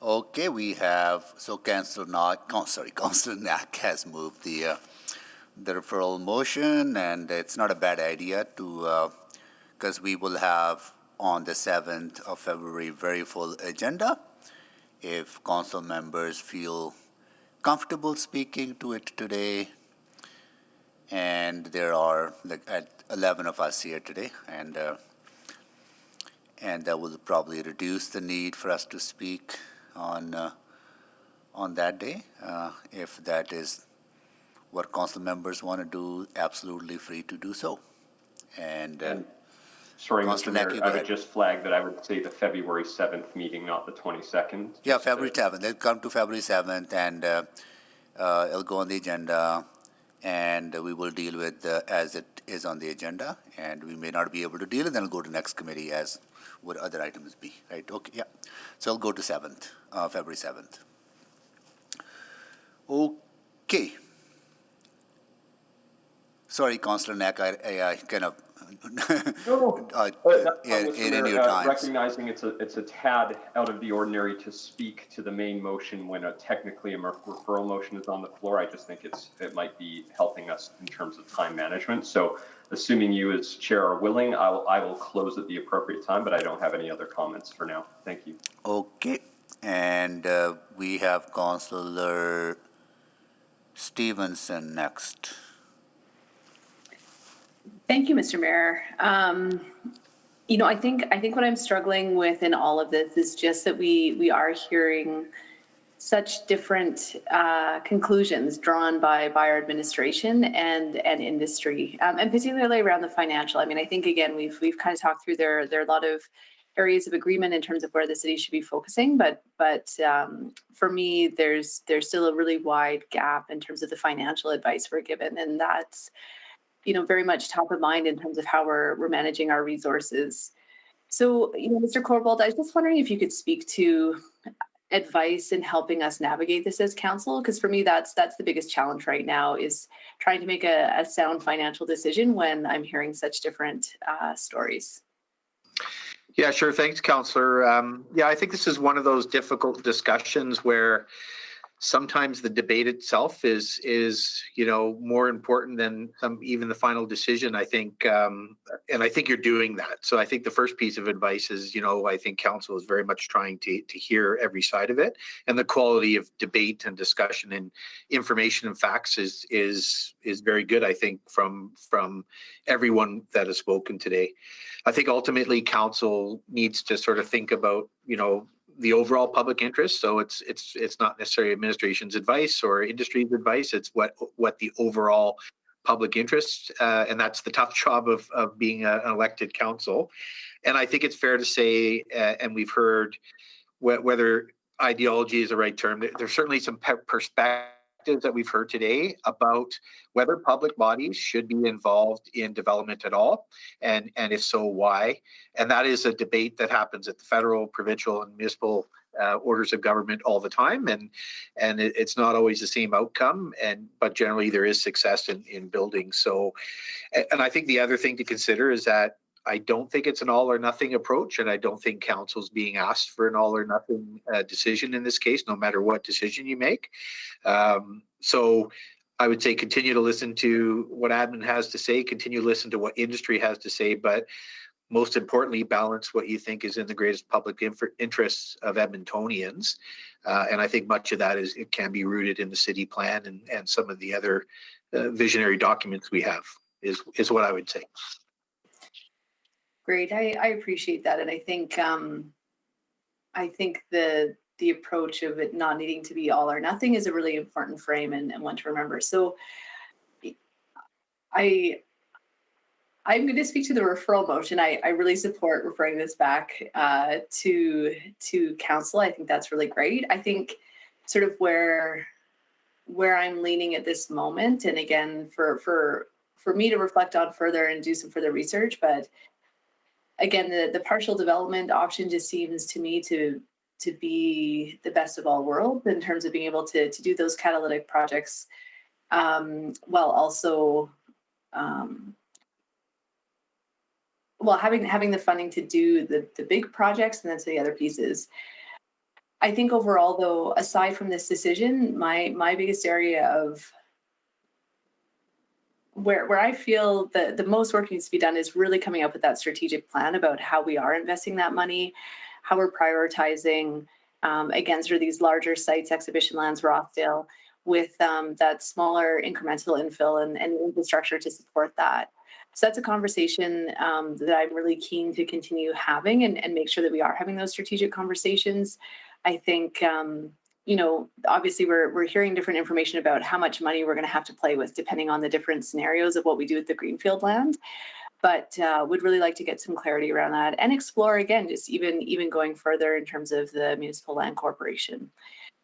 Okay, we have, so Councillor Knack has moved the referral motion, and it's not a bad idea to, because we will have on the 7th of February very full agenda. If council members feel comfortable speaking to it today, and there are like at 11 of us here today, and that will probably reduce the need for us to speak on that day. If that is what council members want to do, absolutely free to do so. And sorry, Councillor Mr. Knack, Mayor, you go I would ahead. just flag that I would say the February 7th meeting, not the 22nd. Yeah, February 7th. They'll come to February 7th, and it'll go on the agenda, and we will deal with as it is on the agenda. And we may not be able to deal with it, then it'll go to next committee as would other items be, right? Okay, yeah. So I'll go to 7th, February 7th. Okay. Sorry, Councillor Knack, I kind of in your time. Recognizing it's a tad out of the ordinary to speak to the main motion when technically a referral motion is on the floor. I just think it might be helping us in terms of time management. So assuming you as chair are willing, I will close at the appropriate time, but I don't have any other comments for now. Thank you. Okay, and we have Councillor Stevenson next. Thank you, Mr. Mayor. I think what I'm struggling with in all of this is just that we are hearing such different conclusions drawn by our administration and industry, and particularly around the financial. I mean, I think again we've kind of talked through there are a lot of areas of agreement in terms of where the city should be focusing, but for me there's still a really wide gap in terms of the financial advice we're given, and that's very much top of mind in terms of how we're managing our resources. So, Mr. Corbold, I was just wondering if you could speak to advice in helping us navigate this as council, because for me, that's the biggest challenge right now is trying to make a sound financial decision when I'm hearing such different stories. Yeah, sure. Thanks, Councillor. I think this is one of those difficult discussions where sometimes the debate itself is more important than even the final decision, I think, and I think you're doing that. So I think the first piece of advice is, I think council is very much trying to hear every side of it, and the quality of debate and discussion and information and facts is very good, I think, from everyone that has spoken today. I think ultimately council needs to sort of think about, the overall public interest. So it's not necessarily administration's advice or industry's advice. It's what the overall public interest, and that's the tough job of being an elected council. And I think it's fair to say, and we've heard whether ideology is the right term, there's certainly some perspectives that we've heard today about whether public bodies should be involved in development at all, and if so, why. And that is a debate that happens at the federal, provincial, and municipal orders of government all the time, and it's not always the same outcome, but generally there is success in building. So, and I think the other thing to consider is that I don't think it's an all or nothing approach, and I don't think council's being asked for an all or nothing decision in this case, no matter what decision you make. So I would say continue to listen to what admin has to say, continue to listen to what industry has to say, but most importantly, balance what you think is in the greatest public interests of Edmontonians. And I think much of that it can be rooted in the city plan and some of the other visionary documents we have is what I would say. Great, I appreciate that, and I think the approach of it not needing to be all or nothing is a really important frame and one to remember. So I'm going to speak to the referral motion. I really support referring this back to council. I think that's really great. I think sort of where I'm leaning at this moment, and again for me to reflect on further and do some further research, but again, the partial development option just seems to me to be the best of all worlds in terms of being able to do those catalytic projects while also having the funding to do the big projects and then to the other pieces. I think overall, though, aside from this decision, my biggest area of where I feel the most work needs to be done is really coming up with that strategic plan about how we are investing that money, how we're prioritizing, again, sort of these larger sites, exhibition lands, Rossdale, with that smaller incremental infill and infrastructure to support that. So that's a conversation that I'm really keen to continue having and make sure that we are having those strategic conversations. I think, obviously we're hearing different information about how much money we're going to have to play with depending on the different scenarios of what we do with the greenfield land. But would really like to get some clarity around that and explore, again, just even going further in terms of the Municipal Land Corporation.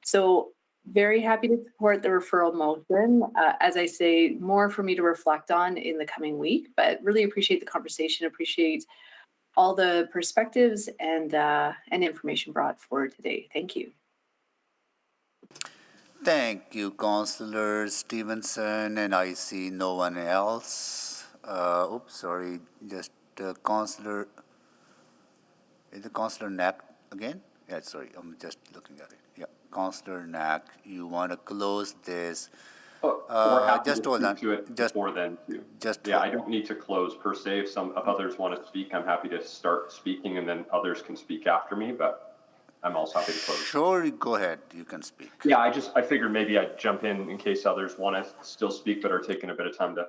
So very happy to support the referral motion. As I say, more for me to reflect on in the coming week, but really appreciate the conversation, appreciate all the perspectives and information brought forward today. Thank you. Thank you, Councillor Stevenson, and I see no one else. Sorry, just Councillor, is it Councillor Knack again? Yeah, sorry, I'm just looking at it. Yeah, Councillor Knack, you want to close this? We're happy just to hold speak on. to it before then too. I don't need to close per se. If others want to speak, I'm happy to start speaking and then others can speak after me, but I'm also happy to close. Sure, go ahead, you can speak. Yeah, I figured maybe I'd jump in case others want to still speak but are taking a bit of time to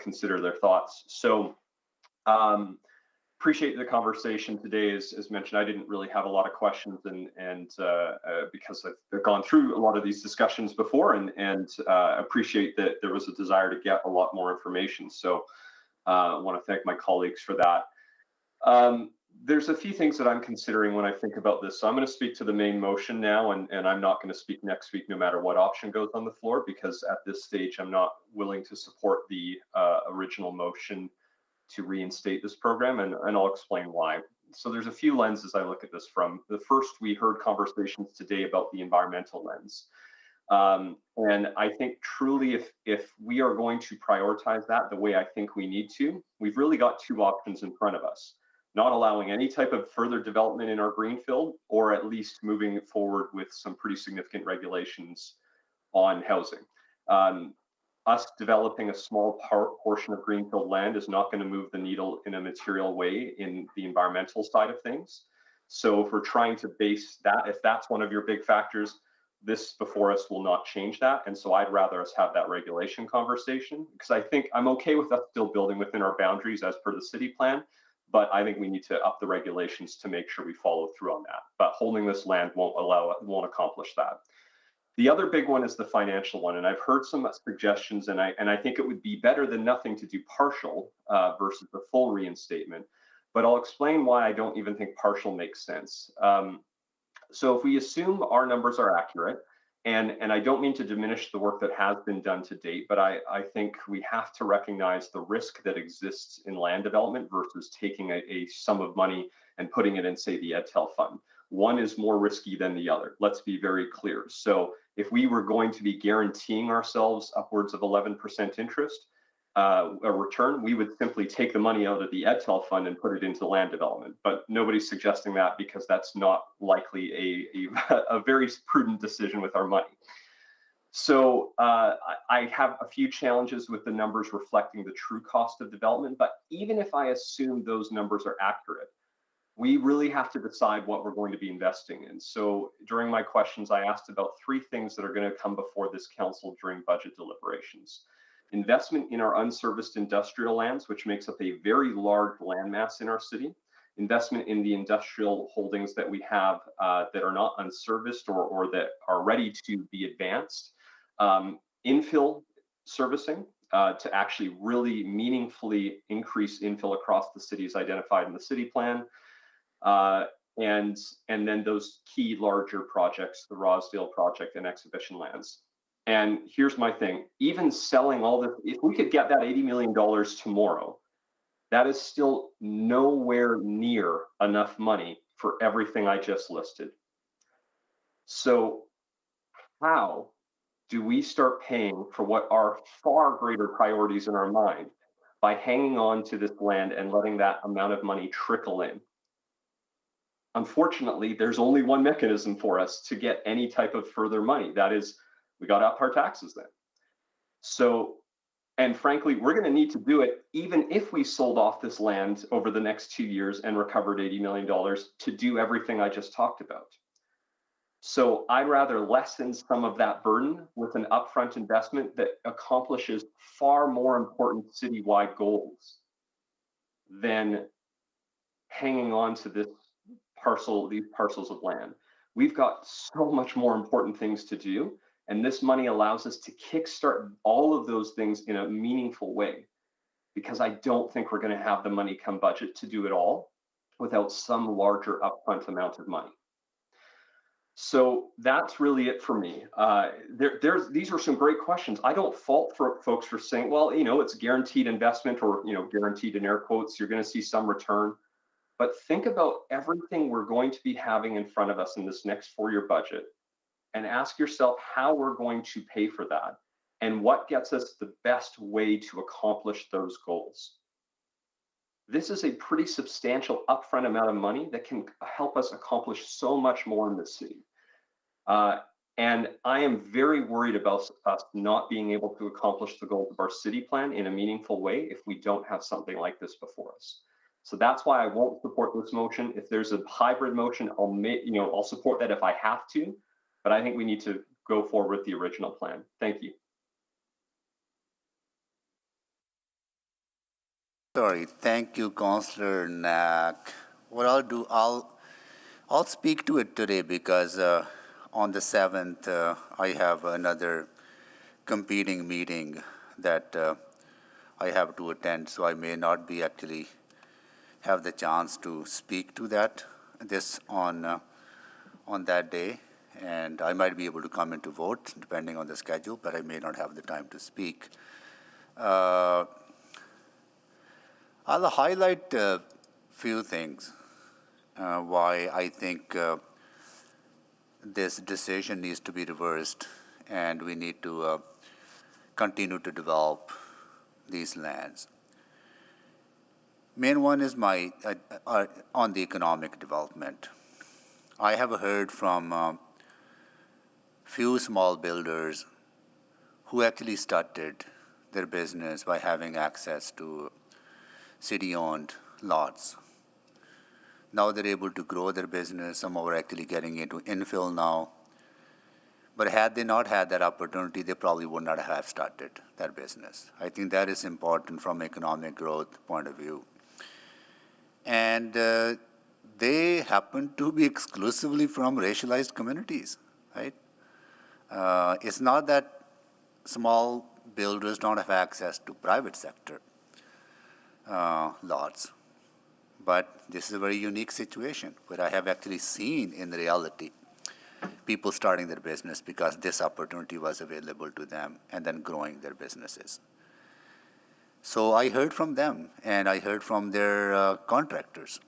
consider their thoughts. So appreciate the conversation today. As mentioned, I didn't really have a lot of questions and because I've gone through a lot of these discussions before and appreciate that there was a desire to get a lot more information. So I want to thank my colleagues for that. There's a few things that I'm considering when I think about this. So I'm going to speak to the main motion now, and I'm not going to speak next week no matter what option goes on the floor, because at this stage I'm not willing to support the original motion to reinstate this program, and I'll explain why. So there's a few lenses I look at this from. The first, we heard conversations today about the environmental lens. And I think truly if we are going to prioritize that the way I think we need to, we've really got two options in front of us. Not allowing any type of further development in our greenfield, or at least moving forward with some pretty significant regulations on housing. Us developing a small portion of greenfield land is not going to move the needle in a material way in the environmental side of things. So if we're trying to base that, if that's one of your big factors, this before us will not change that. And so I'd rather us have that regulation conversation, because I think I'm okay with us still building within our boundaries as per the city plan, but I think we need to up the regulations to make sure we follow through on that. But holding this land won't accomplish that. The other big one is the financial one, and I've heard some suggestions, and I think it would be better than nothing to do partial versus the full reinstatement. But I'll explain why I don't even think partial makes sense. So if we assume our numbers are accurate, and I don't mean to diminish the work that has been done to date, but I think we have to recognize the risk that exists in land development versus taking a sum of money and putting it in, say, the EdTel fund. One is more risky than the other. Let's be very clear. So if we were going to be guaranteeing ourselves upwards of 11% interest, a return, we would simply take the money out of the EdTel fund and put it into land development. But nobody's suggesting that because that's not likely a very prudent decision with our money. So I have a few challenges with the numbers reflecting the true cost of development. But even if I assume those numbers are accurate, we really have to decide what we're going to be investing in. So during my questions, I asked about 3 things that are going to come before this council during budget deliberations. Investment in our unserviced industrial lands, which makes up a very large landmass in our city. Investment in the industrial holdings that we have that are not unserviced or that are ready to be advanced. Infill servicing to actually really meaningfully increase infill across the cities identified in the city plan. And then those key larger projects, the Rosedale project and exhibition lands. And here's my thing, even selling all this, if we could get that $80 million tomorrow, that is still nowhere near enough money for everything I just listed. So how do we start paying for what are far greater priorities in our mind by hanging on to this land and letting that amount of money trickle in? Unfortunately, there's only one mechanism for us to get any type of further money. That is, we got to up our taxes then. So, and frankly, we're going to need to do it even if we sold off this land over the next 2 years and recovered $80 million to do everything I just talked about. So I'd rather lessen some of that burden with an upfront investment that accomplishes far more important citywide goals than hanging on to these parcels of land. We've got so much more important things to do. And this money allows us to kickstart all of those things in a meaningful way, because I don't think we're going to have the money come budget to do it all without some larger upfront amount of money. So that's really it for me. These are some great questions. I don't fault for folks for saying, well, it's guaranteed investment or, guaranteed in air quotes, you're going to see some return. But think about everything we're going to be having in front of us in this next 4-year budget, and ask yourself how we're going to pay for that and what gets us the best way to accomplish those goals. This is a pretty substantial upfront amount of money that can help us accomplish so much more in this city. And I am very worried about us not being able to accomplish the goals of our city plan in a meaningful way if we don't have something like this before us. So that's why I won't support this motion. If there's a hybrid motion, I'll support that if I have to. But I think we need to go forward with the original plan. Thank you. Sorry, thank you, Councillor Knack. What I'll do, I'll speak to it today because on the 7th, I have another competing meeting that I have to attend, so I may not be actually have the chance to speak to this on that day. And I might be able to come in to vote depending on the schedule, but I may not have the time to speak. I'll highlight a few things why I think this decision needs to be reversed and we need to continue to develop these lands. Main one is on the economic development. I have heard from few small builders who actually started their business by having access to city-owned lots. Now they're able to grow their business. Some are actually getting into infill now. But had they not had that opportunity, they probably would not have started that business. I think that is important from economic growth point of view. And they happen to be exclusively from racialized communities, right? It's not that small builders don't have access to private sector lots, but this is a very unique situation where I have actually seen in reality people starting their business because this opportunity was available to them and then growing their businesses. So I heard from them, and I heard from their contractors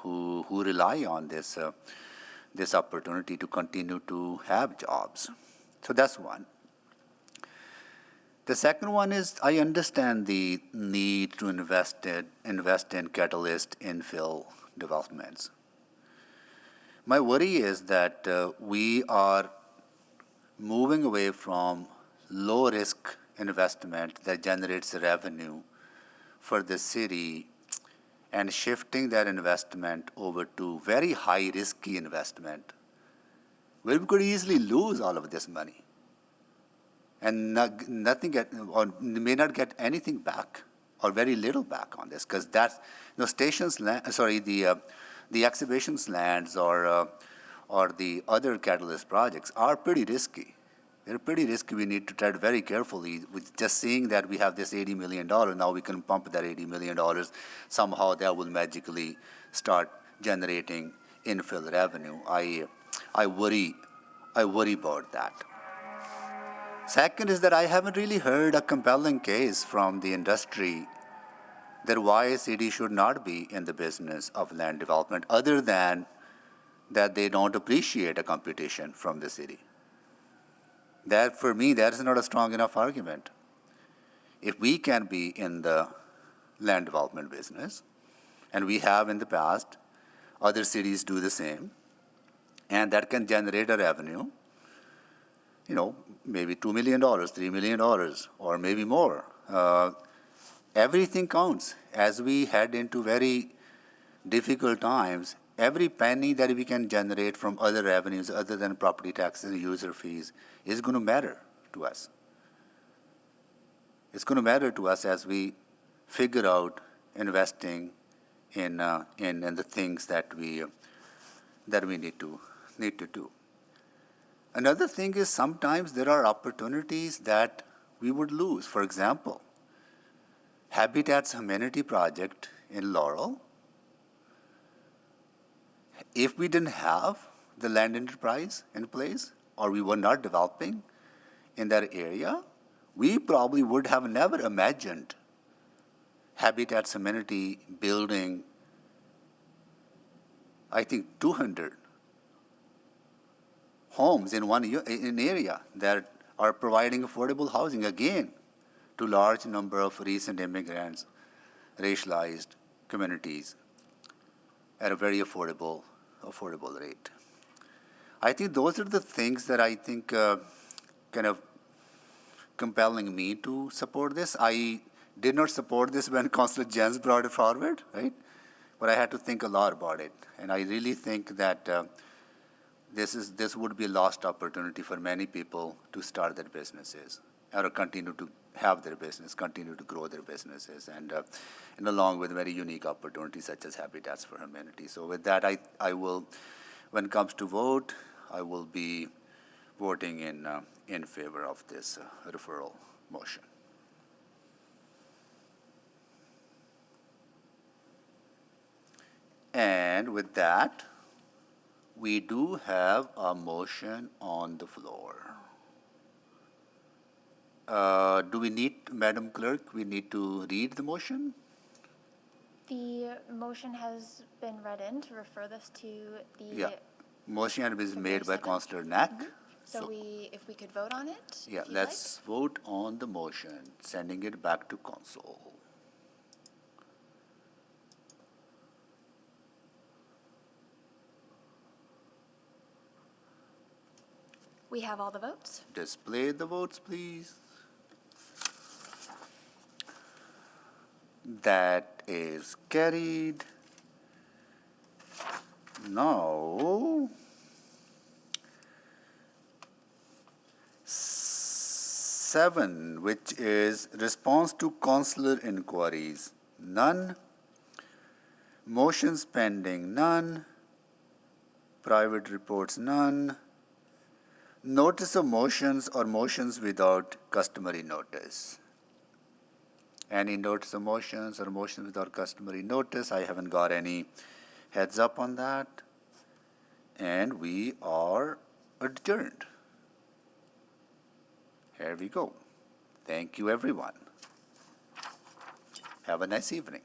who rely on this opportunity to continue to have jobs. So that's one. The second one is I understand the need to invest in catalyst infill developments. My worry is that we are moving away from low risk investment that generates revenue for the city and shifting that investment over to very high risky investment where we could easily lose all of this money and may not get anything back or very little back on this, because that's the exhibitions lands or the other catalyst projects are pretty risky. They're pretty risky. We need to tread very carefully. With just seeing that we have this $80 million, now we can pump that $80 million. Somehow that will magically start generating infill revenue. I worry about that. Second is that I haven't really heard a compelling case from the industry that why a city should not be in the business of land development, other than that they don't appreciate a competition from the city. That, for me, that is not a strong enough argument. If we can be in the land development business, and we have in the past, other cities do the same, and that can generate a revenue, maybe $2 million, $3 million, or maybe more. Everything counts. As we head into very difficult times, every penny that we can generate from other revenues other than property taxes and user fees is going to matter to us. It's going to matter to us as we figure out investing in the things that we need to do. Another thing is sometimes there are opportunities that we would lose. For example, Habitat's amenity project in Laurel, if we didn't have the land enterprise in place, or we were not developing in that area, we probably would have never imagined Habitat's amenity building, I think, 200 homes in an area that are providing affordable housing, again, to large number of recent immigrants, racialized communities at a very affordable rate. I think those are the things that I think kind of compelling me to support this. I did not support this when Councillor Jens brought it forward, right? But I had to think a lot about it. And I really think that this would be a lost opportunity for many people to start their businesses or continue to have their business, continue to grow their businesses, and along with very unique opportunities such as Habitats for Humanity. So with that, I will, when it comes to vote, I will be voting in favor of this referral motion. And with that, we do have a motion on the floor. Do we need, Madam Clerk, we need to read the motion? The motion has been read in to refer this to the... Yeah, motion is made by Councillor Knack. Mm-hmm. So if we could vote on it? Yeah, let's vote on the motion, sending it back to council. We have all the votes. Display the votes, please. That is carried. Now, 7, which is response to councillor inquiries. None. Motions pending, none. Private reports, none. Notice of motions or motions without customary notice. Any notice of motions or motions without customary notice? I haven't got any heads up on that. And we are adjourned. Here we go. Thank you, everyone. Have a nice evening.